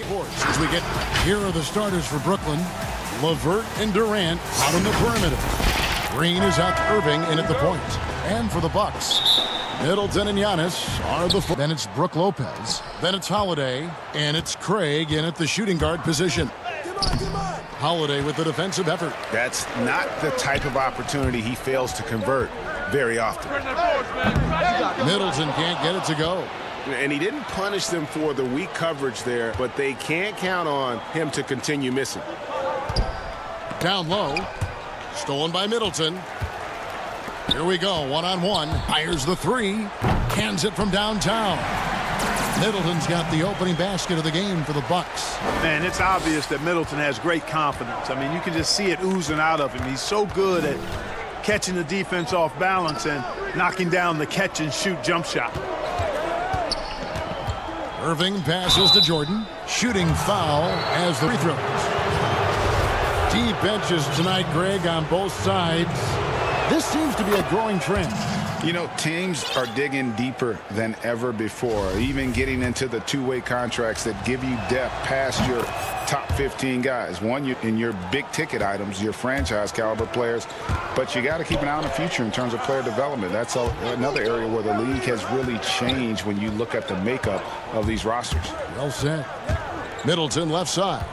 As we get, here are the starters for Brooklyn. LeVert and Durant out on the perimeter. Green is out to Irving in at the point. And for the Bucks, Middleton and Giannis are the... Then it's Brook Lopez. Then it's Holiday. And it's Craig in at the shooting guard position. Holiday with the defensive effort. That's not the type of opportunity he fails to convert very often. Middleton can't get it to go. And he didn't punish them for the weak coverage there, but they can't count on him to continue missing. Down low. Stolen by Middleton. Here we go, one-on-one. Fires the three. Hands it from downtown. Middleton's got the opening basket of the game for the Bucks. Man, it's obvious that Middleton has great confidence. I mean, you can just see it oozing out of him. He's so good at catching the defense off balance and knocking down the catch-and-shoot jump shot. Irving passes to Jordan. Shooting foul as the free throws. Deep benches tonight, Greg, on both sides. This seems to be a growing trend. You know, teams are digging deeper than ever before, even getting into the two-way contracts that give you depth past your top 15 guys. One, in your big-ticket items, your franchise-caliber players, but you got to keep an eye on the future in terms of player development. That's another area where the league has really changed when you look at the makeup of these rosters. Well said. Middleton left side.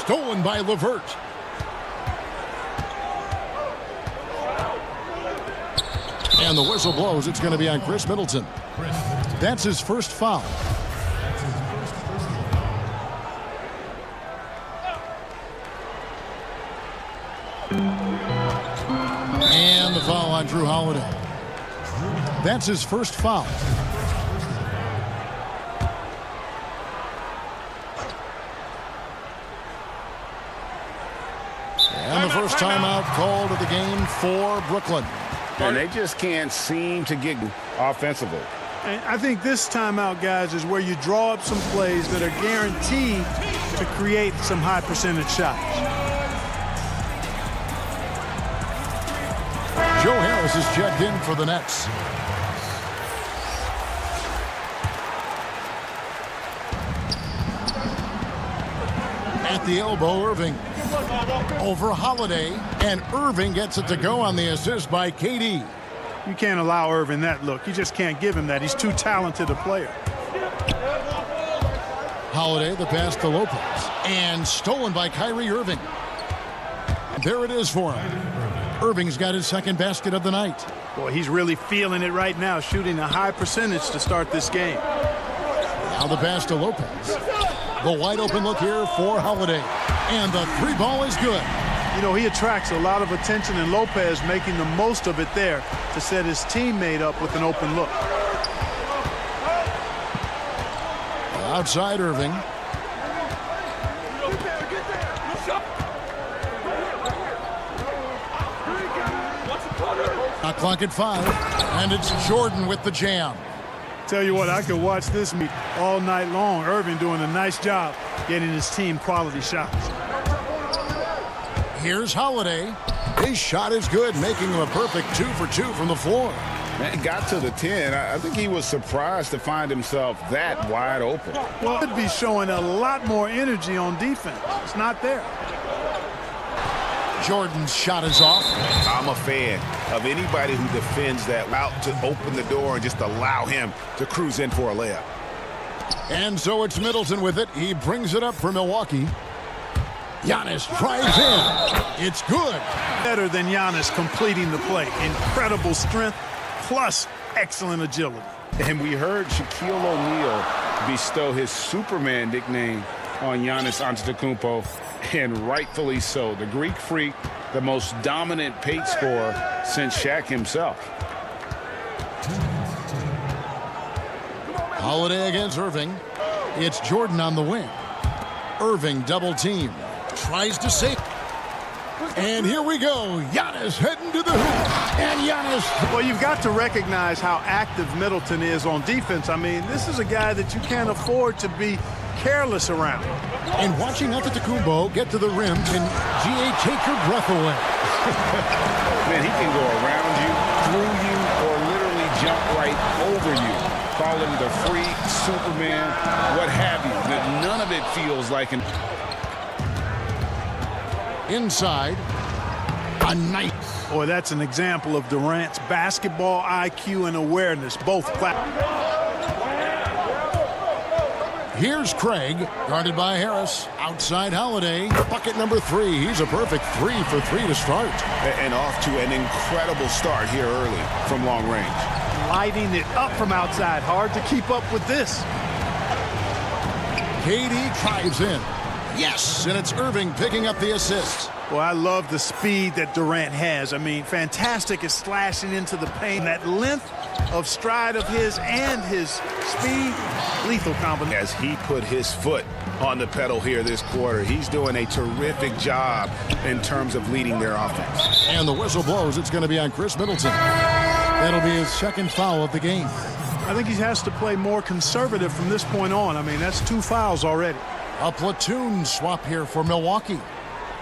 Stolen by LeVert. And the whistle blows. It's going to be on Chris Middleton. That's his first foul. And the foul on Drew Holiday. That's his first foul. And the first timeout called of the game for Brooklyn. And they just can't seem to get offensively. And I think this timeout, guys, is where you draw up some plays that are guaranteed to create some high percentage shots. Joe Harris is checked in for the Nets. At the elbow, Irving. Over Holiday, and Irving gets it to go on the assist by KD. You can't allow Irving that look. You just can't give him that. He's too talented a player. Holiday, the pass to Lopez, and stolen by Kyrie Irving. There it is for him. Irving's got his second basket of the night. Boy, he's really feeling it right now, shooting a high percentage to start this game. Now the pass to Lopez. The wide open look here for Holiday. And the three ball is good. You know, he attracts a lot of attention, and Lopez making the most of it there to set his teammate up with an open look. Outside Irving. Clock at 5, and it's Jordan with the jam. Tell you what, I could watch this meet all night long. Irving doing a nice job getting his team quality shots. Here's Holiday. His shot is good, making him a perfect 2 for 2 from the floor. Man, got to the 10. I think he was surprised to find himself that wide open. Well, he'd be showing a lot more energy on defense. It's not there. Jordan's shot is off. I'm a fan of anybody who defends that route to open the door and just allow him to cruise in for a layup. And so it's Middleton with it. He brings it up for Milwaukee. Giannis drives in. It's good. Better than Giannis completing the play. Incredible strength plus excellent agility. And we heard Shaquille O'Neal bestow his Superman nickname on Giannis Antetokounmpo, and rightfully so. The Greek Freak, the most dominant paint scorer since Shaq himself. Holiday against Irving. It's Jordan on the wing. Irving double team. Tries to save. And here we go. Giannis heading to the hoop. And Giannis. Well, you've got to recognize how active Middleton is on defense. I mean, this is a guy that you can't afford to be careless around. And watching Antetokounmpo get to the rim can take your breath away. Man, he can go around you, through you, or literally jump right over you. Call him the freak, Superman, what have you. None of it feels like an... Inside. A nice. Boy, that's an example of Durant's basketball IQ and awareness, both Here's Craig, guarded by Harris. Outside Holiday. Bucket number 3. He's a perfect 3 for 3 to start. And off to an incredible start here early from long range. Lighting it up from outside. Hard to keep up with this. KD drives in. Yes, and it's Irving picking up the assist. Well, I love the speed that Durant has. I mean, fantastic at slashing into the paint. That length of stride of his and his speed, lethal combination. As he put his foot on the pedal here this quarter, he's doing a terrific job in terms of leading their offense. And the whistle blows. It's going to be on Chris Middleton. That'll be his second foul of the game. I think he has to play more conservative from this point on. I mean, that's 2 fouls already. A platoon swap here for Milwaukee.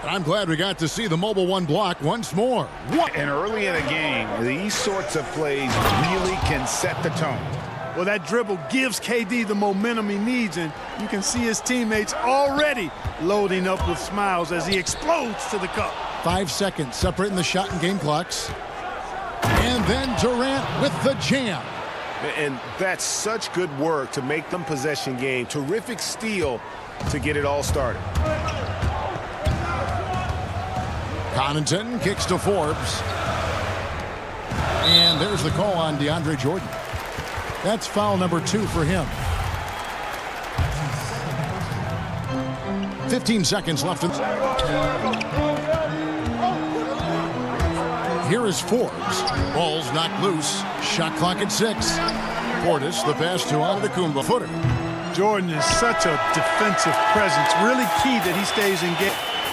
And I'm glad we got to see the Mobile One block once more. And early in the game, these sorts of plays really can set the tone. Well, that dribble gives KD the momentum he needs, and you can see his teammates already loading up with smiles as he explodes to the cup. 5 seconds separating the shot and game clocks. And then Durant with the jam. And that's such good work to make them possession game. Terrific steal to get it all started. Connaughton kicks to Forbes. And there's the call on DeAndre Jordan. That's foul number 2 for him. 15 seconds left. Here is Forbes. Ball's knocked loose. Shot clock at 6. Portis, the pass to Antetokounmpo. Footer. Jordan is such a defensive presence. Really key that he stays in game.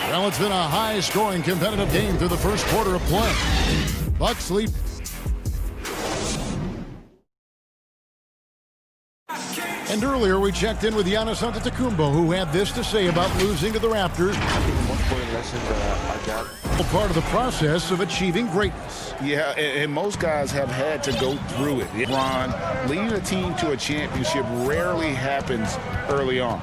Well, it's been a high-scoring competitive game through the first quarter of play. Bucks lead. And earlier we checked in with Giannis Antetokounmpo, who had this to say about losing to the Raptors. I think the most important lesson that I got. Part of the process of achieving greatness. Yeah, and most guys have had to go through it. Ron, leading a team to a championship rarely happens early on.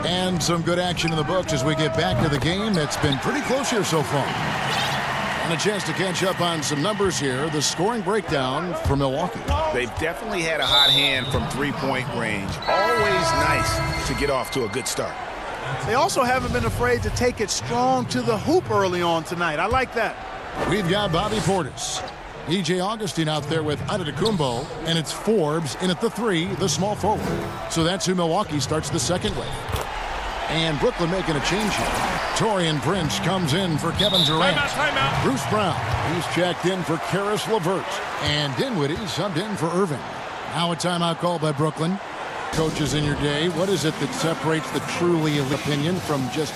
And some good action in the books as we get back to the game that's been pretty close here so far. And a chance to catch up on some numbers here. The scoring breakdown for Milwaukee. They've definitely had a hot hand from three-point range. Always nice to get off to a good start. They also haven't been afraid to take it strong to the hoop early on tonight. I like that. We've got Bobby Portis. E.J. Augustine out there with Antetokounmpo, and it's Forbes in at the 3, the small forward. So that's who Milwaukee starts the second with. And Brooklyn making a change here. Taurean Prince comes in for Kevin Durant. Timeout. Bruce Brown, he's checked in for Karis LeVert. And Dinwiddie subbed in for Irving. Now a timeout call by Brooklyn. Coaches in your day, what is it that separates the truly elite opinion from just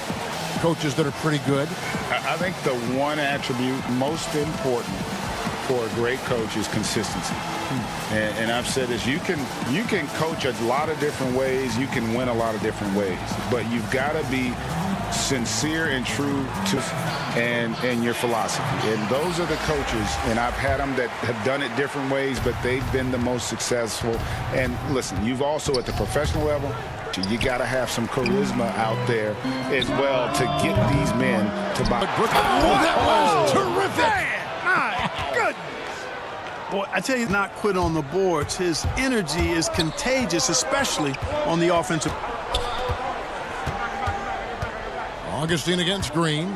coaches that are pretty good? I think the one attribute most important for a great coach is consistency. And I've said this, you can coach a lot of different ways, you can win a lot of different ways, but you've got to be sincere and true to and your philosophy. And those are the coaches, and I've had them that have done it different ways, but they've been the most successful. And listen, you've also at the professional level, you got to have some charisma out there as well to get these men to buy. Oh, that was terrific! My goodness. Boy, I tell you, not quit on the boards. His energy is contagious, especially on the offensive. Augustine against Green.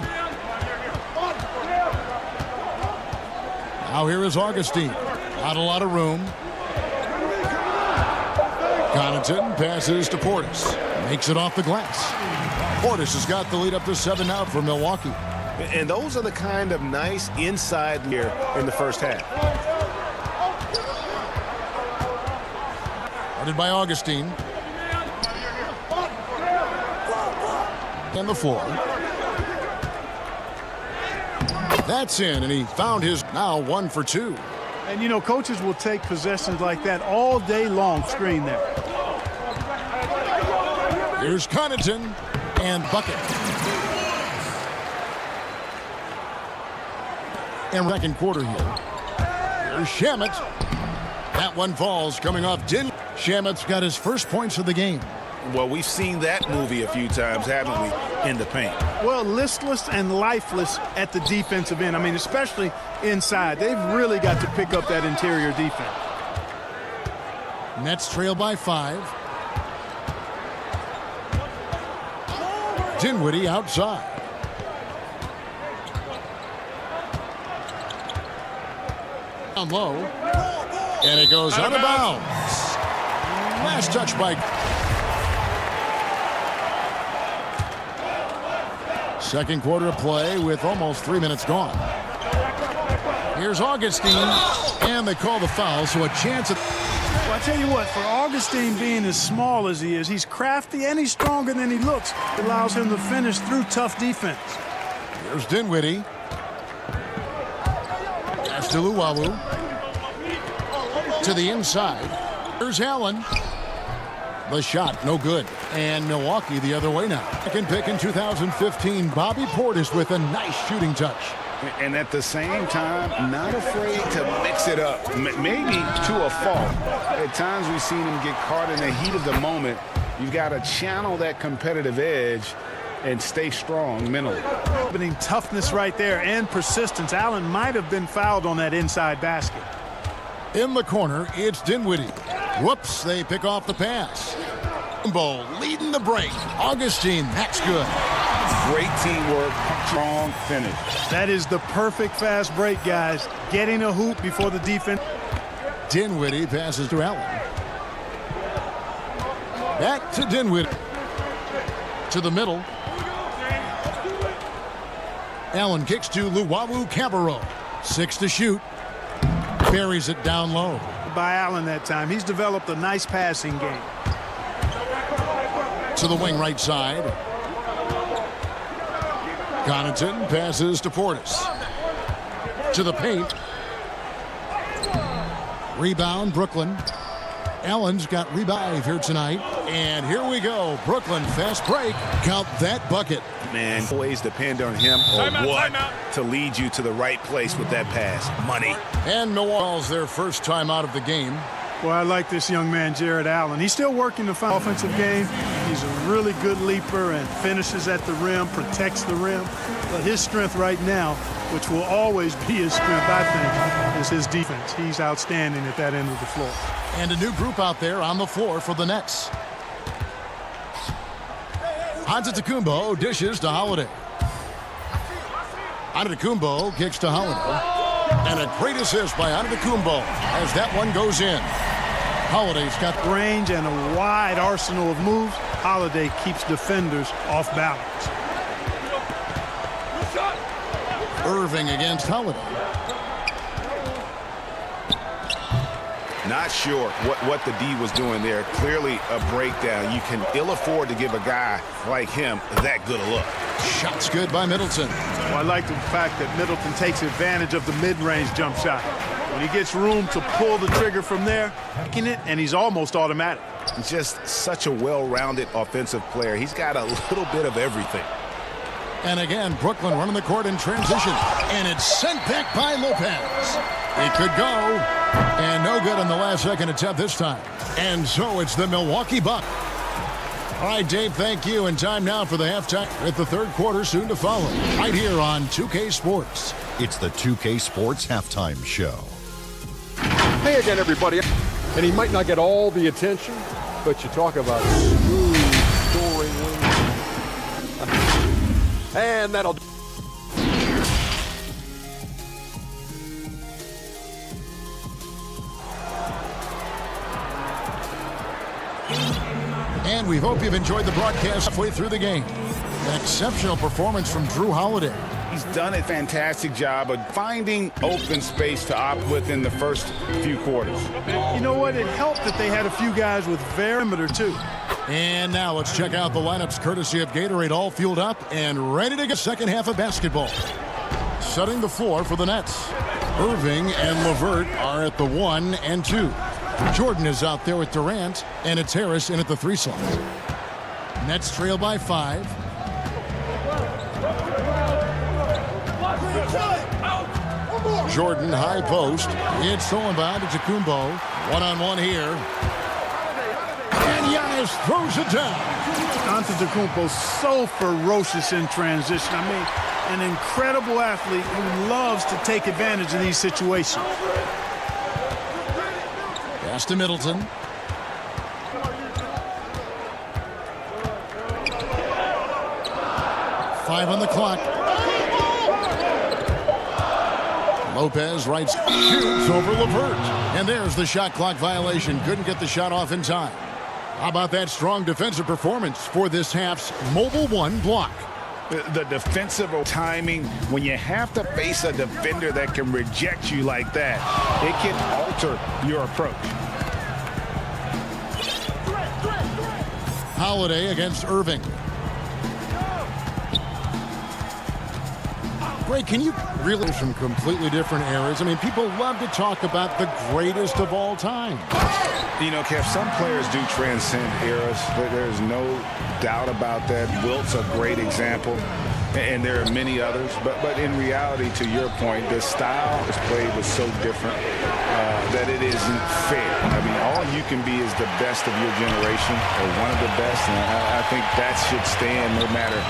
Now here is Augustine. Not a lot of room. Connaughton passes to Portis. Makes it off the glass. Portis has got the lead up to 7 now for Milwaukee. And those are the kind of nice inside here in the first half. Guarded by Augustine. And the 4. That's in, and he found his now 1 for 2. And, you know, coaches will take possessions like that all day long. Screen there. Here's Connaughton and bucket. And second quarter here. Here's Shamet. That one falls coming off Din. Shamet's got his first points of the game. Well, we've seen that movie a few times, haven't we, in the paint? Well, listless and lifeless at the defensive end. I mean, especially inside. They've really got to pick up that interior defense. Nets trail by 5. Dinwiddie outside. Down low. And it goes out of bounds. Last touch by... Second quarter of play with almost 3 minutes gone. Here's Augustine, and they call the foul, so a chance at... Well, I tell you what, for Augustine being as small as he is, he's crafty and he's stronger than he looks. It allows him to finish through tough defense. Here's Dinwiddie. Pass to Luwawu. To the inside. Here's Allen. The shot, no good. And Milwaukee the other way now. Second pick in 2015, Bobby Portis with a nice shooting touch. And at the same time, not afraid to mix it up, maybe to a fault. At times we've seen him get caught in the heat of the moment. You've got to channel that competitive edge and stay strong mentally. Opening toughness right there and persistence. Allen might have been fouled on that inside basket. In the corner, it's Dinwiddie. Whoops, they pick off the pass. Bowl leading the break. Augustine, that's good. Great teamwork, strong finish. That is the perfect fast break, guys. Getting a hoop before the defense. Dinwiddie passes to Allen. Back to Dinwiddie. To the middle. Allen kicks to Luwawu Cabarro. 6 to shoot. Buries it down low. By Allen that time. He's developed a nice passing game. To the wing right side. Connaughton passes to Portis. To the paint. Rebound, Brooklyn. Allen's got revive here tonight. And here we go. Brooklyn, fast break. Count that bucket. Man, always depend on him or what to lead you to the right place with that pass. Money. And Milwaukee's their first time out of the game. Well, I like this young man, Jared Allen. He's still working the offensive game. He's a really good leaper and finishes at the rim, protects the rim. But his strength right now, which will always be his strength, I think, is his defense. He's outstanding at that end of the floor. And a new group out there on the floor for the Nets. Antetokounmpo dishes to Holiday. Antetokounmpo kicks to Holiday. And a great assist by Antetokounmpo as that one goes in. Holiday's got range and a wide arsenal of moves. Holiday keeps defenders off balance. Irving against Holiday. Not sure what the D was doing there. Clearly a breakdown. You can ill afford to give a guy like him that good a look. Shot's good by Middleton. Well, I like the fact that Middleton takes advantage of the mid-range jump shot. When he gets room to pull the trigger from there, making it, and he's almost automatic. Just such a well-rounded offensive player. He's got a little bit of everything. And again, Brooklyn running the court in transition. And it's sent back by Lopez. It could go. And no good on the last second attempt this time. And so it's the Milwaukee Bucks. All right, Dave, thank you. And time now for the halftime at the third quarter, soon to follow. Right here on 2K Sports. It's the 2K Sports Halftime Show. Hey again, everybody. And he might not get all the attention, but you talk about smooth scoring wins. And that'll do. And we hope you've enjoyed the broadcast halfway through the game. An exceptional performance from Drew Holiday. He's done a fantastic job of finding open space to opt with in the first few quarters. You know what? It helped that they had a few guys with perimeter, too. And now let's check out the lineups courtesy of Gatorade, all fueled up and ready to get second half of basketball. Setting the floor for the Nets. Irving and LeVert are at the 1 and 2. Jordan is out there with Durant, and it's Harris in at the 3 slot. Nets trail by 5. Jordan high post. It's stolen by Antetokounmpo. One-on-one here. And Giannis throws it down. Antetokounmpo so ferocious in transition. I mean, an incredible athlete who loves to take advantage of these situations. Pass to Middleton. Five on the clock. Lopez right shoots over LeVert. And there's the shot clock violation. Couldn't get the shot off in time. How about that strong defensive performance for this half's Mobile One block? The defensive timing, when you have to face a defender that can reject you like that, it can alter your approach. Holiday against Irving. Greg, can you really from completely different eras? I mean, people love to talk about the greatest of all time. You know, Kev, some players do transcend eras. There's no doubt about that. Wilt's a great example, and there are many others. But in reality, to your point, the style is played was so different that it isn't fair. I mean, all you can be is the best of your generation, or one of the best, and I think that should stand no matter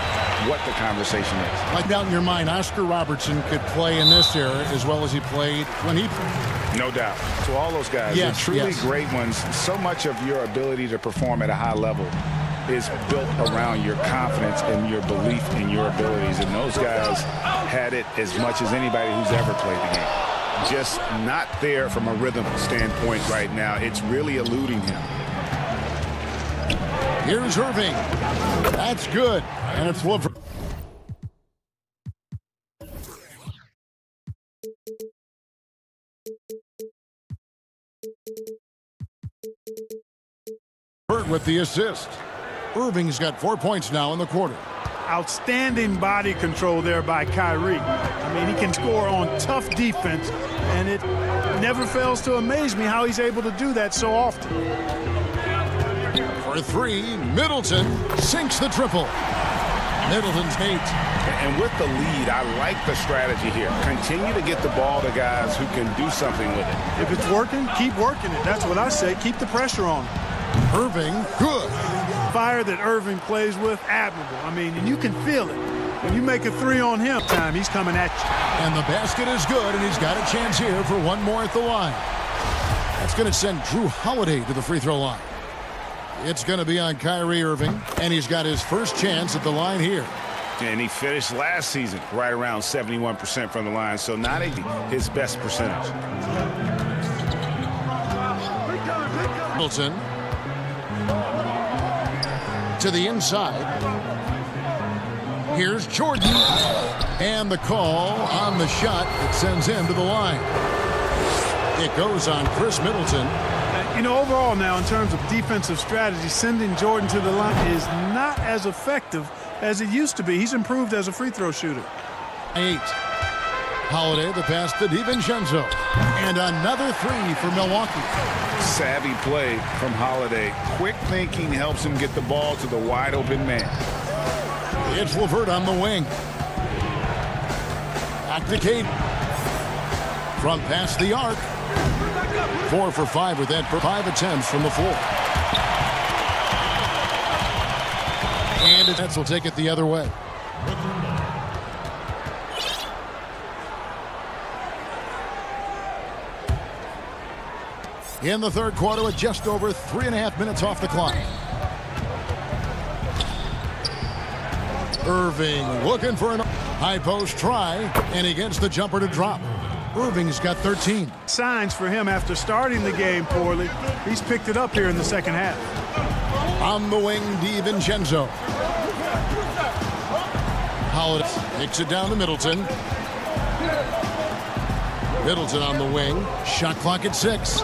what the conversation is. Like doubt in your mind, Oscar Robertson could play in this era as well as he played when he played. No doubt. So all those guys, yes, the truly yes. great ones, so much of your ability to perform at a high level is built around your confidence and your belief in your abilities. And those guys had it as much as anybody who's ever played the game. Just not there from a rhythm standpoint right now. It's really eluding him. Here's Irving. That's good. And it's LeVert. With the assist. Irving's got 4 points now in the quarter. Outstanding body control there by Kyrie. I mean, he can score on tough defense, and it never fails to amaze me how he's able to do that so often. For three, Middleton sinks the triple. Middleton's 8. And with the lead, I like the strategy here. Continue to get the ball to guys who can do something with it. If it's working, keep working it. That's what I say. Keep the pressure on him. Irving, good. Fire that Irving plays with, admirable. I mean, and you can feel it. When you make a 3 on him, time he's coming at you. And the basket is good, and he's got a chance here for one more at the line. That's going to send Drew Holiday to the free throw line. It's going to be on Kyrie Irving, and he's got his first chance at the line here. And he finished last season right around 71% from the line, so not his best percentage. Middleton to the inside. Here's Jordan. And the call on the shot that sends him to the line. It goes on Chris Middleton. You know, overall now, in terms of defensive strategy, sending Jordan to the line is not as effective as it used to be. He's improved as a free throw shooter. 8. Holiday, the pass to DiVincenzo. And another 3 for Milwaukee. Savvy play from Holiday. Quick thinking helps him get the ball to the wide open man. It's LeVert on the wing. Back to Cade. From past the arc. 4 for 5 with that for 5 attempts from the floor. And the Nets will take it the other way. In the third quarter with just over 3.5 minutes off the clock. Irving looking for a high post try, and he gets the jumper to drop. Irving's got 13. Signs for him after starting the game poorly. He's picked it up here in the second half. On the wing, DiVincenzo. Holiday takes it down to Middleton. Middleton on the wing. Shot clock at 6.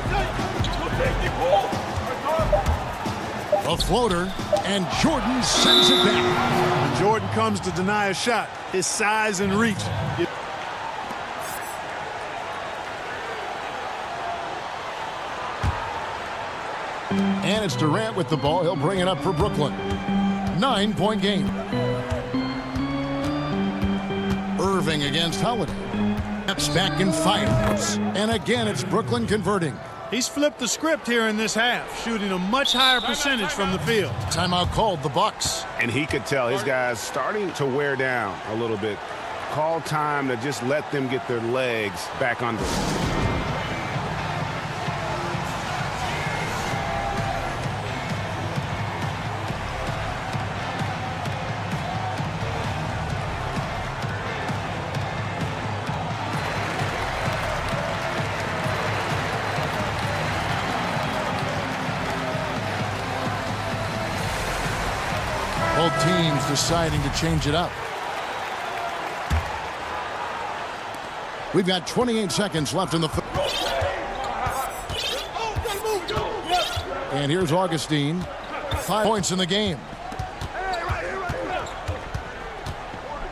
A floater, and Jordan sends it back. When Jordan comes to deny a shot, his size and reach. And it's Durant with the ball. He'll bring it up for Brooklyn. 9-point game. Irving against Holiday. Steps back and fires. And again, it's Brooklyn converting. He's flipped the script here in this half, shooting a much higher percentage from the field. Timeout called, the Bucks. And he could tell his guys starting to wear down a little bit. Call time to just let them get their legs back under. Both teams deciding to change it up. We've got 28 seconds left in the third. And here's Augustine. 5 points in the game.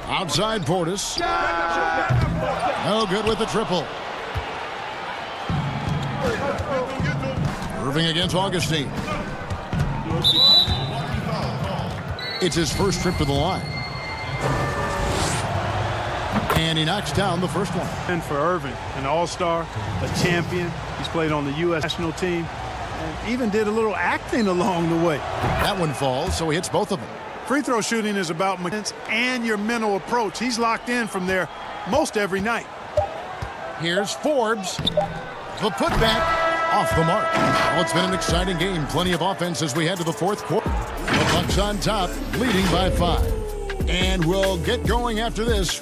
Outside Portis. No good with the triple. Irving against Augustine. It's his first trip to the line. And he knocks down the first one. And for Irving, an all-star, a champion. He's played on the U.S. national team and even did a little acting along the way. That one falls, so he hits both of them. Free throw shooting is about mechanics and your mental approach. He's locked in from there most every night. Here's Forbes. The putback off the mark. Well, it's been an exciting game. Plenty of offense as we head to the fourth quarter. The Bucks on top, leading by 5. And we'll get going after this.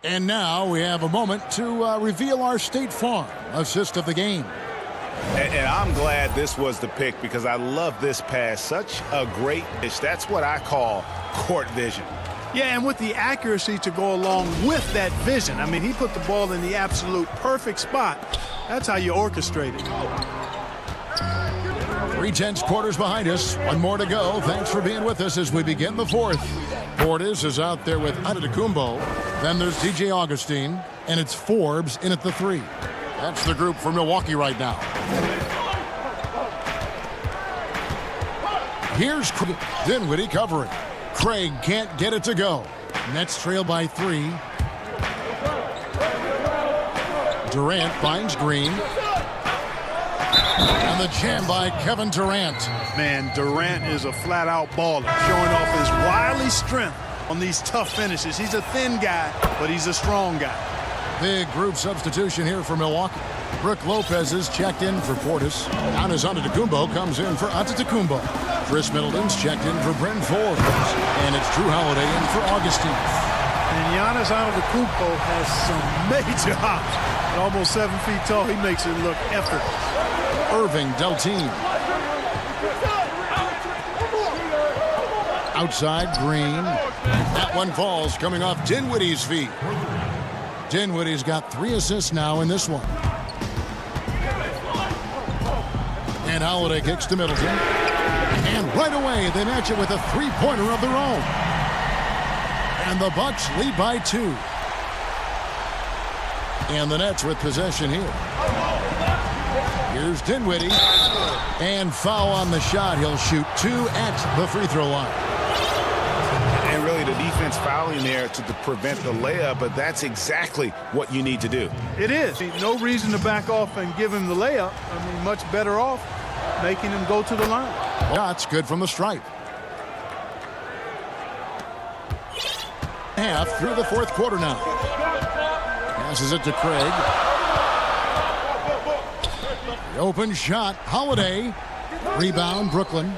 And now we have a moment to reveal our State Farm assist of the game. And I'm glad this was the pick because I love this pass. Such a great pitch. That's what I call court vision. Yeah, and with the accuracy to go along with that vision. I mean, he put the ball in the absolute perfect spot. That's how you orchestrate it. 3 tense quarters behind us. One more to go. Thanks for being with us as we begin the fourth. Portis is out there with Antetokounmpo. Then there's DJ Augustine, and it's Forbes in at the 3. That's the group for Milwaukee right now. Here's Dinwiddie covering. Craig can't get it to go. Nets trail by 3. Durant finds Green. And the jam by Kevin Durant. Man, Durant is a flat-out baller, showing off his wily strength on these tough finishes. He's a thin guy, but he's a strong guy. Big group substitution here for Milwaukee. Brook Lopez is checked in for Portis. Giannis Antetokounmpo comes in for Antetokounmpo. Chris Middleton's checked in for Bryn Forbes. And it's Drew Holiday in for Augustine. And Giannis Antetokounmpo has some major hops. At almost 7 feet tall, he makes it look effortless. Irving Deltine. Outside, Green. That one falls, coming off Dinwiddie's feet. Dinwiddie's got 3 assists now in this one. And Holiday kicks to Middleton. And right away, they match it with a 3-pointer of their own. And the Bucks lead by 2. And the Nets with possession here. Here's Dinwiddie. And foul on the shot. He'll shoot 2 at the free throw line. And really the defense fouling there to prevent the layup, but that's exactly what you need to do. It is. No reason to back off and give him the layup. I mean, much better off making him go to the line. Shots good from the stripe. Half through the fourth quarter now. Passes it to Craig. The open shot, Holiday. Rebound, Brooklyn.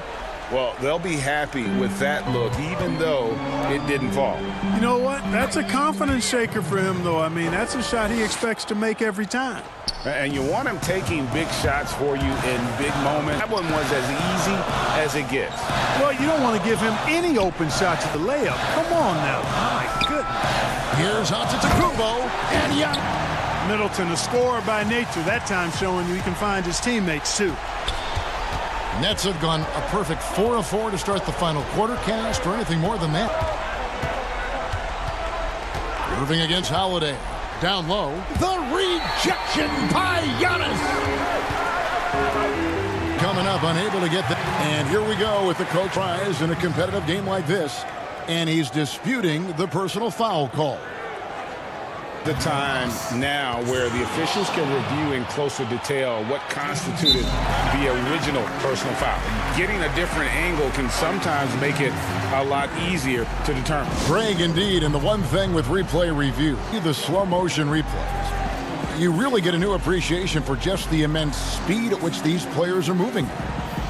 Well, they'll be happy with that look, even though it didn't fall. You know what? That's a confidence shaker for him, though. I mean, that's a shot he expects to make every time. And you want him taking big shots for you in big moments. That one was as easy as it gets. Well, you don't want to give him any open shots at the layup. Come on now. My goodness. Here's Antetokounmpo, and Middleton, a scorer by nature, that time showing you he can find his teammates, too. Nets have gone a perfect 4 of 4 to start the final quarter. Can't ask for anything more than that. Moving against Holiday. Down low. The rejection by Giannis. Coming up, unable to get the... And here we go with the coach prize in a competitive game like this. And he's disputing the personal foul call. The time now where the officials can review in closer detail what constituted the original personal foul. Getting a different angle can sometimes make it a lot easier to determine. Craig, indeed, and the one thing with replay review, the slow motion replays, you really get a new appreciation for just the immense speed at which these players are moving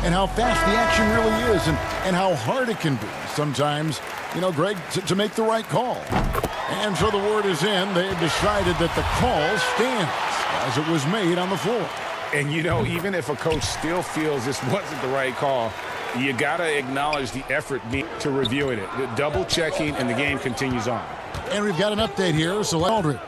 and how fast the action really is and how hard it can be sometimes, you know, Greg, to make the right call. And so the word is in. They've decided that the call stands as it was made on the floor. And, you know, even if a coach still feels this wasn't the right call, you got to acknowledge the effort to reviewing it, double checking, and the game continues on. And we've got an update here. So Aldridge.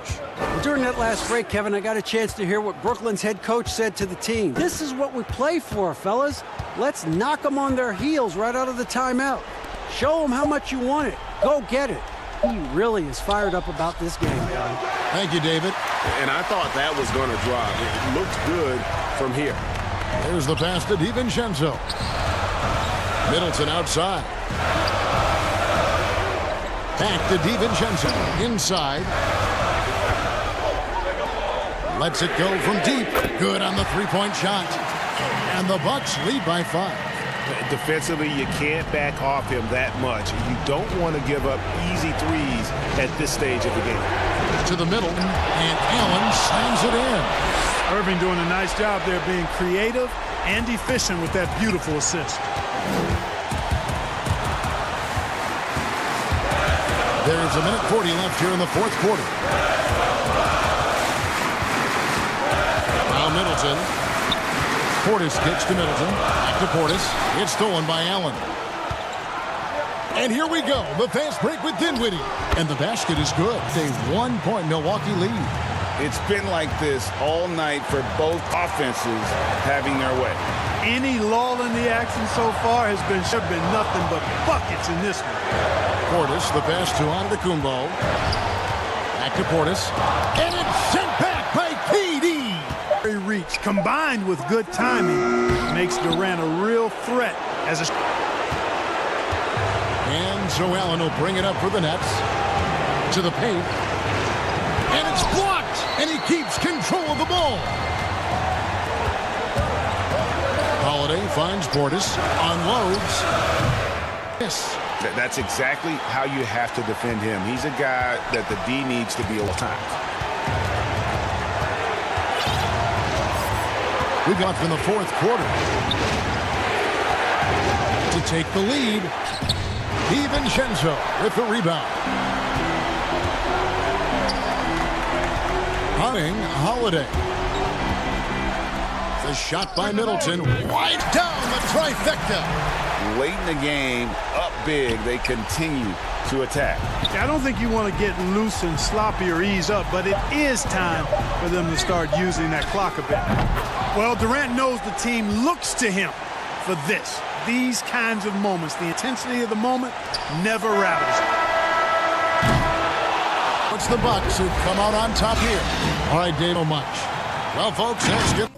During that last break, Kevin, I got a chance to hear what Brooklyn's head coach said to the team. This is what we play for, fellas. Let's knock them on their heels right out of the timeout. Show them how much you want it. Go get it. He really is fired up about this game, Kevin. Thank you, David. And I thought that was going to drive. It looked good from here. There's the pass to DiVincenzo. Middleton outside. Back to DiVincenzo. Inside. Lets it go from deep. Good on the three-point shot. And the Bucks lead by 5. Defensively, you can't back off him that much. You don't want to give up easy threes at this stage of the game. To the middle, and Allen slams it in. Irving doing a nice job there, being creative and efficient with that beautiful assist. There's a minute 40 left here in the fourth quarter. Now Middleton. Portis kicks to Middleton. Back to Portis. It's stolen by Allen. And here we go. The fast break with Dinwiddie. And the basket is good. A 1-point Milwaukee lead. It's been like this all night for both offenses having their way. Any lull in the action so far has been nothing but buckets in this one. Portis, the pass to Antetokounmpo. Back to Portis. And it's sent back by KD. Reach combined with good timing makes Durant a real threat as a... And so Allen will bring it up for the Nets. To the paint. And it's blocked. And he keeps control of the ball. Holiday finds Portis. Unloads. Yes. That's exactly how you have to defend him. He's a guy that the D needs to be all the time. We got from the fourth quarter to take the lead. DiVincenzo with the rebound. Hunting Holiday. The shot by Middleton. Right down the trifecta. Late in the game, up big, they continue to attack. I don't think you want to get loose and sloppy or ease up, but it is time for them to start using that clock a bit. Well, Durant knows the team looks to him for this. These kinds of moments, the intensity of the moment never rattles him. It's the Bucks who come out on top here. All right, Dave, so much. Well, folks, that's good.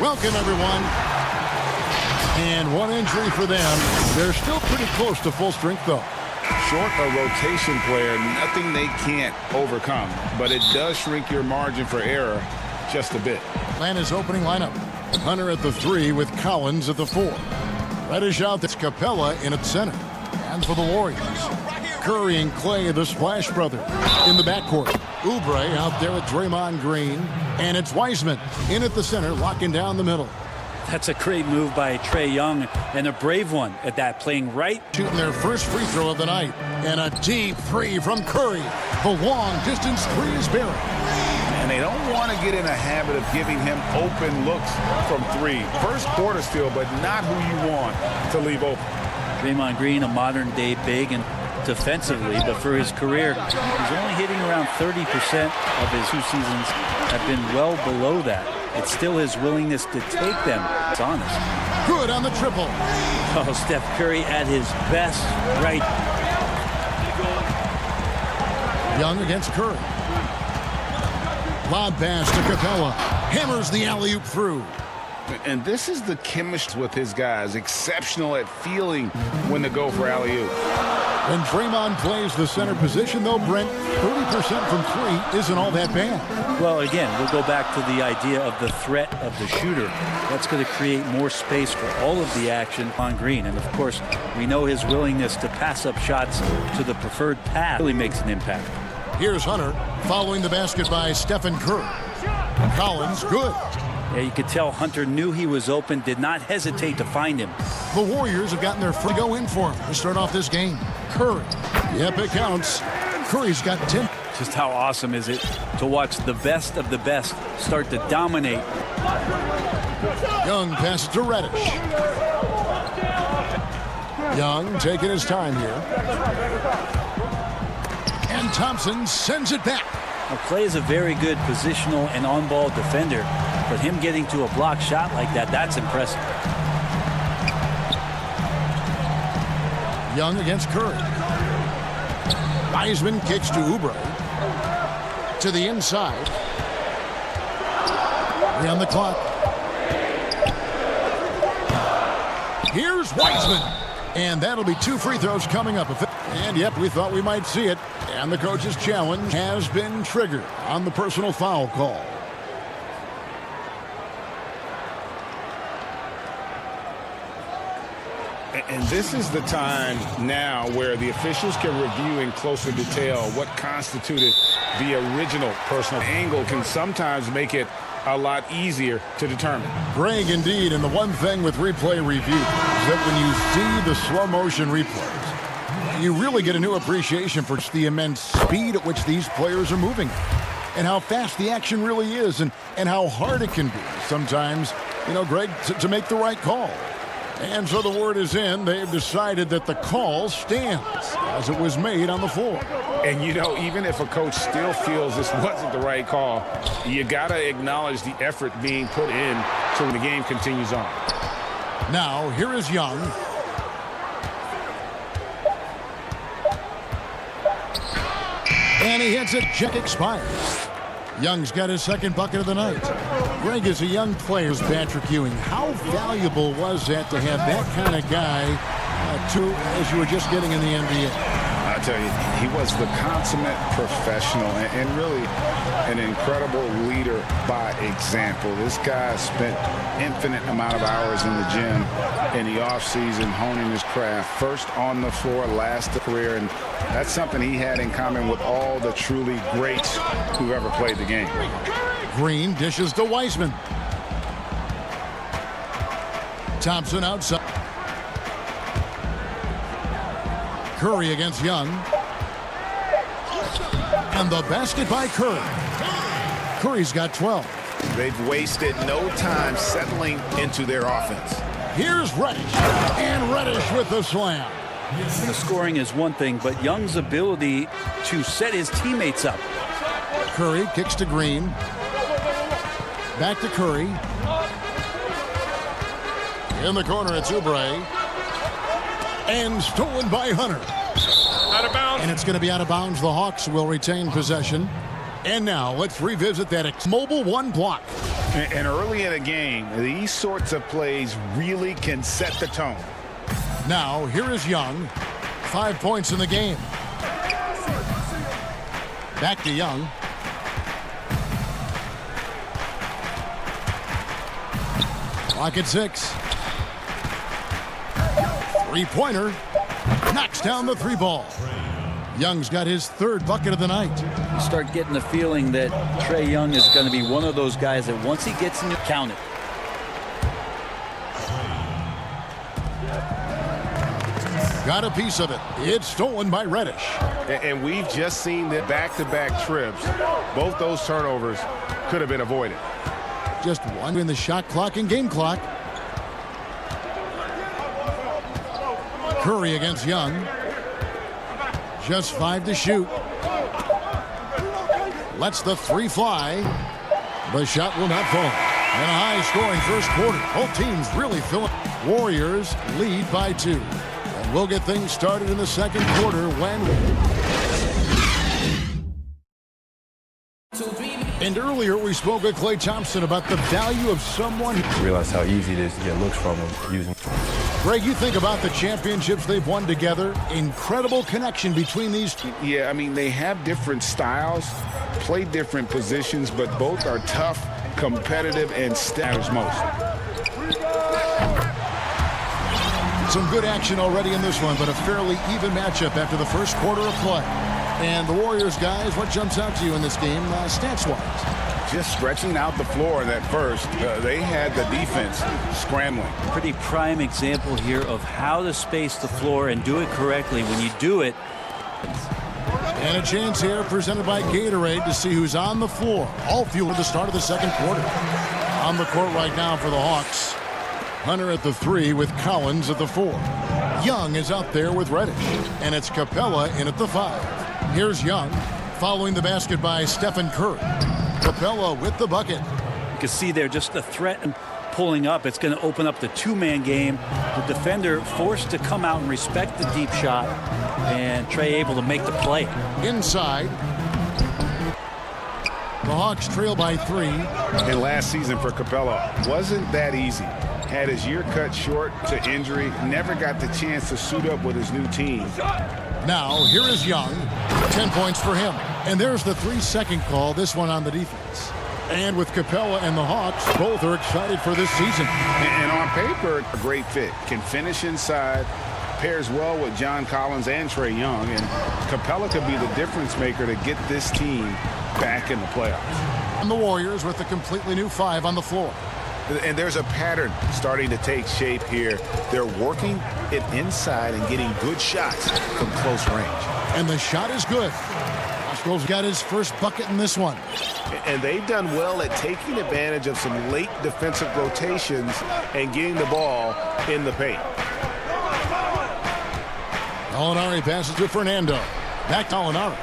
Welcome, everyone. And one injury for them. They're still pretty close to full strength, though. Short a rotation player, nothing they can't overcome. But it does shrink your margin for error just a bit. Atlanta's opening lineup. Hunter at the 3 with Collins at the 4. Reddish out. That's Capella in at center. And for the Warriors, Curry and Clay, the Splash Brothers, in the backcourt. Oubre out there with Draymond Green. And it's Wiseman in at the center, locking down the middle. That's a great move by Trae Young, and a brave one at that, playing right. Shooting their first free throw of the night. And a deep 3 from Curry. The long-distance 3 is Barrett. And they don't want to get in a habit of giving him open looks from 3. First quarter still, but not who you want to leave open. Draymond Green, a modern-day big and defensively, but for his career, he's only hitting around 30% of his 2 seasons have been well below that. It's still his willingness to take them. It's honest. Good on the triple. Oh, Steph Curry at his best right. Young against Curry. Lob pass to Capella. Hammers the alley-oop through. And this is the chemistry with his guys. Exceptional at feeling when to go for alley-oop. When Draymond plays the center position, though, Brent, 30% from 3 isn't all that bad. Well, again, we'll go back to the idea of the threat of the shooter. That's going to create more space for all of the action on Green. And, of course, we know his willingness to pass up shots to the preferred path really makes an impact. Here's Hunter following the basket by Stephen Curry. Collins, good. Yeah, you could tell Hunter knew he was open, did not hesitate to find him. The Warriors have gotten their first go in for him to start off this game. Curry. Yep, it counts. Curry's got 10. Just how awesome is it to watch the best of the best start to dominate. Young passes to Reddish. Young taking his time here. And Thompson sends it back. Now, Clay is a very good positional and on-ball defender, but him getting to a block shot like that, that's impressive. Young against Curry. Wiseman kicks to Oubre. To the inside. 3 on the clock. Here's Wiseman. And that'll be 2 free throws coming up. And yep, we thought we might see it. And the coach's challenge has been triggered on the personal foul call. And this is the time now where the officials can review in closer detail what constituted the original personal angle. Can sometimes make it a lot easier to determine. Greg, indeed, and the one thing with replay review is that when you see the slow motion replays, you really get a new appreciation for the immense speed at which these players are moving and how fast the action really is and how hard it can be sometimes, you know, Greg, to make the right call. And so the word is in. They've decided that the call stands as it was made on the floor. And, you know, even if a coach still feels this wasn't the right call, you got to acknowledge the effort being put in so the game continues on. Now, here is Young. And he hits it. Check expires. Young's got his second bucket of the night. Greg is a young player, Patrick Ewing. How valuable was that to have that kind of guy, as you were just getting in the NBA? I tell you, he was the consummate professional and really an incredible leader by example. This guy spent infinite amount of hours in the gym in the offseason honing his craft, first on the floor, last the career, and that's something he had in common with all the truly greats who've ever played the game. Green dishes to Wiseman. Thompson outside. Curry against Young. And the basket by Curry. Curry's got 12. They've wasted no time settling into their offense. Here's Reddish. And Reddish with the slam. The scoring is one thing, but Young's ability to set his teammates up. Curry kicks to Green. Back to Curry. In the corner, it's Oubre. And stolen by Hunter. Out of bounds. And it's going to be out of bounds. The Hawks will retain possession. And now let's revisit that mobile one block. And early in a game, these sorts of plays really can set the tone. Now, here is Young. 5 points in the game. Back to Young. Clock at 6. Three-pointer. Knocks down the three ball. Young's got his third bucket of the night. You start getting the feeling that Trae Young is going to be one of those guys that once he gets in the count it. Got a piece of it. It's stolen by Reddish. And we've just seen that back-to-back trips. Both those turnovers could have been avoided. Just one in the shot clock and game clock. Curry against Young. Just 5 to shoot. Lets the three fly. The shot will not fall. And a high-scoring first quarter. Both teams really filling. Warriors lead by 2. And we'll get things started in the second quarter when... And earlier we spoke with Klay Thompson about the value of someone... Realize how easy it is to get looks from him using... Greg, you think about the championships they've won together. Incredible connection between these two. Yeah, I mean, they have different styles, play different positions, but both are tough, competitive, and matters most. Some good action already in this one, but a fairly even matchup after the first quarter of play. And the Warriors, guys, what jumps out to you in this game, stats-wise? Just stretching out the floor in that first. They had the defense scrambling. Pretty prime example here of how to space the floor and do it correctly. When you do it. And a chance here presented by Gatorade to see who's on the floor. All fuel at the start of the second quarter. On the court right now for the Hawks. Hunter at the 3 with Collins at the 4. Young is out there with Reddish. And it's Capella in at the 5. Here's Young following the basket by Stephen Curry. Capella with the bucket. You can see there just the threat and pulling up. It's going to open up the two-man game. The defender forced to come out and respect the deep shot. And Trae able to make the play. Inside. The Hawks trail by 3. And last season for Capella wasn't that easy. Had his year cut short to injury. Never got the chance to suit up with his new team. Now, here is Young. 10 points for him. And there's the 3-second call, this one on the defense. And with Capella and the Hawks, both are excited for this season. And on paper, a great fit. Can finish inside, pairs well with John Collins and Trae Young. And Capella could be the difference maker to get this team back in the playoffs. And the Warriors with a completely new 5 on the floor. And there's a pattern starting to take shape here. They're working it inside and getting good shots from close range. And the shot is good. Oscar's got his first bucket in this one. And they've done well at taking advantage of some late defensive rotations and getting the ball in the paint. Gallinari passes to Fernando. Back to Gallinari.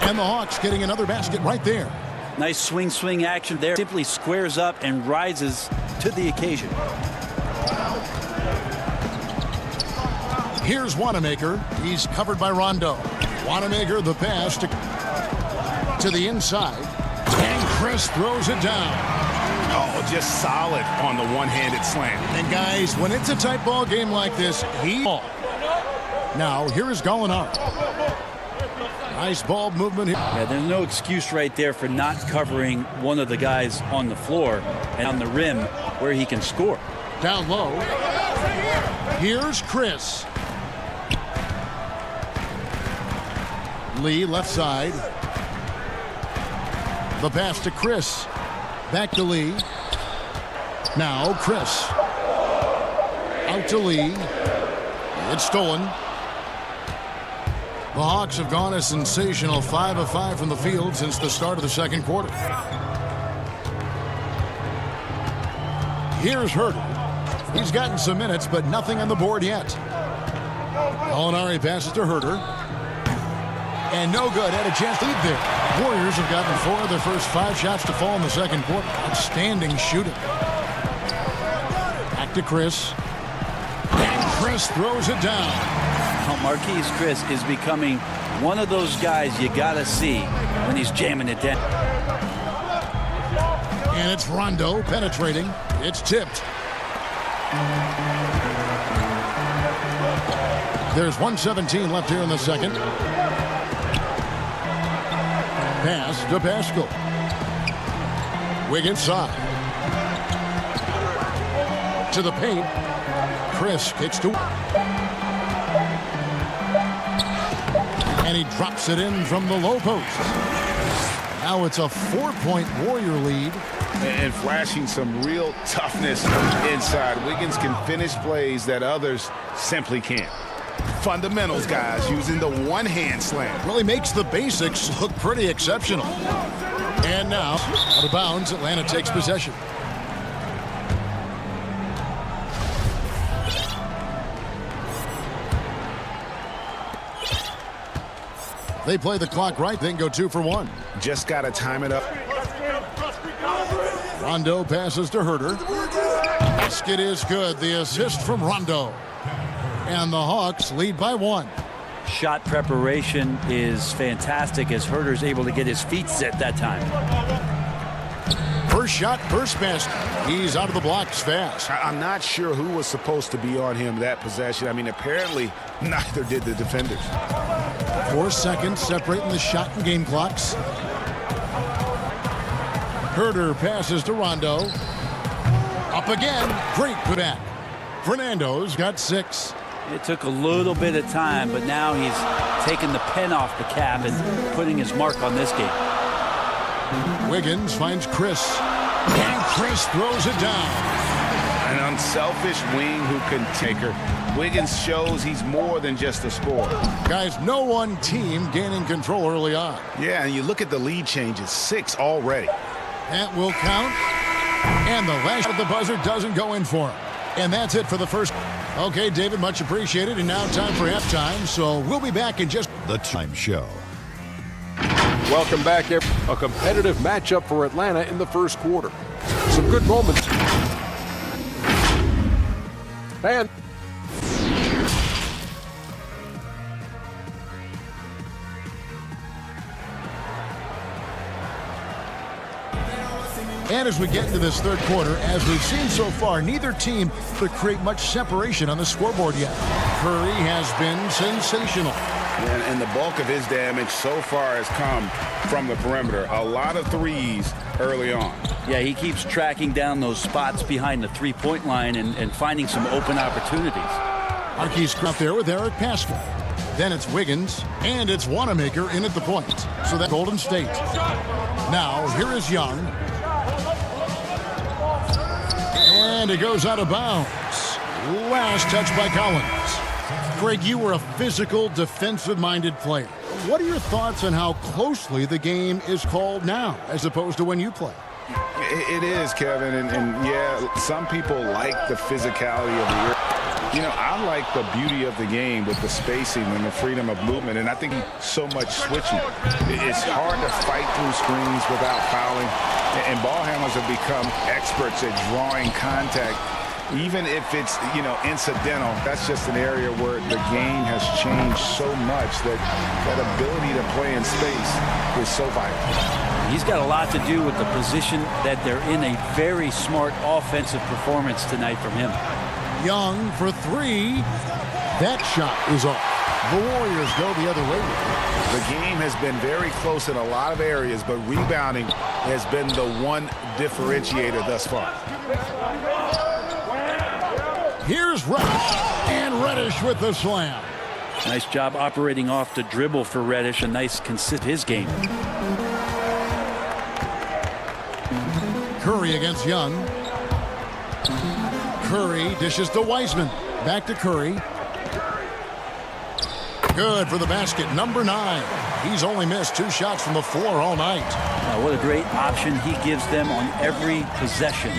And the Hawks getting another basket right there. Nice swing action there. Simply squares up and rises to the occasion. Here's Wanamaker. He's covered by Rondo. Wanamaker the pass to the inside. And Chris throws it down. Oh, just solid on the one-handed slam. And guys, when it's a tight ball game like this, now here is Gallinari. Nice ball movement here. Yeah, there's no excuse right there for not covering one of the guys on the floor and on the rim where he can score. Down low. Here's Chris. Lee left side. The pass to Chris. Back to Lee. Now Chris. Out to Lee. It's stolen. The Hawks have gone a sensational 5 of 5 from the field since the start of the second quarter. Here's Herter. He's gotten some minutes, but nothing on the board yet. Gallinari passes to Herter. And no good. Had a chance to lead there. Warriors have gotten 4 of their first 5 shots to fall in the second quarter. Outstanding shooting. Back to Chris. And Chris throws it down. Marquise Chris is becoming One of those guys you got to see when he's jamming it down. And it's Rondo penetrating. It's tipped. There's 1:17 left here in the second. Pass to Pascal. Wiggins side. To the paint. Chris kicks to. And he drops it in from the low post. Now it's a 4-point Warrior lead. And flashing some real toughness inside. Wiggins can finish plays that others simply can't. Fundamentals, guys, using the one-hand slam. Really makes the basics look pretty exceptional. And now, out of bounds, Atlanta takes possession. They play the clock right, then go 2 for 1. Just got to time it up. Rondo passes to Herter. Basket is good. The assist from Rondo. And the Hawks lead by 1. Shot preparation is fantastic as Herter's able to get his feet set that time. First shot, first basket. He's out of the blocks fast. I'm not sure who was supposed to be on him that possession. I mean, apparently neither did the defenders. 4 seconds separating the shot and game clocks. Herter passes to Rondo. Up again. Great putback. Fernando's got 6. It took a little bit of time, but now he's taking the pen off the cap and putting his mark on this game. Wiggins finds Chris. And Chris throws it down. An unselfish wing who can take her. Wiggins shows he's more than just a scorer. Guys, no one team gaining control early on. Yeah, and you look at the lead changes. 6 already. That will count. And the last of the buzzer doesn't go in for him. And that's it for the first. Okay, David, much appreciated. And now time for halftime. So we'll be back in just The Time Show. Welcome back. A competitive matchup for Atlanta in the first quarter. Some good moments. And as we get into this third quarter, as we've seen so far, neither team could create much separation on the scoreboard yet. Curry has been sensational. And the bulk of his damage so far has come from the perimeter. A lot of threes early on. Yeah, he keeps tracking down those spots behind the three-point line and finding some open opportunities. Archie's up there with Eric Pascal. Then it's Wiggins, and it's Wanamaker in at the point. So that's Golden State. Now, here is Young. And it goes out of bounds. Last touch by Collins. Greg, you were a physical, defensive-minded player. What are your thoughts on how closely the game is called now, as opposed to when you play? It is, Kevin, and yeah, some people like the physicality of the year. You know, I like the beauty of the game with the spacing and the freedom of movement, and I think so much switching. It's hard to fight through screens without fouling, and ball handlers have become experts at drawing contact. Even if it's, you know, incidental, that's just an area where the game has changed so much that ability to play in space is so vital. He's got a lot to do with the position that they're in. A very smart offensive performance tonight from him. Young for 3. That shot is off. The Warriors go the other way. The game has been very close in a lot of areas, but rebounding has been the one differentiator thus far. Here's Reddish, and Reddish with the slam. Nice job operating off the dribble for Reddish. A nice consist his game. Curry against Young. Curry dishes to Wiseman. Back to Curry. Good for the basket, number 9. He's only missed 2 shots from the floor all night. What a great option he gives them on every possession.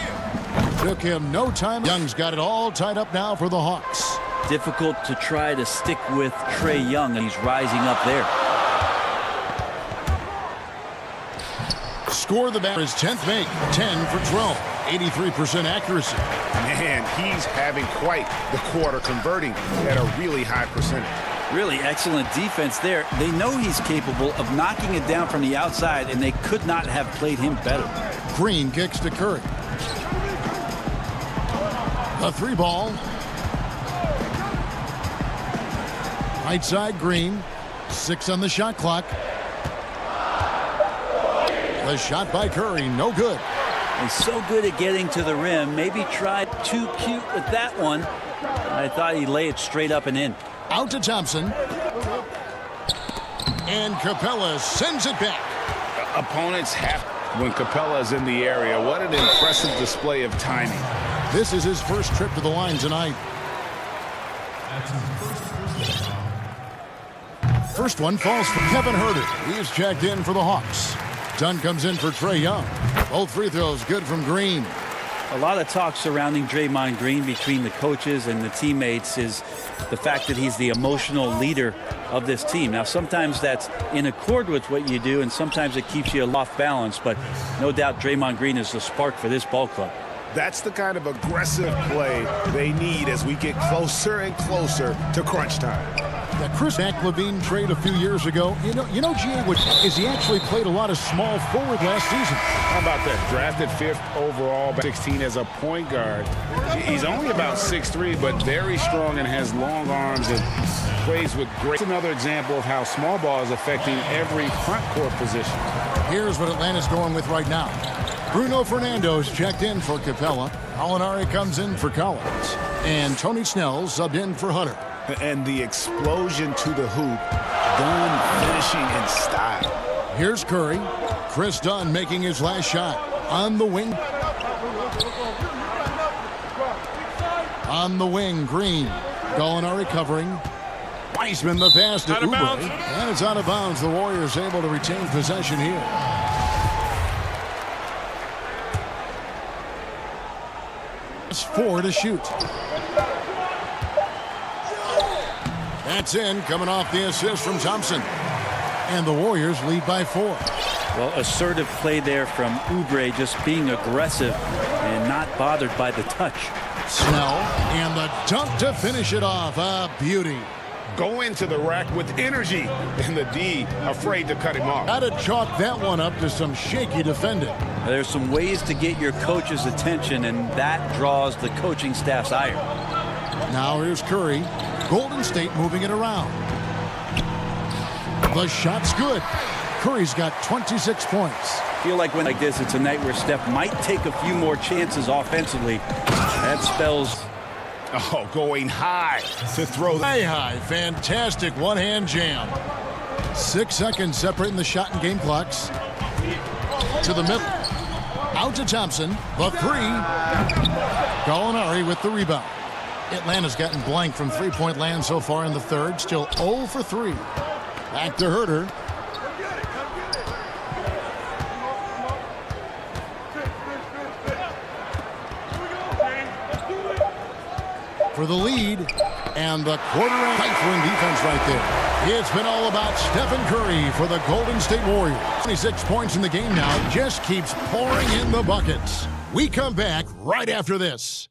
Took him no time. Young's got it all tied up now for the Hawks. Difficult to try to stick with Trae Young, and he's rising up there. Score the batter is 10th make, 10 for 12, 83% accuracy. Man, he's having quite the quarter, converting at a really high percentage. Really excellent defense there. They know he's capable of knocking it down from the outside, and they could not have played him better. Green kicks to Curry. The 3-ball. Right side, Green. 6 on the shot clock. The shot by Curry, no good. He's so good at getting to the rim. Maybe tried too cute with that one. I thought he'd lay it straight up and in. Out to Thompson. And Capella sends it back. Opponents have, when Capella is in the area, what an impressive display of timing. This is his first trip to the line tonight. First one falls for Kevin Herter. He is checked in for the Hawks. Dunn comes in for Trae Young. Both free throws good from Green. A lot of talk surrounding Draymond Green between the coaches and the teammates is the fact that he's the emotional leader of this team. Now, sometimes that's in accord with what you do, and sometimes it keeps you off balance, but no doubt Draymond Green is the spark for this ball club. That's the kind of aggressive play they need as we get closer and closer to crunch time. The Chris McLevine trade a few years ago, you know, GA, is he actually played a lot of small forward last season. How about that? Drafted 5th overall, 16 as a point guard. He's only about 6'3", but very strong and has long arms and plays with great. Another example of how small ball is affecting every front court position. Here's what Atlanta's going with right now. Bruno Fernando's checked in for Capella. Alinari comes in for Collins. And Tony Snell subbed in for Hunter. And the explosion to the hoop, Dunn finishing in style. Here's Curry. Chris Dunn making his last shot. On the wing. On the wing, Green. Gallinari covering. Wiseman the pass to Oubre. And it's out of bounds. The Warriors able to retain possession here. It's 4 to shoot. That's in, coming off the assist from Thompson. And the Warriors lead by 4. Well, assertive play there from Oubre, just being aggressive and not bothered by the touch. Snell, and the dunk to finish it off. A beauty. Go into the rack with energy, and the D afraid to cut him off. Got to chalk that one up to some shaky defending. There's some ways to get your coach's attention, and that draws the coaching staff's ire. Now here's Curry. Golden State moving it around. The shot's good. Curry's got 26 points. I feel like when like this, it's a night where Steph might take a few more chances offensively. That spells... Oh, going high to throw. High. Fantastic one-hand jam. 6 seconds separating the shot and game clocks. To the middle. Out to Thompson. The 3. Gallinari with the rebound. Atlanta's gotten blank from three-point land so far in the third. Still 0 for 3. Back to Herter. For the lead, and the quarter-round rifling defense right there. It's been all about Stephen Curry for the Golden State Warriors. 26 points in the game now, just keeps pouring in the buckets. We come back right after this.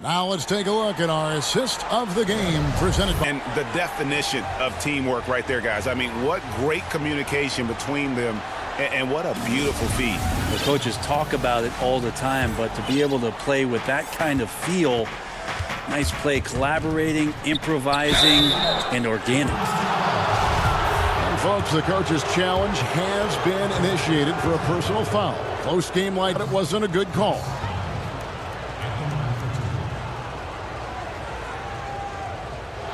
Now let's take a look at our assist of the game presented by... And the definition of teamwork right there, guys. I mean, what great communication between them, and what a beautiful feat. The coaches talk about it all the time, but to be able to play with that kind of feel... Nice play, collaborating, improvising, and organic. And folks, the coach's challenge has been initiated for a personal foul. Close game like it wasn't a good call.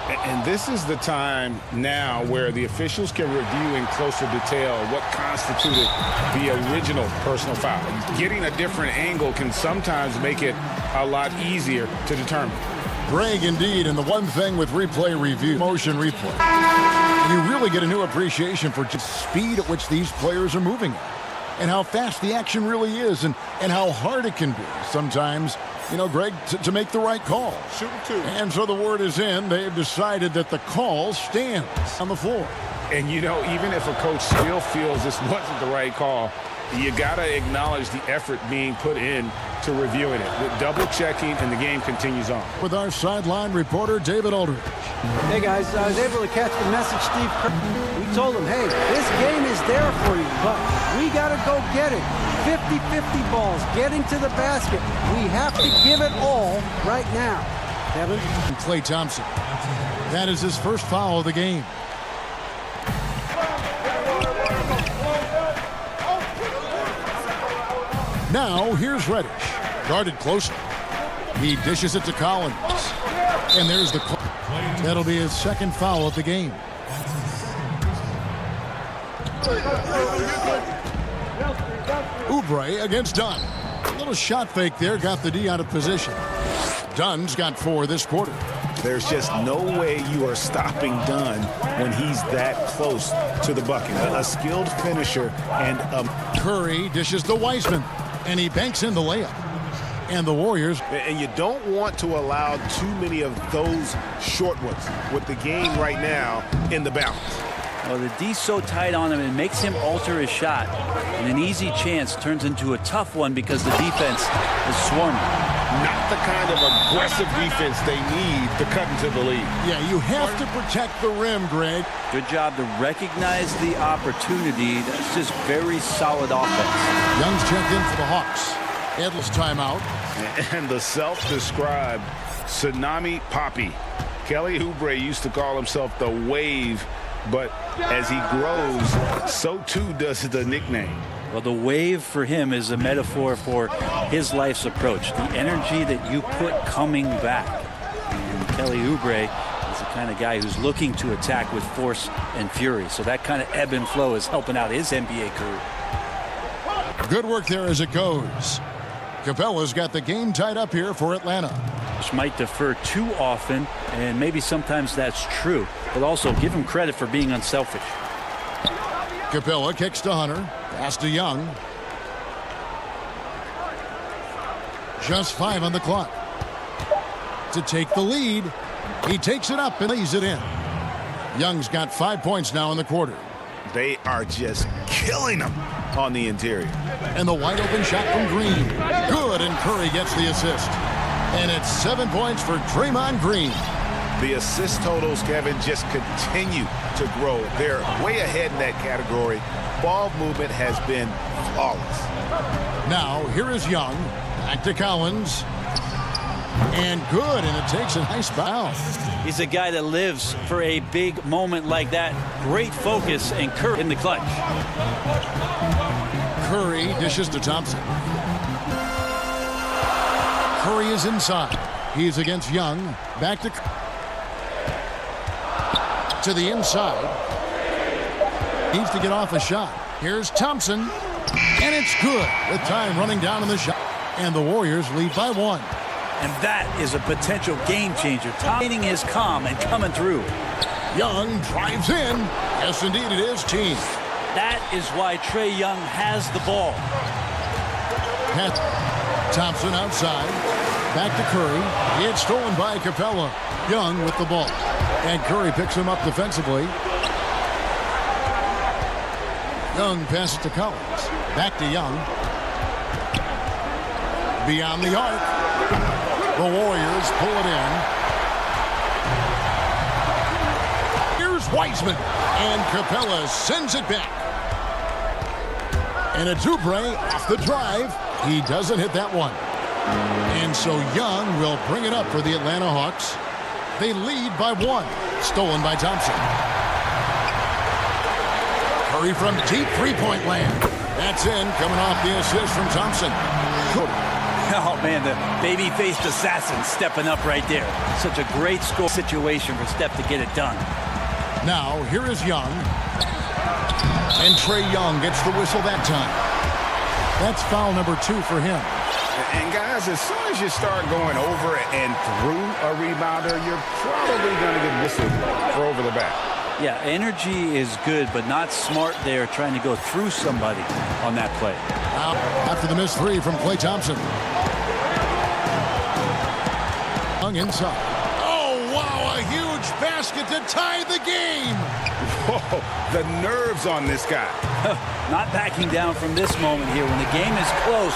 And this is the time now where the officials can review in closer detail what constituted the original personal foul. Getting a different angle can sometimes make it a lot easier to determine. Greg, indeed, and the one thing with replay review, motion replay, you really get a new appreciation for just speed at which these players are moving and how fast the action really is and how hard it can be sometimes, you know, Greg, to make the right call. Shooting 2. And so the word is in. They've decided that the call stands on the floor. And, you know, even if a coach still feels this wasn't the right call, you got to acknowledge the effort being put in to reviewing it, double-checking, and the game continues on. With our sideline reporter, David Aldridge. Hey, guys, I was able to catch the message, Steve Kerr. We told him, hey, this game is there for you, but we got to go get it. 50-50 balls, getting to the basket. We have to give it all right now. Kevin? And Klay Thompson. That is his first foul of the game. Now, here's Reddish. Guarded closely. He dishes it to Collins. And there's the call. That'll be his second foul of the game. Oubre against Dunn. A little shot fake there, got the D out of position. Dunn's got 4 this quarter. There's just no way you are stopping Dunn when he's that close to the bucket. A skilled finisher and Curry dishes to Wiseman, and he banks in the layup. And the Warriors. And you don't want to allow too many of those short ones with the game right now in the balance. Well, the D's so tight on him, it makes him alter his shot. And an easy chance turns into a tough one because the defense is swarming. Not the kind of aggressive defense they need to cut into the lead. Yeah, you have to protect the rim, Greg. Good job to recognize the opportunity. That's just very solid offense. Young's checked in for the Hawks. Endless timeout. And the self-described Tsunami Poppy. Kelly Oubre used to call himself the Wave, but as he grows, so too does the nickname. Well, the wave for him is a metaphor for his life's approach, the energy that you put coming back. And Kelly Oubre is the kind of guy who's looking to attack with force and fury. So that kind of ebb and flow is helping out his NBA career. Good work there as it goes. Capella's got the game tied up here for Atlanta. Which might defer too often, and maybe sometimes that's true, but also give him credit for being unselfish. Capella kicks to Hunter. Pass to Young. Just 5 on the clock. To take the lead. He takes it up and lays it in. Young's got 5 points now in the quarter. They are just killing them on the interior. And the wide open shot from Green. Good, and Curry gets the assist. And it's 7 points for Draymond Green. The assist totals, Kevin, just continue to grow. They're way ahead in that category. Ball movement has been flawless. Now, here is Young. Back to Collins. And good, and it takes a nice foul. He's a guy that lives for a big moment like that. Great focus, and Curry in the clutch. Curry dishes to Thompson. Curry is inside. He's against Young. Back to the inside. Needs to get off a shot. Here's Thompson. And it's good with time running down in the shot. And the Warriors lead by 1. And that is a potential game changer. Maintaining his calm and coming through. Young drives in. Yes, indeed, it is team. That is why Trae Young has the ball. Thompson outside. Back to Curry. It's stolen by Capella. Young with the ball. And Curry picks him up defensively. Young passes to Collins. Back to Young. Beyond the arc. The Warriors pull it in. Here's Wiseman. And Capella sends it back. And it's Oubre off the drive. He doesn't hit that one. And so Young will bring it up for the Atlanta Hawks. They lead by 1. Stolen by Thompson. Curry from deep three-point land. That's in, coming off the assist from Thompson. Oh, man, the baby-faced assassin stepping up right there. Such a great score situation for Steph to get it done. Now, here is Young. And Trae Young gets the whistle that time. That's foul number 2 for him. And guys, as soon as you start going over and through a rebounder, you're probably going to get whistled for over the back. Yeah, energy is good, but not smart there trying to go through somebody on that play. Now, after the missed 3 from Klay Thompson. Young inside. Oh, wow, a huge basket to tie the game. Whoa, the nerves on this guy. Not backing down from this moment here. When the game is close,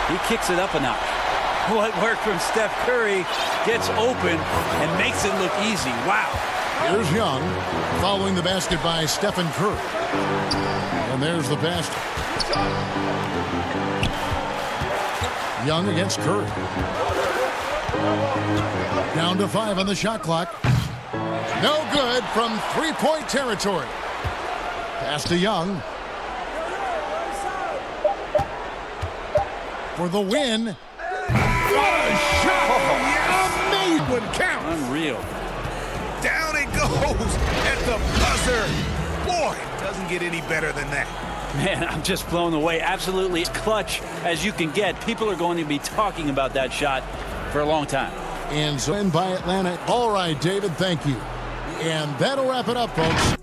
He kicks it up a notch. What worked from Steph Curry gets open and makes it look easy. Wow. Here's Young following the basket by Stephen Curry. And there's the basket. Young against Curry. Down to 5 on the shot clock. No good from three-point territory. Pass to Young. For the win. What a shot! Amazing! Would count. Unreal. Down it goes at the buzzer. Boy, it doesn't get any better than that. Man, I'm just blown away. Absolutely as clutch as you can get. People are going to be talking about that shot for a long time. And so in by Atlanta. All right, David, thank you. And that'll wrap it up, folks.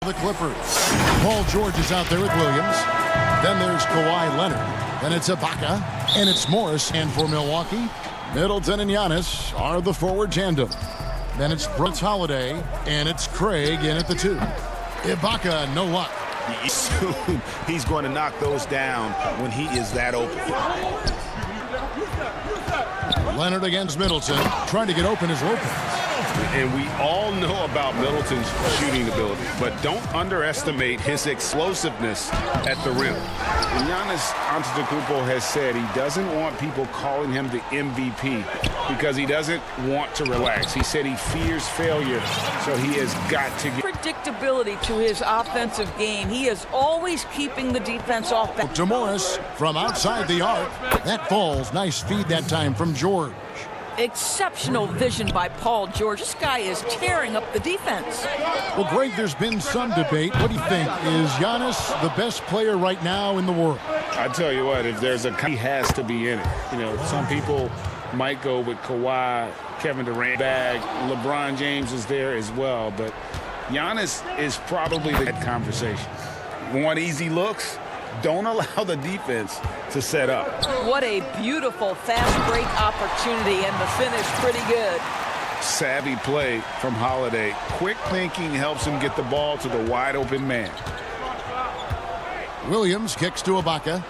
The Clippers. Paul George is out there with Williams. Then there's Kawhi Leonard. Then it's Ibaka. And it's Morris. And for Milwaukee, Middleton and Giannis are the forward tandem. Then it's Brooks Holiday. And it's Craig in at the 2. Ibaka, no luck. Soon he's going to knock those down when he is that open. Leonard against Middleton. Trying to get open is Lopez. And we all know about Middleton's shooting ability, but don't underestimate his explosiveness at the rim. Giannis Antetokounmpo has said he doesn't want people calling him the MVP because he doesn't want to relax. He said he fears failure, so he has got to get predictability to his offensive game. He is always keeping the defense off. To Morris from outside the arc. That falls. Nice feed that time from George. Exceptional vision by Paul George. This guy is tearing up the defense. Well, Greg, there's been some debate. What do you think? Is Giannis the best player right now in the world? I tell you what, if there's he has to be in it. You know, some people might go with Kawhi, Kevin Durant bag. LeBron James is there as well, but Giannis is probably the conversation. Want easy looks? Don't allow the defense to set up. What a beautiful fast break opportunity, and the finish pretty good. Savvy play from Holiday. Quick thinking helps him get the ball to the wide open man. Williams kicks to Ibaka.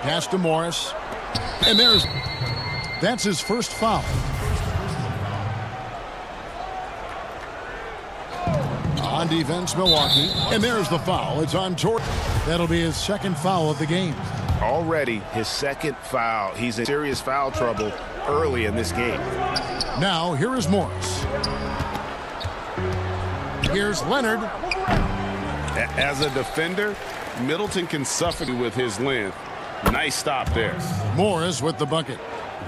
Pass to Morris. And that's his first foul. On defense, Milwaukee. And there's the foul. It's on George. That'll be his second foul of the game. Already his second foul. He's in serious foul trouble early in this game. Now, here is Morris. Here's Leonard. As a defender, Middleton can suffer with his length. Nice stop there. Morris with the bucket.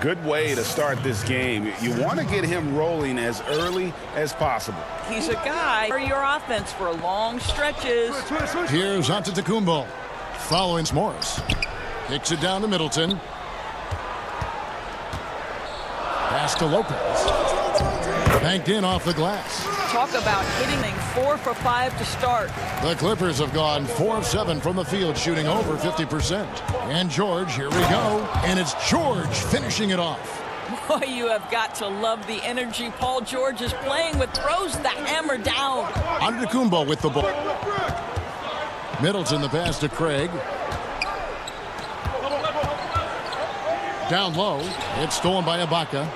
Good way to start this game. You want to get him rolling as early as possible. He's a guy for your offense for long stretches. Here's Antetokounmpo. Following Morris. Kicks it down to Middleton. Pass to Lopez. Banked in off the glass. Talk about hitting 4 for 5 to start. The Clippers have gone 4 of 7 from the field, shooting over 50%. And George, here we go. And it's George finishing it off. Boy, you have got to love the energy Paul George is playing with. Throws the hammer down. Antetokounmpo with the ball. Middleton the pass to Craig. Down low. It's stolen by Ibaka.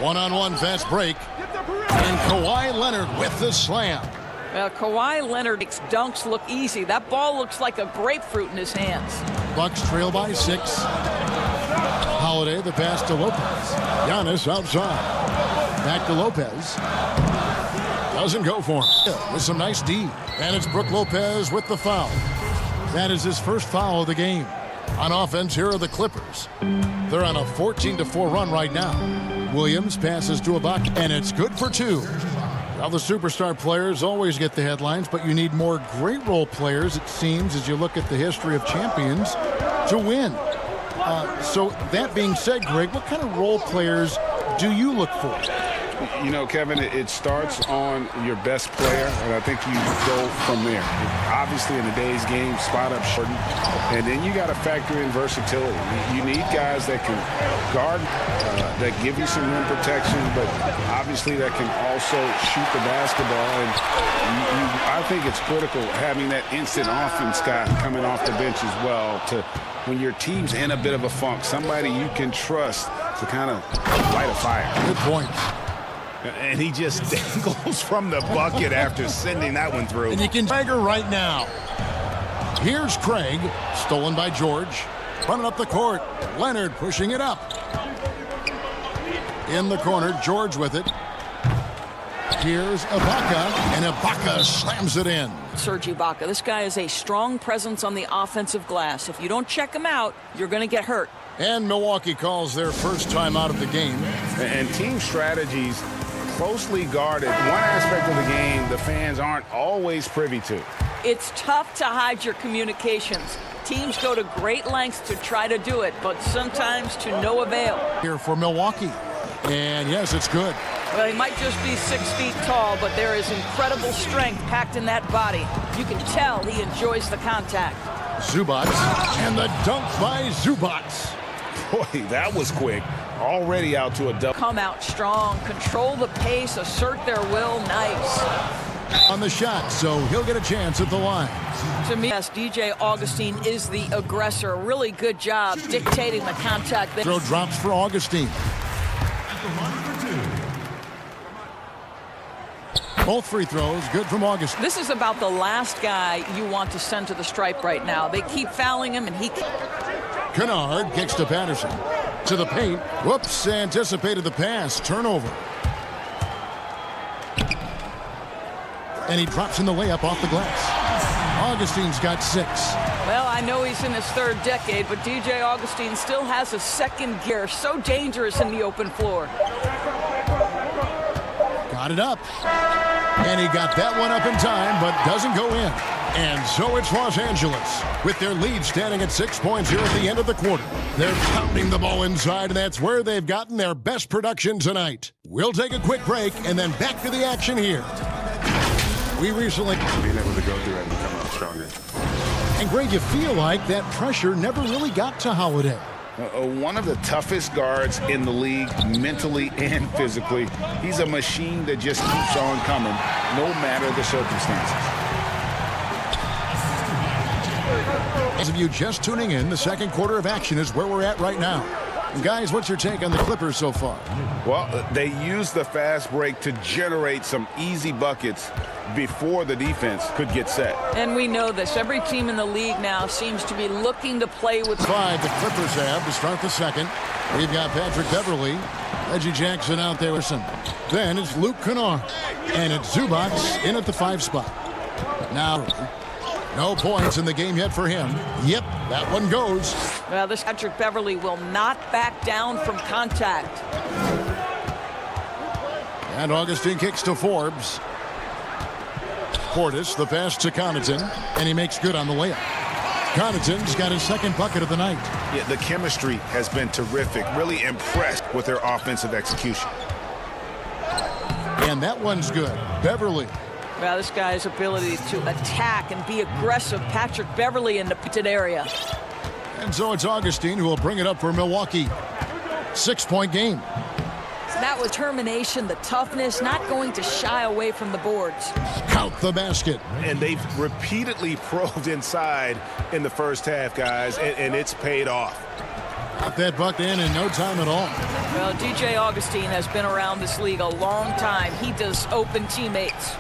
One-on-one fast break. And Kawhi Leonard with the slam. Well, Kawhi Leonard's dunks look easy. That ball looks like a grapefruit in his hands. Bucks trail by 6. Holiday the pass to Lopez. Giannis outside. Back to Lopez. Doesn't go for him. With some nice D. And it's Brook Lopez with the foul. That is his first foul of the game. On offense, here are the Clippers. They're on a 14-4 run right now. Williams passes to Ibaka, and it's good for 2. Well, the superstar players always get the headlines, but you need more great role players, it seems, as you look at the history of champions, to win. So that being said, Greg, what kind of role players do you look for? You know, Kevin, it starts on your best player, and I think you go from there. Obviously, in today's game, spot-up shortened, and then you got to factor in versatility. You need guys that can guard, that give you some rim protection, but obviously that can also shoot the basketball. And I think it's critical having that instant offense guy coming off the bench as well to when your team's in a bit of a funk, somebody you can trust to kind of light a fire. Good point. And he just dangles from the bucket after sending that one through. And you can dagger right now. Here's Craig, stolen by George. Running up the court. Leonard pushing it up. In the corner, George with it. Here's Ibaka, and Ibaka slams it in. Serge Ibaka, this guy is a strong presence on the offensive glass. If you don't check him out, you're going to get hurt. And Milwaukee calls their first time out of the game. And team strategies closely guarded. One aspect of the game the fans aren't always privy to. It's tough to hide your communications. Teams go to great lengths to try to do it, but sometimes to no avail. Here for Milwaukee. And yes, it's good. Well, he might just be 6 feet tall, but there is incredible strength packed in that body. You can tell he enjoys the contact. Zubac, and the dunk by Zubac. Boy, that was quick. Already out to a double. Come out strong, control the pace, assert their will. Nice. On the shot, so he'll get a chance at the line. To me, yes, DJ Augustine is the aggressor. Really good job dictating the contact. Throw drops for Augustine. Both free throws, good from Augustine. This is about the last guy you want to send to the stripe right now. They keep fouling him, and he... Kennard kicks to Patterson. To the paint. Whoops, anticipated the pass. Turnover. And he drops in the layup off the glass. Augustine's got 6. Well, I know he's in his 3rd decade, but DJ Augustine still has a second gear. So dangerous in the open floor. Got it up. And he got that one up in time, but doesn't go in. And so it's Los Angeles, with their lead standing at 6 points here at the end of the quarter. They're pounding the ball inside, and that's where they've gotten their best production tonight. We'll take a quick break, and then back to the action here. We recently... being able to go through it and come out stronger. And Greg, you feel like that pressure never really got to Holiday. One of the toughest guards in the league, mentally and physically. He's a machine that just keeps on coming, no matter the circumstances. As of you just tuning in, the second quarter of action is where we're at right now. And guys, what's your take on the Clippers so far? Well, they used the fast break to generate some easy buckets before the defense could get set. And we know this. Every team in the league now seems to be looking to play with... 5 the Clippers have to start the second. We've got Patrick Beverly, Reggie Jackson out there. Then it's Luke Kennard. And it's Zubac in at the 5 spot. Now No points in the game yet for him. Yep, that one goes. Well, this Patrick Beverly will not back down from contact. And Augustine kicks to Forbes. Portis, the pass to Connaughton, and he makes good on the layup. Connaughton's got his second bucket of the night. Yeah, the chemistry has been terrific. Really impressed with their offensive execution. And that one's good. Beverly. Well, this guy's ability to attack and be aggressive. Patrick Beverly in the pitted area. And so it's Augustine who will bring it up for Milwaukee. 6-point game. That was determination, the toughness, not going to shy away from the boards. Count the basket. And they've repeatedly probed inside in the first half, guys, and it's paid off. Got that bucket in no time at all. Well, DJ Augustine has been around this league a long time. He does open teammates.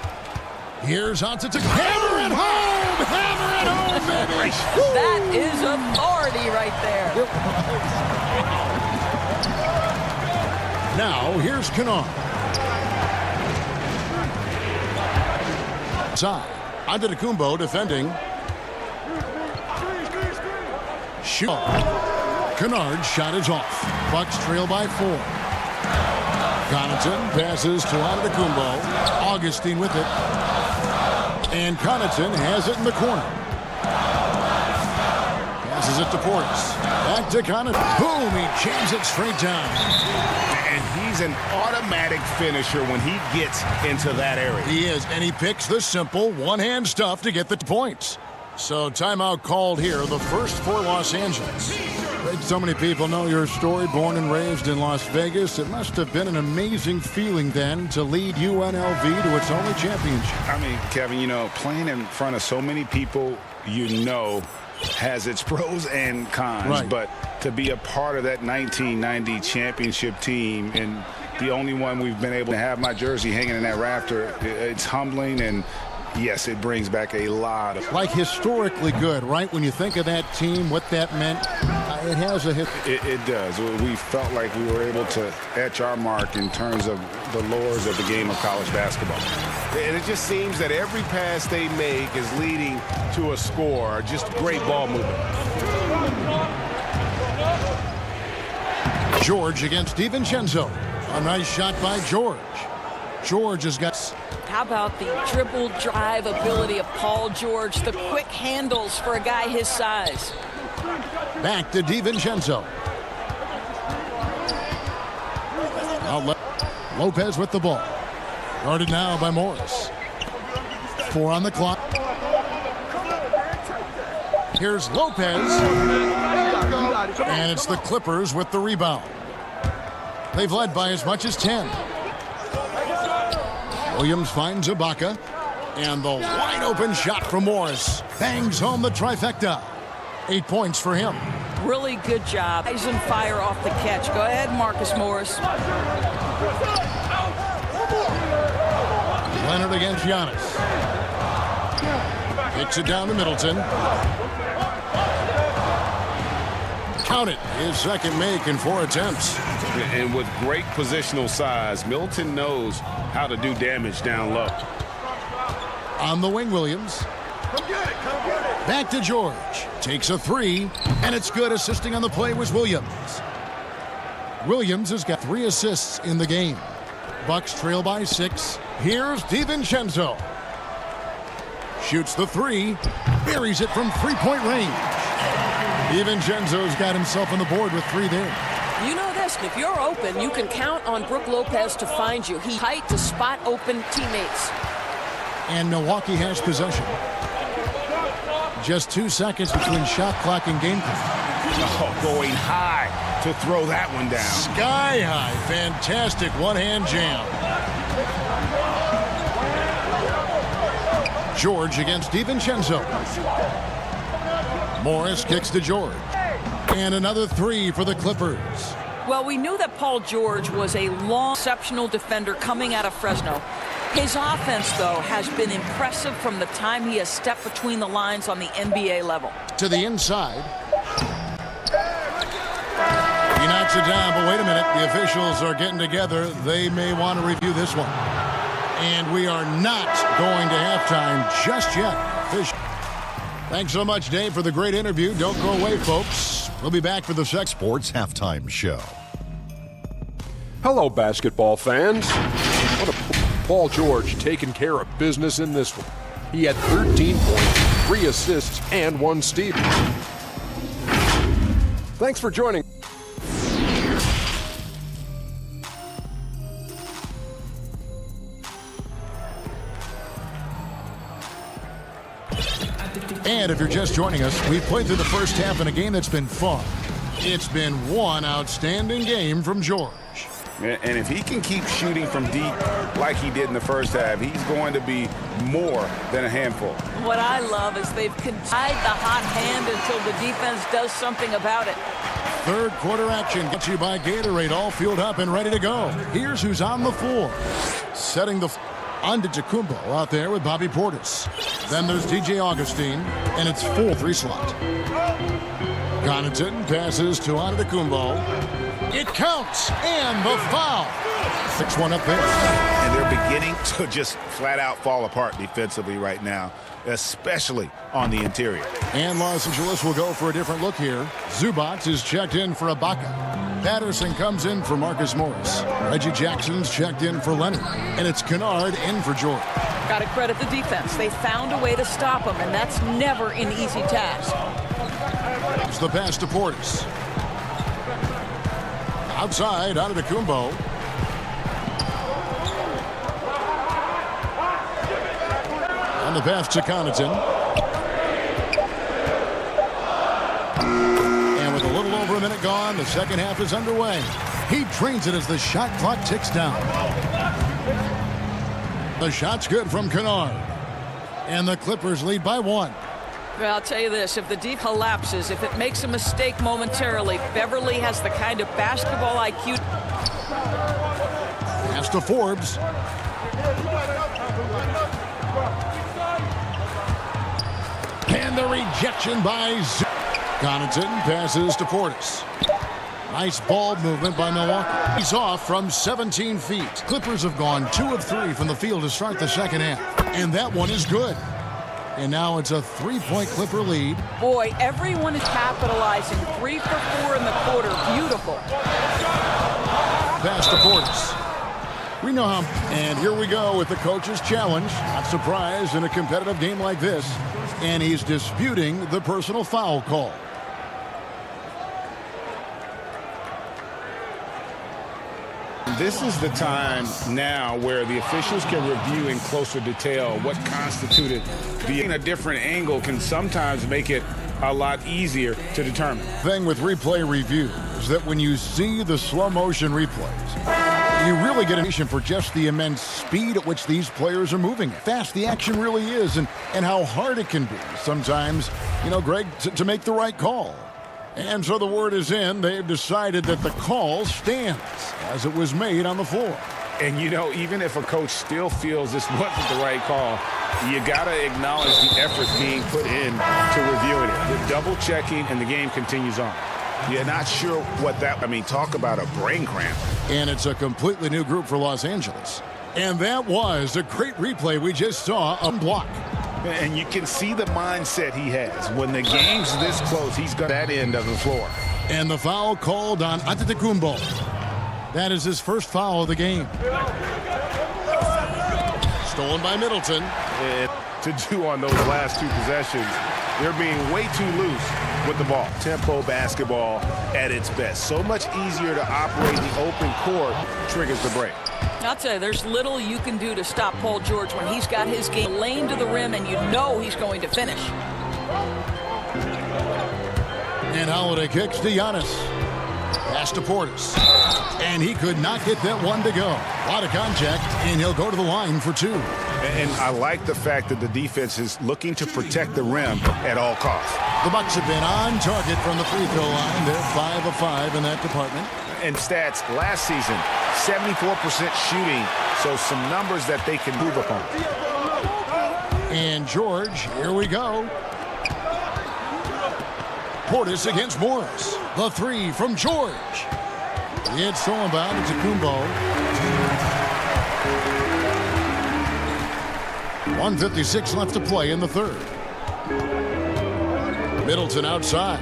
Here's Antetokounmpo. Hammer it home! Hammer it home, baby! That is authority right there. Now, here's Kennard. Side. Antetokounmpo defending. Shoot. Kennard's shot is off. Bucks trail by 4. Connaughton passes to Antetokounmpo. Augustine with it. And Connaughton has it in the corner. Passes it to Portis. Back to Connaughton. Boom! He jams it straight down. And he's an automatic finisher when he gets into that area. He is, and he picks the simple one-hand stuff to get the points. So timeout called here, the first for Los Angeles. So many people know your story, born and raised in Las Vegas. It must have been an amazing feeling then to lead UNLV to its only championship. I mean, Kevin, you know, playing in front of so many people you know has its pros and cons. Right. But to be a part of that 1990 championship team and the only one we've been able to have my jersey hanging in that rafter, it's humbling, and yes, it brings back a lot of... Like historically good, right? When you think of that team, what that meant, it has a hit. It does. We felt like we were able to etch our mark in terms of the lures of the game of college basketball. And it just seems that every pass they make is leading to a score. Just great ball movement. George against DiVincenzo. A nice shot by George. George has got... How about the dribble drive ability of Paul George, the quick handles for a guy his size. Back to DiVincenzo. Now Lopez with the ball. Guarded now by Morris. 4 on the clock. Here's Lopez. And it's the Clippers with the rebound. They've led by as much as 10. Williams finds Ibaka. And the wide open shot from Morris. Bangs home the trifecta. 8 points for him. Really good job. Eyes and fire off the catch. Go ahead, Marcus Morris. Leonard against Giannis. Kicks it down to Middleton. Count it. His second make in 4 attempts. And with great positional size, Middleton knows how to do damage down low. On the wing, Williams. Back to George. Takes a 3, and it's good. Assisting on the play was Williams. Williams has got 3 assists in the game. Bucks trail by 6. Here's DiVincenzo. Shoots the 3. Buries it from 3-point range. DiVincenzo's got himself on the board with 3 there. You know this, if you're open, you can count on Brook Lopez to find you. He's tight to spot open teammates. And Milwaukee has possession. Just 2 seconds between shot clock and game clock. Oh, going high to throw that one down. Sky high. Fantastic one-hand jam. George against DiVincenzo. Morris kicks to George. And another 3 for the Clippers. Well, we knew that Paul George was a long, exceptional defender coming out of Fresno. His offense, though, has been impressive from the time he has stepped between the lines on the NBA level. To the inside. He knocks it down, but wait a minute. The officials are getting together. They may want to review this one. And we are not going to halftime just yet. Thanks so much, Dave, for the great interview. Don't go away, folks. We'll be back for the Sports Halftime Show. Hello, basketball fans. What a Paul George taking care of business in this one. He had 13 points, 3 assists, and 1 steal. Thanks for joining. And if you're just joining us, we've played through the first half in a game that's been fun. It's been one outstanding game from George. And if he can keep shooting from deep like he did in the first half, he's going to be more than a handful. What I love is they've tied the hot hand until the defense does something about it. Third quarter action gets you by Gatorade, all fueled up and ready to go. Here's who's on the floor. Setting the Antetokounmpo out there with Bobby Portis. Then there's DJ Augustine, and it's full 3 slot. Connaughton passes to Antetokounmpo. It counts, and the foul. 6-1 up there. And they're beginning to just flat out fall apart defensively right now, especially on the interior. And Los Angeles will go for a different look here. Zubac is checked in for Ibaka. Patterson comes in for Marcus Morris. Reggie Jackson's checked in for Leonard. And it's Kennard in for Jordan. Got to credit the defense. They found a way to stop him, and that's never an easy task. It's the pass to Portis. Outside, Antetokounmpo. On the pass to Connaughton. And with a little over a minute gone, the second half is underway. He trains it as the shot clock ticks down. The shot's good from Kennard. And the Clippers lead by 1. Well, I'll tell you this, if the deep collapses, if it makes a mistake momentarily, Beverly has the kind of basketball IQ. Pass to Forbes. And the rejection by Connaughton passes to Portis. Nice ball movement by Milwaukee. He's off from 17 feet. Clippers have gone 2 of 3 from the field to start the second half. And that one is good. And now it's a 3-point Clipper lead. Boy, everyone is capitalizing. 3 for 4 in the quarter. Beautiful. Pass to Portis. We know how. And here we go with the coach's challenge. Not surprised in a competitive game like this. And he's disputing the personal foul call. This is the time now where the officials can review in closer detail what constituted a different angle can sometimes make it a lot easier to determine. The thing with replay review is that when you see the slow motion replays, you really get an indication for just the immense speed at which these players are moving. Fast the action really is, and how hard it can be sometimes, Greg, to make the right call. And so the word is in. They've decided that the call stands as it was made on the floor. And, even if a coach still feels this wasn't the right call, you got to acknowledge the effort being put in to reviewing it. The double checking, and the game continues on. You're not sure what talk about a brain cramp. And it's a completely new group for Los Angeles. And that was a great replay we just saw unblock. And you can see the mindset he has. When the game's this close, he's got that end of the floor. And the foul called on Antetokounmpo. That is his first foul of the game. Stolen by Middleton. And to do on those last 2 possessions, they're being way too loose with the ball. Tempo basketball at its best. So much easier to operate the open court, triggers the break. I'll tell you, there's little you can do to stop Paul George when he's got his game lane to the rim and he's going to finish. And Holiday kicks to Giannis. Pass to Portis. And he could not get that one to go. A lot of contact, and he'll go to the line for 2. And I like the fact that the defense is looking to protect the rim at all costs. The Bucks have been on target from the free throw line. They're 5 of 5 in that department. And stats last season, 74% shooting, so some numbers that they can move upon. And George, here we go. Portis against Morris. The 3 from George. It's stolen by Antetokounmpo. 1:56 left to play in the third. Middleton outside.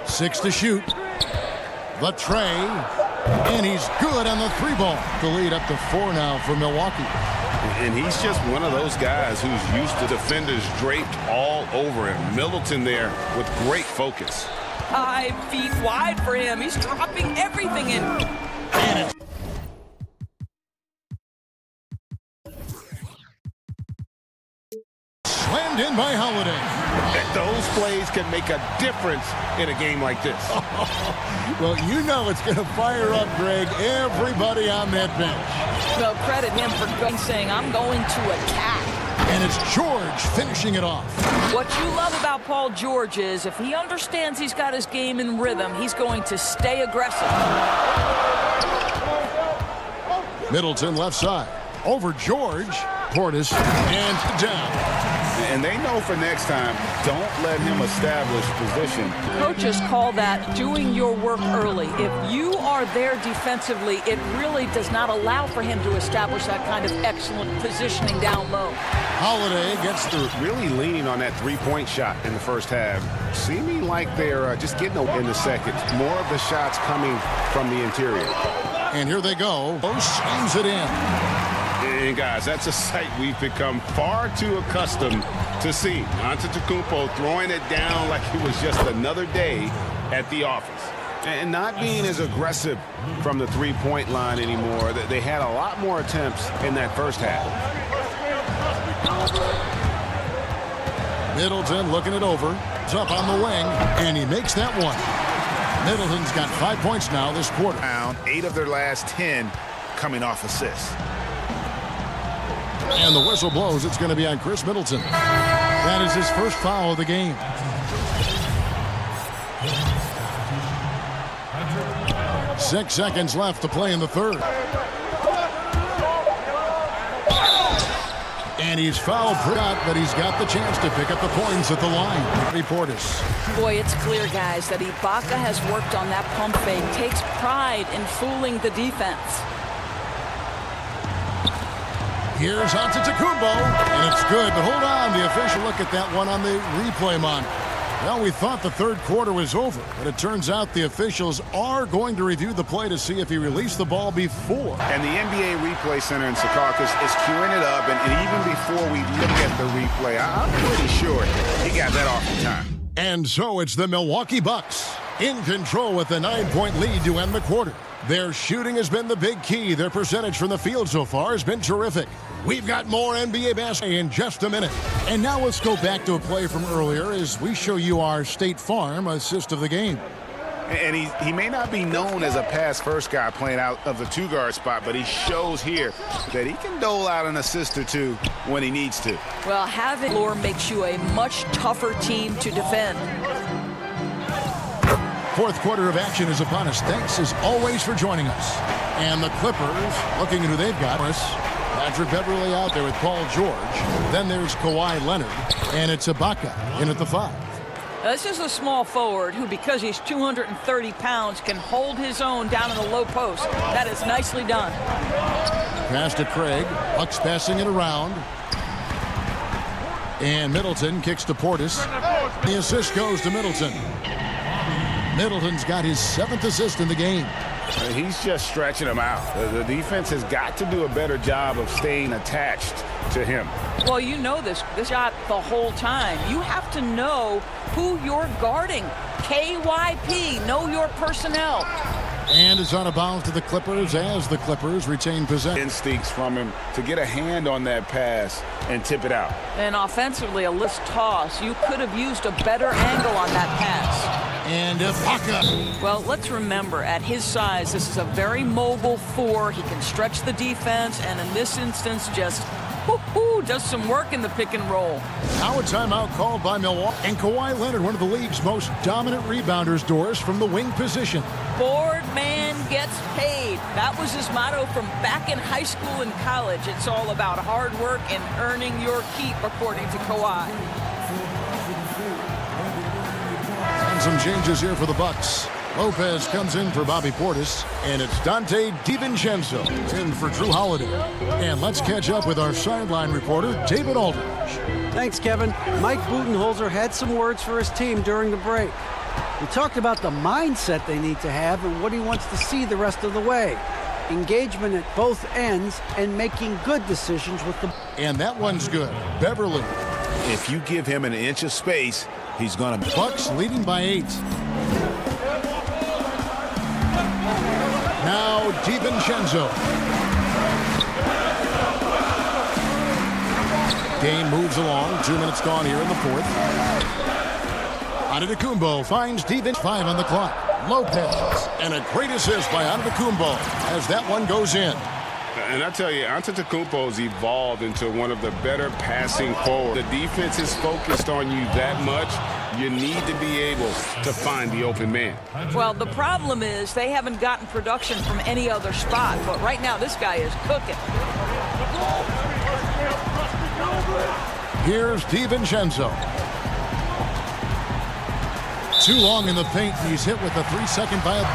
6 to shoot. The tray. And he's good on the 3-ball. The lead up to 4 now for Milwaukee. And he's just one of those guys who's used to defenders draped all over him. Middleton there with great focus. 5 feet wide for him. He's dropping everything in. And slammed in by Holiday. Those plays can make a difference in a game like this. Well, you know it's going to fire up, Greg, everybody on that bench. Well, credit him for saying, I'm going to attack. And it's George finishing it off. What you love about Paul George is if he understands he's got his game in rhythm, he's going to stay aggressive. Middleton left side. Over George. Portis and down. And they know for next time, don't let him establish position. Coaches call that doing your work early. If you are there defensively, it really does not allow for him to establish that kind of excellent positioning down low. Holiday gets through. Really leaning on that three-point shot in the first half. Seeming like they're just getting in the second. More of the shots coming from the interior. And here they go. Both slams it in. And guys, that's a sight we've become far too accustomed to see. Antetokounmpo throwing it down like it was just another day at the office. And not being as aggressive from the three-point line anymore. They had a lot more attempts in that first half. Middleton looking it over. It's up on the wing, and he makes that one. Middleton's got 5 points now this quarter. 8 of their last 10 coming off assists. And the whistle blows. It's going to be on Chris Middleton. That is his first foul of the game. Six seconds left to play in the third. And he's fouled, but he's got the chance to pick up the points at the line. Portis. Boy, it's clear, guys, that Ibaka has worked on that pump fake. Takes pride in fooling the defense. Here's Antetokounmpo, and it's good, but hold on. The official look at that one on the replay monitor. Well, we thought the third quarter was over, but it turns out the officials are going to review the play to see if he released the ball before. And the NBA Replay Center in Secaucus is queuing it up, and even before we look at the replay, I'm pretty sure he got that off in time. And so it's the Milwaukee Bucks in control with a 9-point lead to end the quarter. Their shooting has been the big key. Their percentage from the field so far has been terrific. We've got more NBA basketball in just a minute. And now let's go back to a play from earlier as we show you our State Farm assist of the game. And he may not be known as a pass-first guy playing out of the two-guard spot, but he shows here that he can dole out an assist or two when he needs to. Well, having floor makes you a much tougher team to defend. Fourth quarter of action is upon us. Thanks as always for joining us. And the Clippers, looking at who they've got. Patrick Beverly out there with Paul George. Then there's Kawhi Leonard. And it's Ibaka in at the 5. This is a small forward who, because he's 230 pounds, can hold his own down in the low post. That is nicely done. Pass to Craig. Bucks passing it around. And Middleton kicks to Portis. The assist goes to Middleton. Middleton's got his 7th assist in the game. He's just stretching him out. The defense has got to do a better job of staying attached to him. Well, you know this shot the whole time. You have to know who you're guarding. KYP, know your personnel. And it's out of bounds to the Clippers as the Clippers retain possession. Instincts from him to get a hand on that pass and tip it out. And offensively, a list toss. You could have used a better angle on that pass. And Ibaka. Well, let's remember, at his size, this is a very mobile 4. He can stretch the defense, and in this instance, just does some work in the pick and roll. Now a timeout called by Milwaukee. And Kawhi Leonard, one of the league's most dominant rebounders, Doris, from the wing position. Board man gets paid. That was his motto from back in high school and college. It's all about hard work and earning your keep, according to Kawhi. And some changes here for the Bucks. Lopez comes in for Bobby Portis, and it's Dante DiVincenzo in for Drew Holiday. And let's catch up with our sideline reporter, David Aldridge. Thanks, Kevin. Mike Budenholzer had some words for his team during the break. He talked about the mindset they need to have and what he wants to see the rest of the way. Engagement at both ends and making good decisions with the... And that one's good. Beverly. If you give him an inch of space, he's going to... Bucks leading by 8. Now DiVincenzo. Game moves along. 2 minutes gone here in the fourth. Antetokounmpo finds DiVincenzo. 5 on the clock. Lopez. And a great assist by Antetokounmpo as that one goes in. And I tell you, Antetokounmpo's evolved into one of the better passing forwards. The defense is focused on you that much. You need to be able to find the open man. Well, the problem is they haven't gotten production from any other spot. But right now, this guy is cooking. Here's DiVincenzo. Too long in the paint, and he's hit with a 3-second violation.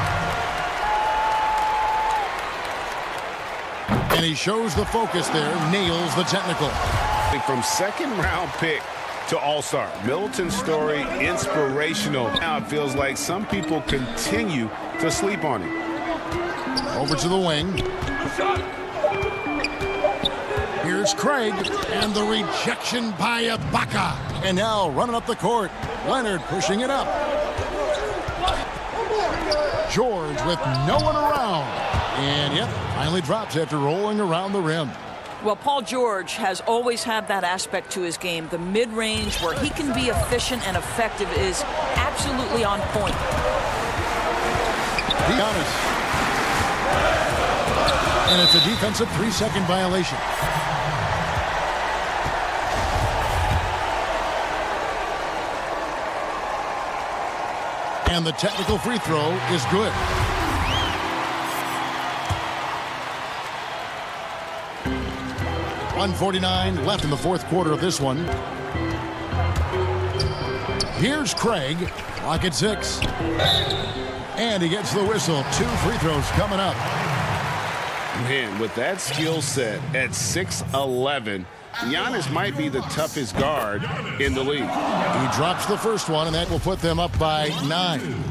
And he shows the focus there, nails the technical. From second-round pick to all-star. Middleton's story, inspirational. Now it feels like some people continue to sleep on him. Over to the wing. Here's Craig, and the rejection by Ibaka. And now running up the court, Leonard pushing it up. George with no one around. And yep, finally drops after rolling around the rim. Well, Paul George has always had that aspect to his game. The mid-range where he can be efficient and effective is absolutely on point. Giannis. And it's a defensive 3-second violation. And the technical free throw is good. .149 left in the fourth quarter of this one. Here's Craig. Clock at 6. And he gets the whistle. 2 free throws coming up. Man, with that skill set at 6'11", Giannis might be the toughest guard in the league. He drops the first one, and that will put them up by 9.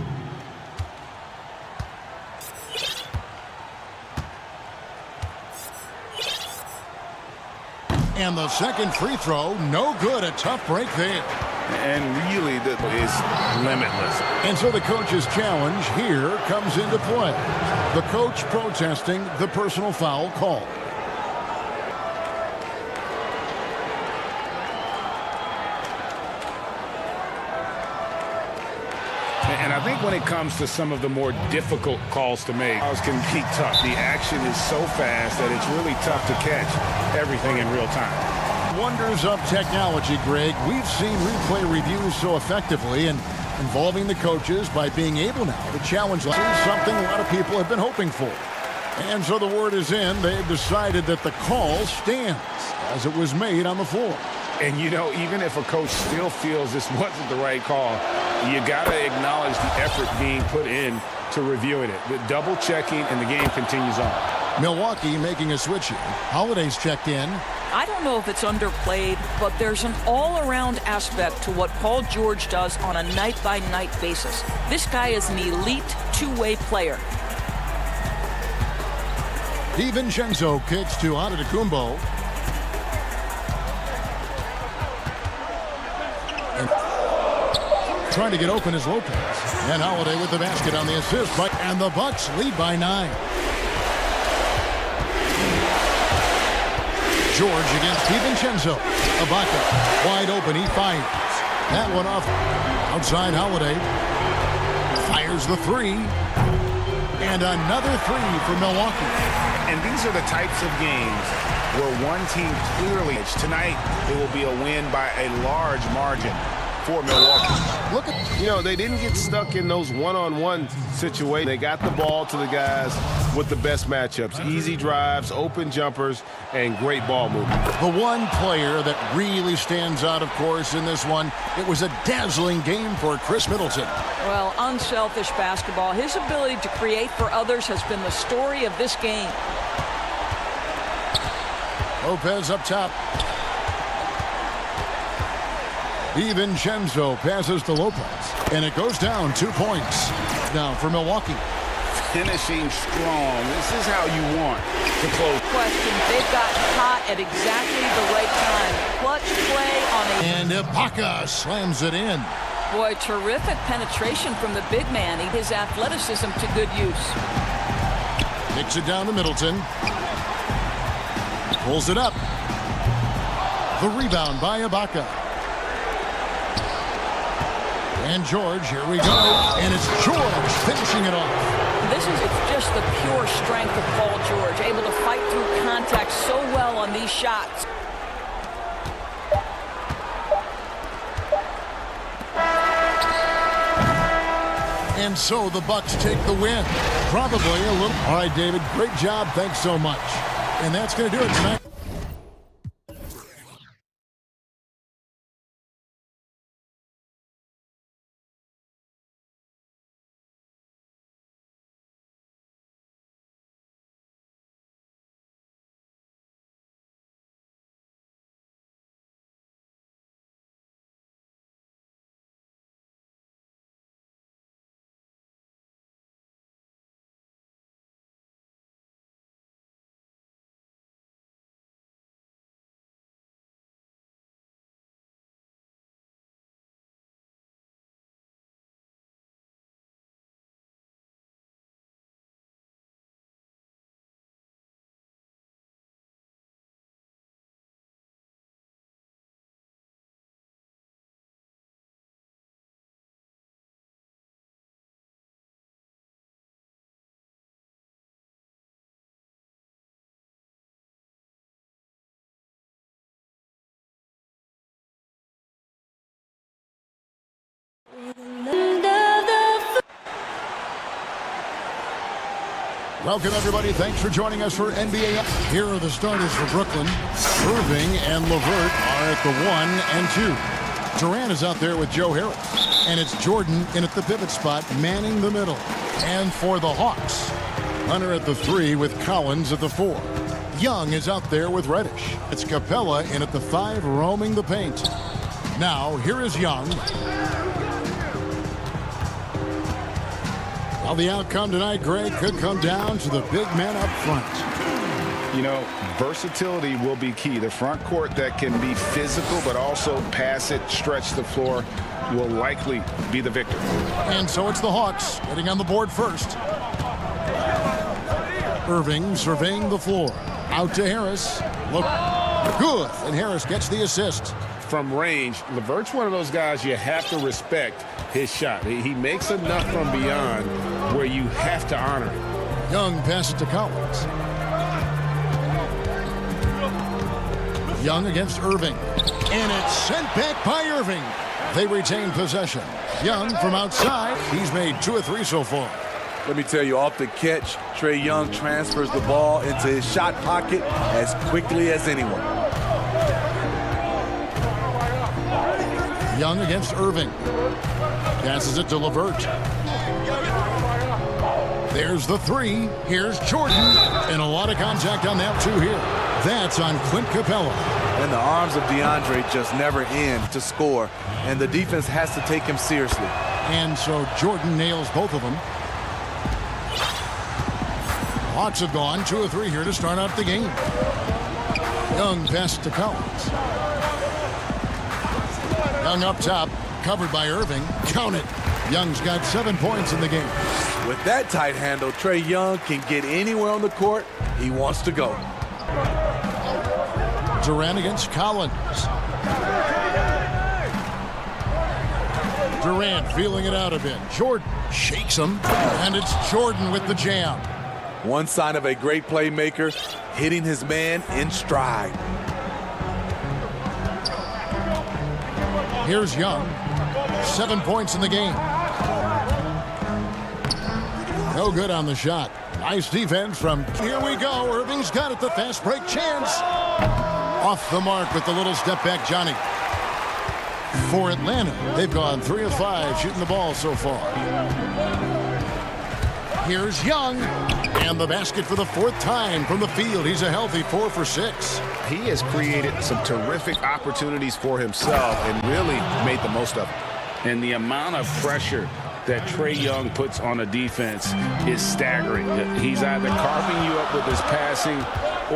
And the second free throw, no good. A tough break there. And really, that is limitless. And so the coach's challenge here comes into play. The coach protesting the personal foul call. And I think when it comes to some of the more difficult calls to make, fouls can be tough. The action is so fast that it's really tough to catch everything in real time. Wonders of technology, Greg. We've seen replay reviews so effectively and involving the coaches by being able now to challenge something a lot of people have been hoping for. And so the word is in. They've decided that the call stands as it was made on the floor. And, you know, even if a coach still feels this wasn't the right call, you got to acknowledge the effort being put in to reviewing it. The double checking, and the game continues on. Milwaukee making a switch here. Holiday's checked in. I don't know if it's underplayed, but there's an all-around aspect to what Paul George does on a night-by-night basis. This guy is an elite two-way player. DiVincenzo kicks to Antetokounmpo. And trying to get open is Lopez. And Holiday with the basket on the assist. And the Bucks lead by 9. George against DiVincenzo. Ibaka wide open. He fires. That one off outside Holiday. Fires the 3. And another 3 for Milwaukee. And these are the types of games where one team clearly, tonight it will be a win by a large margin for Milwaukee. Look at, you know, they didn't get stuck in those one-on-one situations. They got the ball to the guys with the best matchups. Easy drives, open jumpers, and great ball movement. The one player that really stands out, of course, in this one, it was a dazzling game for Chris Middleton. Well, unselfish basketball. His ability to create for others has been the story of this game. Lopez up top. DiVincenzo passes to Lopez, and it goes down 2 points. Now for Milwaukee. Finishing strong. This is how you want to close. Question, they've gotten hot at exactly the right time. Clutch play on a... And Ibaka slams it in. Boy, terrific penetration from the big man. His athleticism to good use. Kicks it down to Middleton. Pulls it up. The rebound by Ibaka. And George, here we go. And it's George finishing it off. This is just the pure strength of Paul George, able to fight through contact so well on these shots. And so the Bucks take the win. Probably a little... All right, David, great job. Thanks so much. And that's going to do it tonight. Welcome, everybody. Thanks for joining us for NBA. Here are the starters for Brooklyn. Irving and LeVert are at the 1 and 2. Durant is out there with Joe Harris. And it's Jordan in at the pivot spot, manning the middle. And for the Hawks, Hunter at the 3 with Collins at the 4. Young is out there with Reddish. It's Capella in at the 5, roaming the paint. Now, here is Young. Well, the outcome tonight, Greg, could come down to the big man up front. You know, versatility will be key. The front court that can be physical but also pass it, stretch the floor, will likely be the victor. And so it's the Hawks getting on the board first. Irving surveying the floor. Out to Harris. Look good, and Harris gets the assist. From range, LeVert's one of those guys you have to respect his shot. He makes enough from beyond where you have to honor it. Young passes to Collins. Young against Irving. And it's sent back by Irving. They retain possession. Young from outside. He's made 2 or 3 so far. Let me tell you, off the catch, Trae Young transfers the ball into his shot pocket as quickly as anyone. Young against Irving. Passes it to LeVert. There's the 3. Here's Jordan. And a lot of contact on that 2 here. That's on Clint Capella. And the arms of DeAndre just never end to score. And the defense has to take him seriously. And so Jordan nails both of them. Hawks have gone 2 or 3 here to start out the game. Young passes to Collins. Young up top, covered by Irving. Count it. Young's got 7 points in the game. With that tight handle, Trae Young can get anywhere on the court he wants to go. Durant against Collins. Durant feeling it out a bit. Jordan shakes him, and it's Jordan with the jam. One sign of a great playmaker, hitting his man in stride. Here's Young. 7 points in the game. No good on the shot. Nice defense from... Here we go. Irving's got it. The fast break chance. Off the mark with the little step back, Johnny. For Atlanta, they've gone 3 of 5 shooting the ball so far. Here's Young. And the basket for the 4th time from the field. He's a healthy 4 for 6. He has created some terrific opportunities for himself and really made the most of it. And the amount of pressure that Trae Young puts on a defense is staggering. He's either carving you up with his passing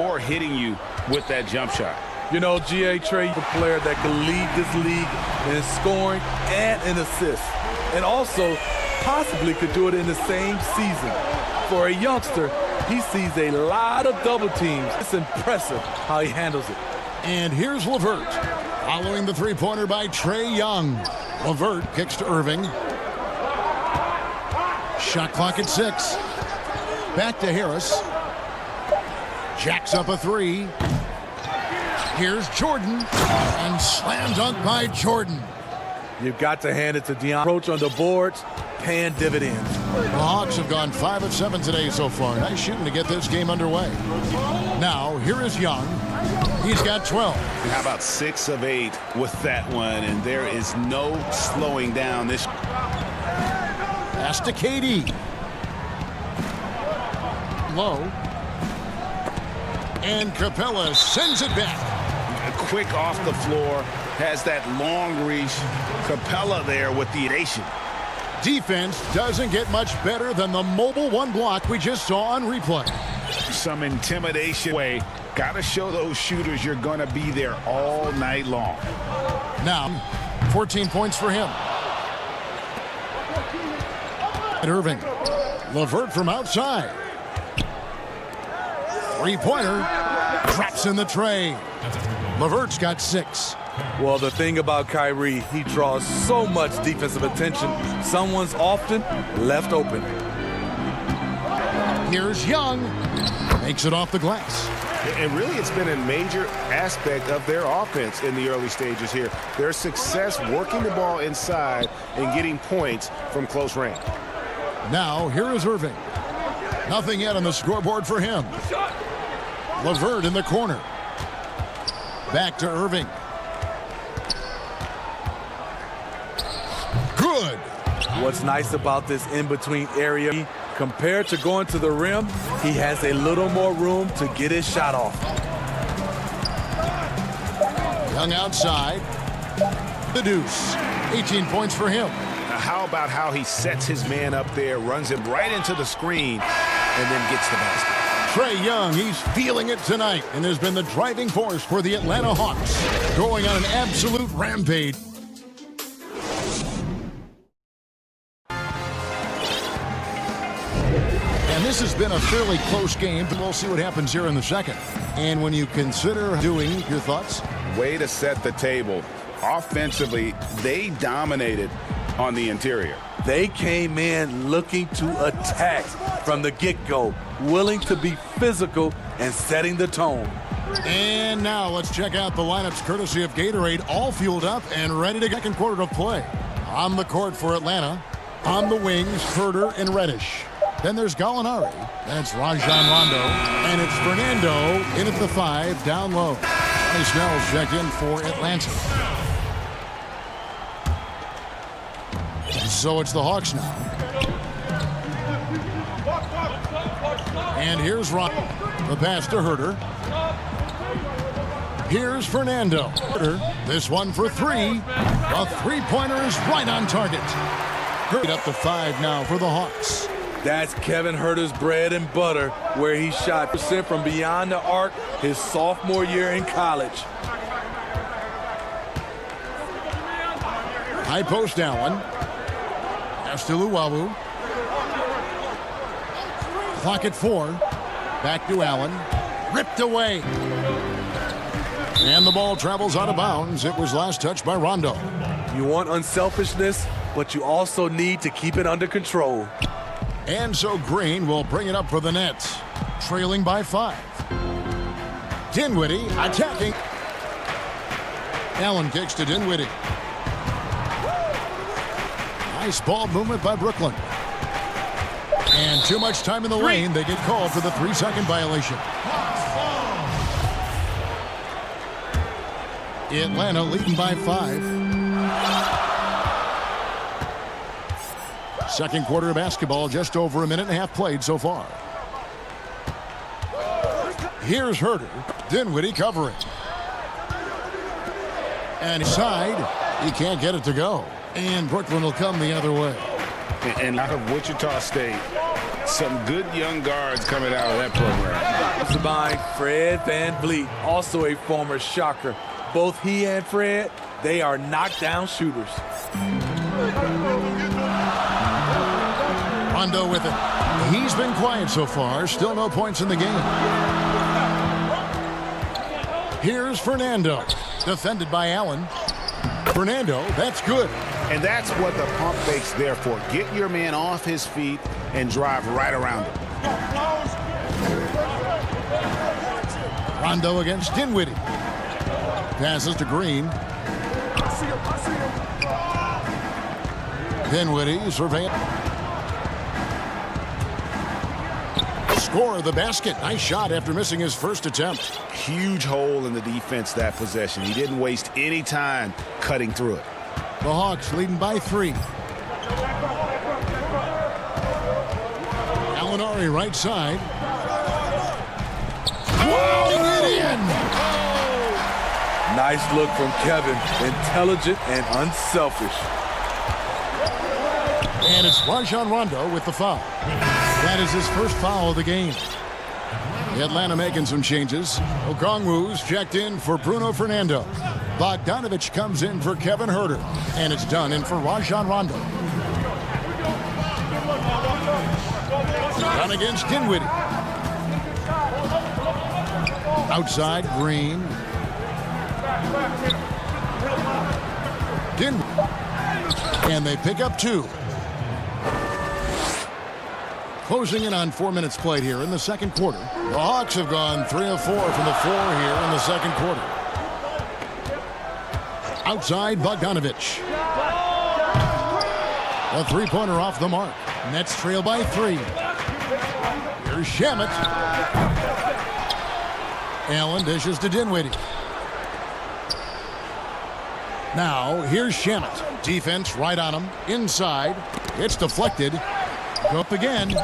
or hitting you with that jump shot. You know, G.A. Trae, a player that can lead this league in scoring and in assists, and also possibly could do it in the same season. For a youngster, he sees a lot of double teams. It's impressive how he handles it. And here's LeVert, following the three-pointer by Trae Young. LeVert kicks to Irving. Shot clock at 6. Back to Harris. Jacks up a 3. Here's Jordan, and slam dunk by Jordan. You've got to hand it to Deion. Approach on the boards, paying dividends. The Hawks have gone 5 of 7 today so far. Nice shooting to get this game underway. Now, here is Young. He's got 12. How about 6 of 8 with that one, and there is no slowing down this. Pass to KD. Low. And Capella sends it back. Quick off the floor, has that long reach. Capella there with the nation. Defense doesn't get much better than the mobile one block we just saw on replay. Some intimidation way. Got to show those shooters you're going to be there all night long. Now, 14 points for him. And Irving. LeVert from outside. Three-pointer. Drops in the tray. LeVert's got 6. Well, the thing about Kyrie, he draws so much defensive attention. Someone's often left open. Here's Young. Makes it off the glass. And really, it's been a major aspect of their offense in the early stages here. Their success working the ball inside and getting points from close range. Now, here is Irving. Nothing yet on the scoreboard for him. LeVert in the corner. Back to Irving. Good. What's nice about this in-between area, compared to going to the rim, he has a little more room to get his shot off. Young outside. The deuce. 18 points for him. Now, how about how he sets his man up there, runs him right into the screen, and then gets the basket. Trae Young, he's feeling it tonight and has been the driving force for the Atlanta Hawks, going on an absolute rampage. And this has been a fairly close game, but we'll see what happens here in the second. And when you consider doing, your thoughts? Way to set the table. Offensively, they dominated on the interior. They came in looking to attack from the get-go, willing to be physical and setting the tone. And now let's check out the lineups courtesy of Gatorade, all fueled up and ready to get second quarter of play. On the court for Atlanta, on the wings, Herter and Reddish. Then there's Gallinari, that's Rajon Rondo, and it's Fernando in at the 5, down low. Johnny Snell's checked in for Atlanta. So it's the Hawks now. And here's Ron. The pass to Herter. Here's Fernando. Herter, this one for 3. The three-pointer is right on target. Herter up to 5 now for the Hawks. That's Kevin Herter's bread and butter, where he shot % from beyond the arc his sophomore year in college. High post Allen. Pass to Luwawu. Clock at 4. Back to Allen. Ripped away. And the ball travels out of bounds. It was last touched by Rondo. You want unselfishness, but you also need to keep it under control. And so Green will bring it up for the Nets, trailing by 5. Dinwiddie attacking. Allen kicks to Dinwiddie. Nice ball movement by Brooklyn. And too much time in the lane. They get called for the 3-second violation. Atlanta leading by 5. Second quarter of basketball, just over a minute and a half played so far. Here's Herder. Dinwiddie covering. And inside, he can't get it to go. And Brooklyn will come the other way. And out of Wichita State, some good young guards coming out of that program. Keeps in mind Fred VanVleet, also a former Shocker. Both he and Fred, they are knockdown shooters. Rondo with it. He's been quiet so far. Still no points in the game. Here's Fernando. Defended by Allen. Fernando, that's good. And that's what the pump fake's there for. Get your man off his feet and drive right around him. Rondo against Dinwiddie. Passes to Green. Dinwiddie surveying. Score the basket. Nice shot after missing his first attempt. Huge hole in the defense that possession. He didn't waste any time cutting through it. The Hawks leading by 3. Alinari right side. Whoa, it in! Nice look from Kevin. Intelligent and unselfish. And it's Rajon Rondo with the foul. That is his first foul of the game. Atlanta making some changes. Okongwu's checked in for Bruno Fernando. Bogdanovich comes in for Kevin Herder. And it's done in for Rajon Rondo. Done against Dinwiddie. Outside, Green. Dinwiddie. And they pick up 2. Closing in on 4 minutes played here in the second quarter. The Hawks have gone 3 of 4 from the floor here in the second quarter. Outside, Bogdanovich. A three-pointer off the mark. Nets trail by 3. Here's Shamet. Allen dishes to Dinwiddie. Now, here's Shamet. Defense right on him. Inside. It's deflected. Go up again.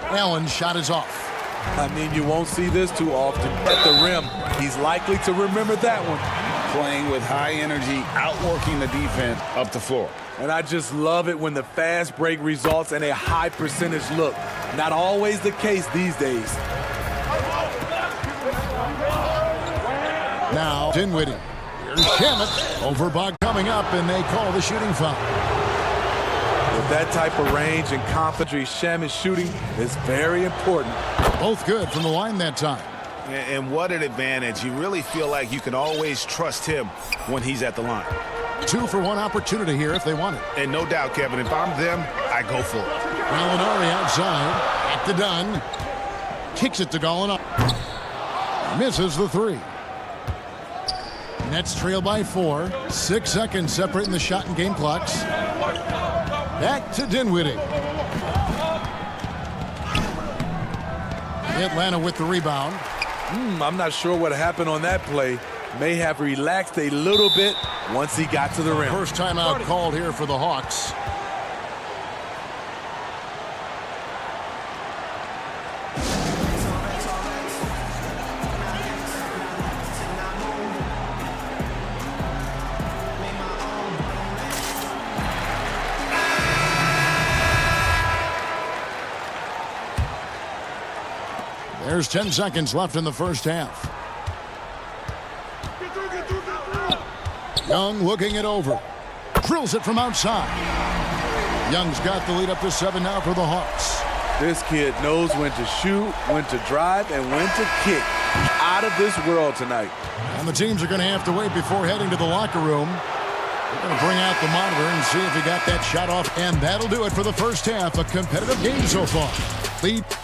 Allen's shot is off. I mean, you won't see this too often. At the rim, he's likely to remember that one. Playing with high energy, outworking the defense up the floor. And I just love it when the fast break results in a high percentage look. Not always the case these days. Now, Dinwiddie. Here's Shamet. Over Bog coming up, and they call the shooting foul. With that type of range and confidence Shamet's shooting is very important. Both good from the line that time. And what an advantage. You really feel like you can always trust him when he's at the line. 2 for 1 opportunity here if they want it. And no doubt, Kevin, if I'm them, I go for it. Gallinari outside. At the Dunn. Kicks it to Gallinari. Misses the 3. Nets trail by 4. 6 seconds separating the shot and game clocks. Back to Dinwiddie. Atlanta with the rebound. I'm not sure what happened on that play. May have relaxed a little bit once he got to the rim. First timeout called here for the Hawks. There's 10 seconds left in the first half. Young looking it over. Drills it from outside. Young's got the lead up to 7 now for the Hawks. This kid knows when to shoot, when to drive, and when to kick. Out of this world tonight. And the teams are going to have to wait before heading to the locker room. We're going to bring out the monitor and see if he got that shot off. And that'll do it for the first half. A competitive game so far.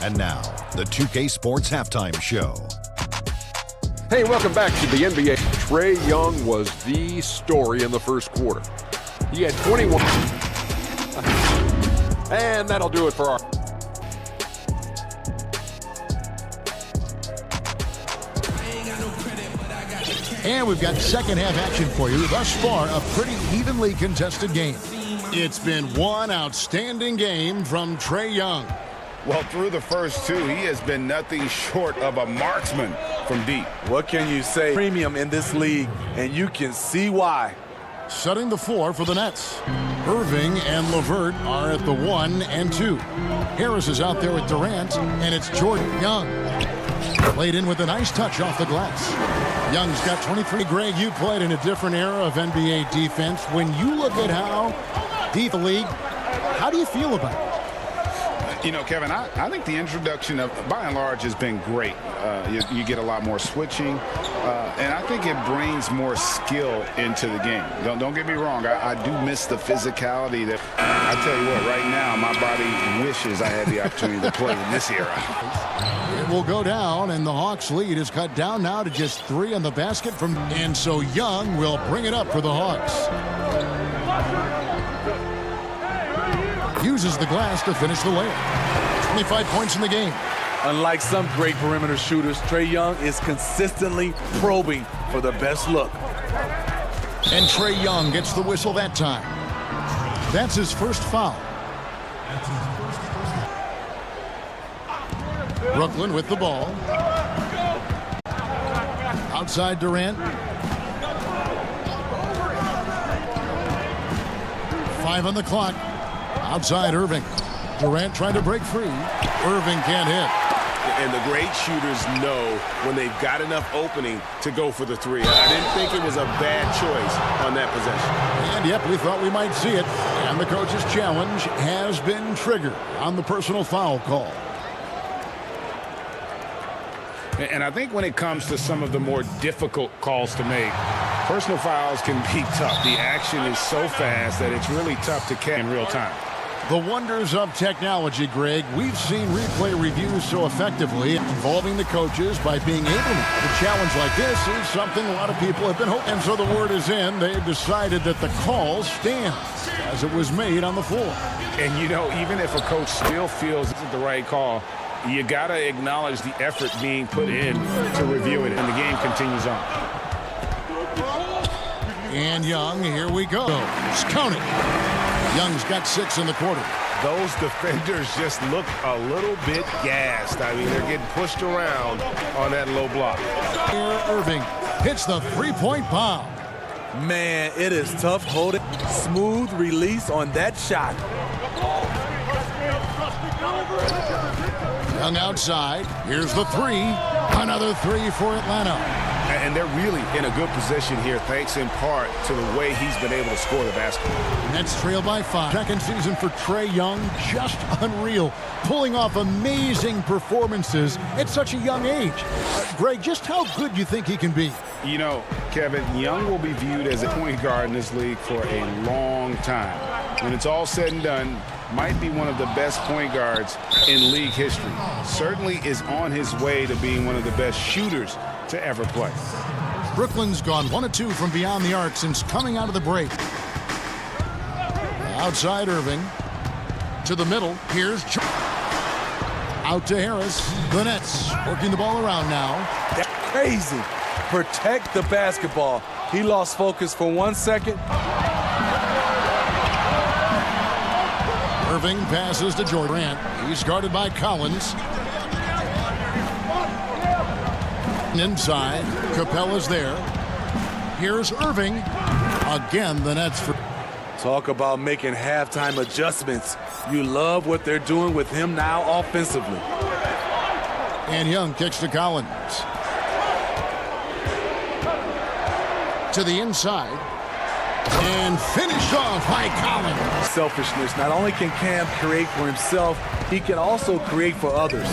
And now, the 2K Sports Halftime Show. Hey, welcome back to the NBA. Trae Young was the story in the first quarter. He had 21. And that'll do it for our... And we've got second half action for you. Thus far, a pretty evenly contested game. It's been one outstanding game from Trae Young. Well, through the first two, he has been nothing short of a marksman from deep. What can you say? Premium in this league, and you can see why. Setting the floor for the Nets. Irving and LeVert are at the 1 and 2. Harris is out there with Durant, and it's Jordan Young. Played in with a nice touch off the glass. Young's got 23. Greg, you played in a different era of NBA defense. When you look at how deep the league, how do you feel about it? You know, Kevin, I think the introduction of, by and large, has been great. You get a lot more switching, and I think it brings more skill into the game. Don't get me wrong. I do miss the physicality that, I tell you what, right now, my body wishes I had the opportunity to play in this era. It will go down, and the Hawks' lead is cut down now to just 3 on the basket from, and so Young will bring it up for the Hawks. Uses the glass to finish the layup. 25 points in the game. Unlike some great perimeter shooters, Trae Young is consistently probing for the best look. And Trae Young gets the whistle that time. That's his first foul. Brooklyn with the ball. Outside Durant. 5 on the clock. Outside Irving. Durant trying to break free. Irving can't hit. And the great shooters know when they've got enough opening to go for the three. I didn't think it was a bad choice on that possession. And yep, we thought we might see it. And the coach's challenge has been triggered on the personal foul call. And I think when it comes to some of the more difficult calls to make, personal fouls can be tough. The action is so fast that it's really tough to catch in real time. The wonders of technology, Greg. We've seen replay reviews so effectively involving the coaches by being able to. A challenge like this is something a lot of people have been hoping. And so the word is in. They've decided that the call stands as it was made on the floor. And, you know, even if a coach still feels it's the right call, you got to acknowledge the effort being put in to review it. And the game continues on. And Young, here we go. It's counting. Young's got 6 in the quarter. Those defenders just look a little bit gassed. I mean, they're getting pushed around on that low block. Irving hits the three-point bomb. Man, it is tough holding. Smooth release on that shot. Young outside. Here's the 3. Another 3 for Atlanta. And they're really in a good position here, thanks in part to the way he's been able to score the basketball. Nets trail by 5. Second season for Trae Young, just unreal. Pulling off amazing performances at such a young age. Greg, just how good do you think he can be? You know, Kevin, Young will be viewed as a point guard in this league for a long time. When it's all said and done, might be one of the best point guards in league history. Certainly is on his way to being one of the best shooters to ever play. Brooklyn's gone 1 of 2 from beyond the arc since coming out of the break. Outside Irving. To the middle. Here's out to Harris. The Nets working the ball around now. That's crazy. Protect the basketball. He lost focus for 1 second. Irving passes to Durant. He's guarded by Collins. Inside, Capella's there. Here's Irving. Again, the Nets for... Talk about making halftime adjustments. You love what they're doing with him now offensively. And Young kicks to Collins. To the inside. And finished off by Collins. Selfishness. Not only can Cam create for himself, he can also create for others.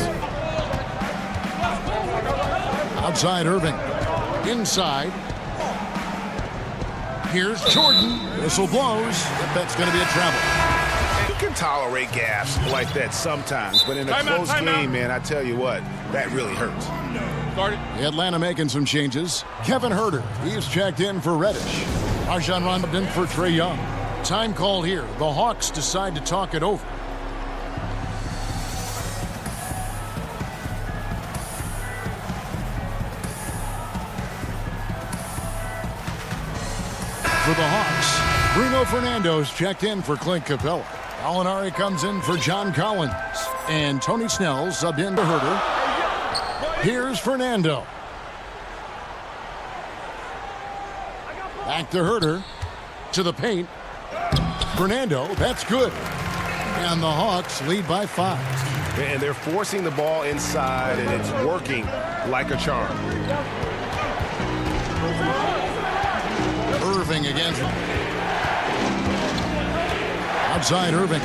Outside Irving. Inside. Here's Jordan. Whistle blows. That's going to be a travel. You can tolerate gaps like that sometimes, but in a close game, man, I tell you what, that really hurts. Atlanta making some changes. Kevin Huerter, he's checked in for Reddish. Rajon Rondo in for Trae Young. Time call here. The Hawks decide to talk it over. For the Hawks, Bruno Fernando's checked in for Clint Capella. Gallinari comes in for John Collins. And Tony Snell subbed in to Herter. Here's Fernando. Back to Herter. To the paint. Fernando, that's good. And the Hawks lead by 5. And they're forcing the ball inside, and it's working like a charm. Irving against him. Outside Irving.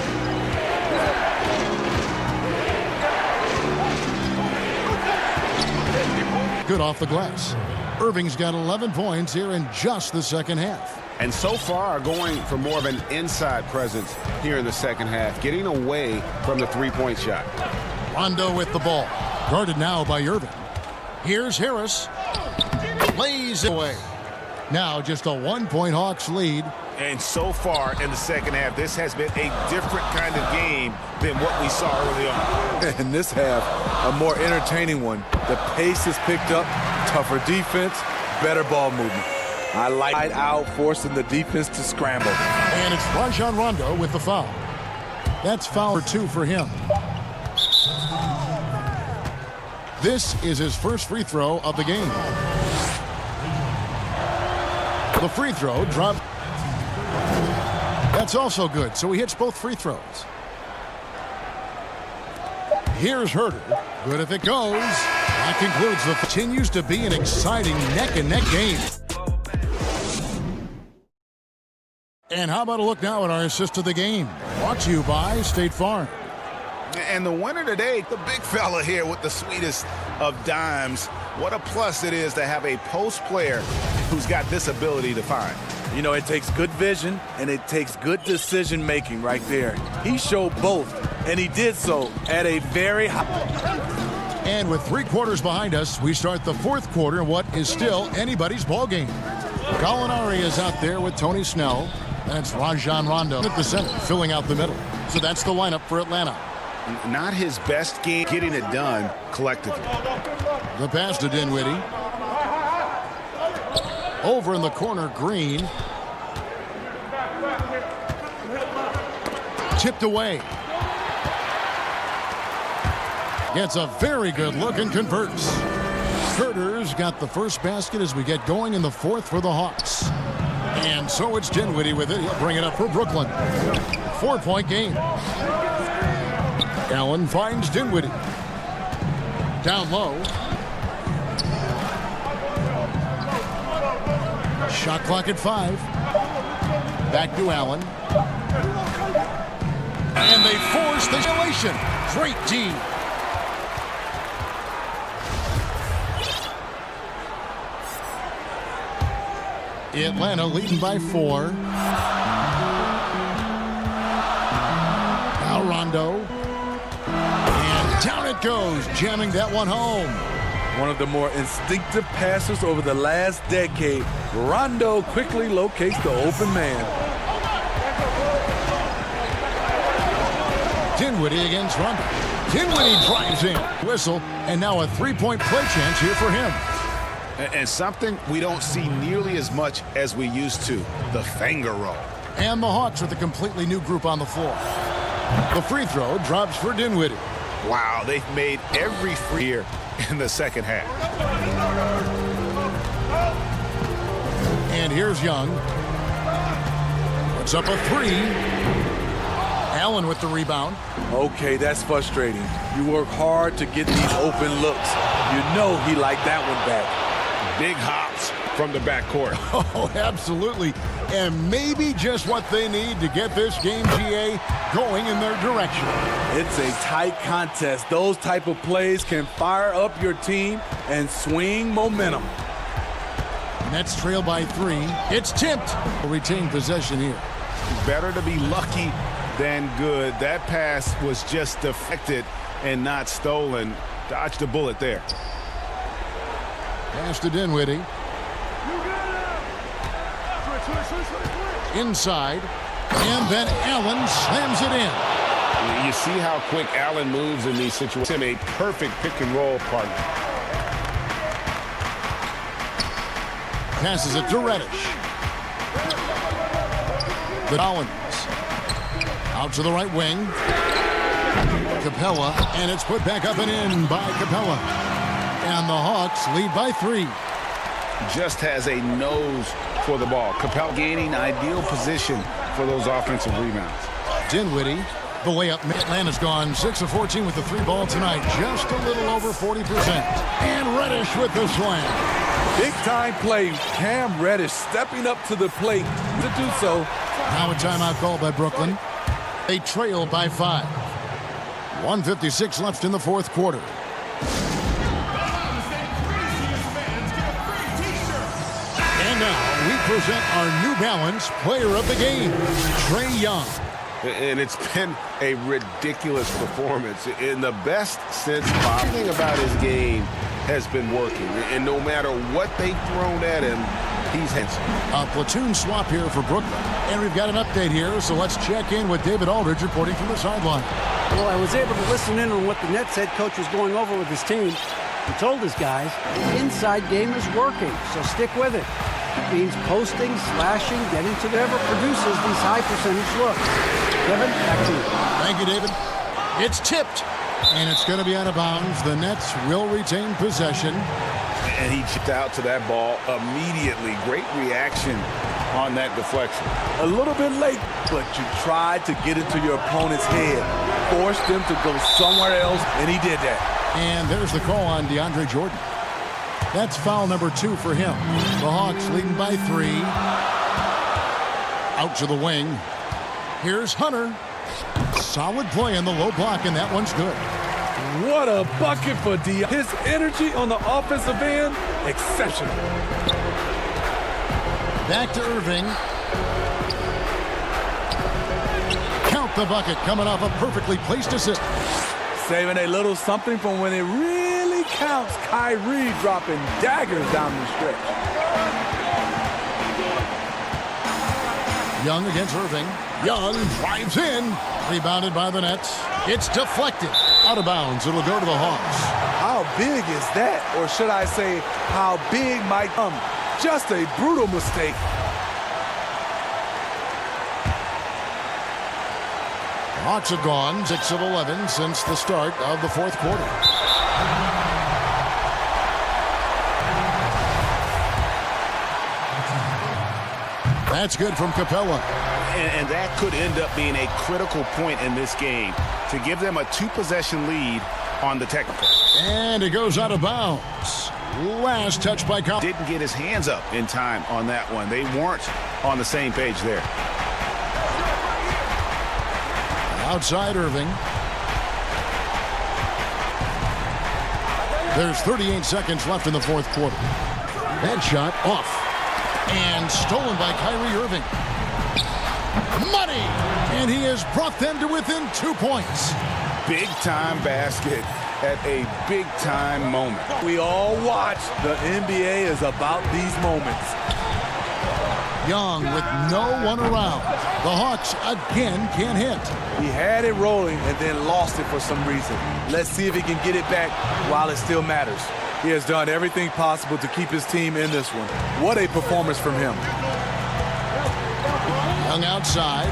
Good off the glass. Irving's got 11 points here in just the second half. And so far going for more of an inside presence here in the second half, getting away from the three-point shot. Rondo with the ball. Guarded now by Irving. Here's Harris. Lays away. Now just a 1-point Hawks lead. And so far in the second half, this has been a different kind of game than what we saw early on. In this half, a more entertaining one. The pace is picked up, tougher defense, better ball movement. I like out forcing the defense to scramble. And it's Rajon Rondo with the foul. That's foul 2 for him. This is his first free throw of the game. The free throw dropped. That's also good, so he hits both free throws. Here's Herter. Good if it goes. That concludes the continues to be an exciting neck-and-neck game. And how about a look now at our assist of the game? Brought to you by State Farm. And the winner today, the big fella here with the sweetest of dimes. What a plus it is to have a post player who's got this ability to find. You know, it takes good vision and it takes good decision making right there. He showed both, and he did so at a very high. And with 3 quarters behind us, we start the 4th quarter in what is still anybody's ball game. Gallinari is out there with Tony Snell. That's Rajon Rondo at the center, filling out the middle. So that's the lineup for Atlanta. Not his best game getting it done collectively. The pass to Dinwiddie. Over in the corner, Green. Tipped away. Gets a very good look and converts. Herter's got the first basket as we get going in the 4th for the Hawks. And so it's Dinwiddie with it. He'll bring it up for Brooklyn. 4-point game. Allen finds Dinwiddie. Down low. Shot clock at 5. Back to Allen. And they force the isolation. Great D. Atlanta leading by 4. Now Rondo. And down it goes, jamming that one home. One of the more instinctive passes over the last decade. Rondo quickly locates the open man. Dinwiddie against Rondo. Dinwiddie drives in. Whistle, and now a 3-point play chance here for him. And something we don't see nearly as much as we used to, the finger roll. And the Hawks with a completely new group on the floor. The free throw drops for Dinwiddie. Wow, they've made every free here in the second half. And here's Young. Puts up a 3. Allen with the rebound. Okay, that's frustrating. You work hard to get these open looks. You know he liked that one back. Big hops from the backcourt. Oh, absolutely. And maybe just what they need to get this game, GA, going in their direction. It's a tight contest. Those type of plays can fire up your team and swing momentum. Nets trail by 3. It's tipped. Retain possession here. Better to be lucky than good. That pass was just deflected and not stolen. Dodged a bullet there. Pass to Dinwiddie. Inside. And then Allen slams it in. You see how quick Allen moves in these situations. A perfect pick-and-roll partner. Passes it to Reddish. the Collins. Out to the right wing. Capella, and it's put back up and in by Capella. And the Hawks lead by 3. Just has a nose for the ball. Capella gaining ideal position for those offensive rebounds. Dinwiddie, the layup. Atlanta's gone 6 of 14 with the 3-ball tonight. Just a little over 40%. And Reddish with the slam. Big-time play. Cam Reddish stepping up to the plate to do so. Now a timeout called by Brooklyn. They trail by 5. 1:56 left in the fourth quarter. And now we present our New Balance Player of the Game, Trae Young. And it's been a ridiculous performance in the best sense. Everything about his game has been working. And no matter what they've thrown at him, he's handsome. A platoon swap here for Brooklyn. And we've got an update here, so let's check in with David Aldridge reporting from the sideline. Well, I was able to listen in on what the Nets head coach was going over with his team. He told his guys the inside game is working, so stick with it. It means posting, slashing, getting to whatever produces these high percentage looks. Kevin, back to you. Thank you, David. It's tipped, and it's going to be out of bounds. The Nets will retain possession. And he chipped out to that ball immediately. Great reaction on that deflection. A little bit late, but you tried to get into your opponent's head. Forced them to go somewhere else, and he did that. And there's the call on DeAndre Jordan. That's foul number 2 for him. The Hawks leading by 3. Out to the wing. Here's Hunter. Solid play in the low block, and that one's good. What a bucket for D. His energy on the offensive end, exceptional. Back to Irving. Count the bucket coming off a perfectly placed assist. Saving a little something from when it really counts. Kyrie dropping daggers down the stretch. Young against Irving. Young drives in. Rebounded by the Nets. It's deflected. Out of bounds. It'll go to the Hawks. How big is that? Or should I say, how big might come? Just a brutal mistake. The Hawks have gone 6 of 11 since the start of the fourth quarter. That's good from Capella. And that could end up being a critical point in this game to give them a 2-possession lead on the technical. And it goes out of bounds. Last touch by Collins. Didn't get his hands up in time on that one. They weren't on the same page there. Outside Irving. There's 38 seconds left in the fourth quarter. That shot off. And stolen by Kyrie Irving. Money! And he has brought them to within 2 points. Big-time basket at a big-time moment. We all watch. The NBA is about these moments. Young with no one around. The Hawks again can't hit. He had it rolling and then lost it for some reason. Let's see if he can get it back while it still matters. He has done everything possible to keep his team in this one. What a performance from him. Young outside.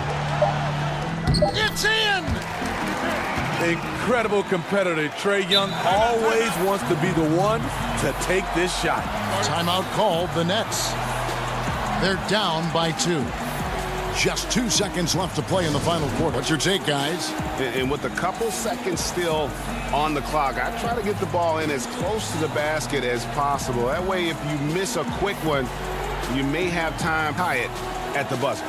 It's in! Incredible competitor. Trae Young always wants to be the one to take this shot. Timeout called the Nets. They're down by 2. Just 2 seconds left to play in the final quarter. What's your take, guys? And with a couple seconds still on the clock, I try to get the ball in as close to the basket as possible. That way, if you miss a quick one, you may have time to tie it at the buzzer.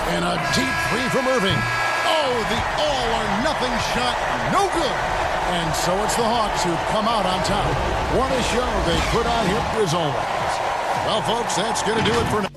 And a deep three from Irving. Oh, the all-or-nothing shot, no good. And so it's the Hawks who come out on top. What a show they put on here as always. Well, folks, that's going to do it for now.